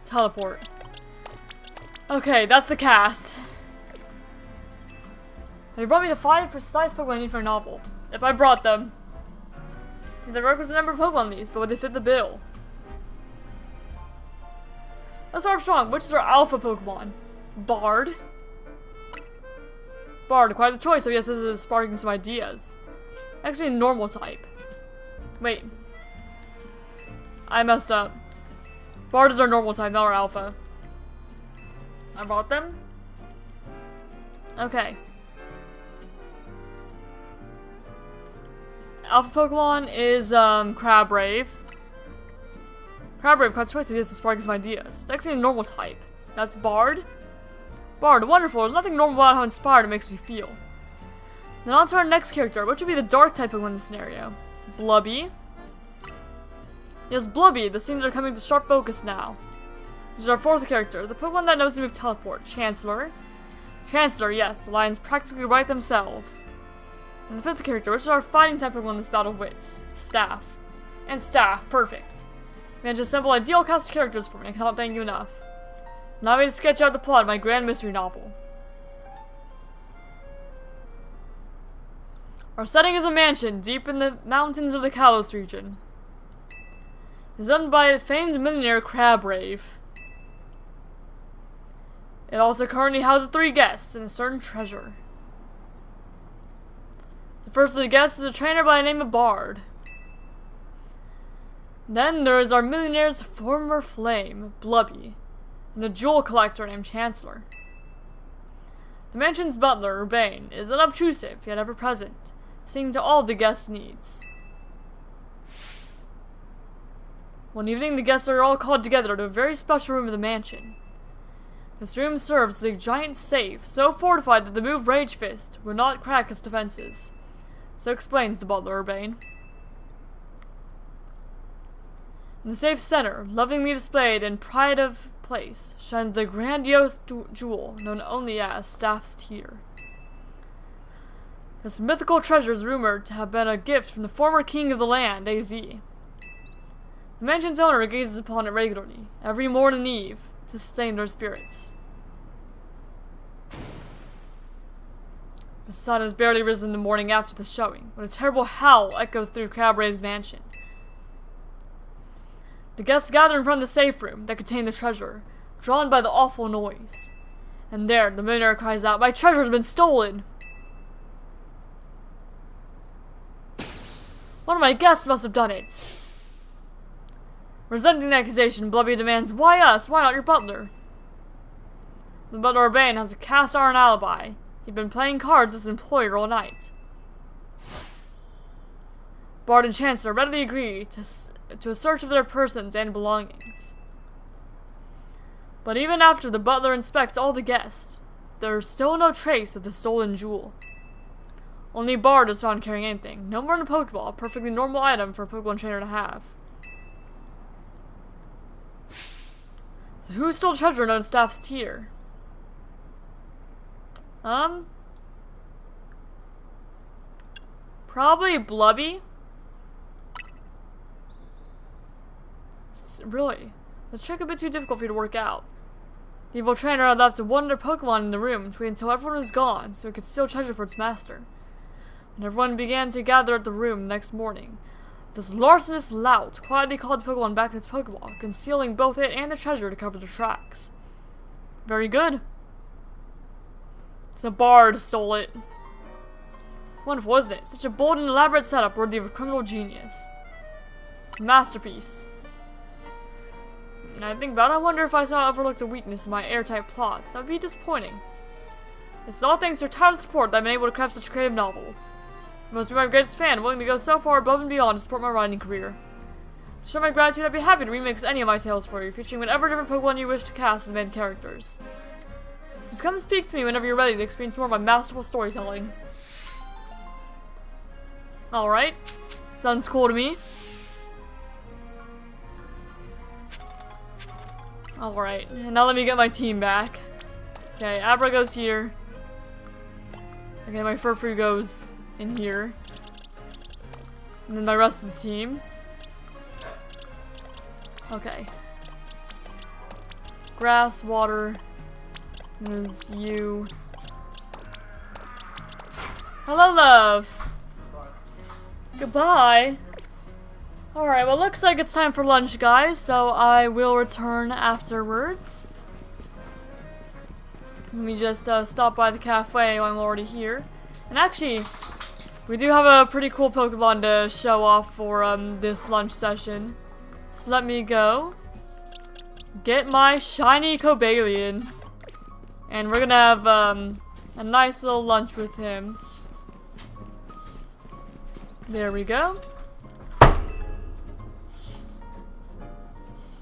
Teleport. Okay, that's the cast. Have you brought me the 5 precise Pokemon I need for a novel? If I brought them. See, the requisite number of Pokemon these, but would they fit the bill? Let's start strong. Which is our alpha Pokemon? Bard. Bard, quite the choice. So yes, this is sparking some ideas. Actually, normal type. Wait. I messed up. Bard is our normal type, not our alpha. I bought them? Okay. Alpha Pokemon is, Crabbrave. Crabbrave, quite the choice. So yes, is sparking some ideas. It's actually a normal type. That's Bard. Bard, wonderful. There's nothing normal about how inspired it makes me feel. Then on to our next character. Which would be the dark type Pokemon in this scenario? Blubby. Yes, Blubby. The scenes are coming to sharp focus now. This is our 4th character. The Pokemon that knows to move Teleport. Chancellor. Chancellor, yes. The lines practically write themselves. And the 5th character. Which is our fighting type Pokemon in this battle of wits? Staff. And Staff. Perfect. You managed to assemble ideal cast of characters for me. I cannot thank you enough. Allow me to sketch out the plot of my grand mystery novel. Our setting is a mansion deep in the mountains of the Kalos region. It is owned by famed millionaire Crabbrave. It also currently houses 3 guests and a certain treasure. The first of the guests is a trainer by the name of Bard. Then there is our millionaire's former flame, Blubby, and a jewel collector named Chancellor. The mansion's butler, Urbane, is unobtrusive yet ever present, seeing to all the guests' needs. One evening, the guests are all called together to a very special room of the mansion. This room serves as a giant safe, so fortified that the move Rage Fist would not crack its defenses. So explains the butler, Urbane. In the safe's center, lovingly displayed in pride of place, shines the grandiose jewel known only as Staff's Tear. This mythical treasure is rumored to have been a gift from the former king of the land, AZ. The mansion's owner gazes upon it regularly, every morn and eve, to sustain their spirits. The sun has barely risen the morning after the showing, when a terrible howl echoes through Crabbrave's mansion. The guests gather in front of the safe room that contained the treasure, drawn by the awful noise. And there, the millionaire cries out, "My treasure has been stolen!" One of my guests must have done it. Resenting the accusation, Blubby demands, "Why us? Why not your butler?" The butler Urbane has a cast-iron alibi. He'd been playing cards with his employer all night. Bard and Chancellor readily agree to a search of their persons and belongings. But even after the butler inspects all the guests, there is still no trace of the stolen jewel. Only Bard is found carrying anything. No more than a Pokeball, a perfectly normal item for a Pokemon trainer to have. So who stole treasure known as Staff's Tear? Probably Blubby. Really? This trick a bit too difficult for you to work out. The evil trainer had left one other Pokemon in the room to wait until everyone was gone so it could steal treasure for its master. When everyone began to gather at the room the next morning, this larcenous lout quietly called the Pokemon back to its Pokeball, concealing both it and the treasure to cover their tracks. Very good. So Bard stole it. Wonderful, isn't it? Such a bold and elaborate setup worthy of a criminal genius. Masterpiece. And I think about it, I wonder if I saw overlooked a weakness in my airtight plots. That would be disappointing. It's all thanks to your tireless support that I've been able to craft such creative novels. You must be my greatest fan, willing to go so far above and beyond to support my writing career. To show my gratitude, I'd be happy to remix any of my tales for you, featuring whatever different Pokemon you wish to cast as main characters. Just come and speak to me whenever you're ready to experience more of my masterful storytelling. Alright. Sounds cool to me. Alright, and now let me get my team back. Okay, Abra goes here. Okay, my Furfrou goes in here. And then my rest of the team. Okay. Grass, water. There's you. Hello, love. Goodbye. Alright, well, looks like it's time for lunch, guys, so I will return afterwards. Let me just stop by the cafe while I'm already here. And actually, we do have a pretty cool Pokemon to show off for this lunch session. So let me go get my shiny Cobalion. And we're gonna have a nice little lunch with him. There we go.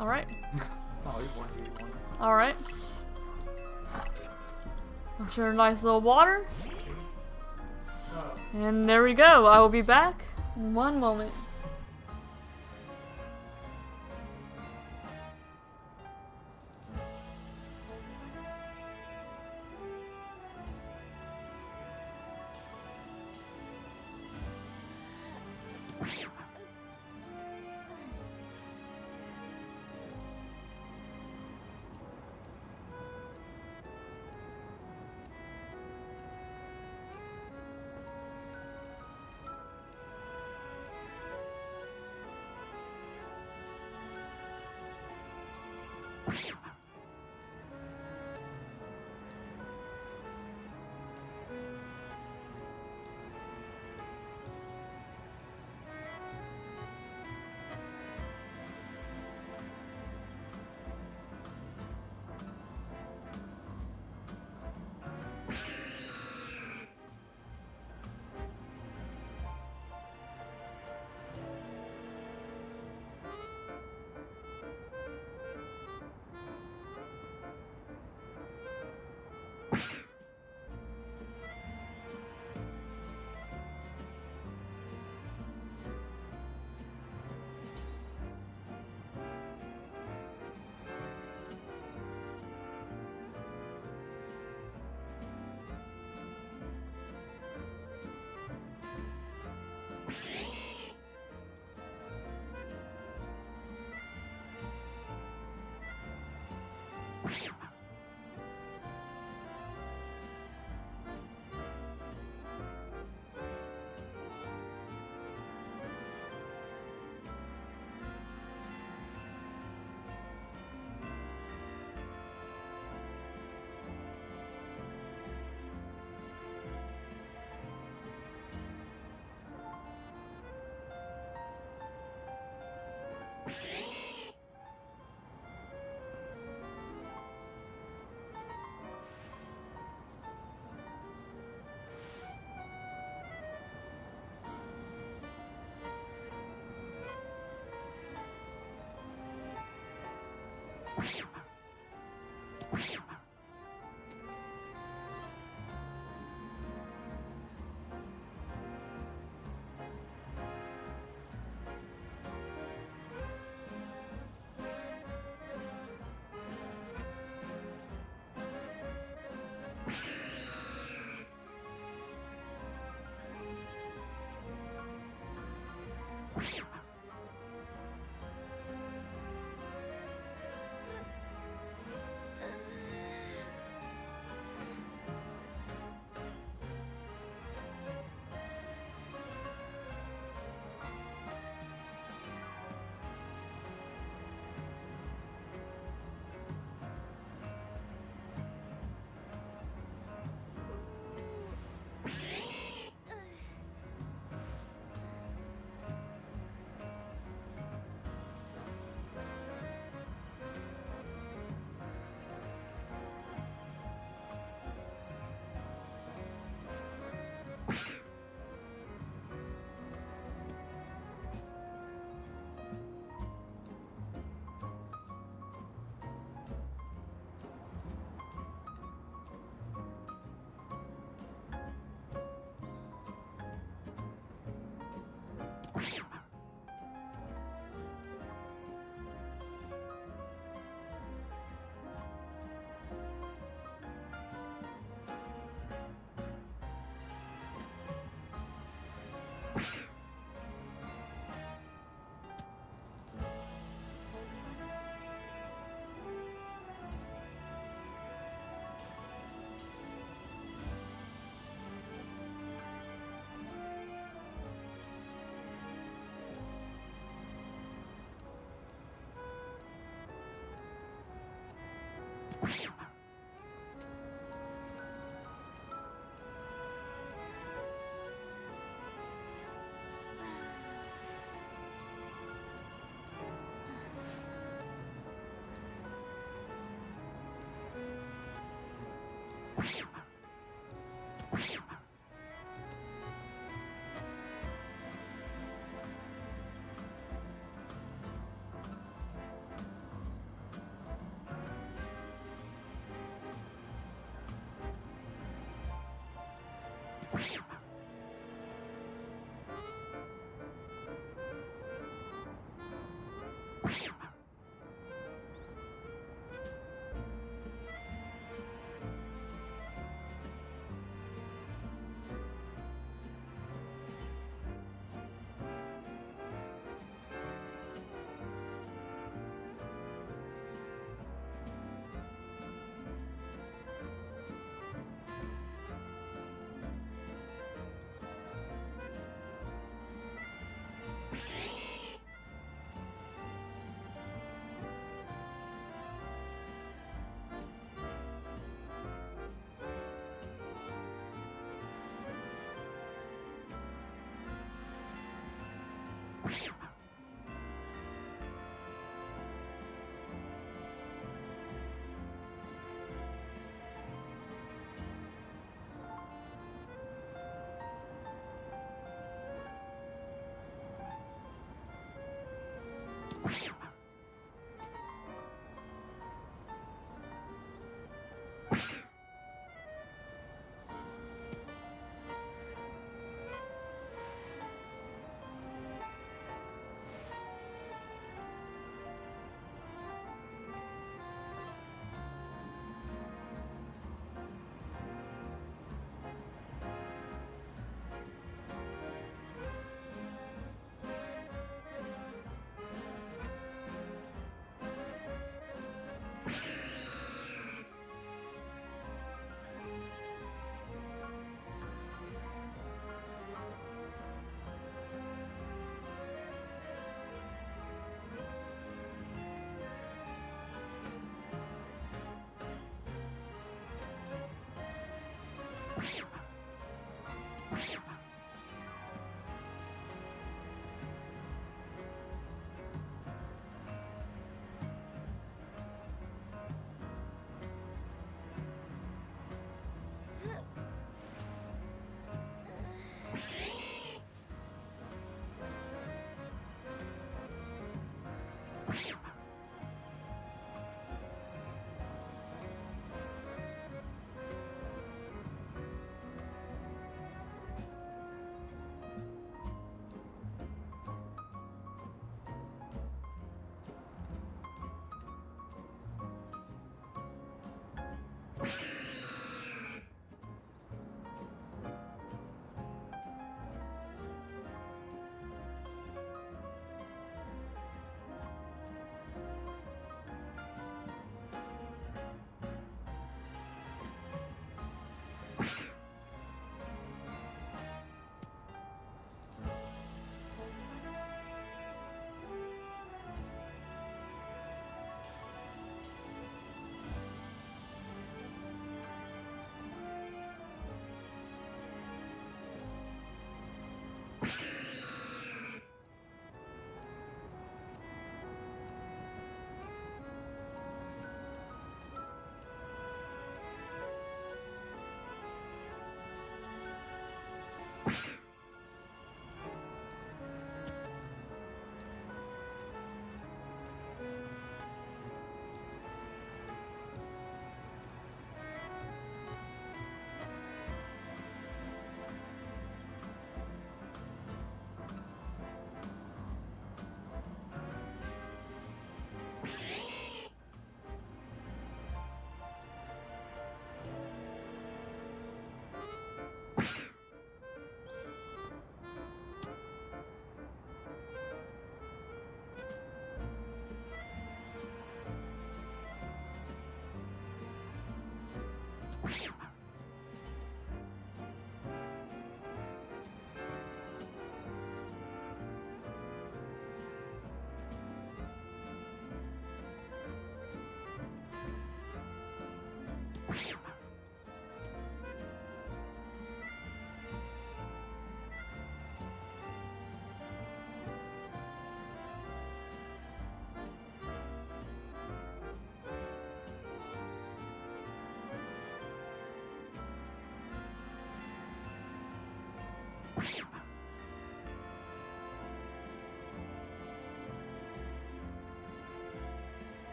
Alright. Alright. I'll share a nice little water. And there we go. I will be back in one moment.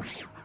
you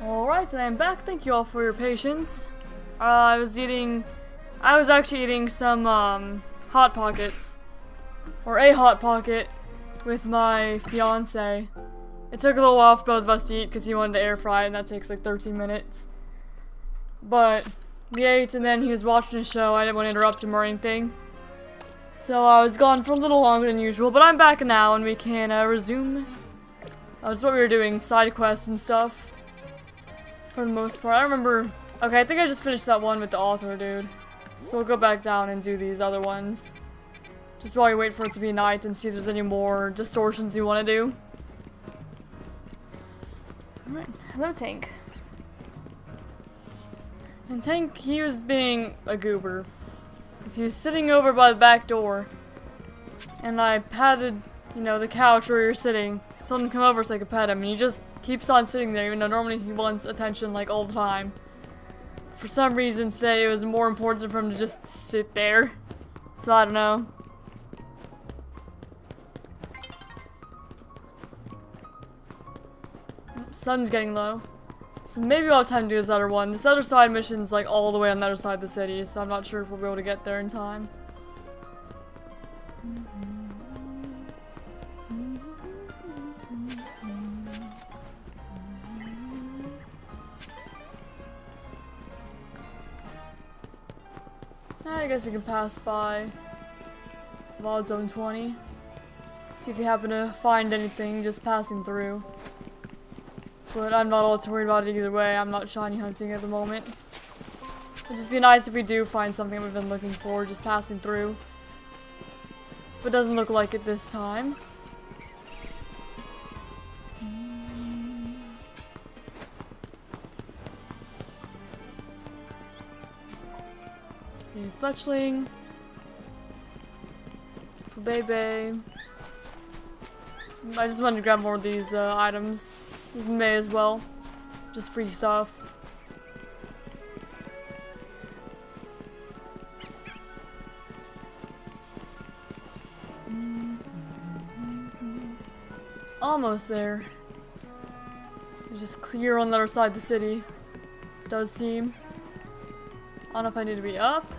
Alright, and I'm back. Thank you all for your patience. I was actually eating some, Hot Pockets. Or a Hot Pocket with my fiance. It took a little while for both of us to eat because he wanted to air fry it, and that takes like 13 minutes. But we ate, and then he was watching a show. I didn't want to interrupt him or anything. So I was gone for a little longer than usual, but I'm back now, and we can resume. That's what we were doing, side quests and stuff. For the most part. I remember... Okay, I think I just finished that one with the author, dude. So we'll go back down and do these other ones. Just while we wait for it to be night and see if there's any more distortions you want to do. Alright, hello Tank. And Tank, he was being a goober. Because he was sitting over by the back door. And I patted, you know, the couch where you're sitting. Told him to come over so I could pet him. And he just keeps on sitting there, even though normally he wants attention like all the time. For some reason today it was more important for him to just sit there. So I don't know. Sun's getting low. So maybe we'll have time to do this other one. This other side mission's like all the way on the other side of the city, so I'm not sure if we'll be able to get there in time. I guess we can pass by VOD Zone 20. See if you happen to find anything just passing through. But I'm not all too worried about it either way. I'm not shiny hunting at the moment. It'd just be nice if we do find something we've been looking for just passing through. But it doesn't look like it this time. Okay, fletchling. Flabebe. I just wanted to grab more of these items. These may as well. Just free stuff. Almost there. It's just clear on the other side of the city. Does seem. I don't know if I need to be up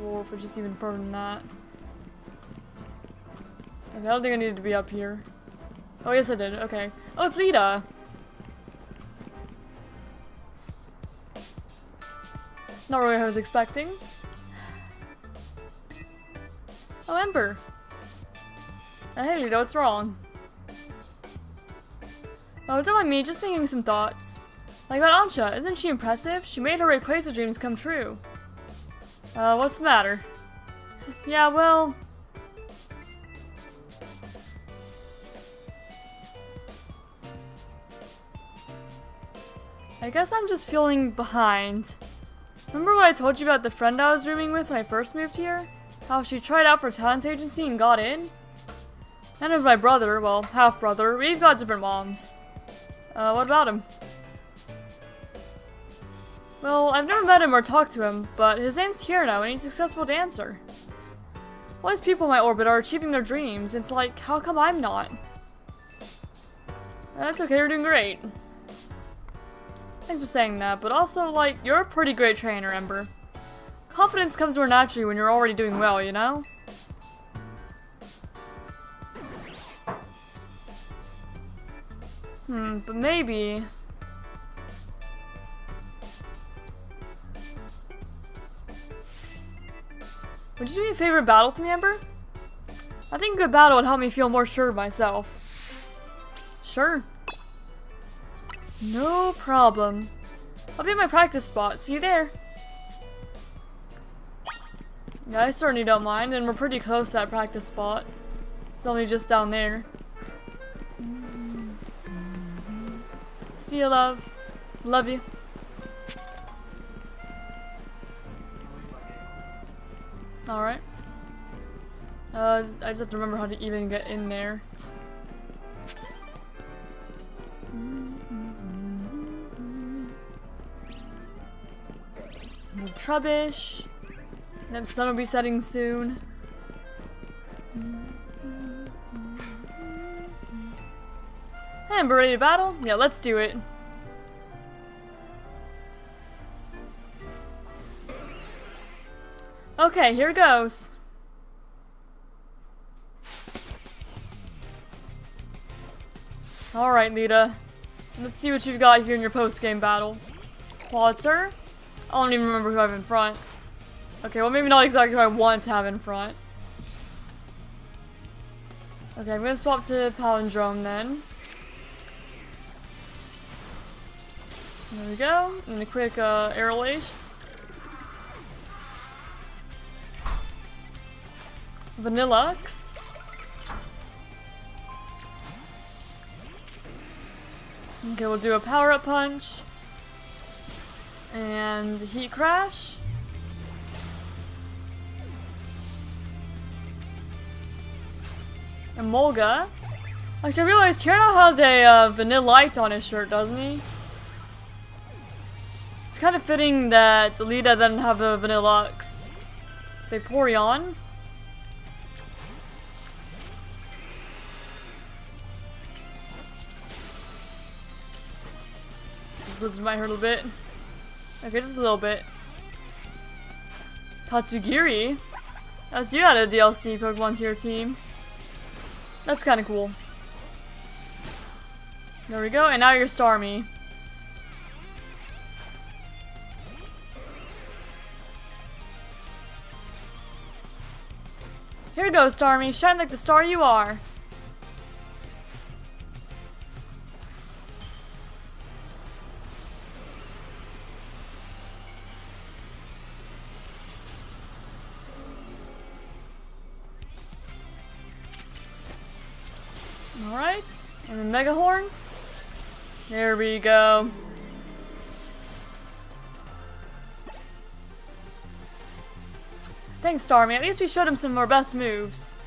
or if it's just even further than that. Okay, I don't think I needed to be up here. Oh, yes I did. Okay. Oh, it's Lita! Not really what I was expecting. Oh, Ember! Hey Lita, what's wrong? Oh, don't mind me, just thinking some thoughts. Like about Ansha, isn't she impressive? She made her Rayquaza dreams come true. What's the matter? Yeah, well... I guess I'm just feeling behind. Remember what I told you about the friend I was rooming with when I first moved here? How she tried out for a talent agency and got in? And of my brother, well, half-brother, we've got different moms. What about him? Well, I've never met him or talked to him, but his name's Tierno and he's a successful dancer. All these people in my orbit are achieving their dreams. It's like, how come I'm not? That's okay, you're doing great. Thanks for saying that, but also, like, you're a pretty great trainer, Ember. Confidence comes more naturally when you're already doing well, you know? But maybe... Would you do me a favorite battle with me, Ember? I think a good battle would help me feel more sure of myself. Sure. No problem. I'll be at my practice spot. See you there. Yeah, I certainly don't mind, and we're pretty close to that practice spot. It's only just down there. See you, love. Love you. Alright. I just have to remember how to even get in there. Trubbish. The sun will be setting soon. Ember, ready to battle? Yeah, let's do it. Okay, here goes. Alright, Lita. Let's see what you've got here in your post-game battle. Quasar? I don't even remember who I have in front. Okay, well maybe not exactly who I want to have in front. Okay, I'm gonna swap to Palindrome then. There we go. And a quick Aerial Ace. Vanillux. Okay, we'll do a Power-Up Punch. And Heat Crash. And Molga. Actually, I realized Tierno has a Vanillite on his shirt, doesn't he? It's kind of fitting that Lita doesn't have a Vanillux. Vaporeon. This might hurt a little bit. Okay, just a little bit. Tatsugiri? Oh, so you had a DLC Pokemon to your team. That's kind of cool. There we go, and now you're Starmie. Here goes, Starmie. Shine like the star you are. Alright, and then Mega Horn. There we go. Thanks, Starmie. At least we showed him some of our best moves.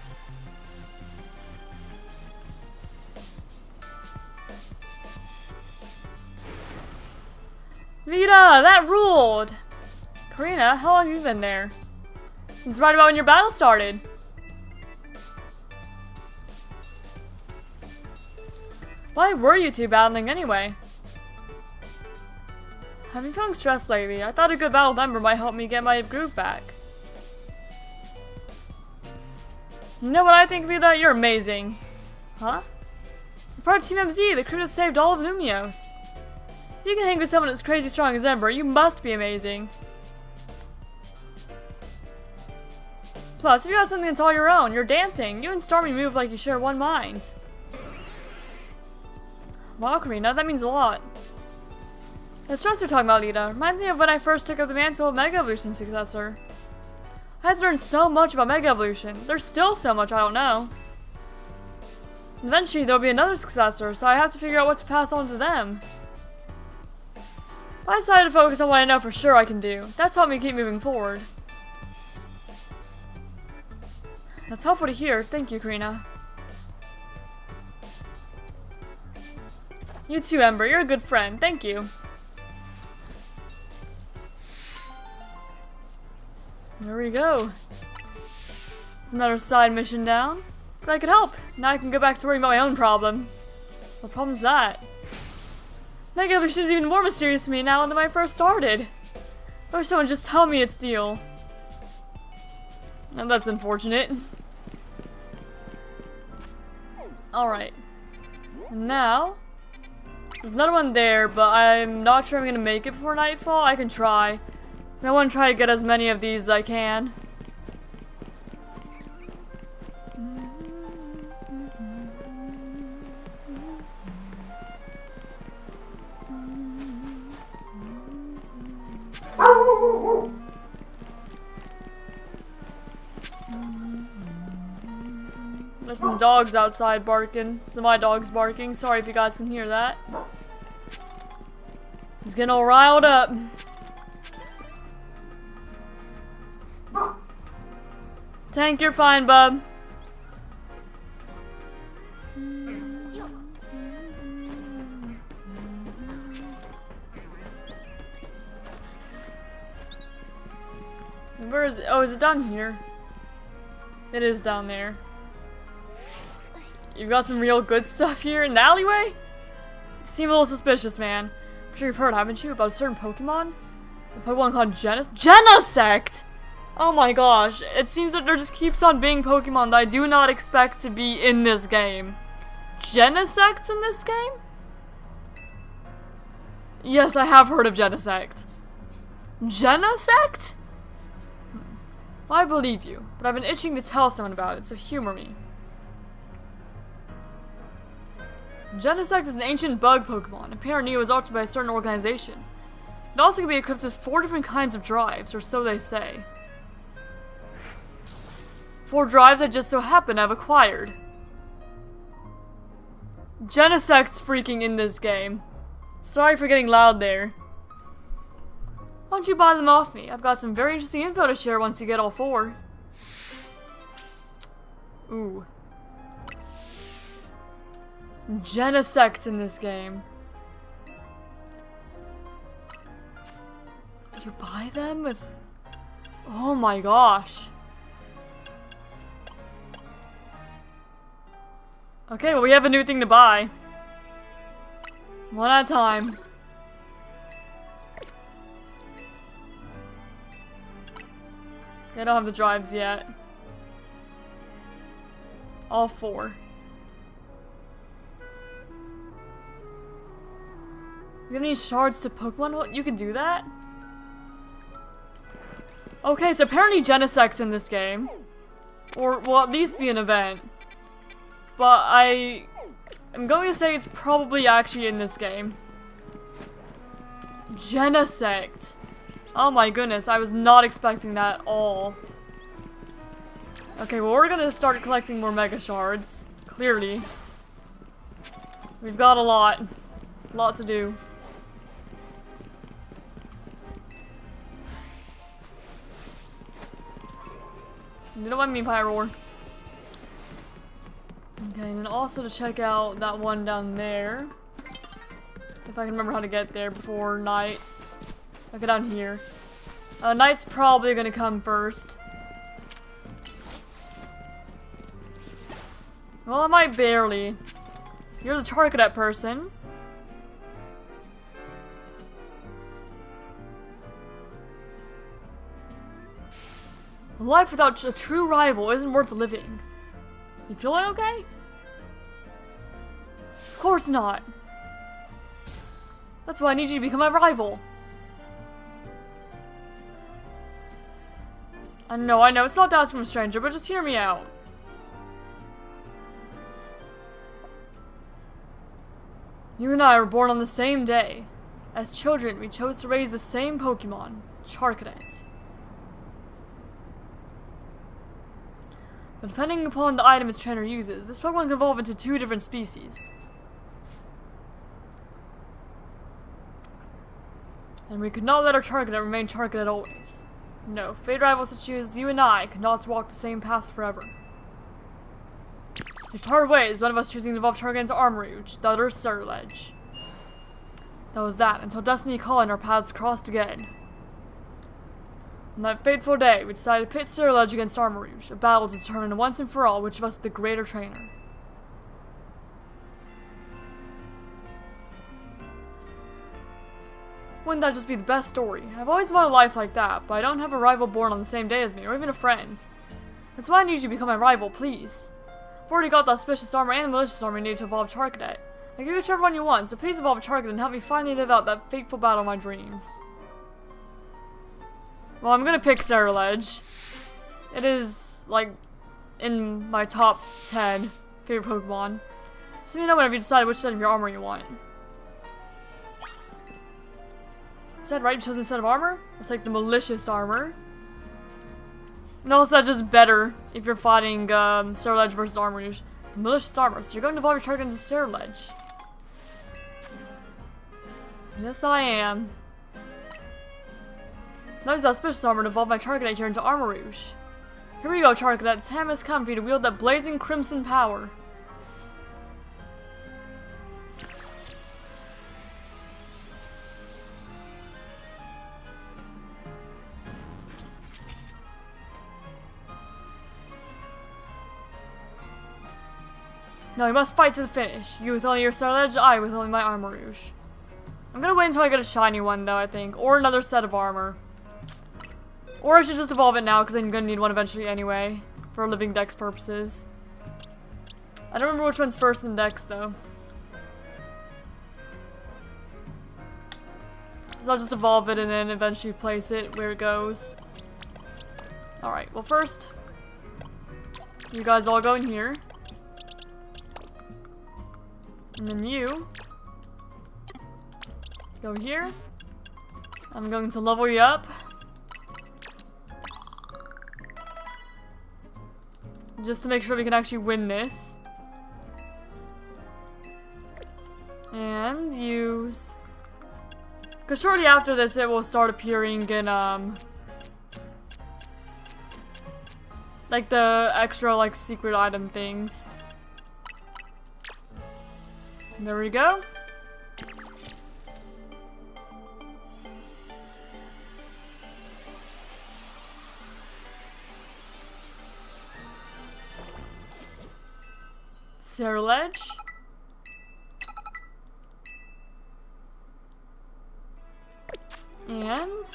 Lita, that ruled! Karina, how long have you been there? It's right about when your battle started. Why were you two battling anyway? Have you feeling stressed lately? I thought a good battle with Ember might help me get my groove back. You know what I think, Lita? You're amazing. Huh? You're part of Team MZ, the crew that saved all of Lumios. If you can hang with someone as crazy strong as Ember, you must be amazing. Plus, you got something that's all your own. You're dancing. You and Starmie move like you share one mind. Wow, Karina, that means a lot. The stress you're talking about, Lita, reminds me of when I first took up the mantle of Mega Evolution successor. I had to learn so much about Mega Evolution. There's still so much I don't know. Eventually, there'll be another successor, so I have to figure out what to pass on to them. I decided to focus on what I know for sure I can do. That's helped me keep moving forward. That's helpful to hear. Thank you, Karina. You too, Ember. You're a good friend. Thank you. There we go. It's another side mission down. But I could help. Now I can go back to worrying about my own problem. What problem's that? Mega Evolution is even more mysterious to me now than when I first started. I wish someone would just tell me its deal. And that's unfortunate. Alright. And now, there's another one there, but I'm not sure I'm gonna make it before nightfall. I can try. I want to try to get as many of these as I can. There's some dogs outside barking. Some of my dogs barking. Sorry if you guys can hear that. He's getting all riled up. Tank, you're fine, bub. Where is it? Oh, is it down here? It is down there. You've got some real good stuff here in the alleyway? You seem a little suspicious, man. I'm sure you've heard, haven't you, about a certain Pokemon? A Pokemon called Genesect? Oh my gosh. It seems that there just keeps on being Pokemon that I do not expect to be in this game. Genesect in this game? Yes, I have heard of Genesect. Genesect? Well, I believe you, but I've been itching to tell someone about it, so humor me. Genesect is an ancient bug Pokemon. Apparently it was altered by a certain organization. It also can be equipped with 4 different kinds of drives, or so they say. 4 drives I just so happen to have acquired. Genesect's freaking in this game. Sorry for getting loud there. Why don't you buy them off me? I've got some very interesting info to share once you get all 4. Ooh. Genesect in this game. You buy them with... Oh my gosh. Okay, well we have a new thing to buy. One at a time. I don't have the drives yet. All 4. You have any shards to Pokemon? You can do that? Okay, so apparently Genesect's in this game. Or will at least be an event. But I'm going to say it's probably actually in this game. Genesect. Oh my goodness, I was not expecting that at all. Okay, well we're gonna start collecting more Mega Shards. Clearly. We've got a lot. A lot to do. You don't mind me, Pyroar. Okay, and then also to check out that one down there. If I can remember how to get there before night. Okay, down here. Night's probably gonna come first. Well, I might barely. You're the Charcadet person. A life without a true rival isn't worth living. You feeling okay? Of course not. That's why I need you to become my rival. I know, it's not to ask from a stranger, but just hear me out. You and I were born on the same day. As children, we chose to raise the same Pokemon, Charcadet. But depending upon the item its trainer uses, this Pokemon can evolve into 2 different species. And we could not let our Charcadet remain Charcadet always. No, fate rivals such as you and I could not walk the same path forever. So we parted ways, one of us choosing to evolve Charcadet into Armarouge, the other Ceruledge. That was that, until destiny called and our paths crossed again. On that fateful day, we decided to pit Ceruledge against Armarouge, a battle to determine once and for all which of us is the greater trainer. Wouldn't that just be the best story? I've always wanted a life like that, but I don't have a rival born on the same day as me, or even a friend. That's why I need you to become my rival, please. I've already got the auspicious armor and the malicious armor needed to evolve Charcadet. I'll give you whichever one you want, so please evolve Charcadet and help me finally live out that fateful battle of my dreams. Well, I'm gonna pick Ceruledge. It is, like, in my top 10 favorite Pokemon. So you know whenever you decide which set of your armor you want. You said right, you chose a set of armor? I'll take the malicious armor. And also that's just better if you're fighting Ceruledge versus Armarouge. Malicious armor, so you're going to evolve your Charcadet into Ceruledge. Yes, I am. Now use that auspicious armor to evolve my Charcadet here into Armarouge. Here we go, Charcadet. Time has come for you to wield that blazing crimson power. No, we must fight to the finish. You with only your Star Edge, I with only my Armor Rouge. I'm gonna wait until I get a shiny one, though, I think. Or another set of armor. Or I should just evolve it now, because I'm gonna need one eventually anyway. For living dex purposes. I don't remember which one's first in dex, though. So I'll just evolve it and then eventually place it where it goes. Alright, well first, you guys all go in here. And then you go here. I'm going to level you up. Just to make sure we can actually win this. And use... Because shortly after this it will start appearing in, like the extra, like, secret item things. There we go. Ledge. And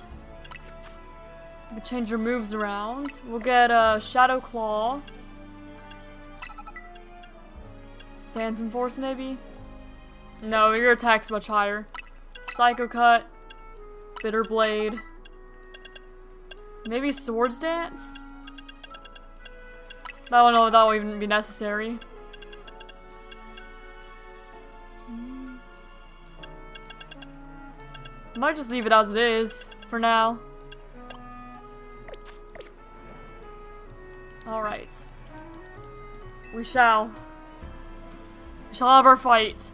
we can change your moves around. We'll get a Shadow Claw. Phantom Force, maybe? No, your attack's much higher. Psycho Cut. Bitter Blade. Maybe Swords Dance? I don't know if that will even be necessary. Might just leave it as it is, for now. Alright. We shall have our fight.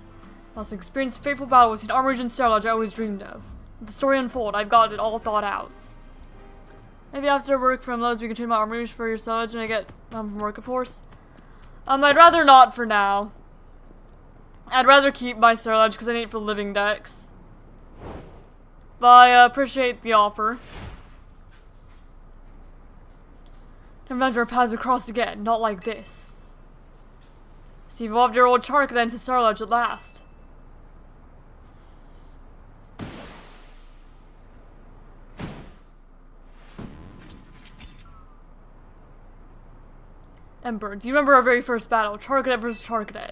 Must experience the fateful battle with the Armor Rouge and Star Lodge I always dreamed of. Let the story unfold, I've got it all thought out. Maybe after work from Lowe's we can trade my Armor Rouge for your Star Lodge and I get from work, of course. I'd rather not for now. I'd rather keep my Star Lodge because I need it for living dex. But I appreciate the offer. Sometimes our paths will cross again, not like this. So you've evolved your old Charcadet into Star Lodge at last. Ember, do you remember our very first battle? Charcadet versus Charcadet.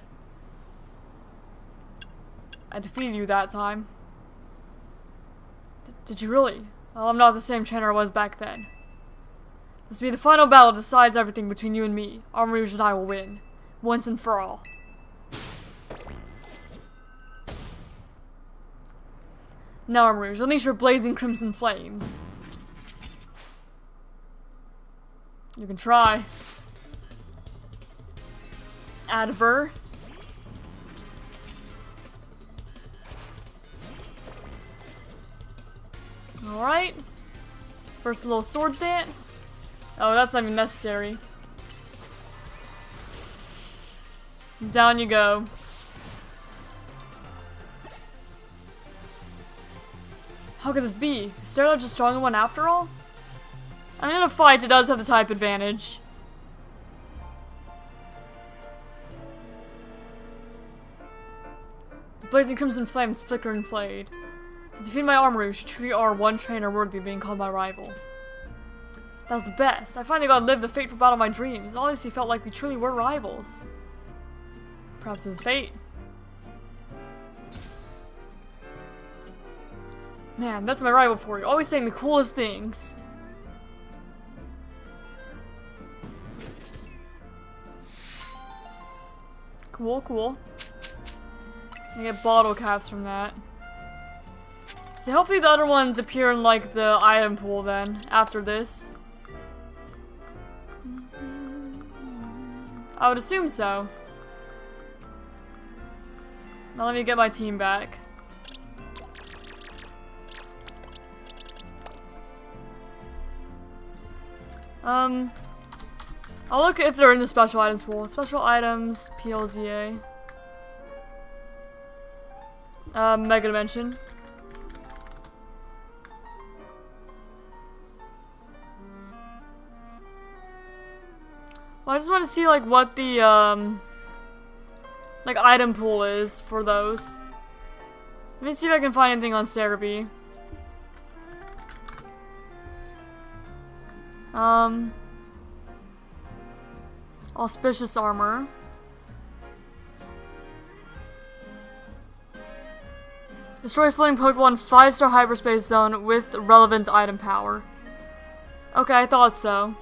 I defeated you that time. Did you really? Well, I'm not the same trainer I was back then. This will be the final battle decides everything between you and me. Armor Rouge and I will win. Once and for all. Now, Armor Rouge, unleash your blazing crimson flames. You can try. Adver. Alright. First a little Swords Dance. Oh, that's not even necessary. Down you go. How could this be? Is Star Lodge a stronger one after all? I mean, in a fight, it does have the type advantage. The blazing crimson flames flicker and fade. To defeat my Armor Rouge, you truly are one trainer worthy of being called my rival. That was the best. I finally got to live the fateful battle of my dreams. It honestly felt like we truly were rivals. Perhaps it was fate. Man, that's my rival for you. Always saying the coolest things. Cool, cool. I get bottle caps from that. So hopefully the other ones appear in like the item pool then, after this. I would assume so. Now let me get my team back. I'll look if they're in the special items pool. Special items, PLZA. Mega Dimension. Well, I just want to see like what the like, item pool is for those. Let me see if I can find anything on Cerebi. Auspicious armor. Destroy floating Pokemon 5-star hyperspace zone with relevant item power. Okay, I thought so.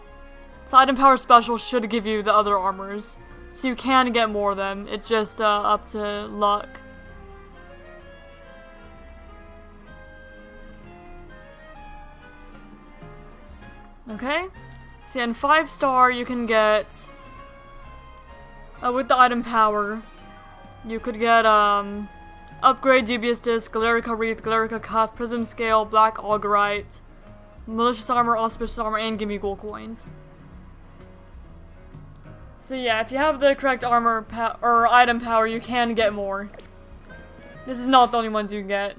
So item power special should give you the other armors. So you can get more of them. It's just up to luck. Okay. See, in 5-star you can get with the item power, you could get upgrade Dubious Disc, Galarica Wreath, Galarica Cuff, Prism Scale, Black Augerite, Malicious Armor, Auspicious Armor, and Gimme Gold Coins. So yeah, if you have the correct armor or item power, you can get more. This is not the only ones you can get.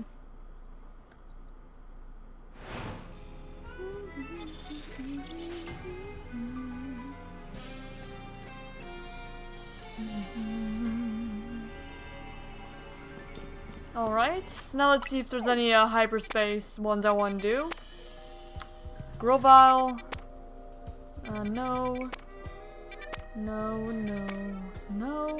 Alright, so now let's see if there's any hyperspace ones I want to do. Grovyle. No. No, no, no.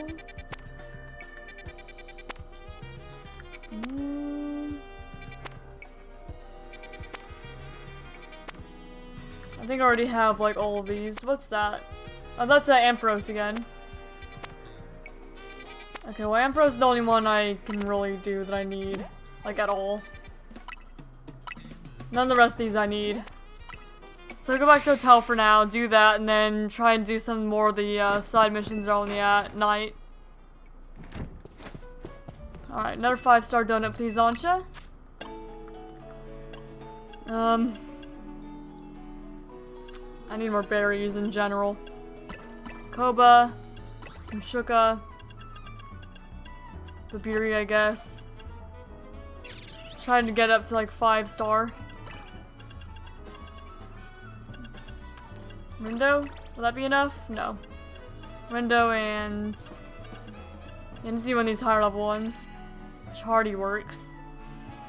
I think I already have like all of these. What's that? Oh, that's Ampharos again. Okay, well, Ampharos is the only one I can really do that I need, like, at all. None of the rest of these I need. So go back to hotel for now, do that, and then try and do some more of the side missions are only at night. Alright, another 5-star donut, please, Ansha. I need more berries in general. Koba, some Shuka. Babiri, I guess. Trying to get up to like 5-star. Rindo? Will that be enough? No. Rindo and... You see one of these higher level ones. Which hardly works.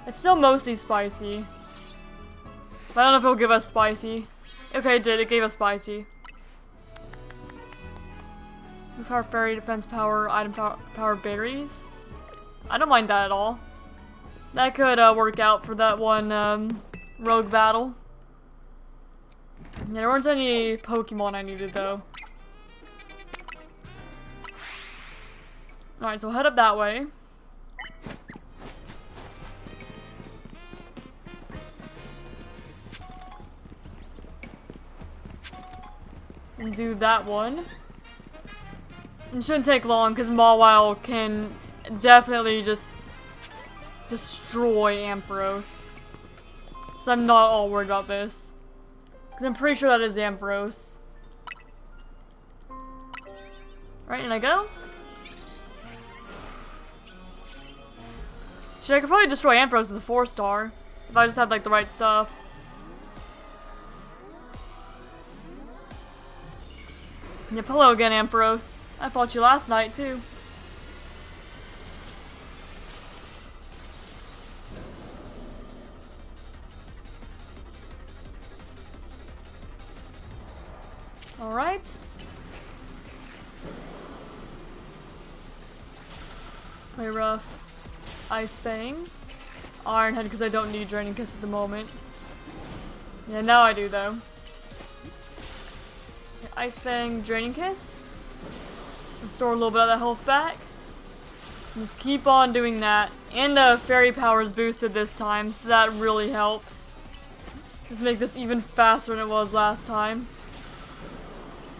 It's still mostly spicy. But I don't know if it'll give us spicy. Okay, it did. It gave us spicy. Move power, fairy, defense power, item power, berries. I don't mind that at all. That could work out for that one rogue battle. Yeah, there weren't any Pokemon I needed though. Alright, so head up that way. And do that one. It shouldn't take long because Mawile can definitely just destroy Ampharos. So I'm not all worried about this. Because I'm pretty sure that is Ampharos. Right, and I go. Shit, I could probably destroy Ampharos with a 4-star. If I just had like the right stuff. Yep, hello again, Ampharos. I fought you last night too. Alright. Play rough. Ice Fang. Iron Head because I don't need Draining Kiss at the moment. Yeah, now I do though. Ice Fang, Draining Kiss. Restore a little bit of that health back. Just keep on doing that. And the fairy power is boosted this time, so that really helps. Just make this even faster than it was last time.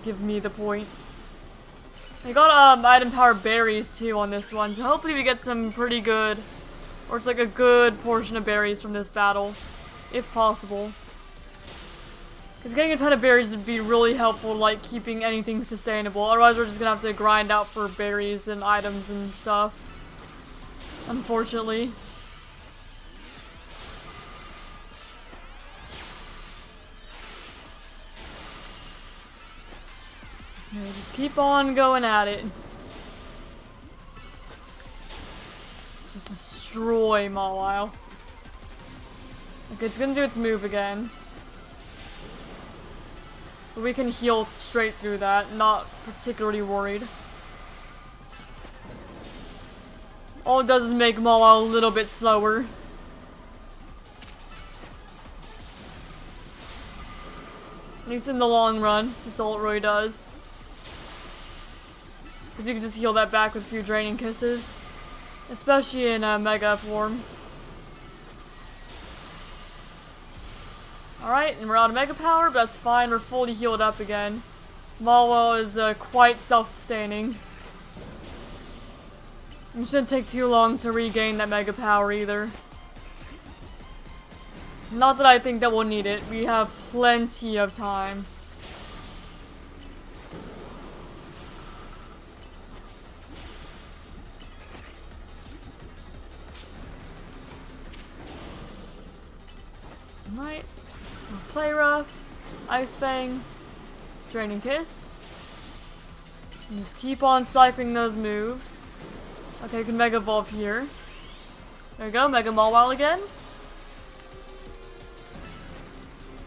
Give me the points. I got item power berries too on this one, so hopefully we get some pretty good, or it's like a good portion of berries from this battle, if possible. Because getting a ton of berries would be really helpful, like keeping anything sustainable. Otherwise, we're just gonna have to grind out for berries and items and stuff. Unfortunately. Okay, just keep on going at it. destroy Mawile. Okay, it's gonna do its move again. But we can heal straight through that, not particularly worried. All it does is make Mawile a little bit slower. At least in the long run, that's all it really does. Because you can just heal that back with a few draining kisses. Especially in Mega form. Alright, and we're out of Mega Power, but that's fine, we're fully healed up again. Mawile is quite self-sustaining. It shouldn't take too long to regain that Mega Power either. Not that I think that we'll need it, we have plenty of time. Alright. Play Rough, Ice Fang, Draining Kiss. And just keep on cycling those moves. Okay, you can Mega Evolve here. There we go, Mega Mawile again.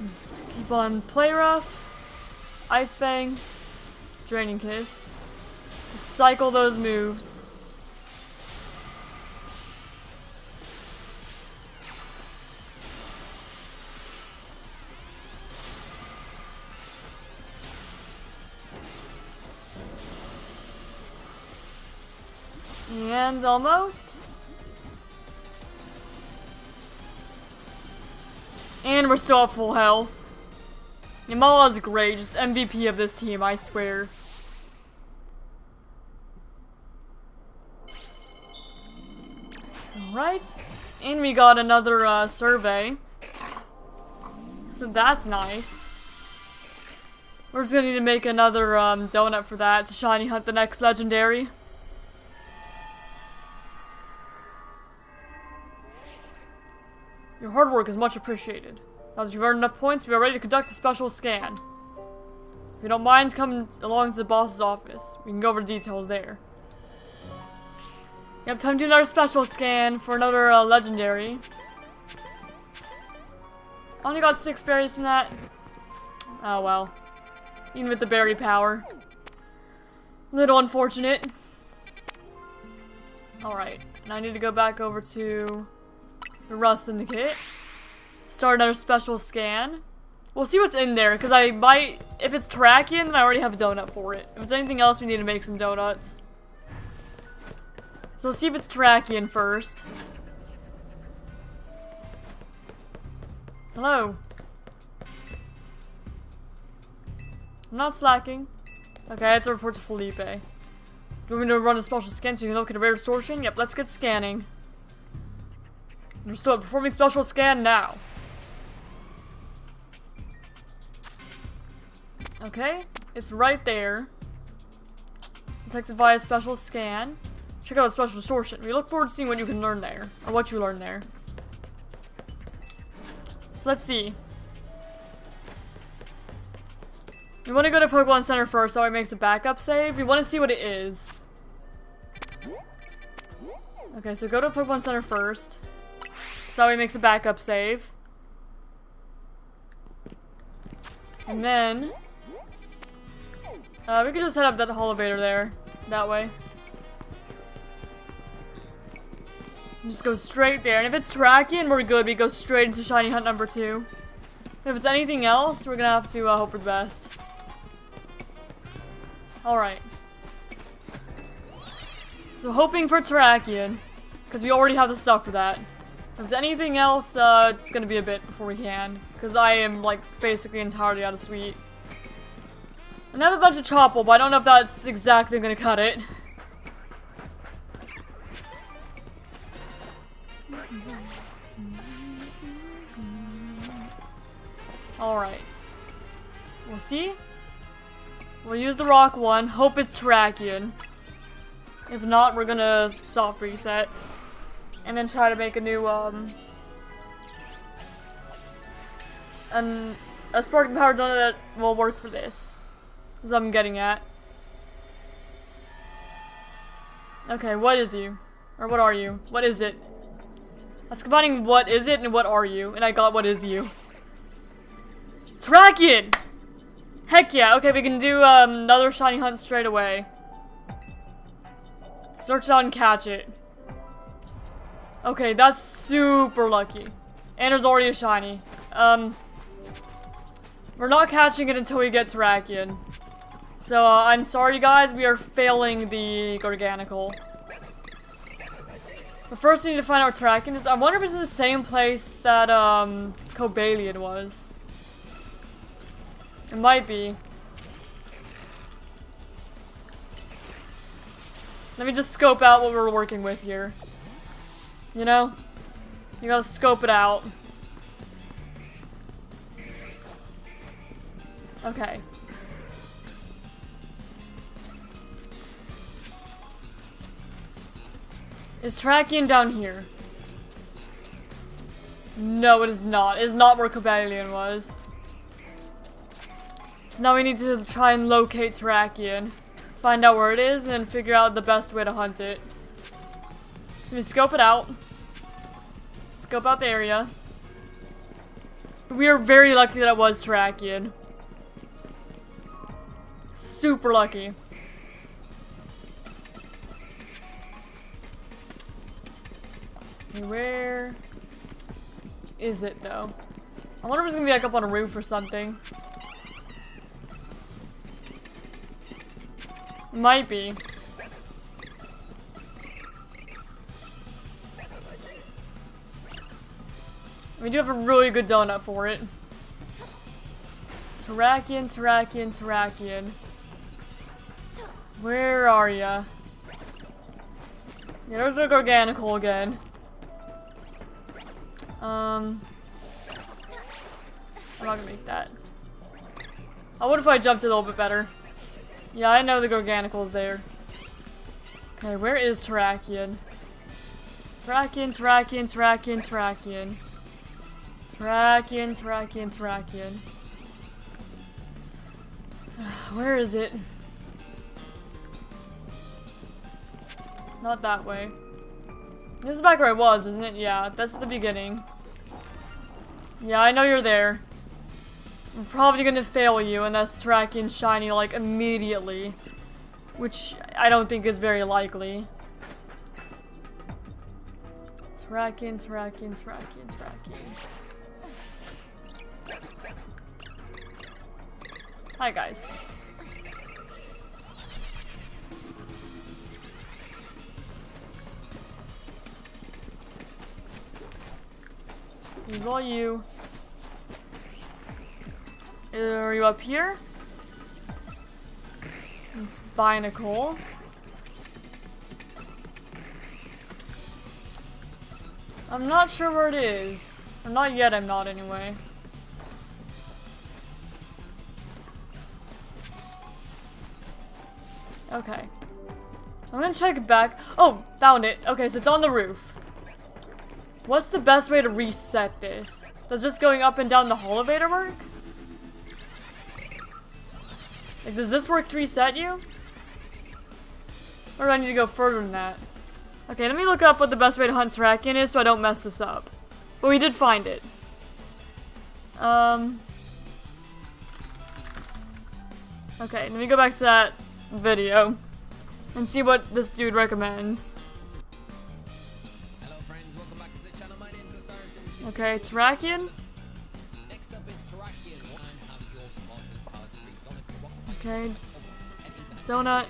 Just keep on Play Rough, Ice Fang, Draining Kiss. Just cycle those moves. And almost. And we're still at full health. Yamala's great, just MVP of this team, I swear. Alright. And we got another survey. So that's nice. We're just gonna need to make another donut for that to shiny hunt the next legendary. Your hard work is much appreciated. Now that you've earned enough points, we are ready to conduct a special scan. If you don't mind coming along to the boss's office, we can go over the details there. You have time to do another special scan for another legendary. I only got 6 berries from that. Oh well. Even with the berry power. Little unfortunate. Alright, now I need to go back over to the Rust Syndicate. Start another special scan. We'll see what's in there, because I might... If it's Terrakion, then I already have a donut for it. If it's anything else, we need to make some donuts. So we'll see if it's Terrakion first. Hello. I'm not slacking. Okay, I have to report to Felipe. Do you want me to run a special scan so you can look at a rare distortion? Yep, let's get scanning. Understood. Performing special scan now. Okay, it's right there. Detected via special scan. Check out the special distortion. We look forward to seeing what you can learn there, or what you learn there. So let's see. We want to go to Pokemon Center first, so it makes a backup save. We want to see what it is. Okay, so go to Pokemon Center first. So he makes a backup save. And then we could just head up that elevator there. That way. And just go straight there. And if it's Terrakion, we're good. We go straight into Shiny Hunt number 2. If it's anything else, we're gonna have to hope for the best. Alright. So hoping for Terrakion. Because we already have the stuff for that. If it's anything else, it's gonna be a bit before we can. Because I am, like, basically entirely out of sweet. And I have a bunch of Chople, but I don't know if that's exactly gonna cut it. Alright. We'll see. We'll use the rock one. Hope it's Terrakion. If not, we're gonna soft reset. And then try to make a new, a Sparking Power donut that will work for this. Is what I'm getting at. Okay, what is you? Or what are you? What is it? I was combining what is it and what are you, and I got what is you. Terrakion! Heck yeah, okay, we can do another shiny hunt straight away. Search it out and catch it. Okay, that's super lucky. And there's already a shiny. We're not catching it until we get Terrakion. So, I'm sorry guys, we are failing the Gorganical. But first we need to find out what Terrakion is. I wonder if it's in the same place that, Cobalion was. It might be. Let me just scope out what we're working with here. You know? You gotta scope it out. Okay. Is Terrakion down here? No, it is not. It is not where Cobalion was. So now we need to try and locate Terrakion. Find out where it is and then figure out the best way to hunt it. So we scope it out. Scope out the area. We are very lucky that it was Terrakion. Super lucky. Okay, where is it though? I wonder if it's gonna be like up on a roof or something. Might be. We do have a really good donut for it. Terrakion, Terrakion, Terrakion. Where are ya? Yeah, there's a Gorganical again. I'm not gonna make that. Oh, what if I jumped it a little bit better? Yeah, I know the Gorganical's there. Okay, where is Terrakion? Terrakion, Terrakion, Terrakion, Terrakion. Terrakion, Terrakion, Terrakion. Where is it? Not that way. This is back where I was, isn't it? Yeah, that's the beginning. Yeah, I know you're there. I'm probably gonna fail you, and that's Terrakion shiny, like, immediately. Which I don't think is very likely. Terrakion, Terrakion, Terrakion, Terrakion. Hi, guys. Here's all you. Are you up here? It's Binacle. I'm not sure where it is. Or not yet, I'm not anyway. Okay. I'm gonna check back. Oh, found it. Okay, so it's on the roof. What's the best way to reset this? Does just going up and down the elevator work? Like, does this work to reset you? Or do I need to go further than that? Okay, let me look up what the best way to hunt Terrakion is so I don't mess this up. But we did find it. Okay, let me go back to that video and see what this dude recommends. Hello friends, welcome back to the channel. My name's Osiris. Okay, Terrakion. Next up is Terrakion. And have your sparkling card free donut. Okay. Donut.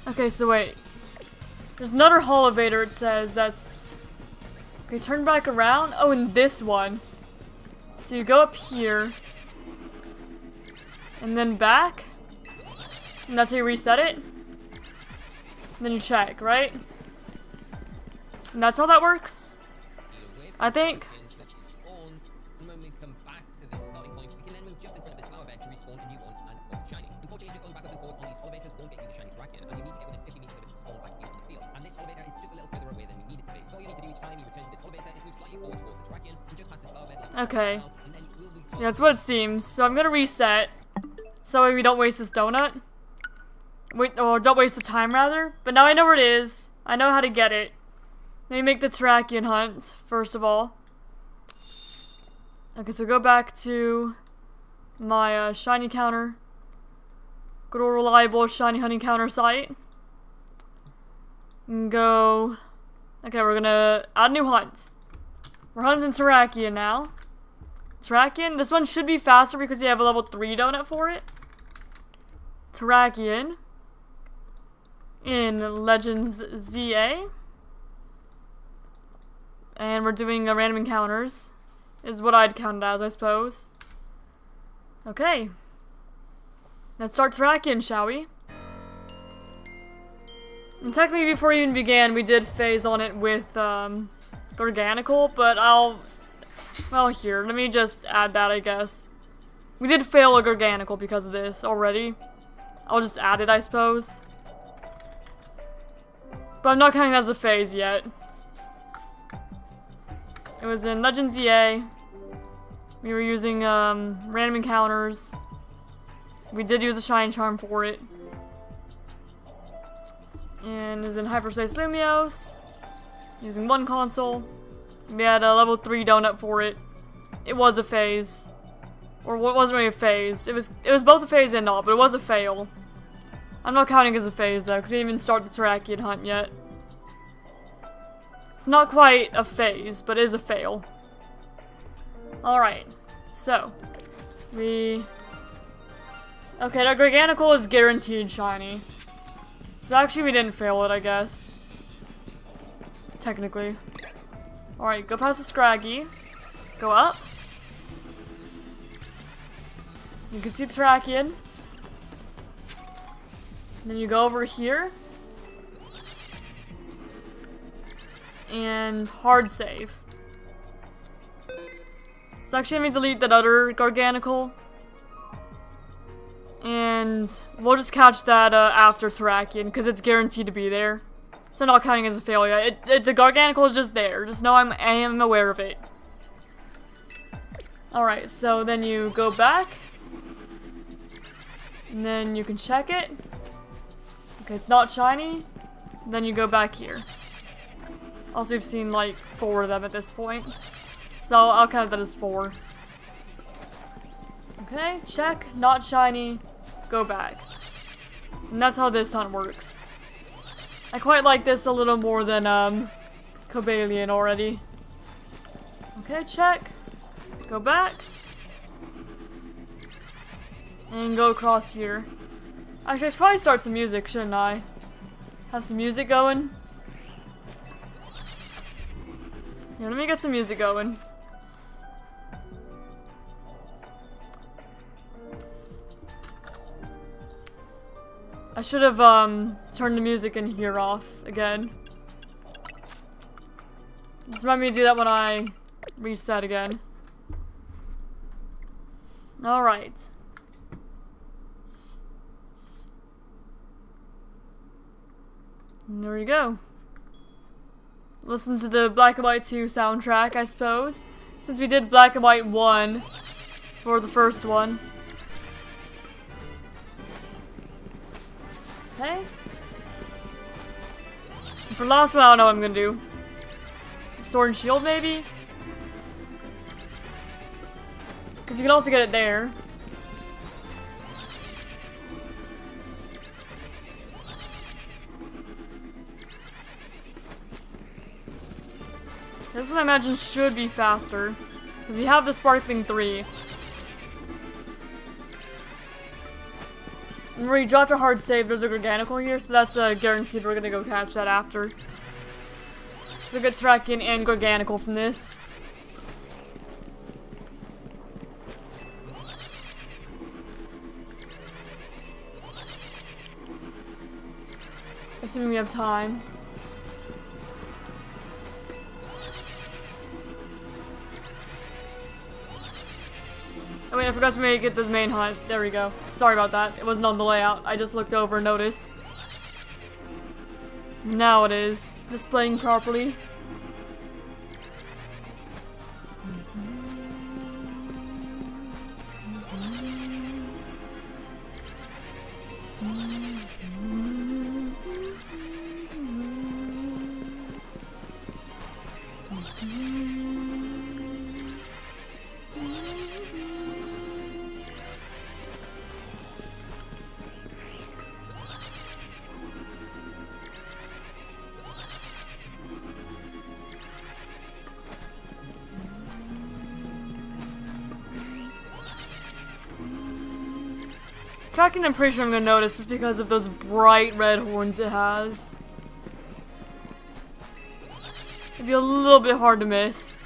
Okay, so wait. There's another elevator, it says, that's... Okay, turn back around. Oh, and this one. So you go up here. And then back. And that's how you reset it. And then you check, right? And that's how that works? I think. power bed to respawn a new one and one shiny. Unfortunately, just going backwards and forwards on these elevators won't get you the shiny Terrakion, as you need to get within 50 meters of it to spawn back here on the field. And this elevator is just a little further away than we need it to be. So all you need to do each time you return to this elevator is move slightly forward towards the Terrakion and just pass this power bed like Okay. and then we'll be Yeah, that's what it seems. So I'm gonna reset. So we don't waste this donut. Wait, or don't waste the time rather. But now I know where it is. I know how to get it. Let me make the Terrakion hunt, first of all. Okay, so go back to my shiny counter. Good old reliable shiny hunting counter site. And go... Okay, we're gonna add a new hunt. We're hunting Terrakion now. Terrakion, this one should be faster because you have a level 3 donut for it. Terrakion. In Legends ZA. And we're doing random encounters. Is what I'd count it as, I suppose. Okay. Let's start Terrakion, shall we? And technically, before we even began, we did phase on it with, Organical, but well, here, let me just add that, I guess. We did fail a Organical because of this already. I'll just add it, I suppose. But I'm not counting that as a phase yet. It was in Legends EA. We were using random encounters. We did use a Shine Charm for it. And is in Hyperspace Lumios. Using one console. We had a level 3 donut for it. It was a phase. Or it wasn't really a phase. It was both a phase and not, but it was a fail. I'm not counting as a phase though, because we didn't even start the Terrakion hunt yet. It's not quite a phase, but it is a fail. Alright, so, okay, that Organical is guaranteed shiny. So actually we didn't fail it, I guess. Technically. Alright, go past the Scraggy. Go up. You can see Terrakion. Then you go over here. And hard save. So actually let me delete that other Garganical. And we'll just catch that after Terrakion, because it's guaranteed to be there. So not counting as a failure. The Garganical is just there. Just know I am aware of it. Alright, so then you go back. And then you can check it. Okay, it's not shiny. Then you go back here. Also, we've seen like 4 of them at this point. So I'll count that as 4. Okay, check. Not shiny. Go back. And that's how this hunt works. I quite like this a little more than Cobalion already. Okay, check. Go back. And go across here. Actually, I should probably start some music, shouldn't I? Have some music going. Here, let me get some music going. I should have turned the music in here off again. Just remind me to do that when I reset again. Alright. And there we go. Listen to the Black and White 2 soundtrack, I suppose. Since we did Black and White 1 for the first one. Okay. And for the last one, I don't know what I'm gonna do. Sword and Shield, maybe? Because you can also get it there. This one I imagine should be faster. Because we have the Sparkling 3. And where you dropped a hard save, there's a Organical here, so that's guaranteed we're gonna go catch that after. So good Terrakion and Organical from this. Assuming we have time. Oh wait, forgot to make it the main hunt. There we go. Sorry about that. It wasn't on the layout. I just looked over and noticed. Now it is. Displaying properly. Tracking, I'm pretty sure I'm gonna notice just because of those bright red horns it has. It'd be a little bit hard to miss.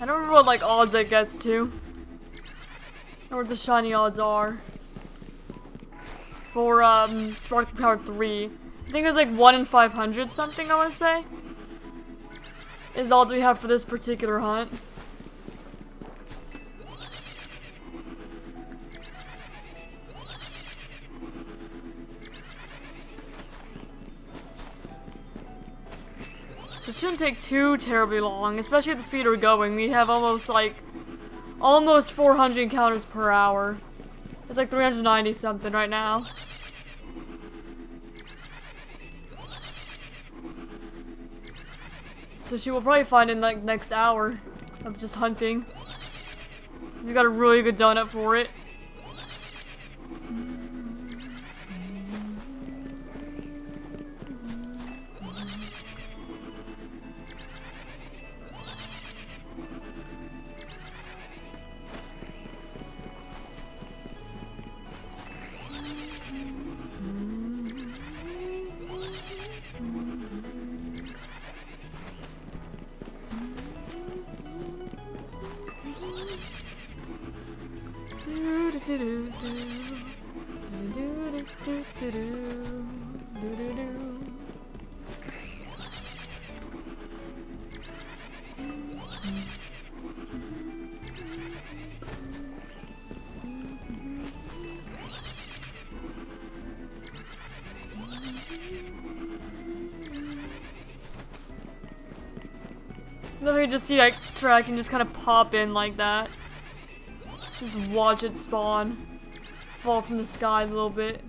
I don't remember what like odds it gets to, or what the shiny odds are for Spark Power 3. I think it's like 1 in 500 something. I want to say is the odds we have for this particular hunt. It shouldn't take too terribly long, especially at the speed we're going. We have almost 400 encounters per hour. It's like 390 something right now. So she will probably find in like next hour of just hunting. She's got a really good donut for it. Let me just see that track and just kind of pop in like that. Just watch it spawn. Fall from the sky a little bit.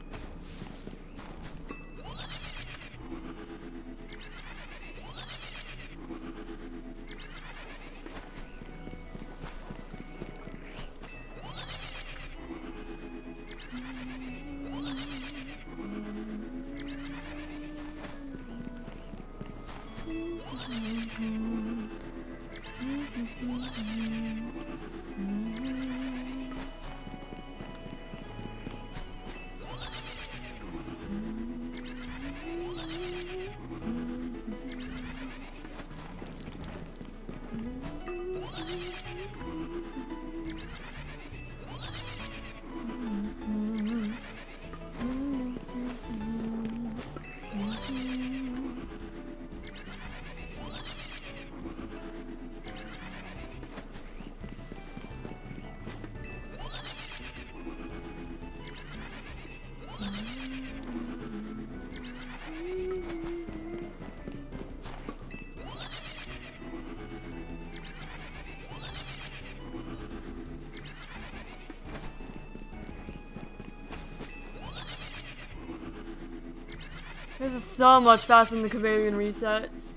This is so much faster than the chameleon resets.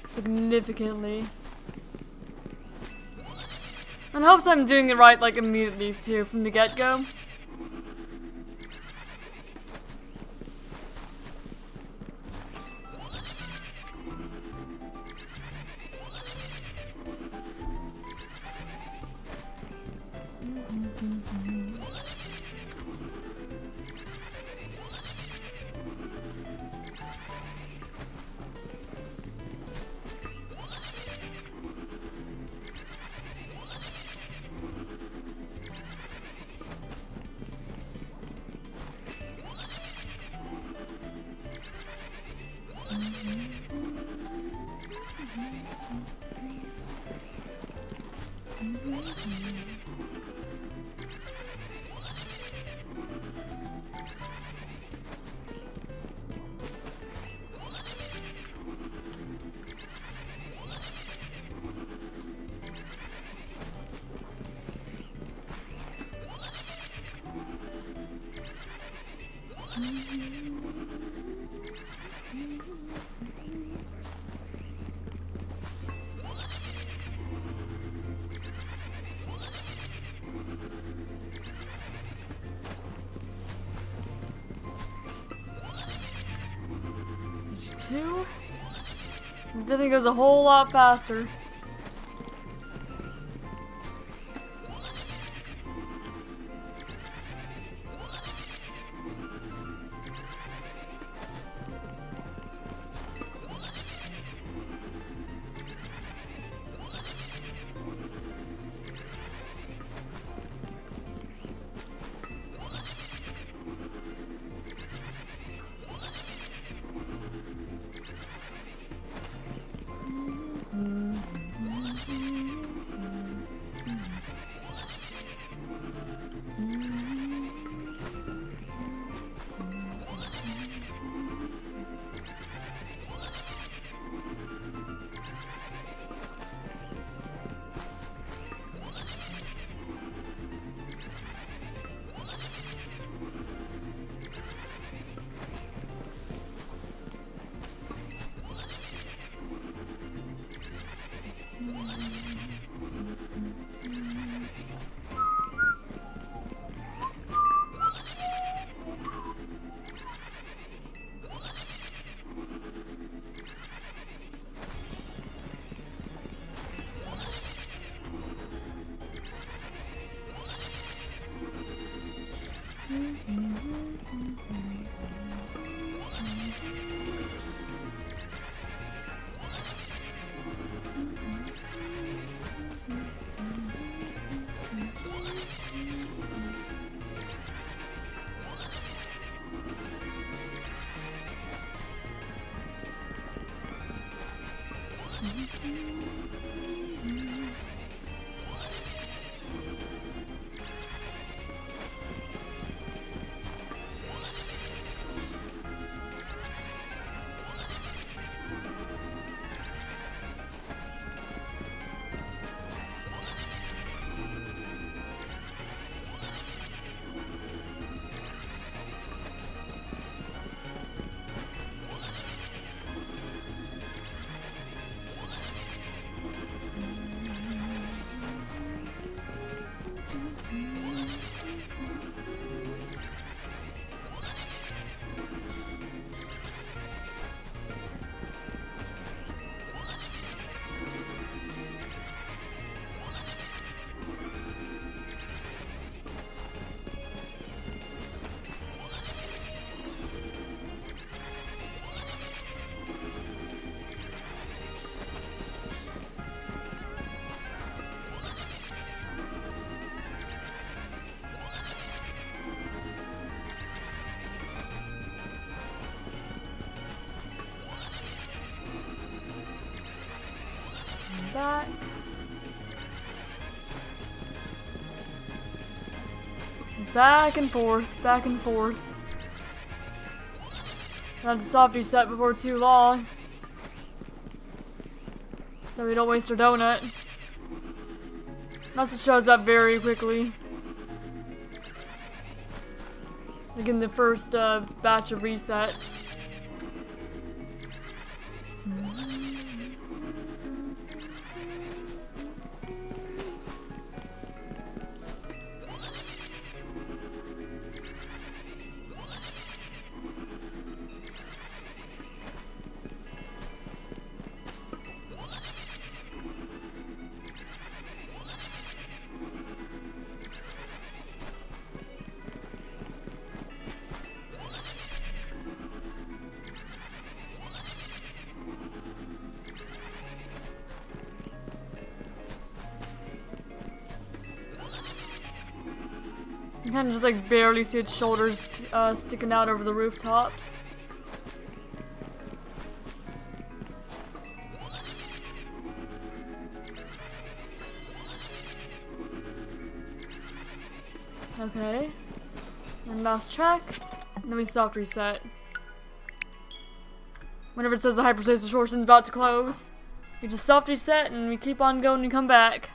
Significantly. And hopes I'm doing it right like immediately too, from the get-go. Two. Then it goes a whole lot faster. Back. Just back and forth, back and forth. Not to soft reset before too long, so we don't waste our donut. Message shows up very quickly. Like in the first batch of resets. You can just like barely see its shoulders sticking out over the rooftops. Okay. And mouse check. And then we soft reset. Whenever it says the hyperspace distortion's about to close, we just soft reset and we keep on going and come back.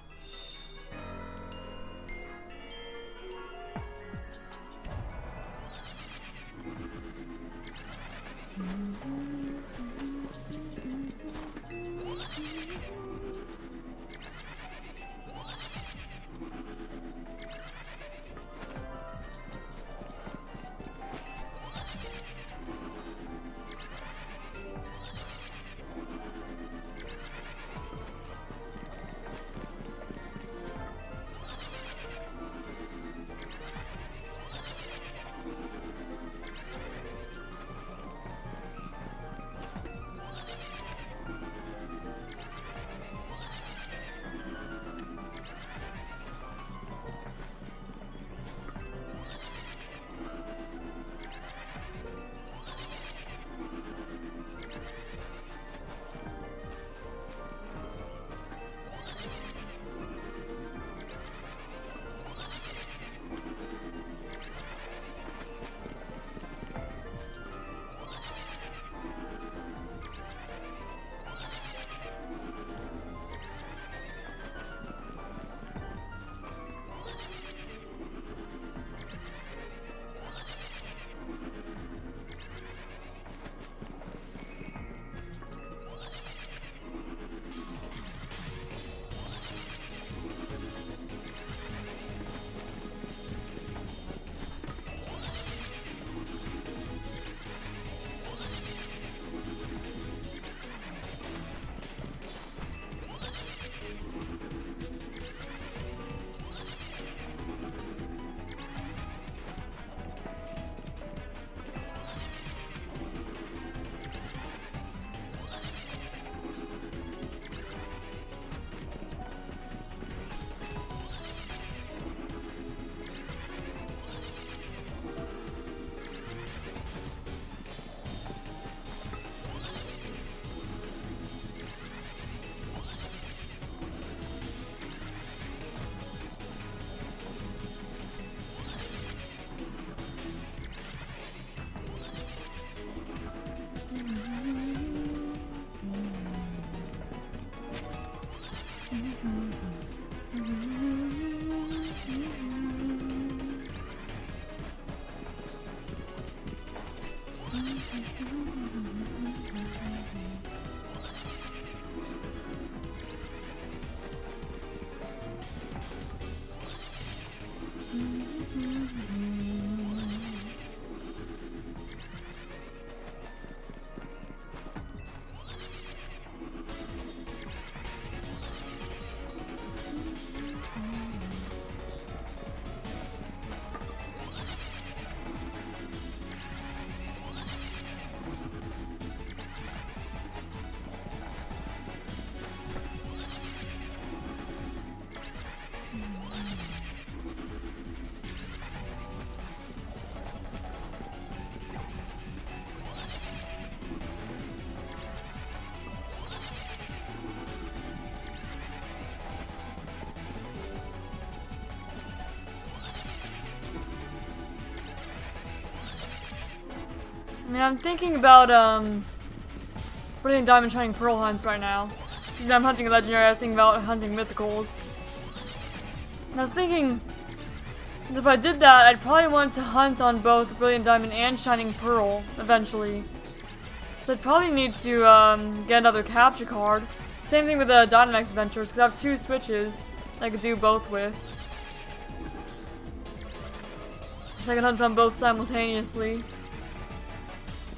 I mean, I'm thinking about, Brilliant Diamond Shining Pearl hunts right now. Because I'm hunting Legendary, I was thinking about hunting Mythicals. And I was thinking, if I did that, I'd probably want to hunt on both Brilliant Diamond and Shining Pearl, eventually. So I'd probably need to, get another capture card. Same thing with the Dynamax Adventures, because I have 2 switches I could do both with. So I can hunt on both simultaneously.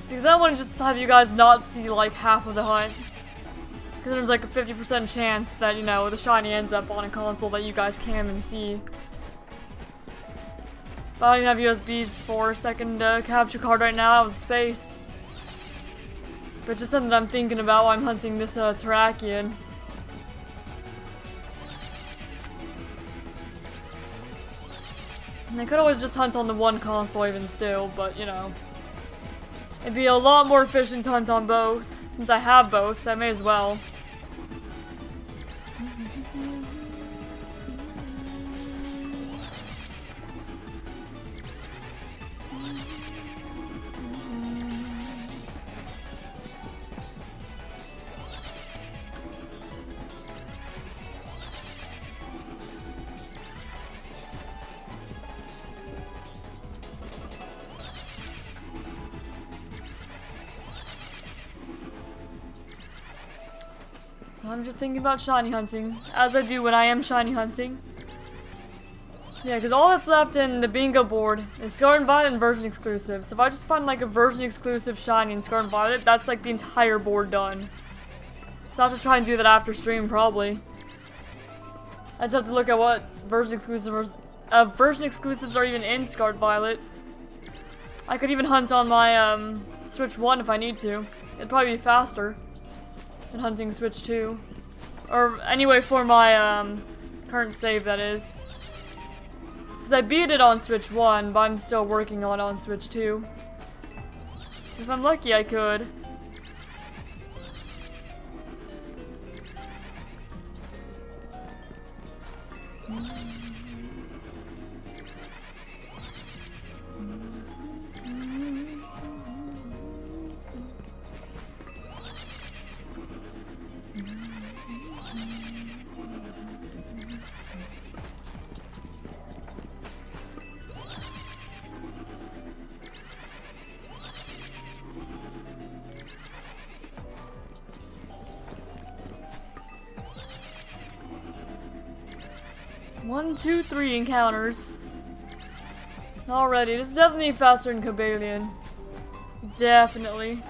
Because I don't want to just have you guys not see like half of the hunt. Because there's like a 50% chance that, you know, the shiny ends up on a console that you guys can and see. But I don't even have USBs for a second capture card right now out with space. But it's just something that I'm thinking about while I'm hunting this Terrakion. And I could always just hunt on the one console even still, but you know. It'd be a lot more efficient to hunt on both, since I have both, so I may as well. So I'm just thinking about shiny hunting, as I do when I am shiny hunting. Yeah, because all that's left in the bingo board is Scarlet and Violet and version exclusive. So if I just find like a version exclusive shiny in Scarlet and Violet, that's like the entire board done. So I'll have to try and do that after stream, probably. I just have to look at what version exclusives are even in Scarlet and Violet. I could even hunt on my Switch 1 if I need to. It'd probably be faster than hunting Switch 2. Or anyway, for my current save, that is. Because I beat it on Switch 1, but I'm still working on Switch 2. If I'm lucky, I could. One, two, three encounters. Already, this is definitely faster than Cobalion. Definitely.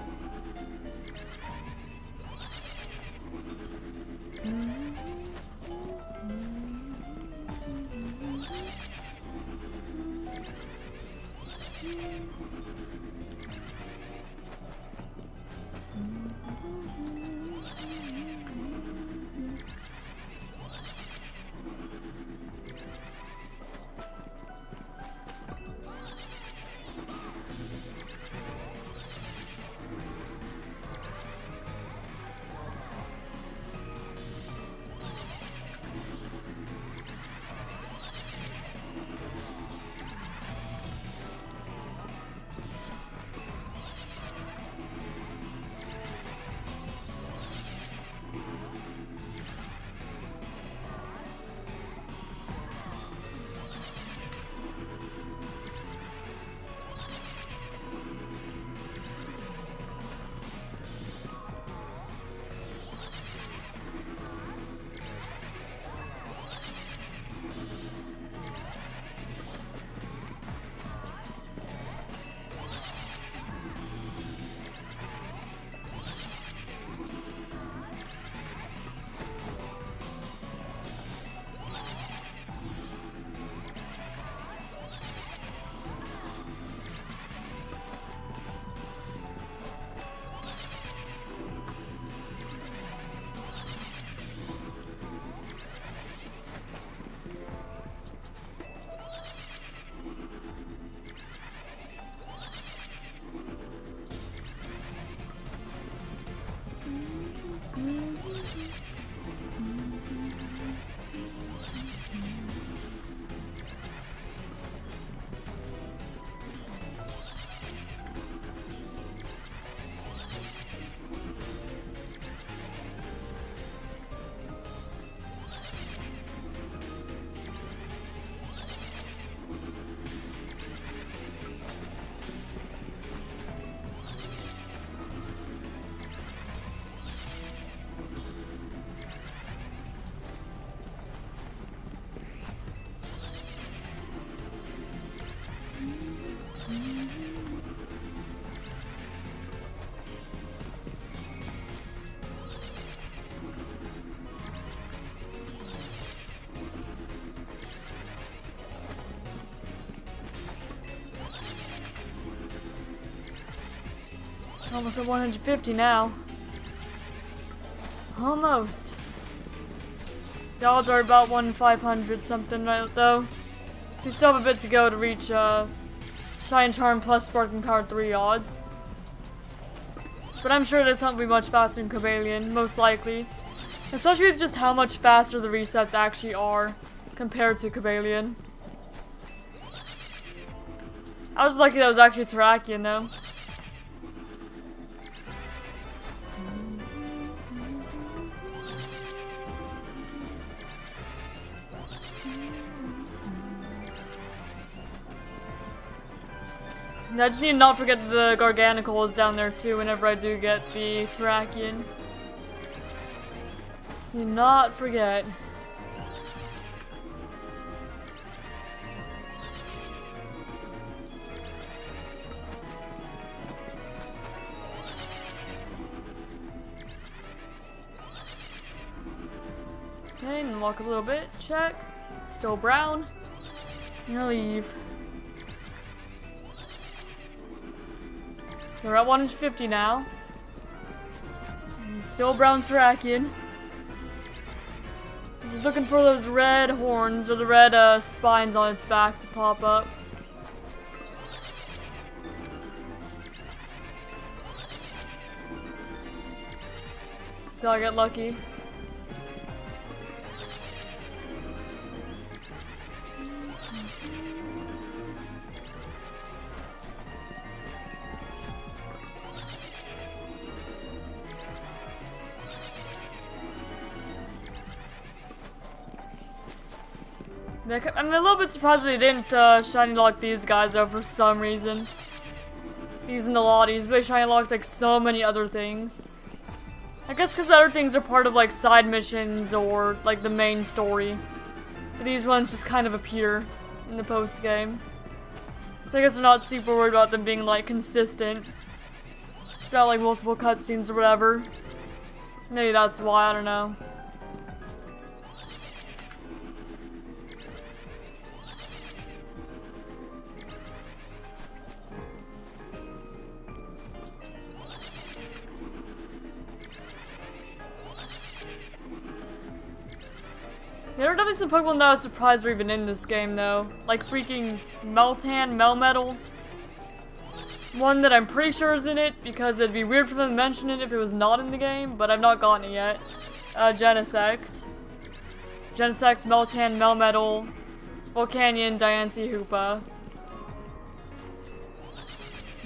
Almost at 150 now. Almost. The odds are about 1/500 something right though. So we still have a bit to go to reach Shine Charm plus Sparking Power 3 odds. But I'm sure this won't be much faster than Cobalion, most likely. Especially with just how much faster the resets actually are compared to Cobalion. I was lucky that was actually Terrakion though. I just need to not forget that the Garganical is down there too whenever I do get the Terrakion. Just need to not forget. Okay, and walk a little bit. Check. Still brown. I'm gonna leave. We're at 150 now. And still brown Terrakion. Just looking for those red horns or the red spines on its back to pop up. Just gotta get lucky. I'm a little bit surprised they didn't shiny lock these guys though for some reason. These and the Lotties, but they shiny locked like so many other things. I guess because the other things are part of like side missions or like the main story. But these ones just kind of appear in the post game. So I guess we're not super worried about them being like consistent. Got like multiple cutscenes or whatever. Maybe that's why, I don't know. There are definitely some Pokemon that I was surprised were even in this game though. Like freaking Meltan, Melmetal. One that I'm pretty sure is in it because it'd be weird for them to mention it if it was not in the game, but I've not gotten it yet. Genesect. Genesect, Meltan, Melmetal, Volcanion, Diancie, Hoopa.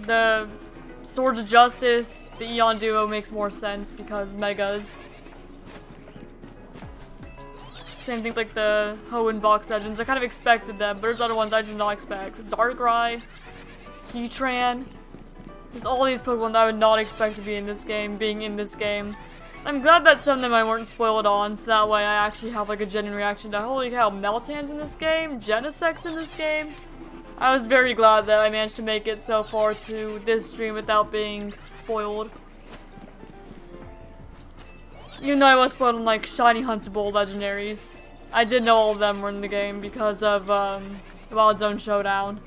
The Swords of Justice, the Eon Duo makes more sense because Megas. Same thing like the Hoenn Box Legends. I kind of expected them, but there's other ones I did not expect. Darkrai, Heatran. There's all these Pokemon that I would not expect to be in this game, being in this game. I'm glad that some of them I weren't spoiled on, so that way I actually have like a genuine reaction to, holy cow, Meltan's in this game? Genesect's in this game? I was very glad that I managed to make it so far to this stream without being spoiled. Even though I was spoiled on like shiny huntable legendaries. I did know all of them were in the game because of Wild Zone Showdown.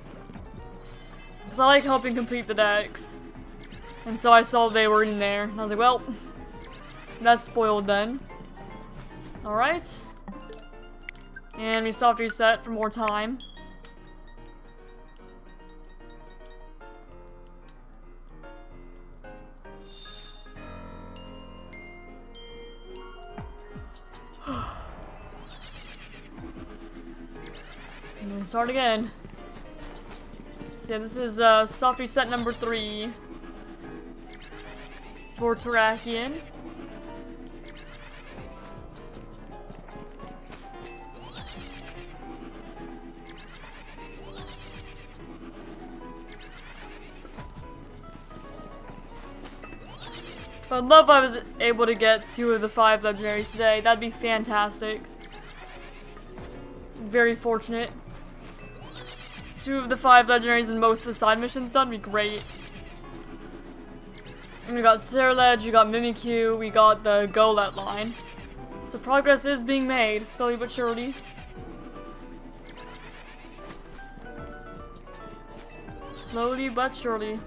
Because I like helping complete the decks. And so I saw they were in there. And I was like, well, that's spoiled then. Alright. And we soft reset for more time. And we start again. So yeah, this is soft reset number 3 for Terrakion. I'd love if I was able to get 2 of the 5 legendaries today. That'd be fantastic. Very fortunate. 2 of the 5 legendaries and most of the side missions done would be great. And we got Ceruledge, we got Mimikyu, we got the Golett line. So progress is being made, slowly but surely. Slowly but surely.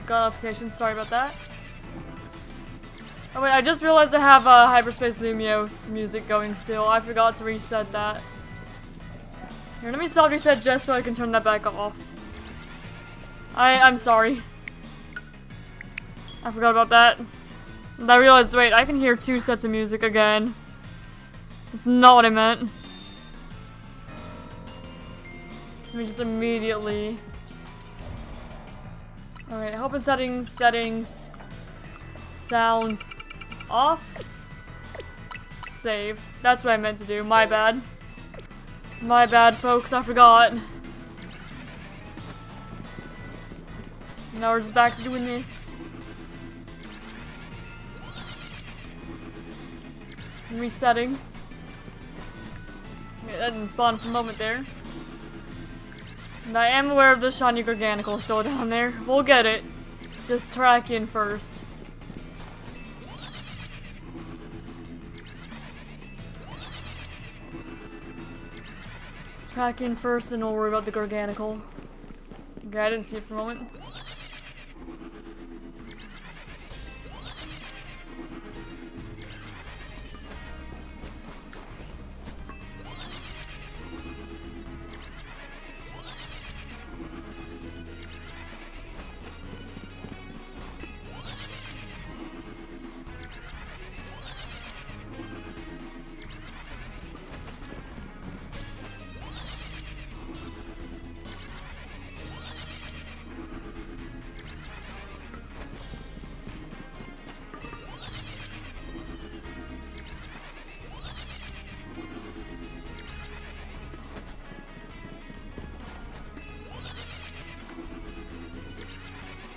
got notification, sorry about that. Oh wait, I just realized I have Hyperspace Lumios music going still. I forgot to reset that. Here, let me soft reset just so I can turn that back off. I'm sorry. I forgot about that. And I realized, wait, I can hear 2 sets of music again. That's not what I meant. Let me just immediately... Alright, help in settings, sound off, save. That's what I meant to do, my bad. My bad, folks, I forgot. Now we're just back to doing this. Resetting. Okay, that didn't spawn for a moment there. And I am aware of the shiny Garganical still down there. We'll get it. Just track in first. Track in first, then we'll worry about the Garganical. Okay, I didn't see it for a moment.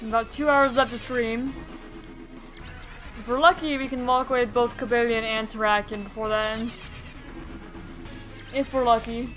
About 2 hours left to stream. If we're lucky, we can walk away with both Cobalion and Terrakion before that ends. If we're lucky.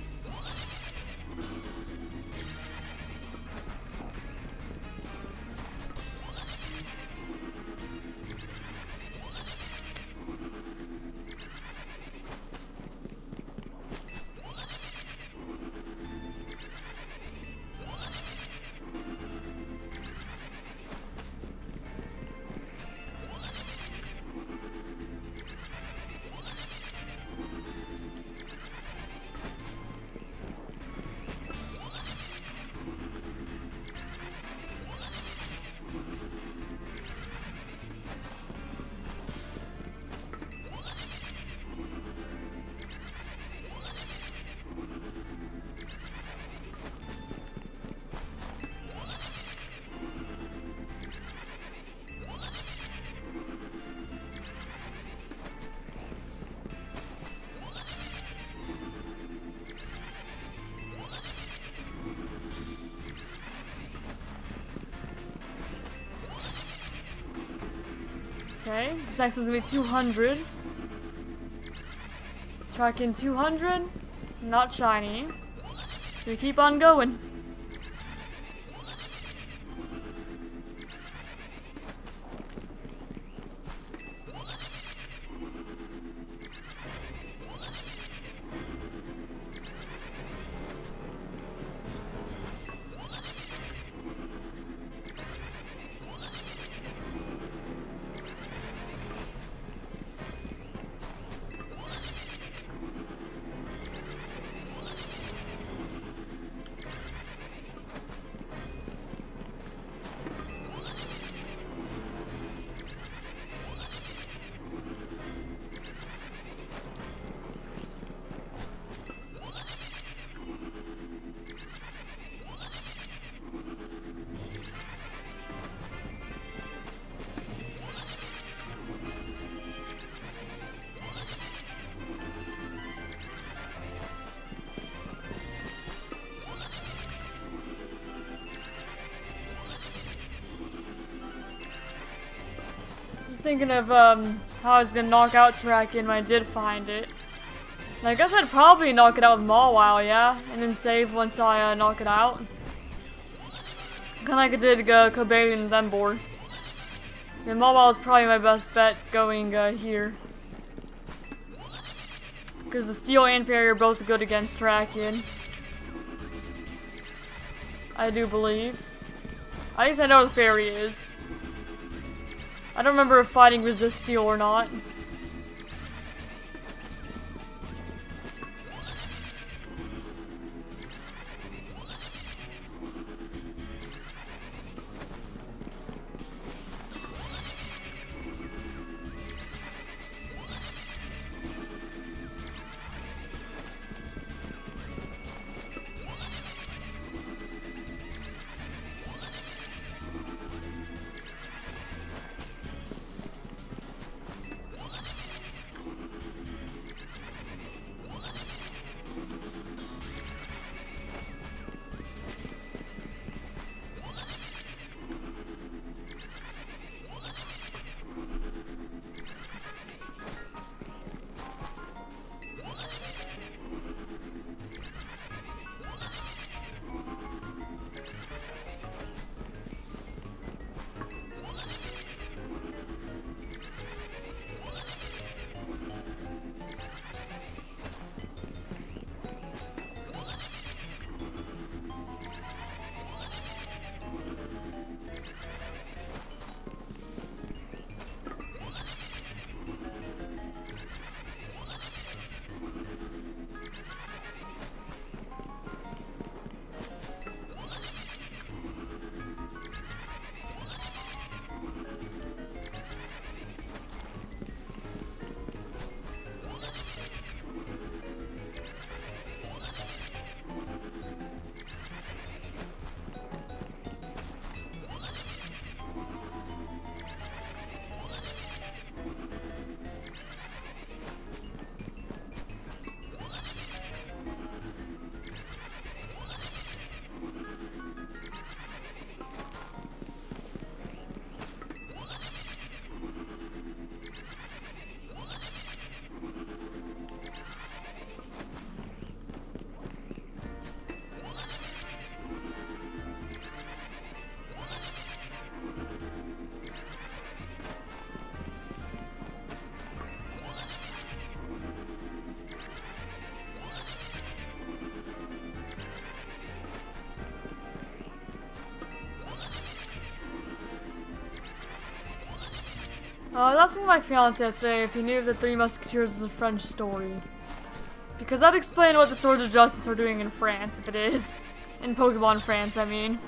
Okay, this next one's gonna be 200. Tracking 200, not shiny. So we keep on going. Thinking of how I was gonna knock out Terrakion when I did find it. And I guess I'd probably knock it out with Mawile, yeah? And then save once I knock it out. Kinda like I did Cobalion and Ember. And Mawile is probably my best bet going here. Because the Steel and Fairy are both good against Terrakion. I do believe. At least I know where the fairy is. I don't remember if fighting resist steel or not. I was asking my fiance yesterday if he knew the Three Musketeers is a French story. Because that explained what the Swords of Justice are doing in France, if it is. In Pokemon France, I mean.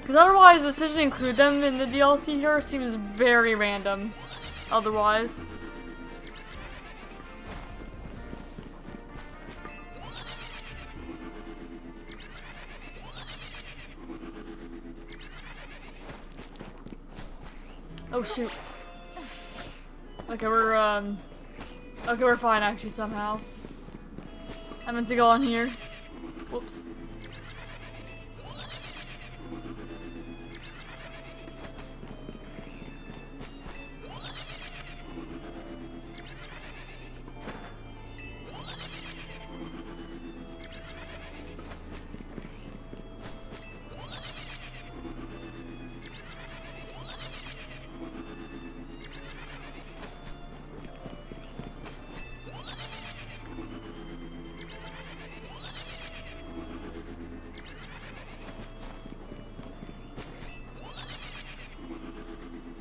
Because otherwise, the decision to include them in the DLC here seems very random. Otherwise. Oh shoot. Okay, we're fine actually somehow. I meant to go on here. Whoops.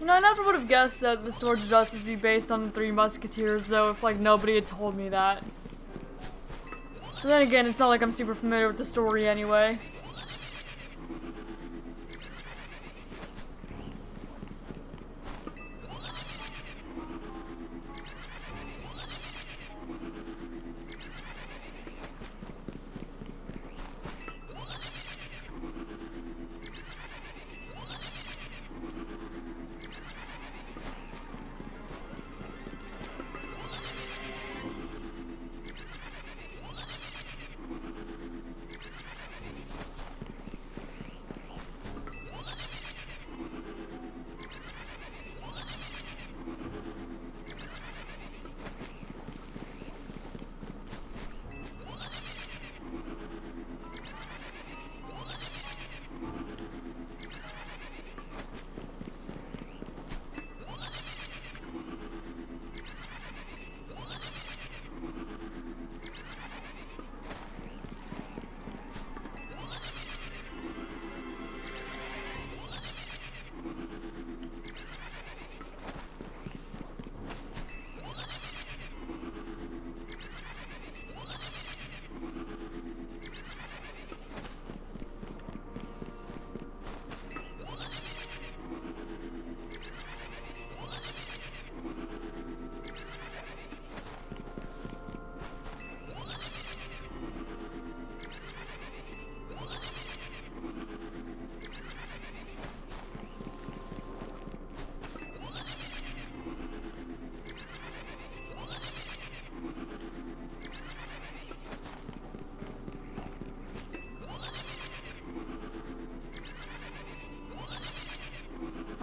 You know, I never would have guessed that the Swords of Justice would be based on the Three Musketeers, though, if, like, nobody had told me that. But then again, it's not like I'm super familiar with the story anyway.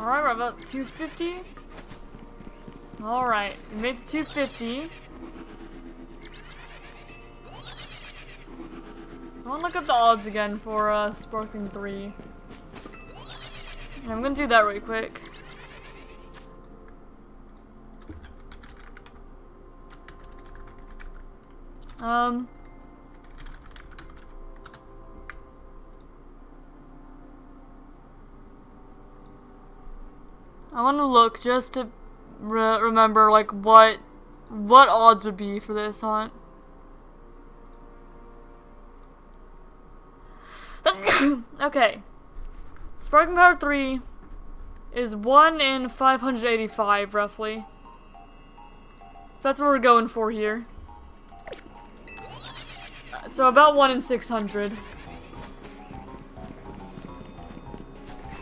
Alright, we're about 250. Alright, we made it to 250. I want to look up the odds again for Sparking 3. And I'm gonna do that really quick. I want to look just to remember like what odds would be for this hunt. Okay. Sparking Power 3 is 1 in 585 roughly. So that's what we're going for here. So about 1 in 600.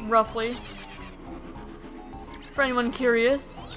Roughly. For anyone curious.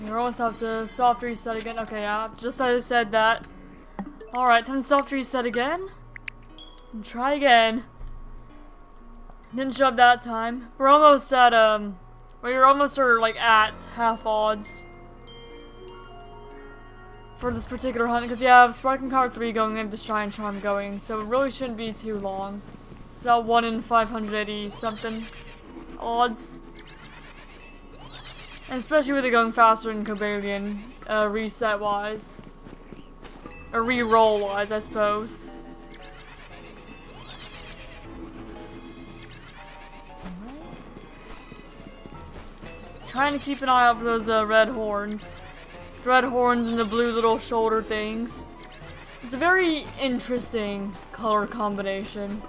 We're almost have to soft reset again. Okay, yeah, just as I said that. Alright, time to soft reset again. And try again. Didn't show up that time. We're almost at, we're almost like at half odds. For this particular hunt, because you have Sparking Power 3 going and the Shine Charm going, so it really shouldn't be too long. It's about 1 in 580 something odds. And especially with it going faster in Cobalion, reset-wise. Or re-roll-wise, I suppose. Just trying to keep an eye out for those red horns. Red horns and the blue little shoulder things. It's a very interesting color combination.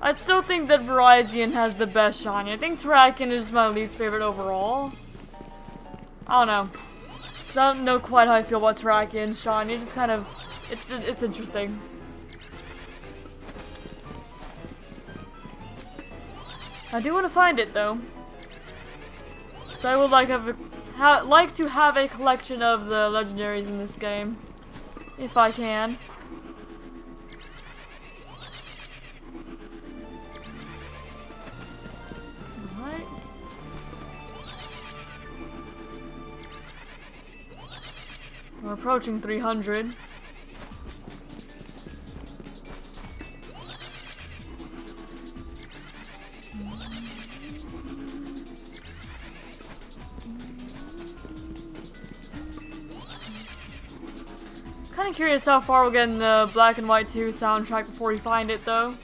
I'd still think that Virizion has the best shiny. I think Terrakion is my least favorite overall. I don't know. 'Cause I don't know quite how I feel about Terrakion's shiny. It just kind of... It's interesting. I do want to find it though. So I would like to have a collection of the legendaries in this game. If I can. Alright. We're approaching 300. Kind of curious how far we'll get in the Black and White 2 soundtrack before we find it, though.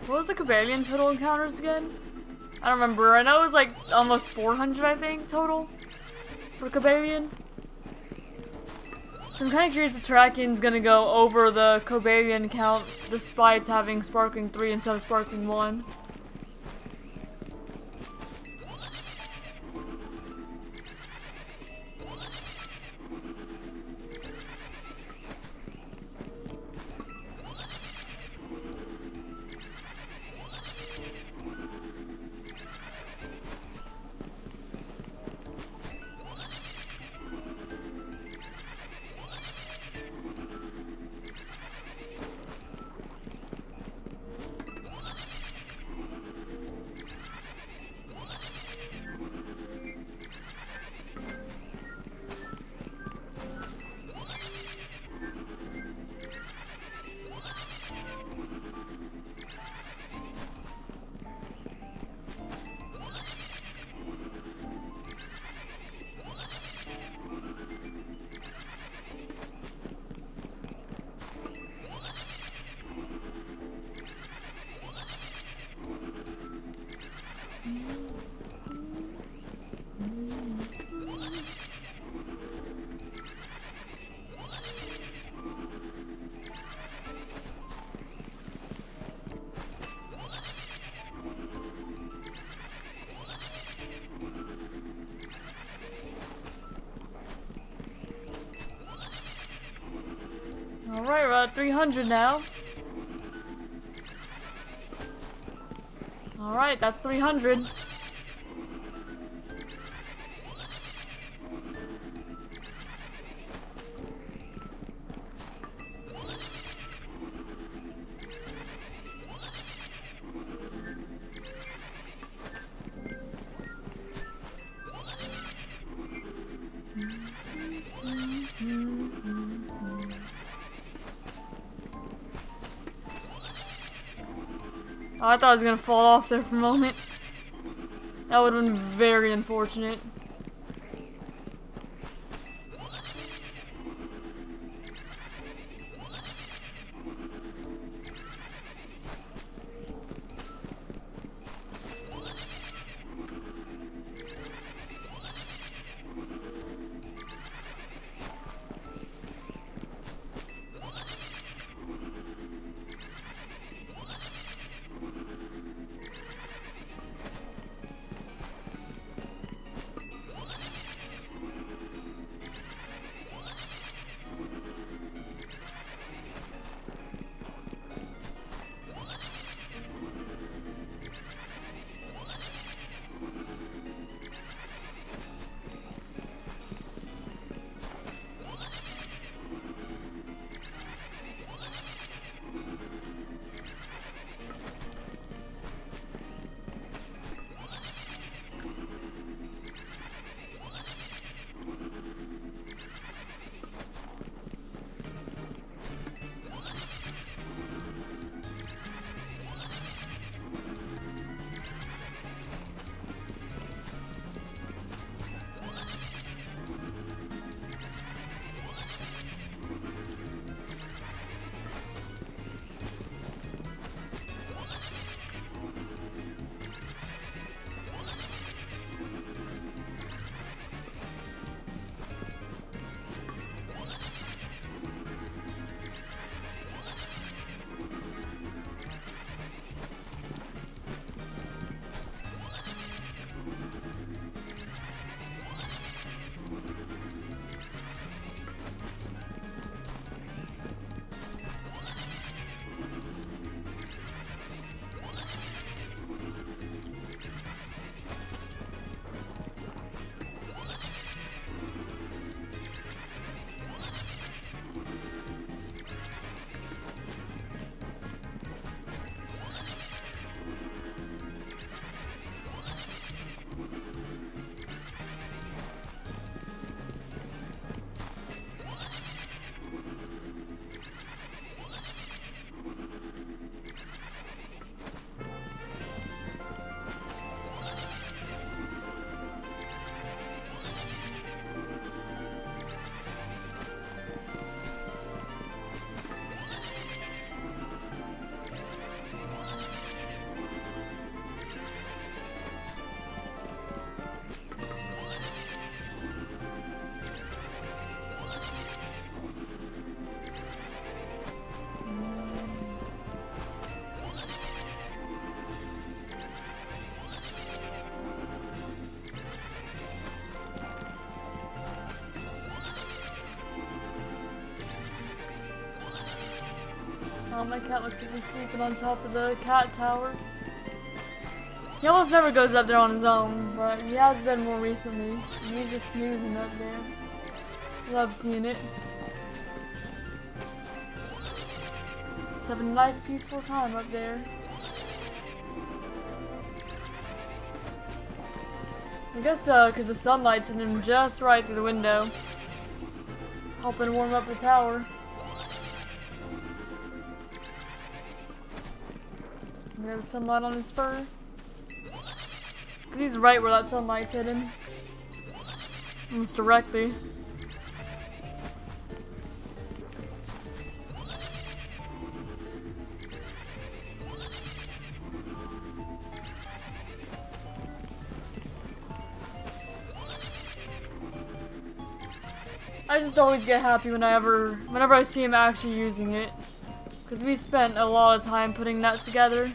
What was the Cobalion total encounters again? I don't remember. I know it was like almost 400, I think, total for Cobalion. So I'm kind of curious if Terrakian's gonna go over the Cobalion count despite having Sparkling 3 instead of Sparkling 1. Alright, we're at 300 now. Alright, that's 300. Oh, I thought I was gonna fall off there for a moment. That would have been very unfortunate. Oh, my cat looks like he's sleeping on top of the cat tower. He almost never goes up there on his own, but he has been more recently. He's just snoozing up there. Love seeing it. Just having a nice peaceful time up there. I guess because the sunlight's hitting him just right through the window. Helping warm up the tower. There's sunlight on his fur. Because he's right where that sunlight's hitting. Almost directly. I just always get happy whenever I see him actually using it. Because we spent a lot of time putting that together.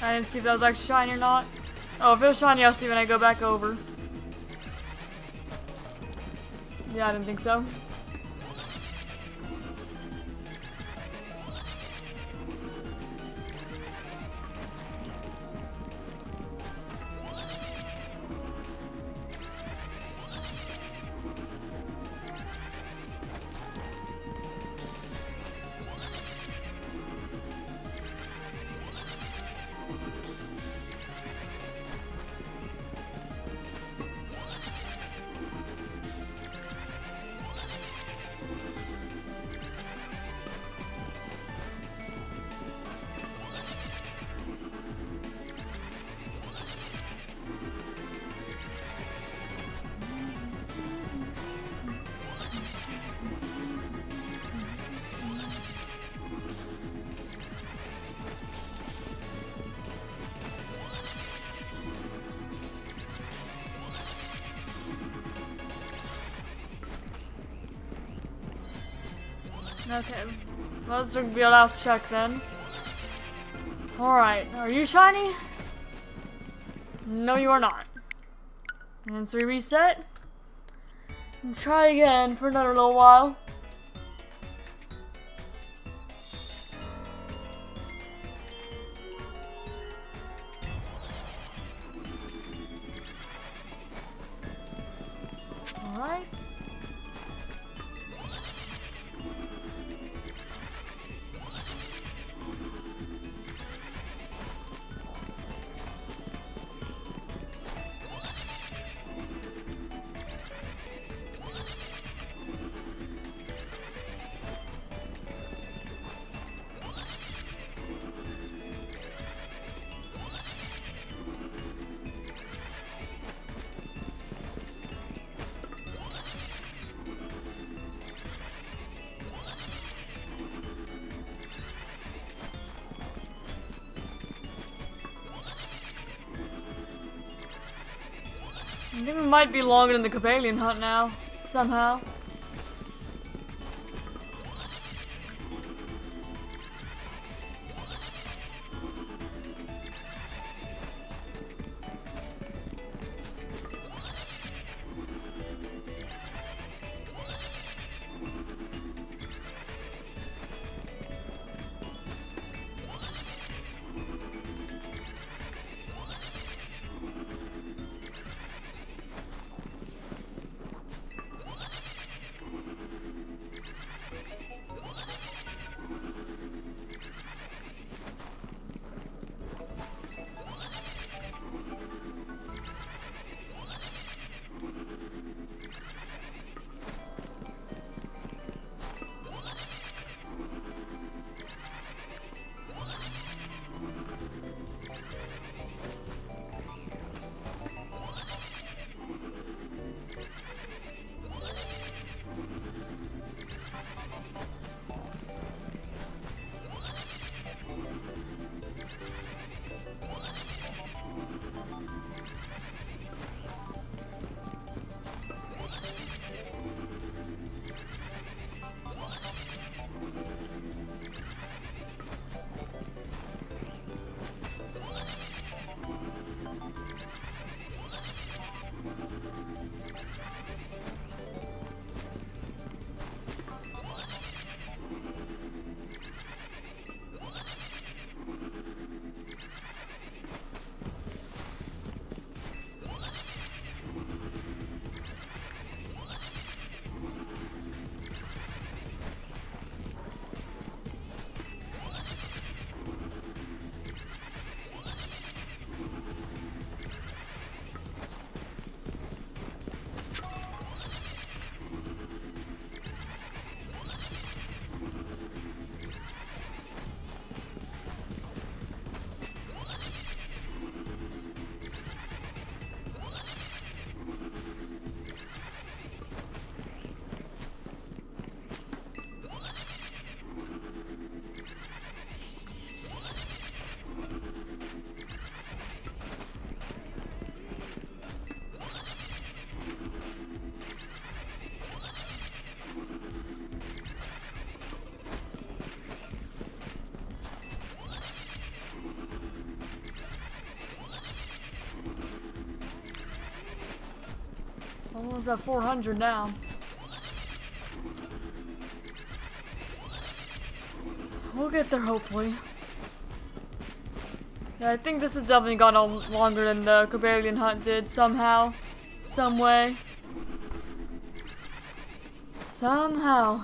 I didn't see if that was actually shiny or not. Oh, if it was shiny, I'll see when I go back over. Yeah, I didn't think so. Okay, let's be our last check then. Alright, are you shiny? No, you are not. And so we reset. And try again for another little while. Alright. I think we might be longer than the Cobalion hunt now, somehow. Almost at 400 now. We'll get there hopefully. Yeah, I think this has definitely gone on longer than the Cobalion hunt did somehow. Some way. Somehow.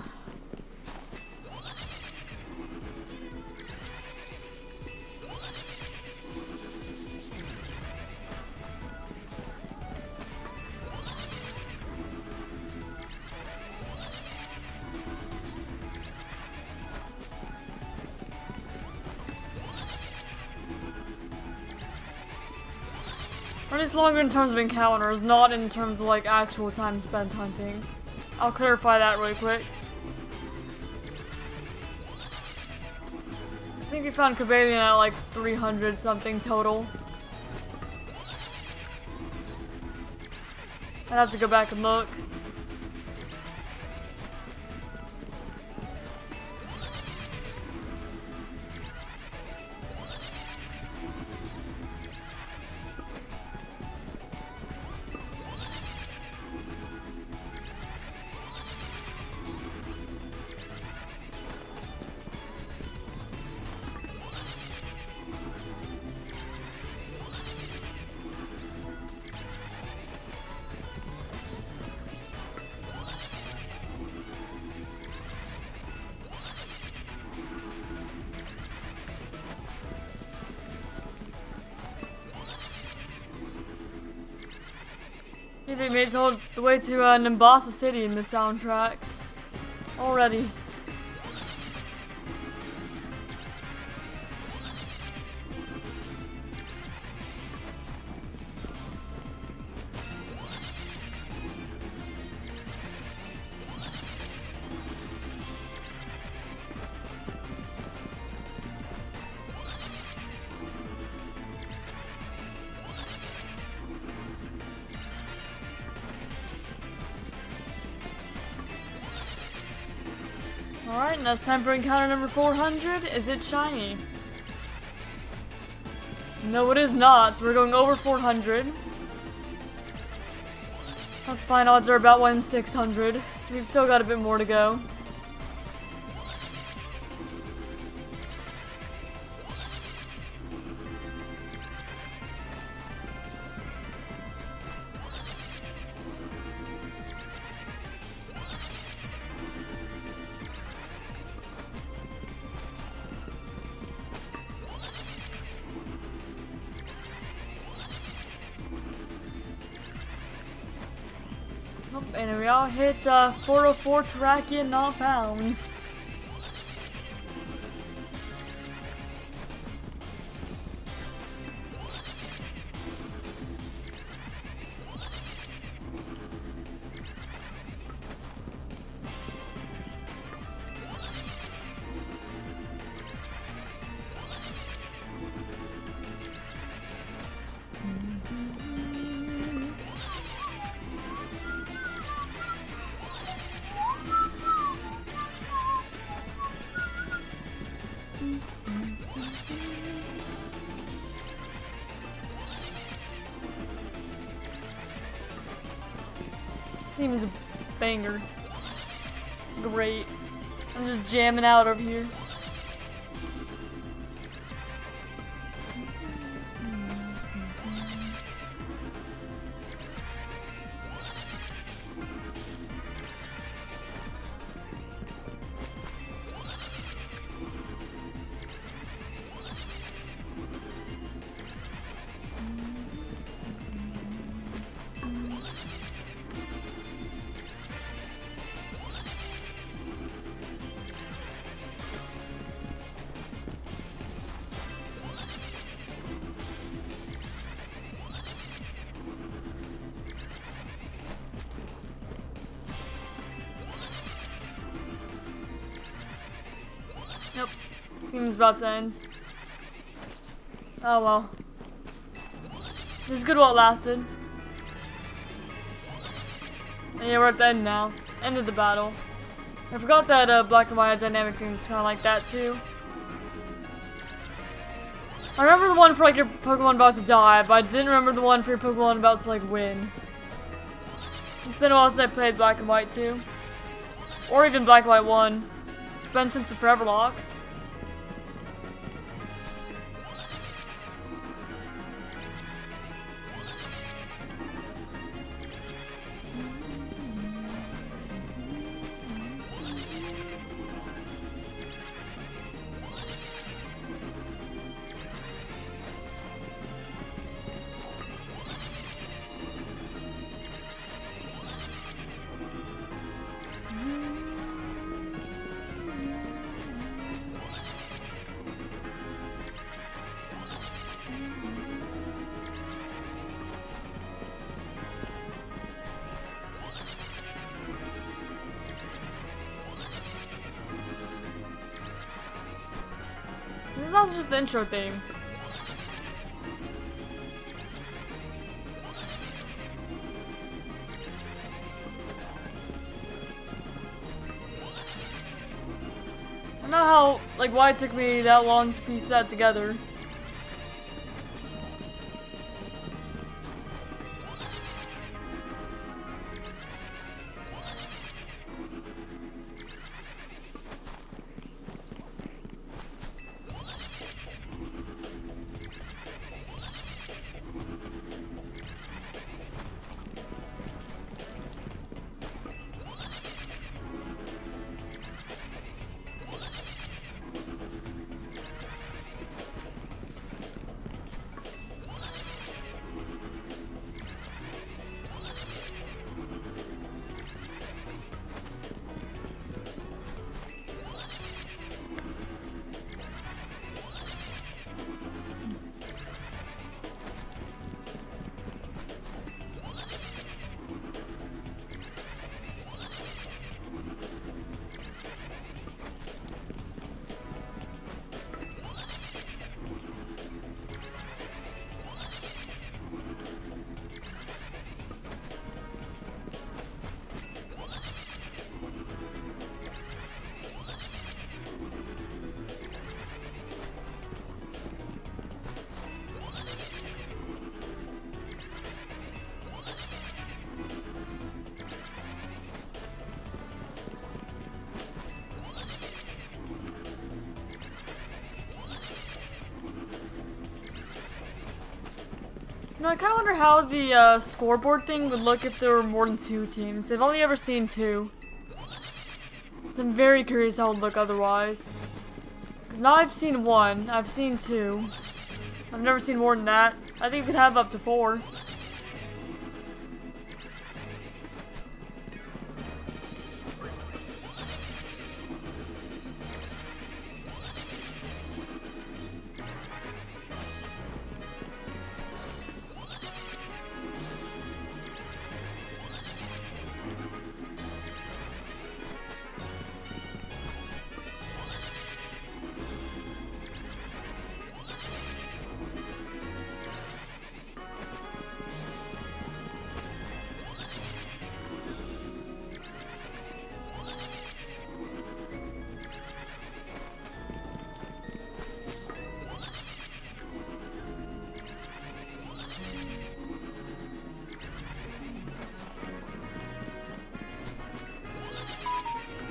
Or at least longer in terms of encounters, not in terms of like actual time spent hunting. I'll clarify that really quick. I think we found Cobalion at like 300 something total. I'd have to go back and look. Yeah, they made it all the way to Nimbasa City in the soundtrack. Already. Alright, now it's time for encounter number 400. Is it shiny? No, it is not. So we're going over 400. That's fine. Odds are about 1 in 600. So we've still got a bit more to go. Oh, and we all hit 404 Terrakion not found. This theme is a banger. Great. I'm just jamming out over here. Nope. Game's about to end. Oh well. This is good while it lasted. And yeah, we're at the end now. End of the battle. I forgot that Black and White dynamic thing was kind of like that too. I remember the one for like your Pokemon about to die, but I didn't remember the one for your Pokemon about to like win. It's been a while since I played Black and White 2. Or even Black and White 1. It's been since the Forever Lock. This is also just the intro theme. I don't know how, like, why it took me that long to piece that together. No, I kind of wonder how the scoreboard thing would look if there were more than 2 teams. I've only ever seen 2. I'm very curious how it would look otherwise. Because now I've seen 1, I've seen 2. I've never seen more than that. I think you could have up to 4.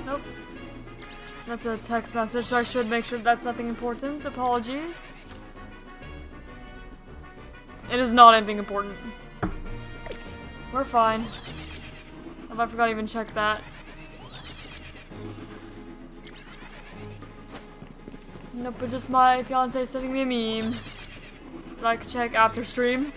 Nope. That's a text message, so I should make sure that's nothing important. Apologies. It is not anything important. We're fine. Oh, I forgot to even check that. Nope, but just my fiance sending me a meme that I could check after stream.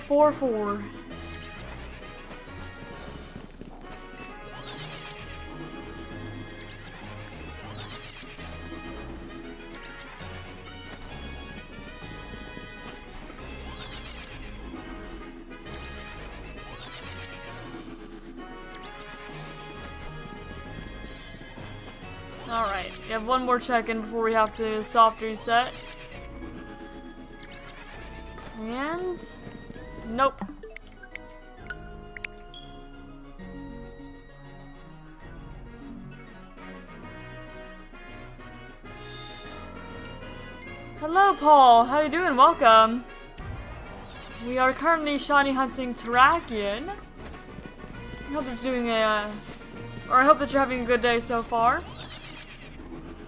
Four. Alright, we have one more check-in before we have to soft reset. And... nope. Hello, Paul. How you doing? Welcome. We are currently shiny hunting Terrakion. I hope that you're doing I hope that you're having a good day so far.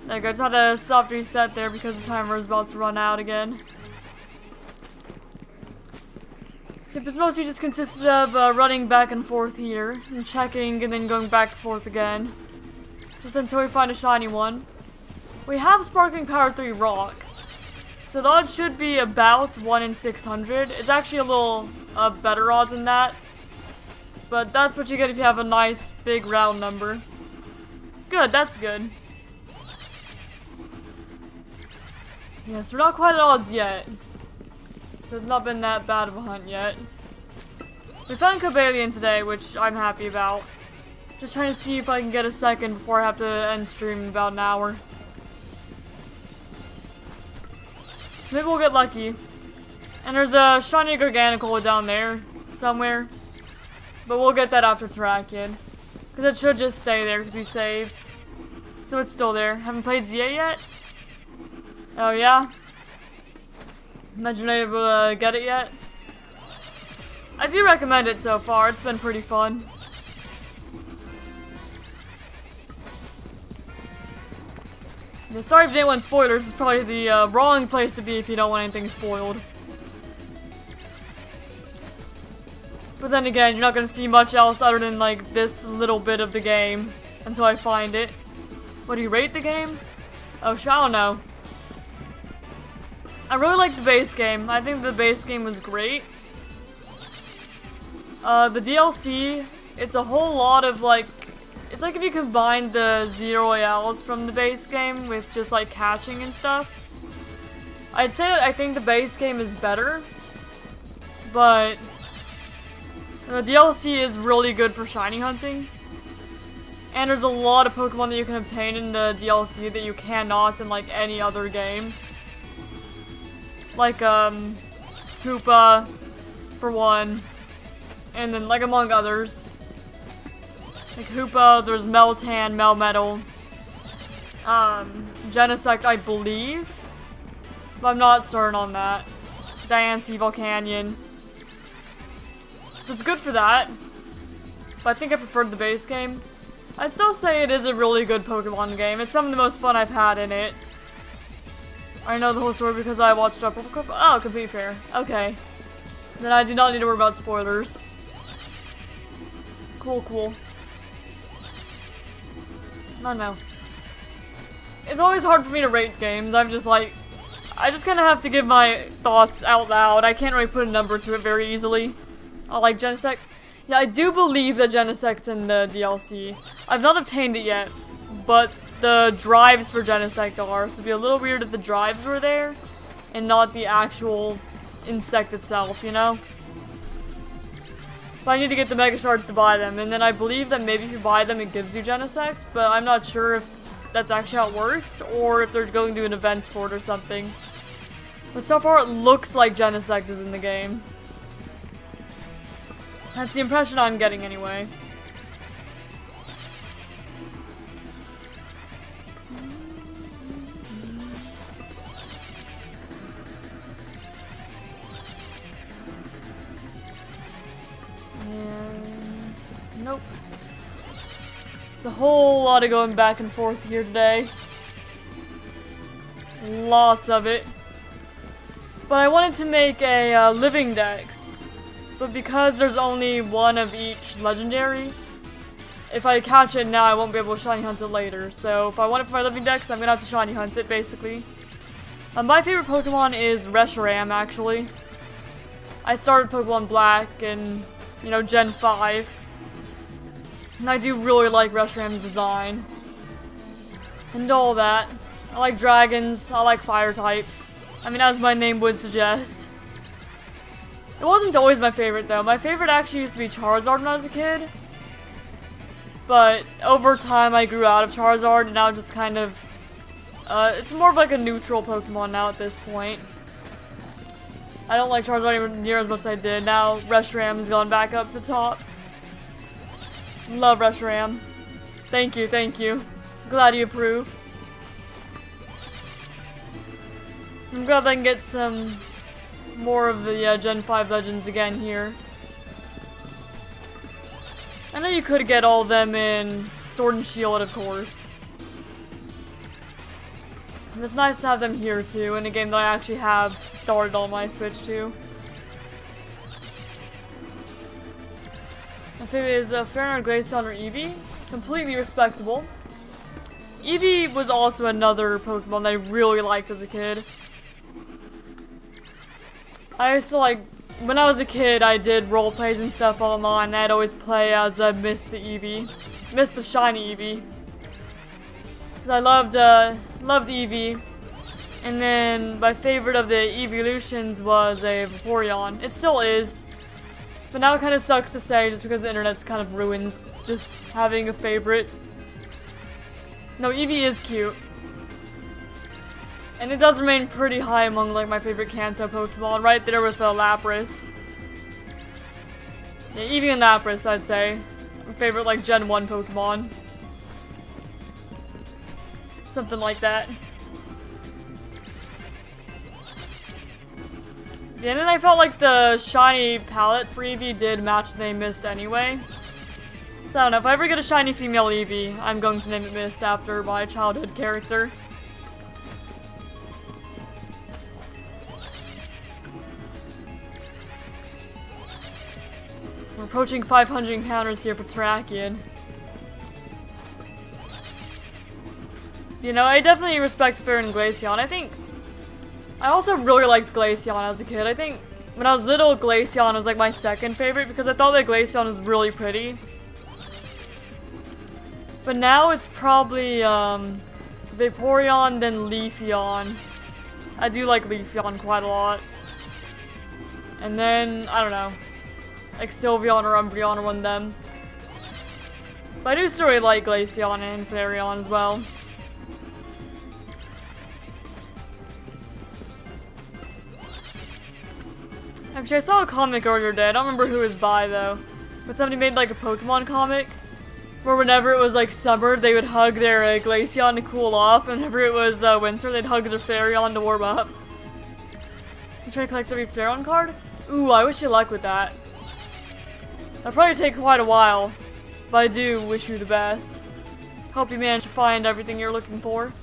There you go. Just had a soft reset there because the timer is about to run out again. So it's mostly just consisted of running back and forth here, and checking, and then going back and forth again. Just until we find a shiny one. We have Sparkling Power 3 Rock. So the odds should be about 1 in 600. It's actually a little better odds than that. But that's what you get if you have a nice big round number. Good, that's good. Yes, we're not quite at odds yet. So it's not been that bad of a hunt yet. We found Cobalion today, which I'm happy about. Just trying to see if I can get a second before I have to end stream in about an hour. So maybe we'll get lucky. And there's a shiny Garganacl down there, somewhere. But we'll get that after Terrakion. Because it should just stay there because we saved. So it's still there. Haven't played Zia yet? Oh yeah? Imagine you're able to get it yet. I do recommend it so far. It's been pretty fun. Yeah, sorry if you didn't want spoilers. It's probably the wrong place to be if you don't want anything spoiled. But then again, you're not going to see much else other than like this little bit of the game until I find it. What, do you rate the game? Oh, I don't know. I really like the base game. I think the base game was great. The DLC, it's a whole lot of like, it's like if you combine the Zero Royales from the base game with just like catching and stuff. I'd say that I think the base game is better, but the DLC is really good for shiny hunting. And there's a lot of Pokemon that you can obtain in the DLC that you cannot in like any other game. Like, Koopa, for one. And then, like, among others. Like, Hoopa, there's Meltan, Melmetal. Genesect, I believe. But I'm not certain on that. Diancie, Volcanion. So it's good for that. But I think I preferred the base game. I'd still say it is a really good Pokemon game. It's some of the most fun I've had in it. I know the whole story because I watched Purple Cliff. Oh, complete fair. Okay. Then I do not need to worry about spoilers. Cool, cool. Oh no. It's always hard for me to rate games. I just kind of have to give my thoughts out loud. I can't really put a number to it very easily. I like Genesect. Yeah, I do believe that Genesect's in the DLC. I've not obtained it yet, but the drives for Genesect are, so it'd be a little weird if the drives were there and not the actual insect itself, you know? But I need to get the Mega Shards to buy them, and then I believe that maybe if you buy them it gives you Genesect, but I'm not sure if that's actually how it works, or if they're going to do an event for it or something. But so far it looks like Genesect is in the game. That's the impression I'm getting anyway. And nope. There's a whole lot of going back and forth here today. Lots of it. But I wanted to make a living dex. But because there's only one of each legendary, if I catch it now, I won't be able to shiny hunt it later. So if I want it for my living dex, I'm gonna have to shiny hunt it, basically. My favorite Pokemon is Reshiram, actually. I started Pokemon Black in, you know, Gen 5. And I do really like Reshiram's design. And all that. I like dragons, I like fire types. I mean, as my name would suggest. It wasn't always my favorite, though. My favorite actually used to be Charizard when I was a kid. But over time, I grew out of Charizard, and now just kind of... it's more of like a neutral Pokemon now at this point. I don't like Charizard anywhere near as much as I did. Now, Reshiram has gone back up to the top. Love Reshiram. Thank you, thank you. Glad you approve. I'm glad I can get some more of the Gen 5 Legends again here. I know you could get all of them in Sword and Shield, of course. And it's nice to have them here too, in a game that I actually have started on my Switch too. My favorite is Fernand, Glaceon, or Eevee. Completely respectable. Eevee was also another Pokemon that I really liked as a kid. I used to when I was a kid, I did role plays and stuff online, and I'd always play as Miss the Eevee. Miss the shiny Eevee. Cause I loved Eevee. And then my favorite of the evolutions was a Vaporeon. It still is. But now it kind of sucks to say just because the internet's kind of ruined just having a favorite. No, Eevee is cute. And it does remain pretty high among my favorite Kanto Pokemon, right there with Lapras. Yeah, Eevee and Lapras, I'd say. My favorite Gen 1 Pokemon. Something like that. Yeah, and then I felt like the shiny palette for Eevee did match the name Mist anyway. So I don't know, if I ever get a shiny female Eevee, I'm going to name it Mist after my childhood character. We're approaching 500 encounters here for Terrakion. You know, I definitely respect Fairy and Glaceon. I also really liked Glaceon as a kid. I think when I was little, Glaceon was my second favorite because I thought that Glaceon was really pretty. But now it's probably Vaporeon, then Leafeon. I do like Leafeon quite a lot. And then, I don't know, Sylveon or Umbreon or one of them. But I do still really like Glaceon and Flareon as well. Actually, I saw a comic earlier today. I don't remember who it was by, though. But somebody made, a Pokemon comic. Where whenever it was, summer, they would hug their Glaceon to cool off. And whenever it was winter, they'd hug their Flareon to warm up. You trying to collect every Flareon card? Ooh, I wish you luck with that. That'll probably take quite a while. But I do wish you the best. Hope you manage to find everything you're looking for.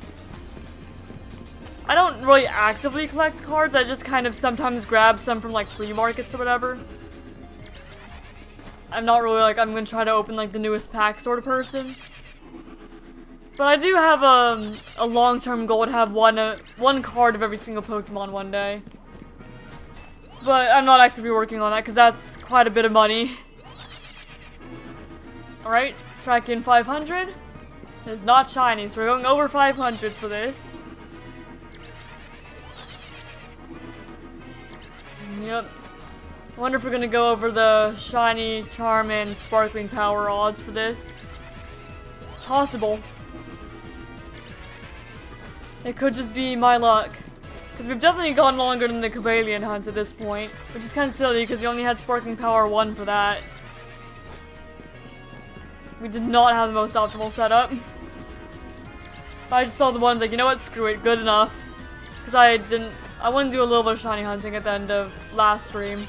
I don't really actively collect cards, I just kind of sometimes grab some from like flea markets or whatever. I'm not really like, I'm gonna try to open like the newest pack sort of person. But I do have a long-term goal to have one card of every single Pokemon one day. But I'm not actively working on that because that's quite a bit of money. Alright, Trakian 500. It's not shiny, so we're going over 500 for this. Yep. I wonder if we're gonna go over the shiny, charm, and sparkling power odds for this. It's possible. It could just be my luck. Because we've definitely gone longer than the Cobalion hunt at this point. Which is kind of silly because we only had Sparkling Power 1 for that. We did not have the most optimal setup. I just saw the ones like, you know what, screw it, good enough. Because I wanted to do a little bit of shiny hunting at the end of last stream.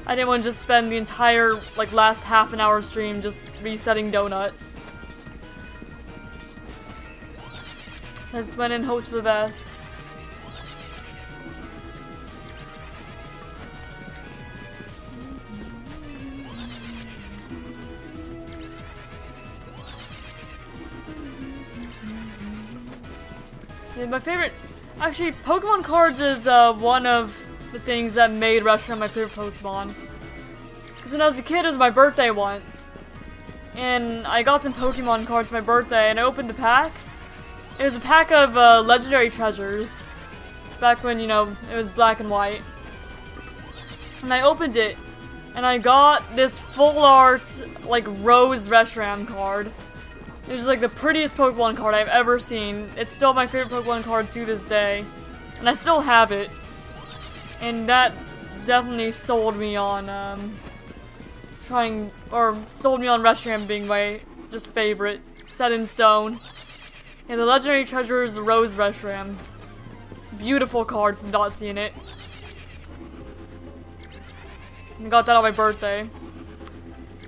I didn't want to just spend the entire, like, last half an hour stream just resetting donuts. So I just went in and hoped for the best. Yeah, my favorite... Actually, Pokemon cards is one of the things that made Reshiram my favorite Pokemon. Because when I was a kid, it was my birthday once. And I got some Pokemon cards for my birthday, and I opened a pack. It was a pack of legendary treasures. Back when, you know, it was black and white. And I opened it, and I got this full art, like, Rose Reshiram card. It was like the prettiest Pokemon card I've ever seen. It's still my favorite Pokemon card to this day. And I still have it. And that definitely sold me on, sold me on Reshiram being my just favorite. Set in stone. Yeah, the Legendary Treasures Rose Reshiram. Beautiful card from not seeing it. I got that on my birthday.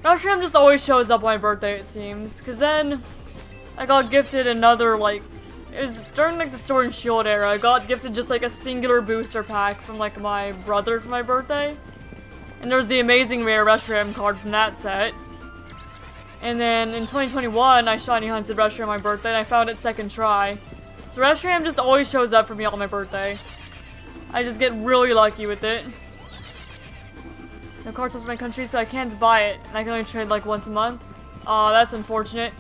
Reshiram just always shows up on my birthday, it seems. Because then I got gifted another, like, it was during, like, the Sword and Shield era. I got gifted just, like, a singular booster pack from, like, my brother for my birthday. And there was the amazing rare Reshiram card from that set. And then in 2021, I shiny hunted Reshiram on my birthday, and I found it second try. So Reshiram just always shows up for me on my birthday. I just get really lucky with it. No cards left in my country, so I can't buy it. And I can only trade like once a month. Aw, that's unfortunate.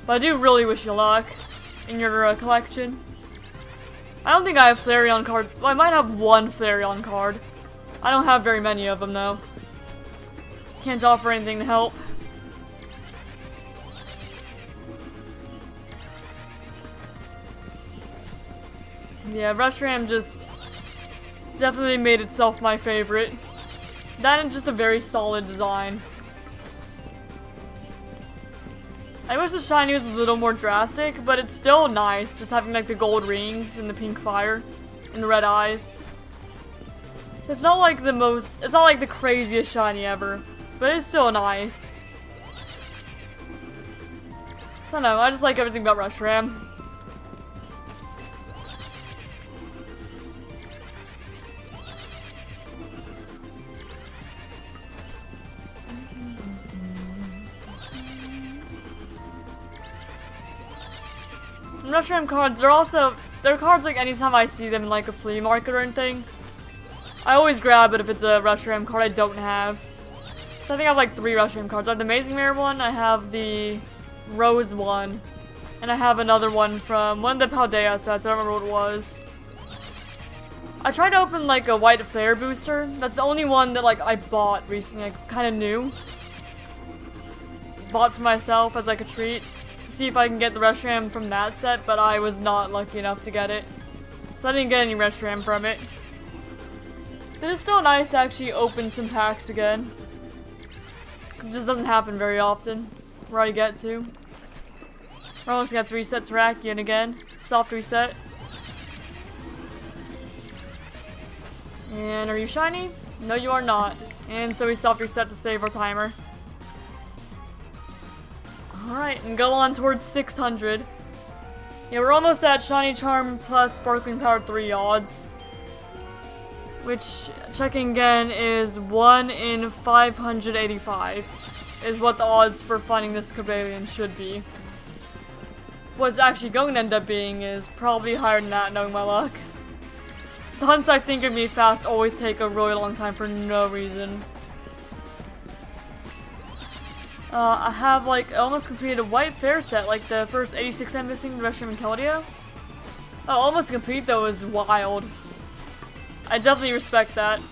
But I do really wish you luck in your collection. I don't think I have Flareon card. Well, I might have one Flareon card. I don't have very many of them though. Can't offer anything to help. Yeah, Reshiram just definitely made itself my favorite. That is just a very solid design. I wish the shiny was a little more drastic, but it's still nice, just having like the gold rings and the pink fire and the red eyes. It's not like it's not like the craziest shiny ever, but it's still nice. I don't know, I just like everything about Reshiram. Reshiram cards, they're cards like anytime I see them in like a flea market or anything. I always grab it if it's a Reshiram card I don't have. So I think I have like 3 Reshiram cards. I have the Amazing Rare one, I have the Rose one, and I have another one from one of the Paldea sets, I don't remember what it was. I tried to open like a White Flare booster. That's the only one that like I bought recently, like kinda new. Bought for myself as like a treat. See if I can get the Reshiram from that set, but I was not lucky enough to get it. So I didn't get any Reshiram from it. But it's still nice to actually open some packs again. Because it just doesn't happen very often, where I get to. We're almost gonna have to reset Terrakion again. Soft reset. And are you shiny? No, you are not. And so we soft reset to save our timer. Alright, and go on towards 600. Yeah, we're almost at Shiny Charm plus Sparkling Power 3 odds. Which, checking again, is 1 in 585. Is what the odds for finding this Cobalion should be. What's actually going to end up being is probably higher than that, knowing my luck. The hunts I think are gonna be fast always take a really long time for no reason. I have like almost completed a white fair set, like the first 86 I'm missing, the rest of Keldeo. Oh, almost complete though is wild. I definitely respect that.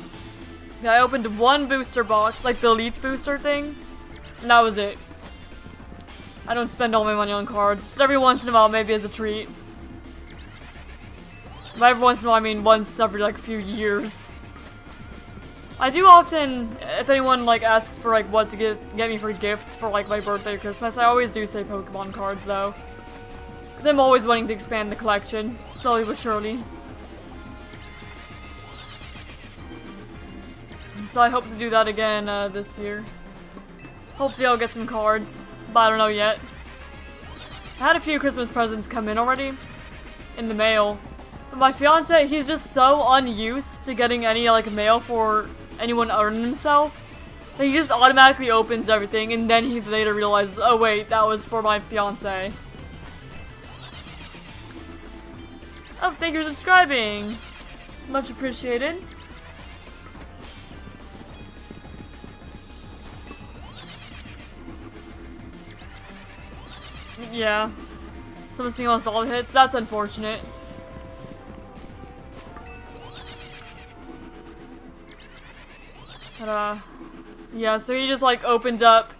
Yeah, I opened one booster box, like the Elite booster thing, and that was it. I don't spend all my money on cards, just every once in a while, maybe as a treat. By every once in a while, I mean once every like few years. I do often, if anyone like asks for like what to get me for gifts for like my birthday or Christmas, I always do say Pokemon cards though. Because I'm always wanting to expand the collection, slowly but surely. So I hope to do that again this year. Hopefully I'll get some cards, but I don't know yet. I had a few Christmas presents come in already, in the mail. But my fiance, he's just so unused to getting any like mail for anyone other than himself that he just automatically opens everything and then he later realizes, oh wait, that was for my fiance. Oh, thank you for subscribing. Much appreciated. Yeah. Someone seeing almost all the hits. That's unfortunate. But, yeah, so he just, like, opened up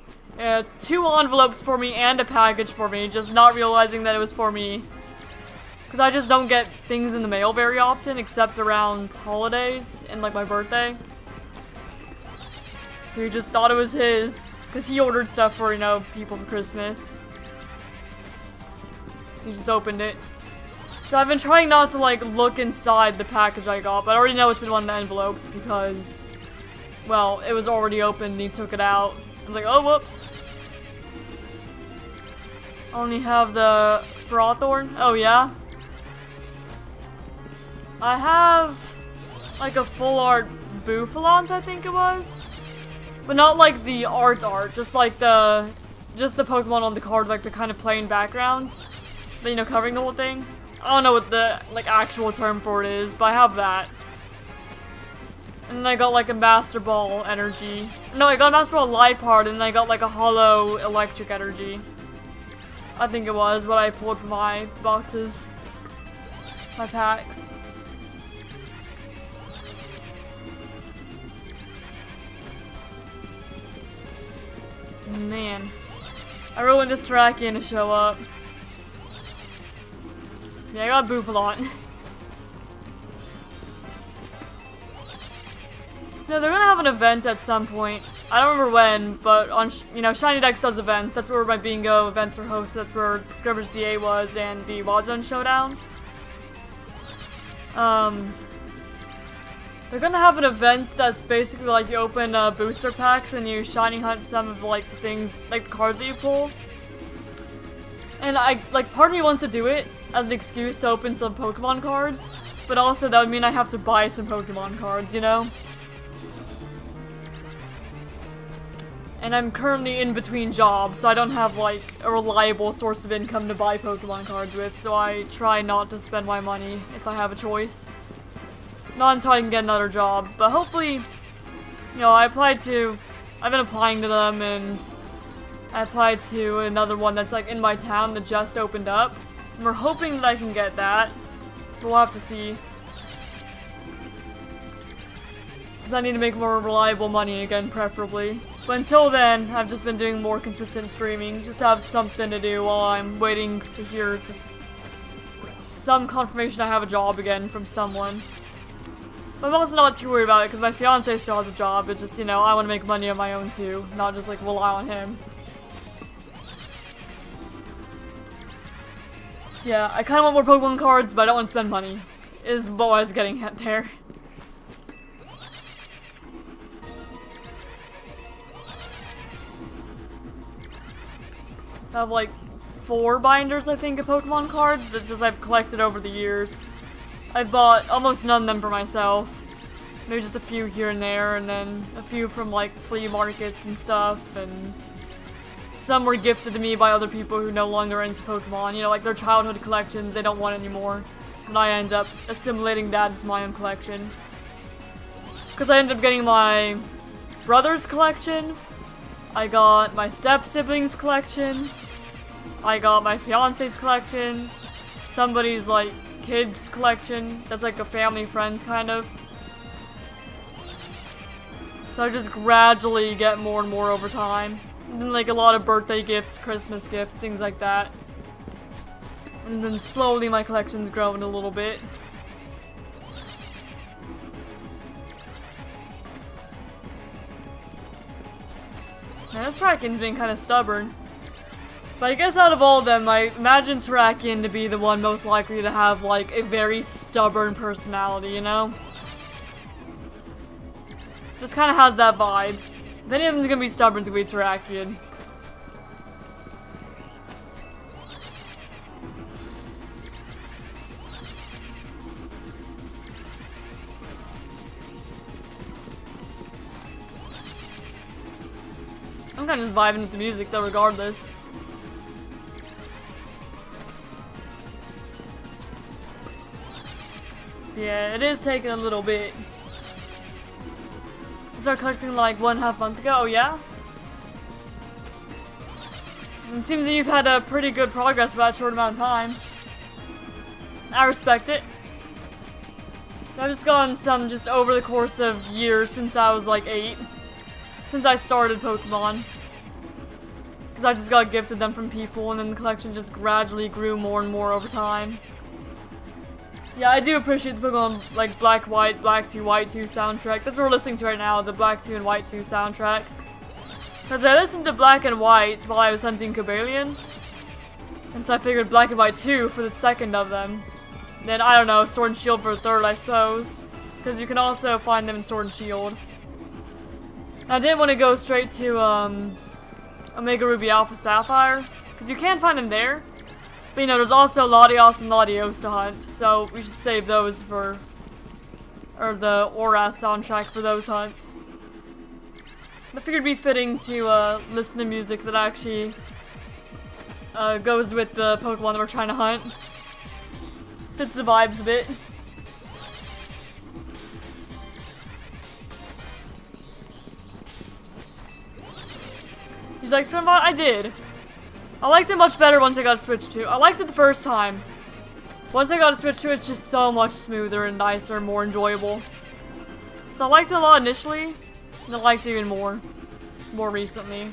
2 envelopes for me and a package for me, just not realizing that it was for me. Because I just don't get things in the mail very often, except around holidays and, like, my birthday. So he just thought it was his, because he ordered stuff for, you know, people for Christmas. So he just opened it. So I've been trying not to, like, look inside the package I got, but I already know it's in one of the envelopes because, well, it was already open and he took it out. I was like, oh, whoops. I only have the Ferrothorn. Oh, yeah? I have, like, a full art Bouffalance, I think it was. But not, like, the art, just, like, the Pokemon on the card, like, the kind of plain background. But, you know, covering the whole thing. I don't know what the, like, actual term for it is, but I have that. And then I got, like, a Master Ball energy. No, I got a Master Ball Liepard, and then I got, like, a Hollow Electric energy. I think it was what I pulled from my boxes. My packs. Man. I really want this Terrakion to show up. Yeah, I got Bouffalance. No, they're gonna have an event at some point. I don't remember when, but on, you know, ShinyDex does events. That's where my bingo events are hosted. That's where Scrubbers CA was and the VOD Zone Showdown. They're gonna have an event that's basically like you open booster packs and you shiny hunt some of like the things, like the cards that you pull. And part of me wants to do it as an excuse to open some Pokemon cards, but also that would mean I have to buy some Pokemon cards, you know? And I'm currently in between jobs, so I don't have like a reliable source of income to buy Pokemon cards with, so I try not to spend my money if I have a choice. Not until I can get another job, but hopefully, you know, I've been applying to them, and I applied to another one that's like in my town that just opened up. And we're hoping that I can get that, but we'll have to see. Because I need to make more reliable money again, preferably. But until then, I've just been doing more consistent streaming, just to have something to do while I'm waiting to hear just some confirmation I have a job again from someone. But I'm also not too worried about it, because my fiance still has a job. It's just, you know, I want to make money on my own too, not just like rely on him. So yeah, I kind of want more Pokemon cards, but I don't want to spend money, is what I was getting at there. I have like 4 binders, I think, of Pokemon cards that just I've collected over the years. I've bought almost none of them for myself. Maybe just a few here and there, and then a few from like flea markets and stuff, and some were gifted to me by other people who no longer are into Pokemon. You know, like their childhood collections, they don't want anymore. And I end up assimilating that into my own collection. Because I ended up getting my brother's collection, I got my step-siblings collection, I got my fiance's collection, somebody's like kids collection, that's like a family friends kind of. So I just gradually get more and more over time. And then like a lot of birthday gifts, Christmas gifts, things like that. And then slowly my collection's growing a little bit. Man, this Terrakian's being kind of stubborn. But I guess out of all of them, I imagine Terrakian to be the one most likely to have, like, a very stubborn personality, you know? Just kind of has that vibe. If any of them's gonna be stubborn, it's gonna be Terrakian. I'm kind of just vibing with the music though, regardless. Yeah, it is taking a little bit. I started collecting like 1.5 months ago. Oh yeah? It seems that you've had a pretty good progress for that short amount of time. I respect it. I've just gotten some just over the course of years since I was like 8. Since I started Pokemon. Because I just got gifted them from people and then the collection just gradually grew more and more over time. Yeah, I do appreciate the Pokemon like Black, White, Black 2, White 2 soundtrack. That's what we're listening to right now, the Black 2 and White 2 soundtrack. Because I listened to Black and White while I was hunting Cobalion. And so I figured Black and White 2 for the second of them. Then, I don't know, Sword and Shield for the third, I suppose. Because you can also find them in Sword and Shield. I didn't want to go straight to Omega Ruby Alpha Sapphire, because you can find them there. But you know, there's also Latios and Latios to hunt, so we should save those for, or the Oras soundtrack for those hunts. I figured it'd be fitting to listen to music that actually goes with the Pokemon that we're trying to hunt. Fits the vibes a bit. He's like, Swinbot? I did. I liked it much better once I got switched to. I liked it the first time. Once I got switched to, it's just so much smoother and nicer and more enjoyable. So I liked it a lot initially, and I liked it even more recently.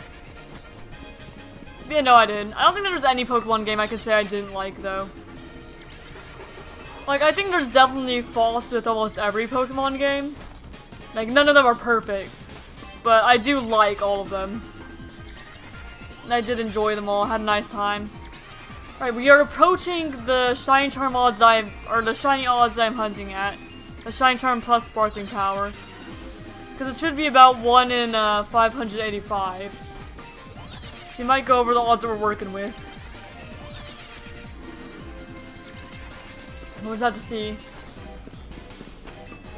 But yeah, no, I didn't. I don't think there's any Pokemon game I could say I didn't like, though. Like, I think there's definitely faults with almost every Pokemon game. Like, none of them are perfect. But I do like all of them. And I did enjoy them all, had a nice time. Alright, we are approaching the Shiny Charm odds the Shiny odds that I'm hunting at. The Shiny Charm plus Sparkling Power. Because it should be about 1 in 585. So you might go over the odds that we're working with. We'll just have to see.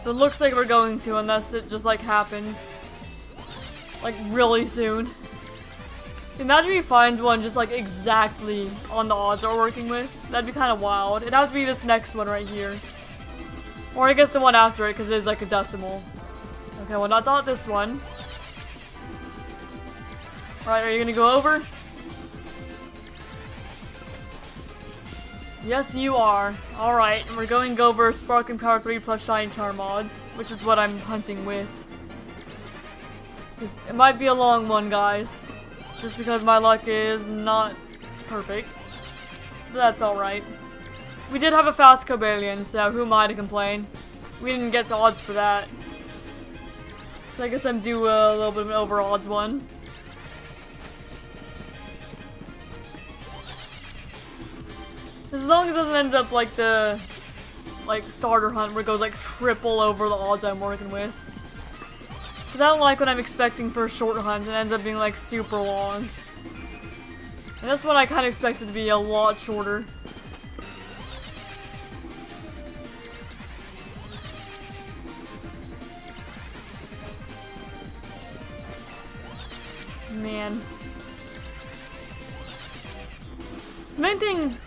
It looks like we're going to, unless it just like happens. Like really soon. Imagine if we find one just like exactly on the odds that we're working with. That'd be kind of wild. It'd have to be this next one right here. Or I guess the one after it, because it is like a decimal. Okay, well not this one. Alright, are you gonna go over? Yes, you are. Alright, and we're going over Sparkling Power 3 plus Shiny Charm odds, which is what I'm hunting with. So it might be a long one, guys. Just because my luck is not perfect. But that's alright. We did have a fast Cobalion, so who am I to complain? We didn't get to odds for that. So I guess I'm due a little bit of an over odds one. As long as it doesn't end up like the starter hunt where it goes like triple over the odds I'm working with. Because I don't like what I'm expecting for a short hunt and it ends up being like super long. And this one I kind of expected to be a lot shorter. Man. The main thing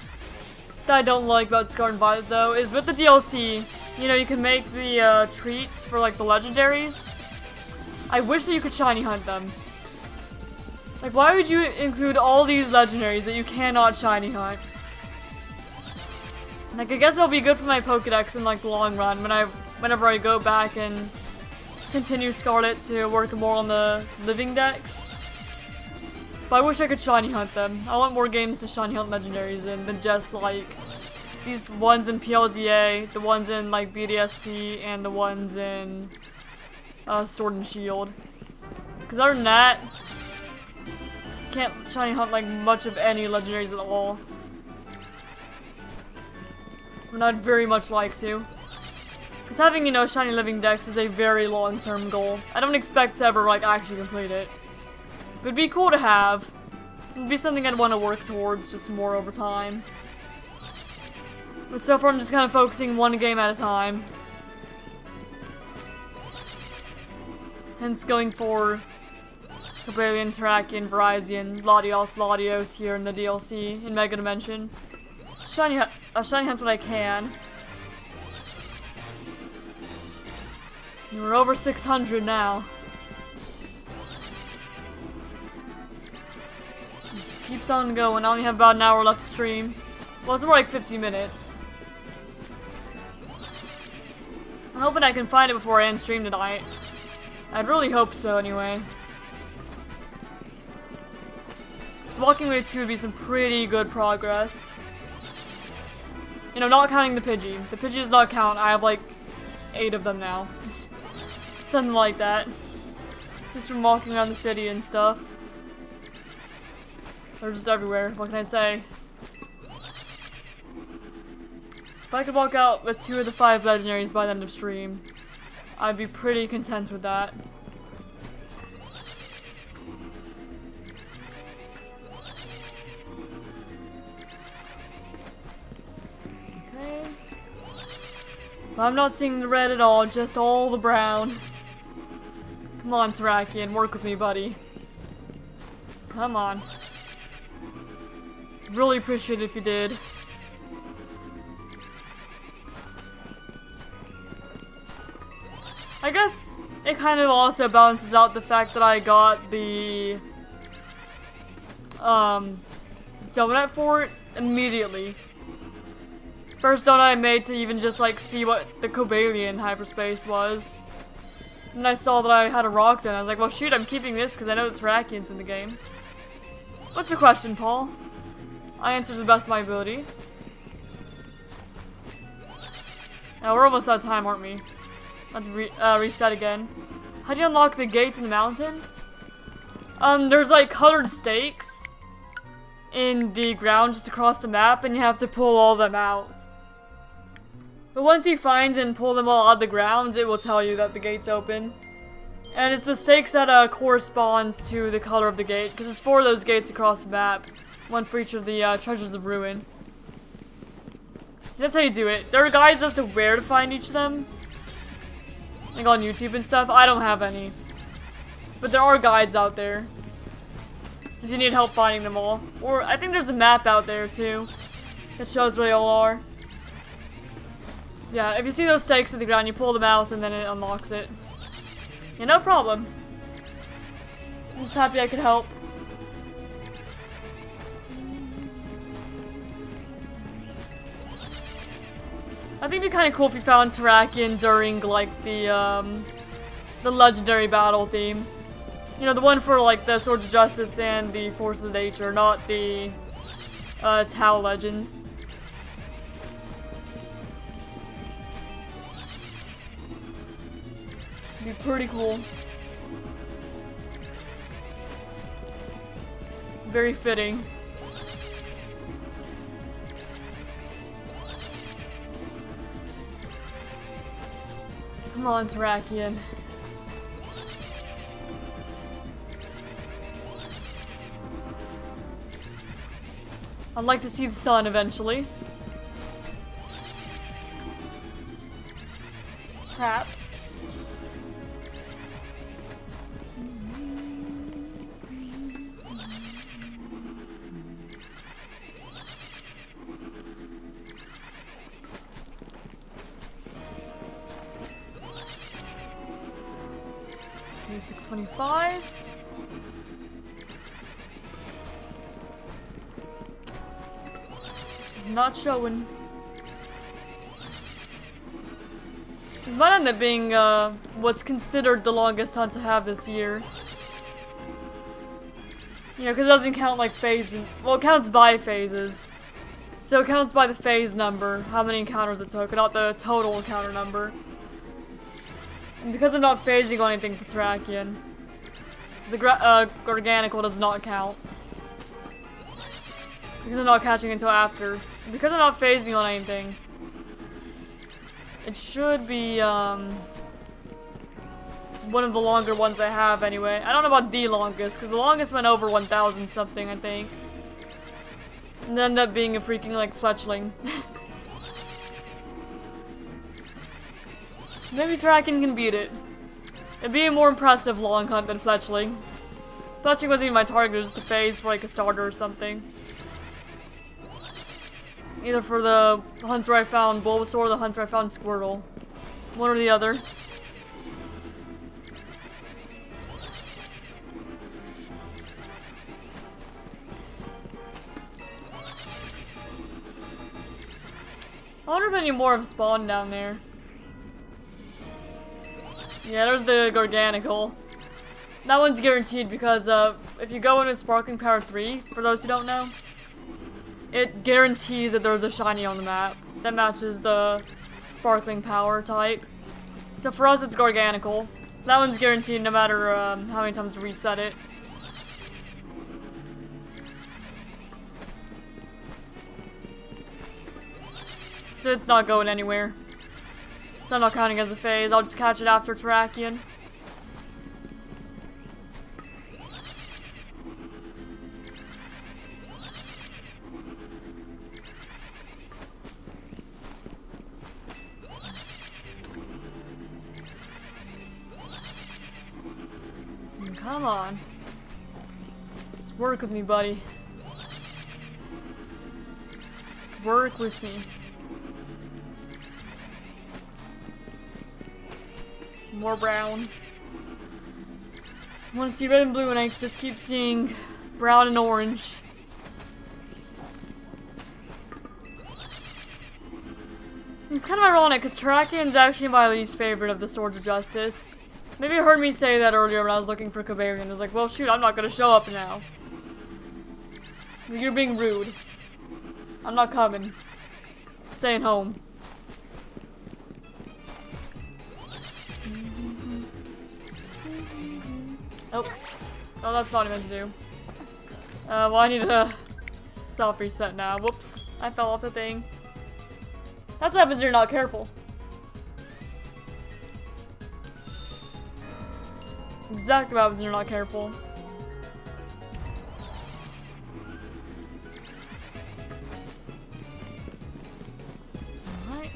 that I don't like about Scarlet Violet though is with the DLC, you know, you can make the treats for like the legendaries. I wish that you could shiny hunt them. Like, why would you include all these legendaries that you cannot shiny hunt? Like, I guess it'll be good for my Pokedex in like the long run whenever I go back and continue Scarlet to work more on the living decks. But I wish I could shiny hunt them. I want more games to shiny hunt legendaries in than just like these ones in PLZA, the ones in like BDSP, and the ones in Sword and Shield. Because other than that, can't shiny hunt like much of any legendaries at all. And I'd very much like to. Because having, you know, shiny living decks is a very long-term goal. I don't expect to ever like actually complete it. It'd be cool to have. It'd be something I'd want to work towards just more over time. But so far I'm just kind of focusing one game at a time. Hence going for Cobalion, Terrakion, Virizion, Latios here in the DLC in Mega Dimension. Shiny hunt's what I can. And we're over 600 now. Keeps on going. I only have about an hour left to stream. Well, it's more like 50 minutes. I'm hoping I can find it before I end stream tonight. I'd really hope so, anyway. So Walking Wave 2 would be some pretty good progress. You know, not counting the Pidgey. The Pidgey does not count. I have like 8 of them now. Something like that. Just from walking around the city and stuff. They're just everywhere, what can I say? If I could walk out with 2 of the 5 legendaries by the end of stream, I'd be pretty content with that. Okay. But I'm not seeing the red at all, just all the brown. Come on, Terrakion, work with me, buddy. Come on. Really appreciate it if you did. I guess it kind of also balances out the fact that I got the donut for it immediately. First donut I made to even just like see what the Cobalion hyperspace was. And I saw that I had a rock then. I was like, well shoot, I'm keeping this because I know the Terrakion's in the game. What's your question, Paul? I answered to the best of my ability. Now we're almost out of time, aren't we? Let's reset again. How do you unlock the gates in the mountain? There's like colored stakes in the ground just across the map, and you have to pull all of them out. But once you find and pull them all out of the ground, it will tell you that the gate's open. And it's the stakes that correspond to the color of the gate, because there's 4 of those gates across the map. 1 for each of the Treasures of Ruin. So that's how you do it. There are guides as to where to find each of them. Like on YouTube and stuff. I don't have any. But there are guides out there. So if you need help finding them all. Or I think there's a map out there too. That shows where they all are. Yeah, if you see those stakes at the ground, you pull them out and then it unlocks it. Yeah, no problem. I'm just happy I could help. I think it'd be kind of cool if you found Terrakion during, like, the legendary battle theme. You know, the one for, like, the Swords of Justice and the Forces of Nature, not the, Tau Legends. It'd be pretty cool. Very fitting. Come on, Terrakion. I'd like to see the sun eventually. Perhaps. Okay, 625. She's not showing. This might end up being what's considered the longest hunt to have this year. You know, because it doesn't count like phases. Well, it counts by phases. So it counts by the phase number, how many encounters it took, not the total encounter number. And because I'm not phasing on anything for Terrakion, the Garganical does not count. Because I'm not catching until after. Because I'm not phasing on anything, it should be, one of the longer ones I have anyway. I don't know about the longest, because the longest went over 1,000 something, I think. And ended up being a freaking, like, fletchling. Maybe Terrakion can beat it. It'd be a more impressive long hunt than fletchling. Fletchling wasn't even my target, it was just a phase for, like, a starter or something. Either for the hunts where I found Bulbasaur or the hunts where I found Squirtle. One or the other. I wonder if any more have spawned down there. Yeah, there's the Garganical. That one's guaranteed because if you go into Sparkling Power 3, for those who don't know, it guarantees that there's a shiny on the map that matches the Sparkling Power type. So for us, it's Garganical. So that one's guaranteed no matter how many times you reset it. So it's not going anywhere. So I'm not counting as a phase. I'll just catch it after Terrakion. Come on. Just work with me, buddy. Just work with me. More brown. I want to see red and blue and I just keep seeing brown and orange. It's kind of ironic because Terrakion's actually my least favorite of the Swords of Justice. Maybe you heard me say that earlier when I was looking for Koberian. I was like, well shoot, I'm not gonna show up now. You're being rude. I'm not coming. Staying home. Oh. Oh, that's not what I meant to do. Well, I need to self-reset now. Whoops. I fell off the thing. That's what happens when you're not careful. Exactly what happens when you're not careful. Alright.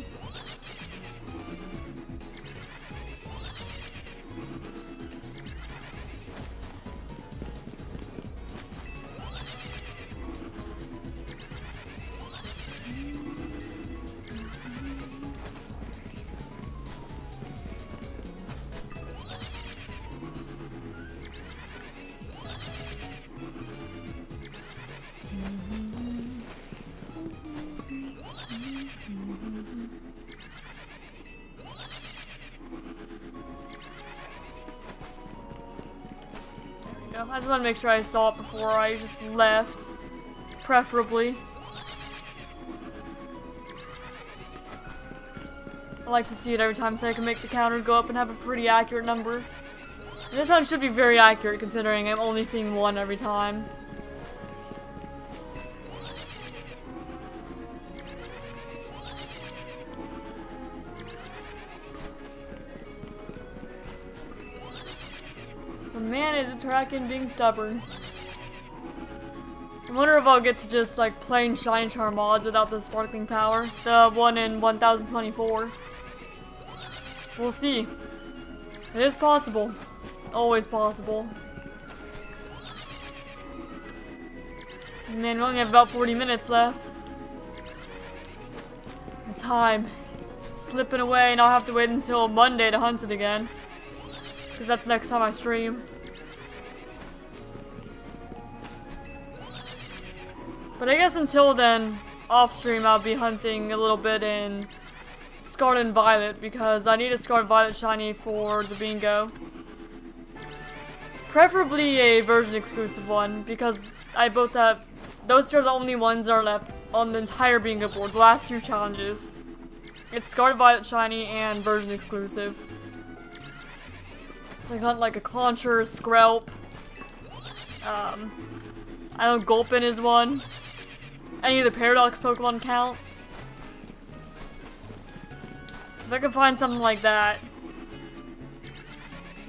I just want to make sure I saw it before I just left. Preferably. I like to see it every time so I can make the counter go up and have a pretty accurate number. And this one should be very accurate considering I'm only seeing one every time. But man, is Terrakion being stubborn. I wonder if I'll get to just like plain Shine Charm mods without the sparkling power. The one in 1024. We'll see. It is possible. Always possible. Man, we only have about 40 minutes left. The time slipping away, and I'll have to wait until Monday to hunt it again. Because that's next time I stream. But I guess until then, off stream, I'll be hunting a little bit in Scarlet and Violet because I need a Scarlet Violet shiny for the bingo. Preferably a version exclusive one because I both have, those two are the only ones that are left on the entire bingo board, the last two challenges. It's Scarlet Violet shiny and version exclusive. So I hunt like a Clauncher, Skrelp. I know Gulpin is one. Any of the Paradox Pokemon count. So if I can find something like that.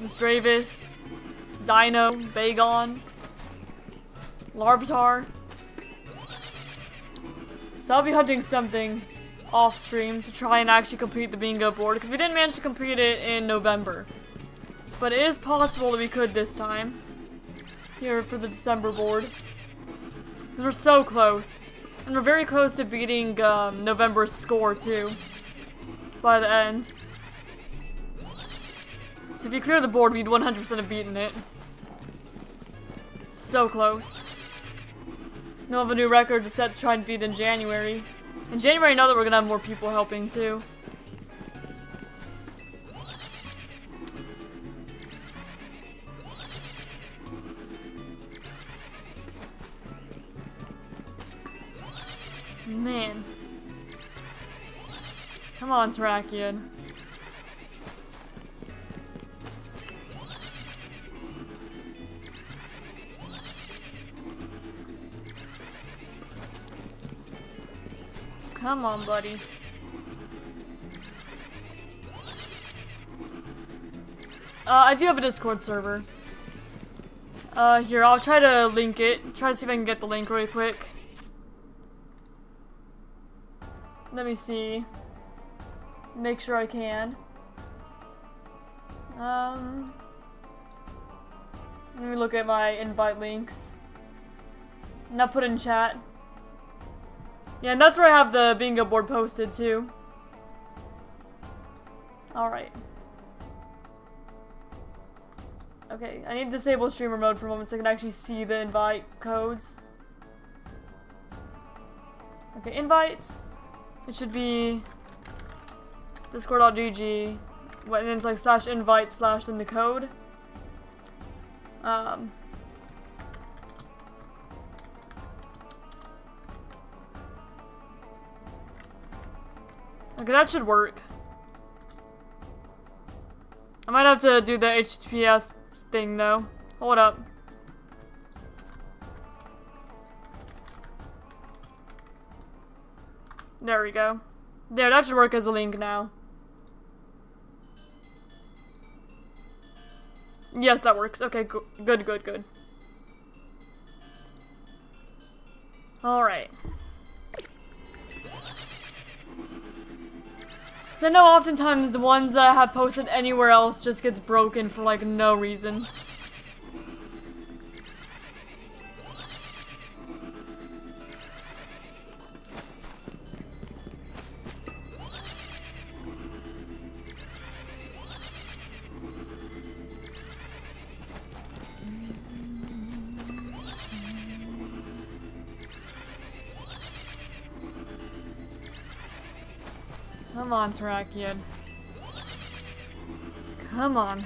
Misdreavus, Dino, Bagon, Larvitar. So I'll be hunting something off stream to try and actually complete the bingo board because we didn't manage to complete it in November. But it is possible that we could this time. Here for the December board. Because we're so close. And we're very close to beating November's score too. By the end. So if you clear the board, we'd 100% have beaten it. So close. Now I have a new record to set to try and beat in January. In January I know that we're gonna have more people helping too. Man. Come on, Terrakion. Just come on, buddy. I do have a Discord server. Here, I'll try to link it. Try to see if I can get the link really quick. Let me see. Make sure I can. Let me look at my invite links. Now put in chat. Yeah, and that's where I have the bingo board posted too. Alright. Okay, I need to disable streamer mode for a moment so I can actually see the invite codes. Okay, invites. It should be discord.gg, and then it's like /invite/ in the code. Okay, that should work. I might have to do the HTTPS thing though. Hold up. There we go. There, that should work as a link now. Yes, that works. Okay, good, good, good. Alright. Because I know oftentimes the ones that I have posted anywhere else just gets broken for like no reason. Come on, Terrakion. Come on.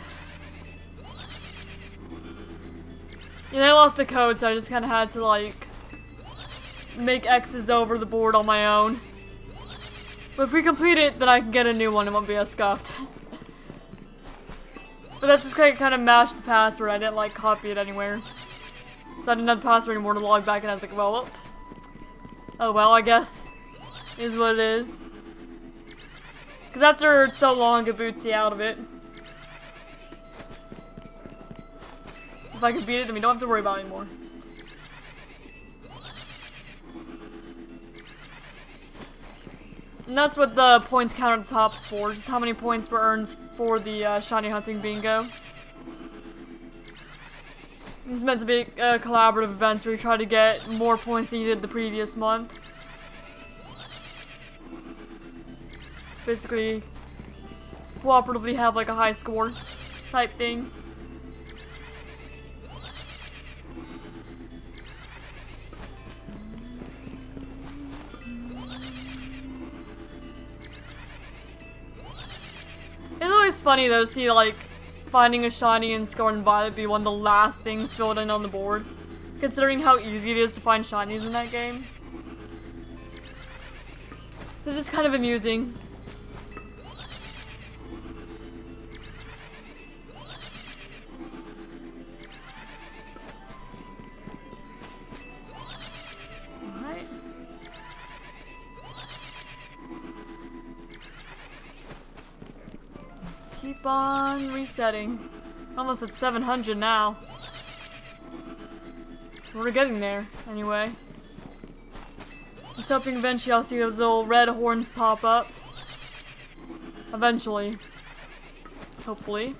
Yeah, I lost the code, so I just kind of had to, like, make X's over the board on my own. But if we complete it, then I can get a new one. It won't be as scuffed. But that's just kind of mashed the password. I didn't, like, copy it anywhere. So I didn't have the password anymore to log back, and I was like, well, whoops. Oh, well, I guess. Is what it is. Because after so long, it boots you out of it. If I can beat it, then we don't have to worry about it anymore. And that's what the points count at the top's for, just how many points were earned for the shiny hunting bingo. It's meant to be a collaborative event where you try to get more points than you did the previous month. Basically, cooperatively have like a high score type thing. It's always funny though to see like finding a shiny in Scarlet and Violet be one of the last things filled in on the board, considering how easy it is to find shinies in that game. It's just kind of amusing. Alright. Just keep on resetting. Almost at 700 now. We're getting there, anyway. Just hoping eventually I'll see those little red horns pop up. Eventually. Hopefully.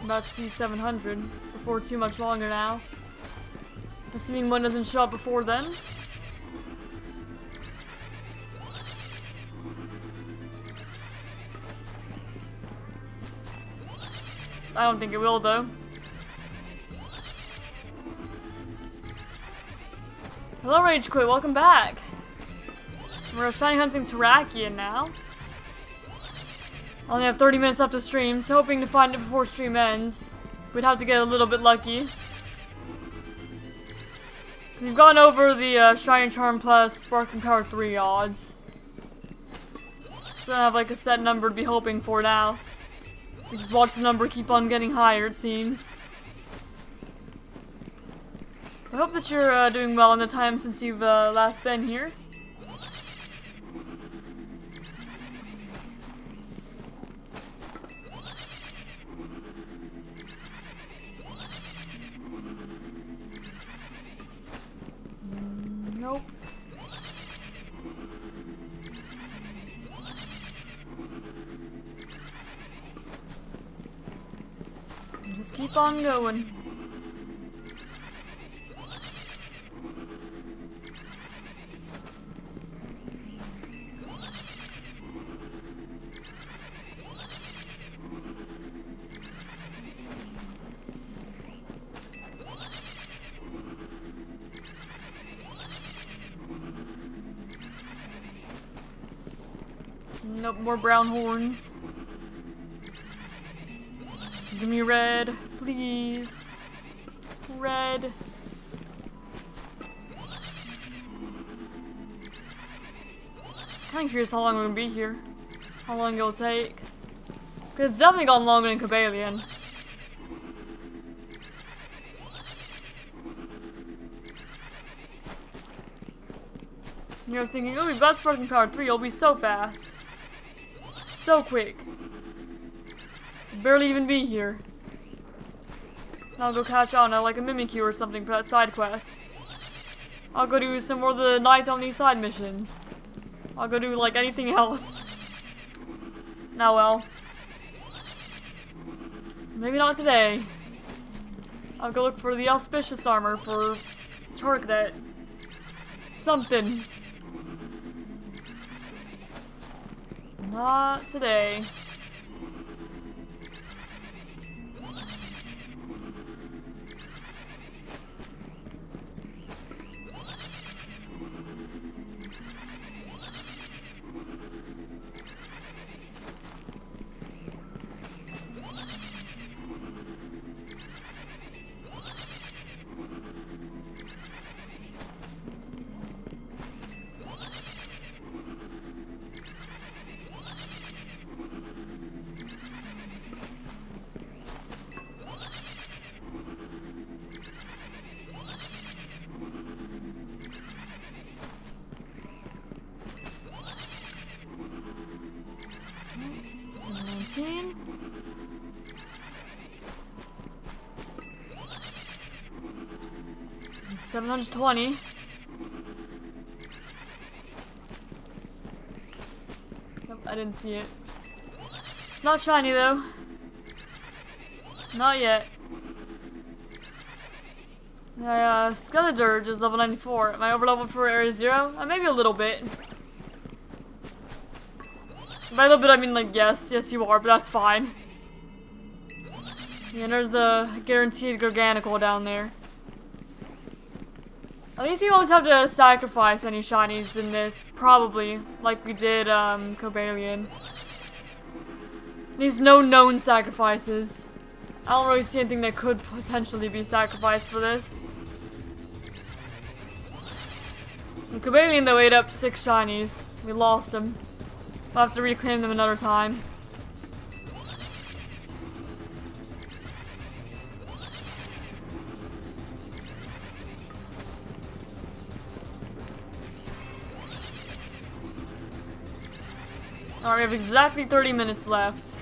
About to see 700 before too much longer now. Assuming one doesn't show up before then. I don't think it will though. Hello Rage Quit, welcome back. We're shiny hunting Terrakion now. I only have 30 minutes left to stream, so hoping to find it before stream ends. We'd have to get a little bit lucky. We've gone over the Shiny Charm plus Sparkling Power 3 odds. So I don't have like a set number to be hoping for now. We just watch the number keep on getting higher, it seems. I hope that you're doing well in the time since you've last been here. Nope. Just keep on going. Nope, more brown horns. Give me red, please. Red. Kinda curious how long we're gonna be here. How long it'll take. Cause it's definitely gone longer than Cobalion. And you're thinking, oh, we've got Sparking Power 3, it'll be so fast. So quick. Barely even be here. I'll go catch on like a Mimikyu or something for that side quest. I'll go do some more of the Night Omni side missions. I'll go do like anything else. Oh well. Maybe not today. I'll go look for the auspicious armor for Charcadet. Something. Not today. $17. 720. Nope, I didn't see it. It's not shiny though. Not yet. Skeleturge is level 94. Am I over leveled for area 0? Maybe a little bit. By a little bit I mean like yes you are, but that's fine. Yeah, and there's the guaranteed Garganical down there. At least you won't have to sacrifice any shinies in this, probably, like we did, Cobalion. There's no known sacrifices. I don't really see anything that could potentially be sacrificed for this. In Cobalion, though, ate up 6 shinies. We lost them. We'll have to reclaim them another time. Alright, we have exactly 30 minutes left.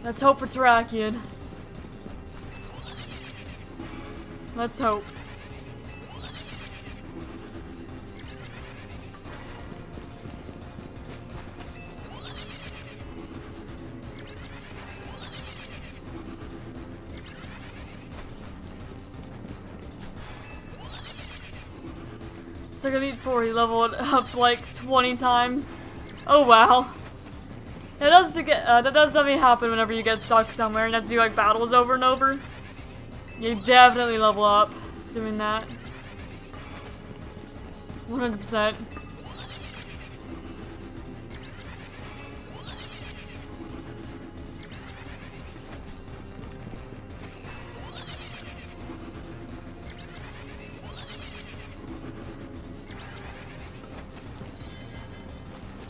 Let's hope for Terrakion. Let's hope. Second Elite 4, he leveled up like 20 times. Oh wow. That does definitely happen whenever you get stuck somewhere and have to do like battles over and over. You definitely level up doing that. 100%.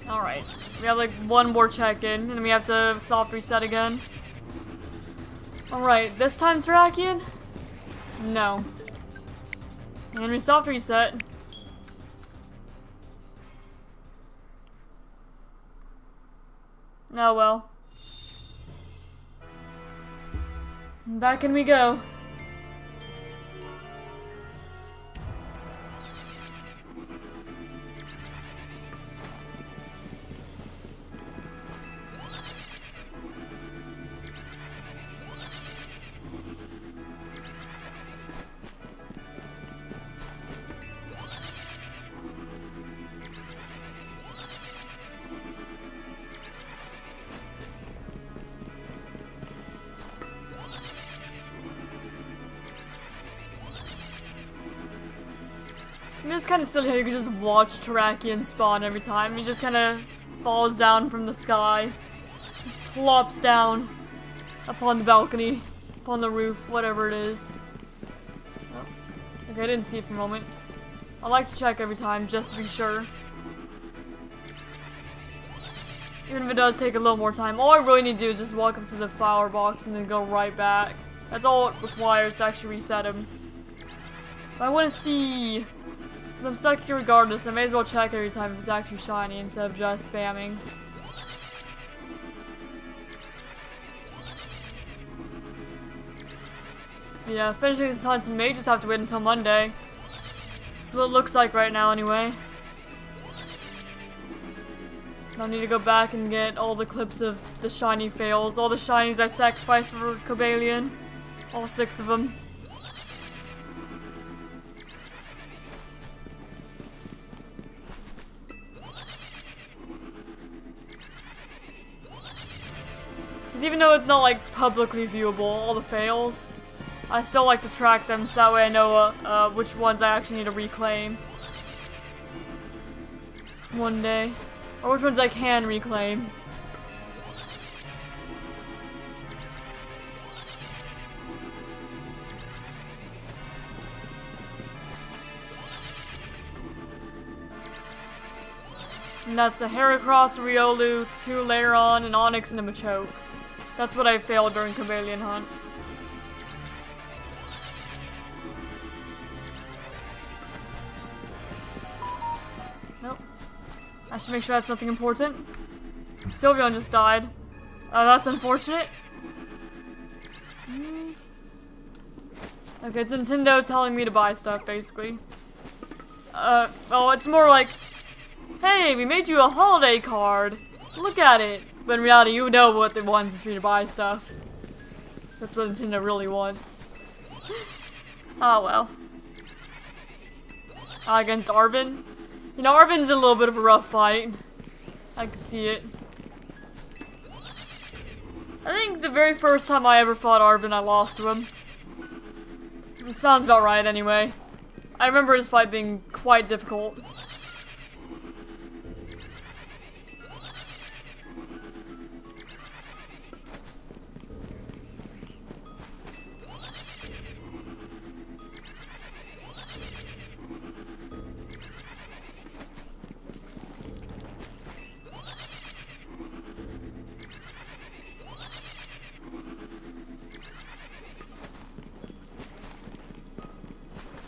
Alright, we have like one more check-in, and then we have to soft reset again. Alright, this time Terrakion? No. And we soft reset. Oh well. Back in we go. It's kind of silly how you can just watch Terrakion spawn every time. He just kind of falls down from the sky. Just plops down upon the balcony, upon the roof, whatever it is. Oh. Okay, I didn't see it for a moment. I like to check every time just to be sure. Even if it does take a little more time. All I really need to do is just walk up to the flower box and then go right back. That's all it requires to actually reset him. But I want to see... I'm stuck here regardless, I may as well check every time if it's actually shiny instead of just spamming. Yeah, finishing this hunt may just have to wait until Monday. That's what it looks like right now anyway. I'll need to go back and get all the clips of the shiny fails, all the shinies I sacrificed for Cobalion. All 6 of them. Because even though it's not like publicly viewable, all the fails, I still like to track them so that way I know which ones I actually need to reclaim one day. Or which ones I can reclaim. And that's a Heracross, Riolu, 2 Lairon, an Onix, and a Machoke. That's what I failed during Cobalion Hunt. Nope. I should make sure that's nothing important. Sylveon just died. That's unfortunate. Okay, it's Nintendo telling me to buy stuff, basically. Well, it's more like, hey, we made you a holiday card. Look at it. But in reality, you know what they want is for you to buy stuff. That's what Nintendo really wants. Oh well. Against Arven. You know, Arven's in a little bit of a rough fight. I can see it. I think the very first time I ever fought Arven, I lost to him. It sounds about right, anyway. I remember his fight being quite difficult.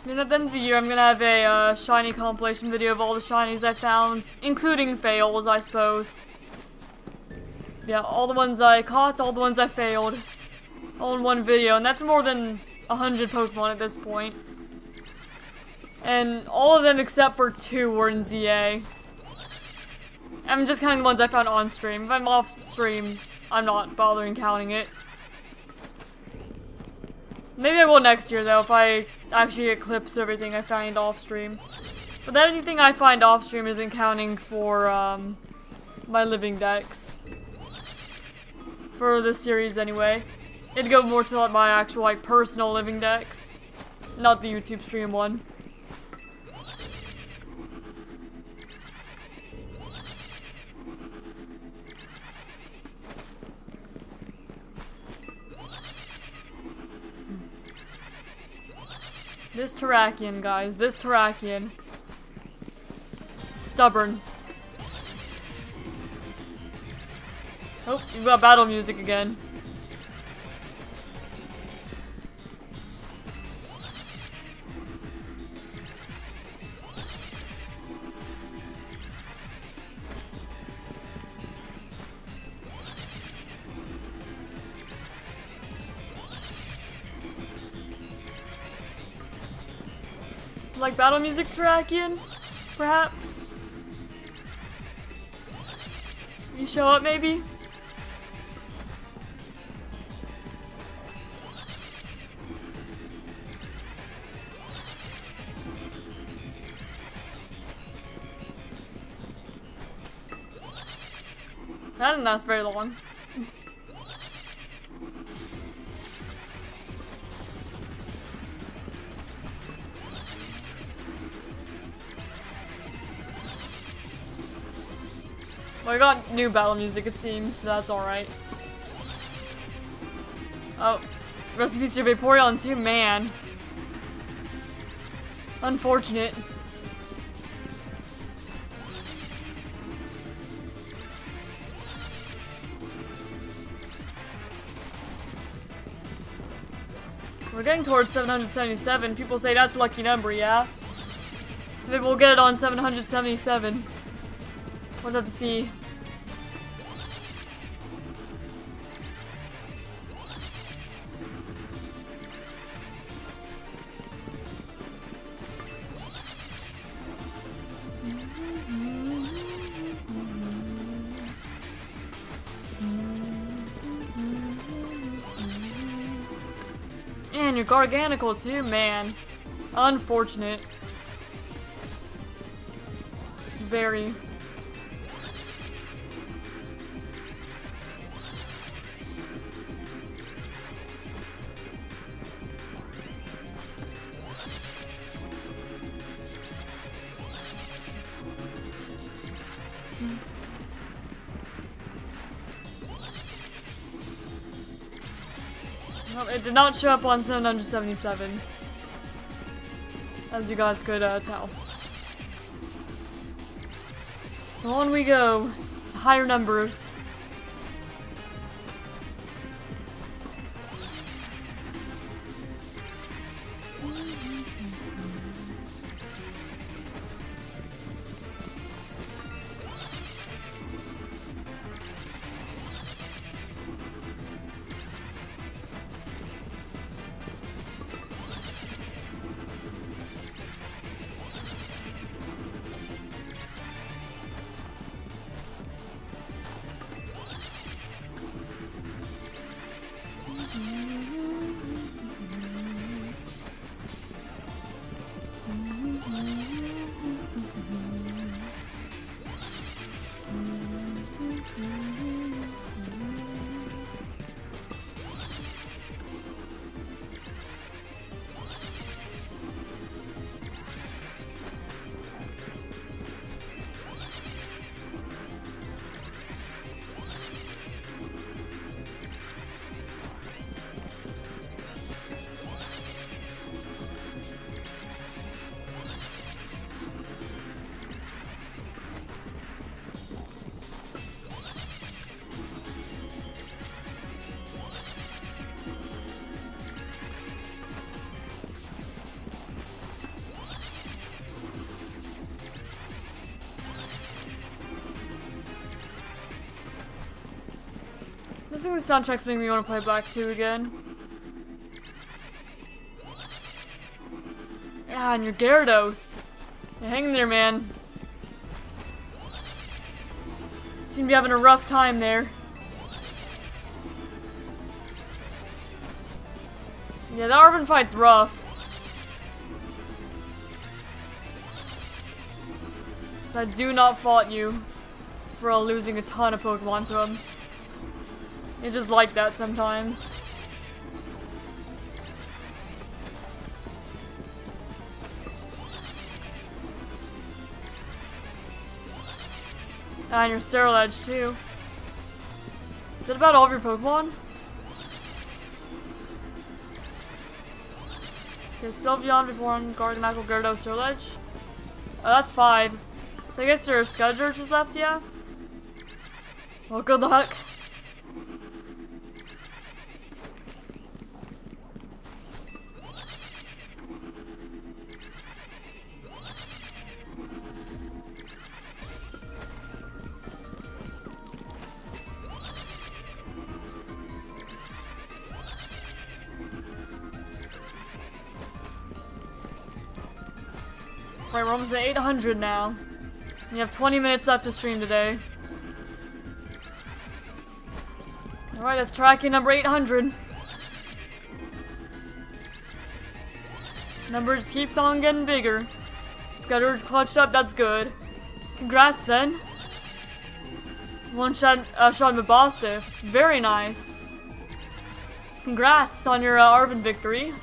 And at the end of the year, I'm gonna have a shiny compilation video of all the shinies I found, including fails, I suppose. Yeah, all the ones I caught, all the ones I failed, all in one video, and that's more than 100 Pokemon at this point. And all of them except for 2 were in ZA. I'm just counting the ones I found on stream. If I'm off stream, I'm not bothering counting it. Maybe I will next year, though, if I actually get clips of everything I find off-stream. But anything I find off-stream isn't counting for, my living dex. For this series, anyway. It'd go more to, like, my actual, like, personal living dex. Not the YouTube stream one. This Terrakion, guys. This Terrakion. Stubborn. Oh, you've got battle music again. Like battle music Terrakion? Perhaps? You show up, maybe? That didn't last very long. Well, I got new battle music, it seems, so that's alright. Oh, rest in peace to your Vaporeon too, man. Unfortunate. We're getting towards 777. People say that's a lucky number, yeah? So maybe we'll get it on 777. We'll have to see. and you're Garganical too, man. Unfortunate. Very. Well, it did not show up on 777, as you guys could tell. So on we go, to higher numbers. This is gonna soundtrack's making me want to play Black 2 again. Yeah, and your Gyarados. Yeah, hang in there, man. Seem to be having a rough time there. Yeah, the Arven fight's rough. I do not fault you for losing a ton of Pokemon to him. It's just like that sometimes. And your Sterile Edge too. Is that about all of your Pokemon? Okay, Sylveon, Vaporeon, Garganacl, Gyarados, Sterile Edge. Oh, that's 5. So I guess there's Scudger just left, yeah? Well, good luck. Right, we're almost at 800 now. You have 20 minutes left to stream today. Alright, that's tracking number 800. Number just keeps on getting bigger. Scudder's clutched up, that's good. Congrats then. One shot Mabostiff. Very nice. Congrats on your Arven victory.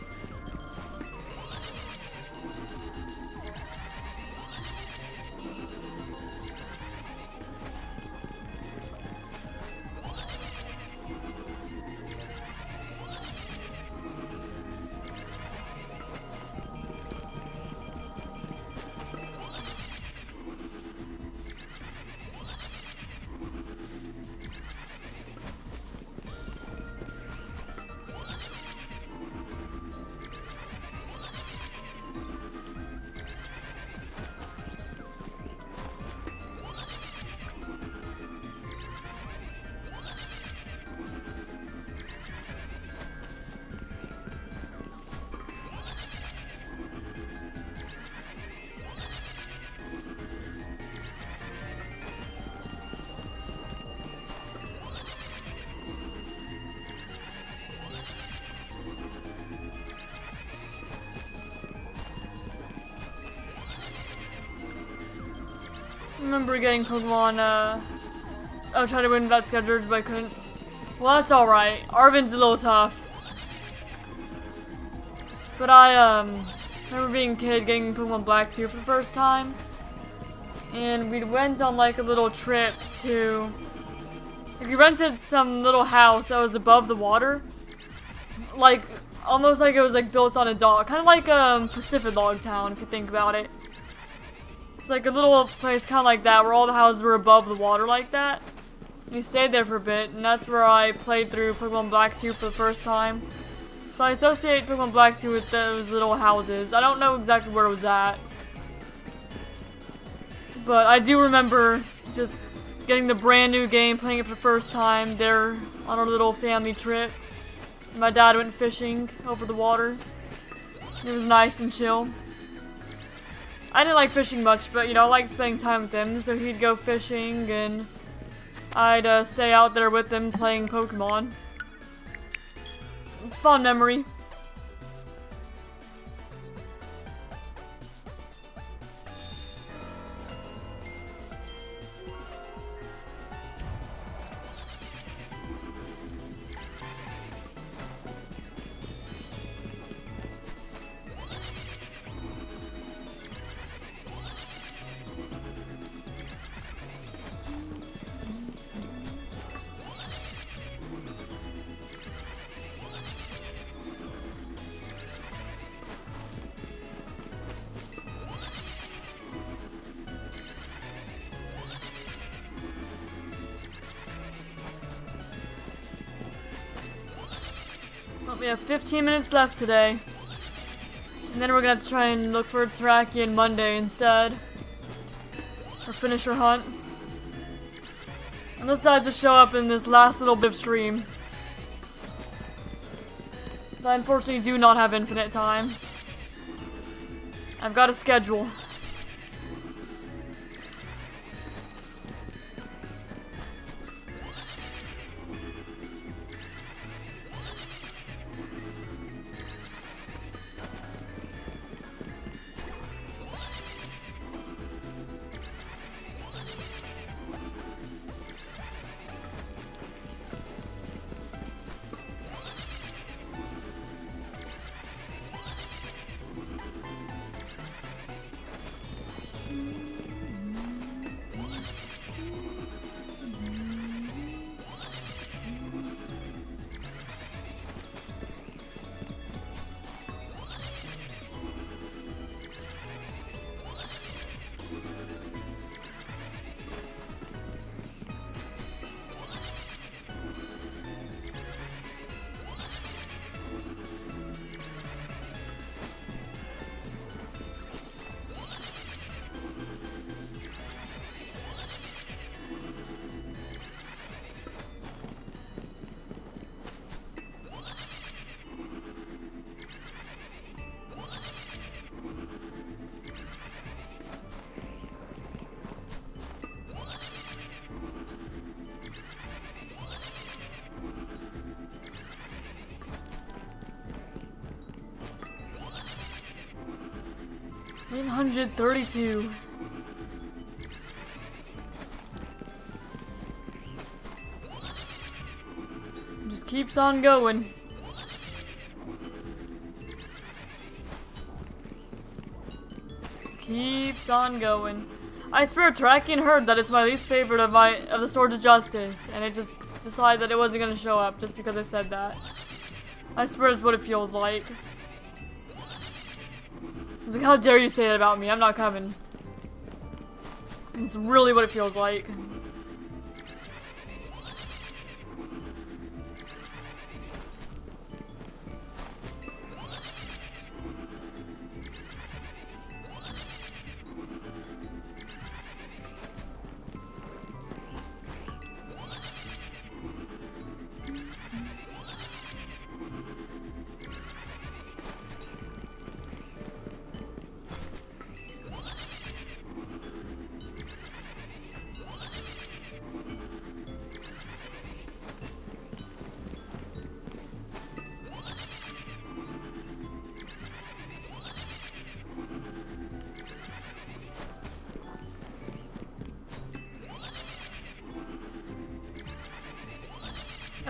remember getting Pokemon, I was trying to win that Scourge, but I couldn't. Well, that's alright. Arven's a little tough. But I, remember being a kid getting Pokemon Black 2 for the first time. And we went on like a little trip to... Like, we rented some little house that was above the water. Like, almost like it was like built on a dock. Kind of like Pacific Log Town, if you think about it. It's like a little place kind of like that, where all the houses were above the water like that. We stayed there for a bit, and that's where I played through Pokemon Black 2 for the first time. So I associate Pokemon Black 2 with those little houses. I don't know exactly where it was at. But I do remember just getting the brand new game, playing it for the first time there on our little family trip. My dad went fishing over the water. It was nice and chill. I didn't like fishing much, but you know, I liked spending time with him. So he'd go fishing and I'd stay out there with him playing Pokemon. It's a fun memory. Well, we have 15 minutes left today. And then we're gonna have to try and look for Terrakion Monday instead. Or finish our hunt. And decides to show up in this last little bit of stream. But I unfortunately do not have infinite time. I've got a schedule. $932. Just keeps on going. Just keeps on going. I swear Terrakion heard that it's my least favorite of the Swords of Justice, and it just decided that it wasn't gonna show up just because I said that. I swear it's what it feels like. It's like, how dare you say that about me? I'm not coming. It's really what it feels like.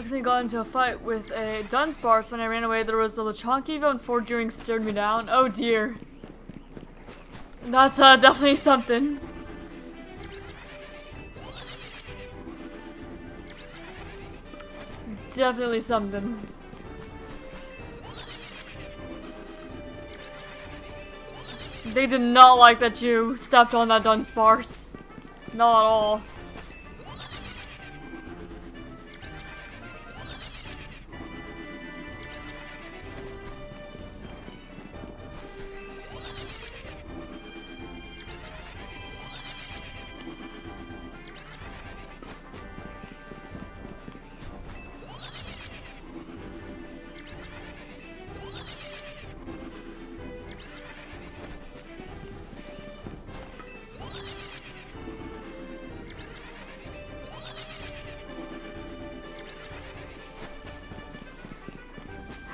accidentally got into a fight with a Dunsparce. When I ran away, there was a Lechonk Evo and 4 Gearing stared me down. Oh dear. That's definitely something. Definitely something. They did not like that you stepped on that Dunsparce. Not at all.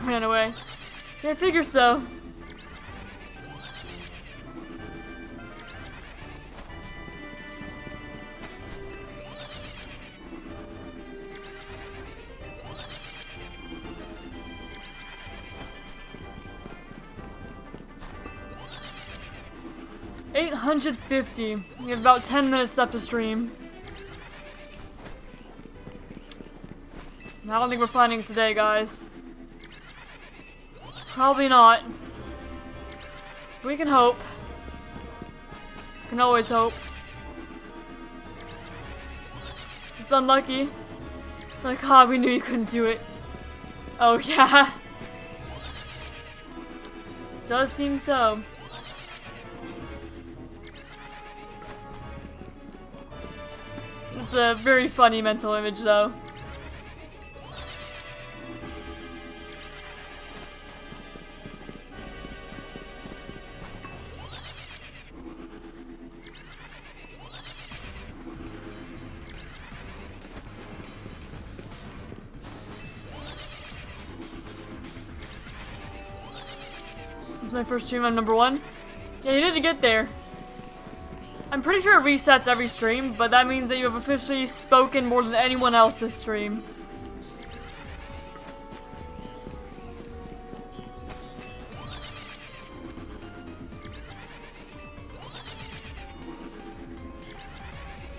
Ran away. Yeah, I figure so. $850. We have about 10 minutes left to stream. I don't think we're finding it today, guys. Probably not. We can hope. Can always hope. Just unlucky. Like, we knew you couldn't do it. Oh, yeah. Does seem so. It's a very funny mental image, though. This is my first stream. I'm number 1. Yeah, you didn't get there. I'm pretty sure it resets every stream, but that means that you have officially spoken more than anyone else this stream.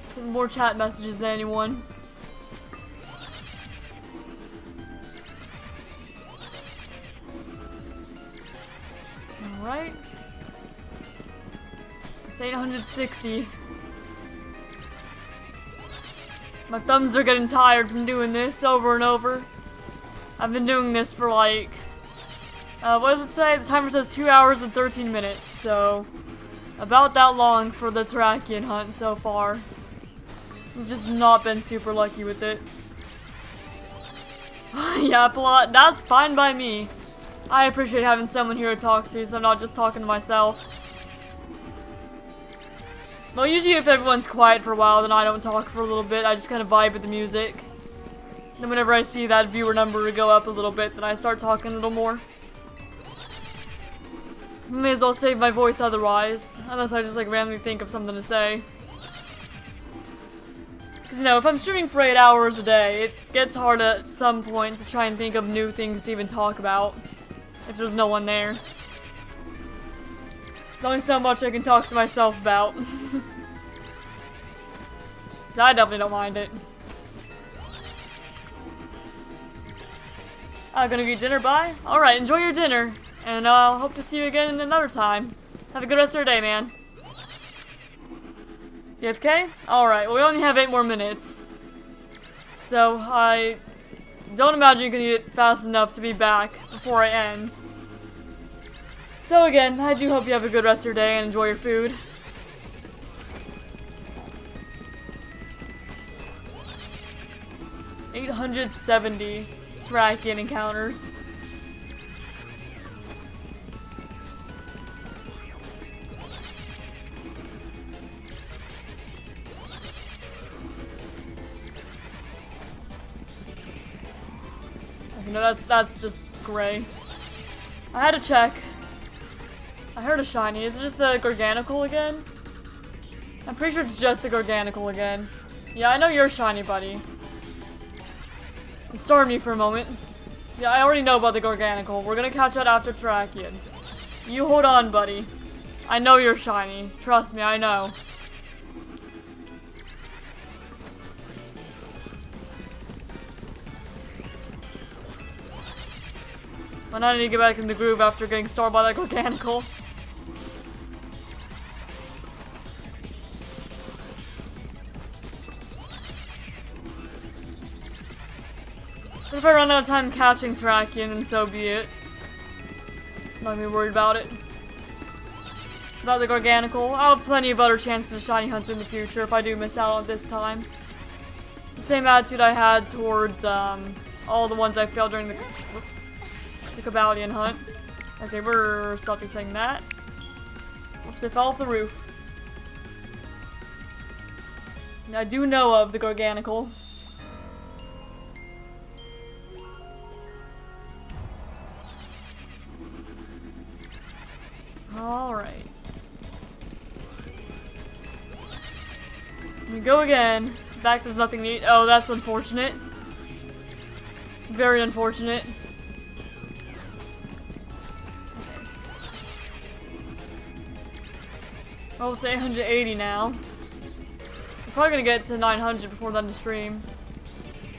Some more chat messages than anyone. Alright. It's 860. My thumbs are getting tired from doing this over and over. I've been doing this for like... what does it say? The timer says 2 hours and 13 minutes, so... about that long for the Terrakion hunt so far. I've just not been super lucky with it. Yeah, Plot, that's fine by me. I appreciate having someone here to talk to, so I'm not just talking to myself. Well, usually if everyone's quiet for a while, then I don't talk for a little bit. I just kind of vibe with the music. Then whenever I see that viewer number go up a little bit, then I start talking a little more. May as well save my voice otherwise, unless I just like randomly think of something to say. Because, you know, if I'm streaming for 8 hours a day, it gets hard at some point to try and think of new things to even talk about. If there's no one there. There's only so much I can talk to myself about. I definitely don't mind it. I'm gonna get dinner, bye? Alright, enjoy your dinner. And I'll hope to see you again another time. Have a good rest of your day, man. AFK? Alright, well, we only have 8 more minutes. So, I don't imagine you can eat it fast enough to be back before I end. So again, I do hope you have a good rest of your day and enjoy your food. $870 Terrakion encounters. No, that's just gray. I had to check. I heard a shiny. Is it just the Garganical again? I'm pretty sure it's just the Garganical again. Yeah, I know you're shiny, buddy. It started me for a moment. Yeah, I already know about the Garganical. We're gonna catch that after Terrakion. You hold on, buddy. I know you're shiny. Trust me, I know. But I need to get back in the groove after getting started by that Garganical. But if I run out of time catching Terrakion, then so be it. Not gonna be worried about it. About the Garganical, I'll have plenty of other chances of shiny hunts in the future if I do miss out on it this time. The same attitude I had towards all the ones I failed during the Cobalion hunt. Okay, we're stopping saying that. Oops, I fell off the roof. I do know of the Garganical. Alright. Here we go again. Back, there's nothing neat. Oh, that's unfortunate. Very unfortunate. Oh, it's 880 now. I'm probably gonna get to 900 before the end of stream.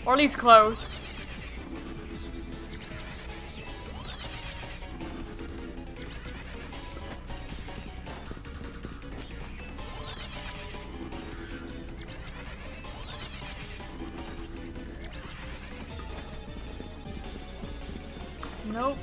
Or at least close. Nope.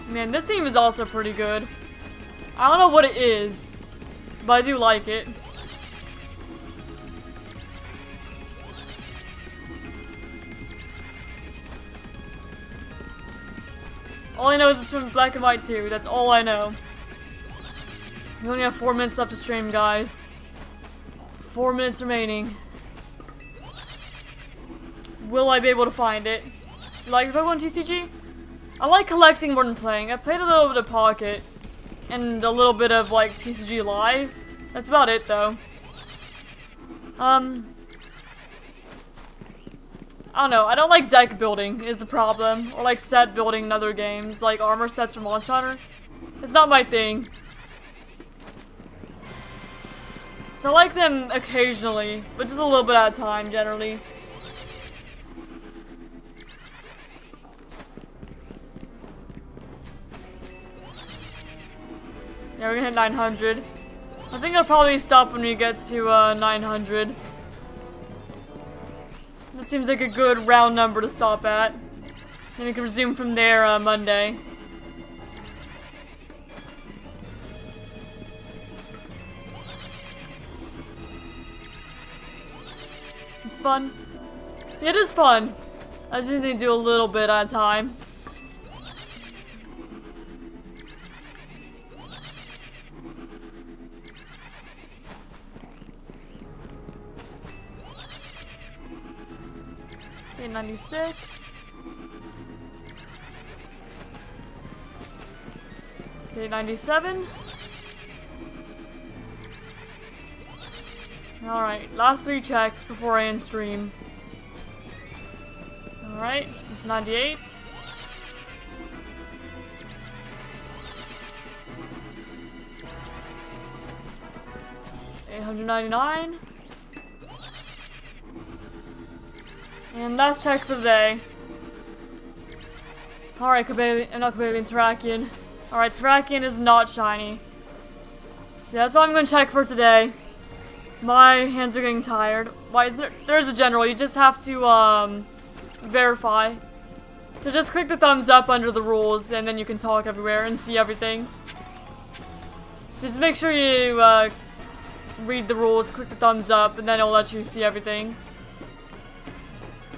Man, this theme is also pretty good. I don't know what it is, but I do like it. All I know is it's from Black and White 2. That's all I know. We only have 4 minutes left to stream, guys. 4 minutes remaining. Will I be able to find it? Do you like Pokemon TCG? I like collecting more than playing. I played a little bit of Pocket and a little bit of like TCG Live. That's about it though. I don't know. I don't like deck building is the problem, or like set building in other games, like armor sets from Monster Hunter. It's not my thing. So I like them occasionally, but just a little bit at a time generally. Yeah, we're gonna hit 900. I think I'll probably stop when we get to 900. That seems like a good round number to stop at. Then we can resume from there Monday. It's fun. It is fun. I just need to do a little bit at a time. Okay, 96. Okay, 97. Alright, last 3 checks before I end stream. Alright, it's 98. $899. And last check for the day. Alright, not Cobalion, Terrakion. Alright, Terrakion is not shiny. So that's all I'm gonna check for today. My hands are getting tired. Why is there's a general, you just have to verify. So just click the thumbs up under the rules and then you can talk everywhere and see everything. So just make sure you read the rules, click the thumbs up, and then it'll let you see everything.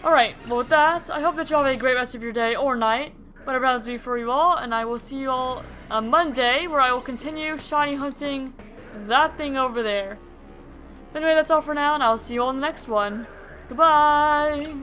Alright, well with that, I hope that you all have a great rest of your day or night. Whatever happens to be for you all, and I will see you all on Monday, where I will continue shiny hunting that thing over there. But anyway, that's all for now, and I'll see you all in the next one. Goodbye!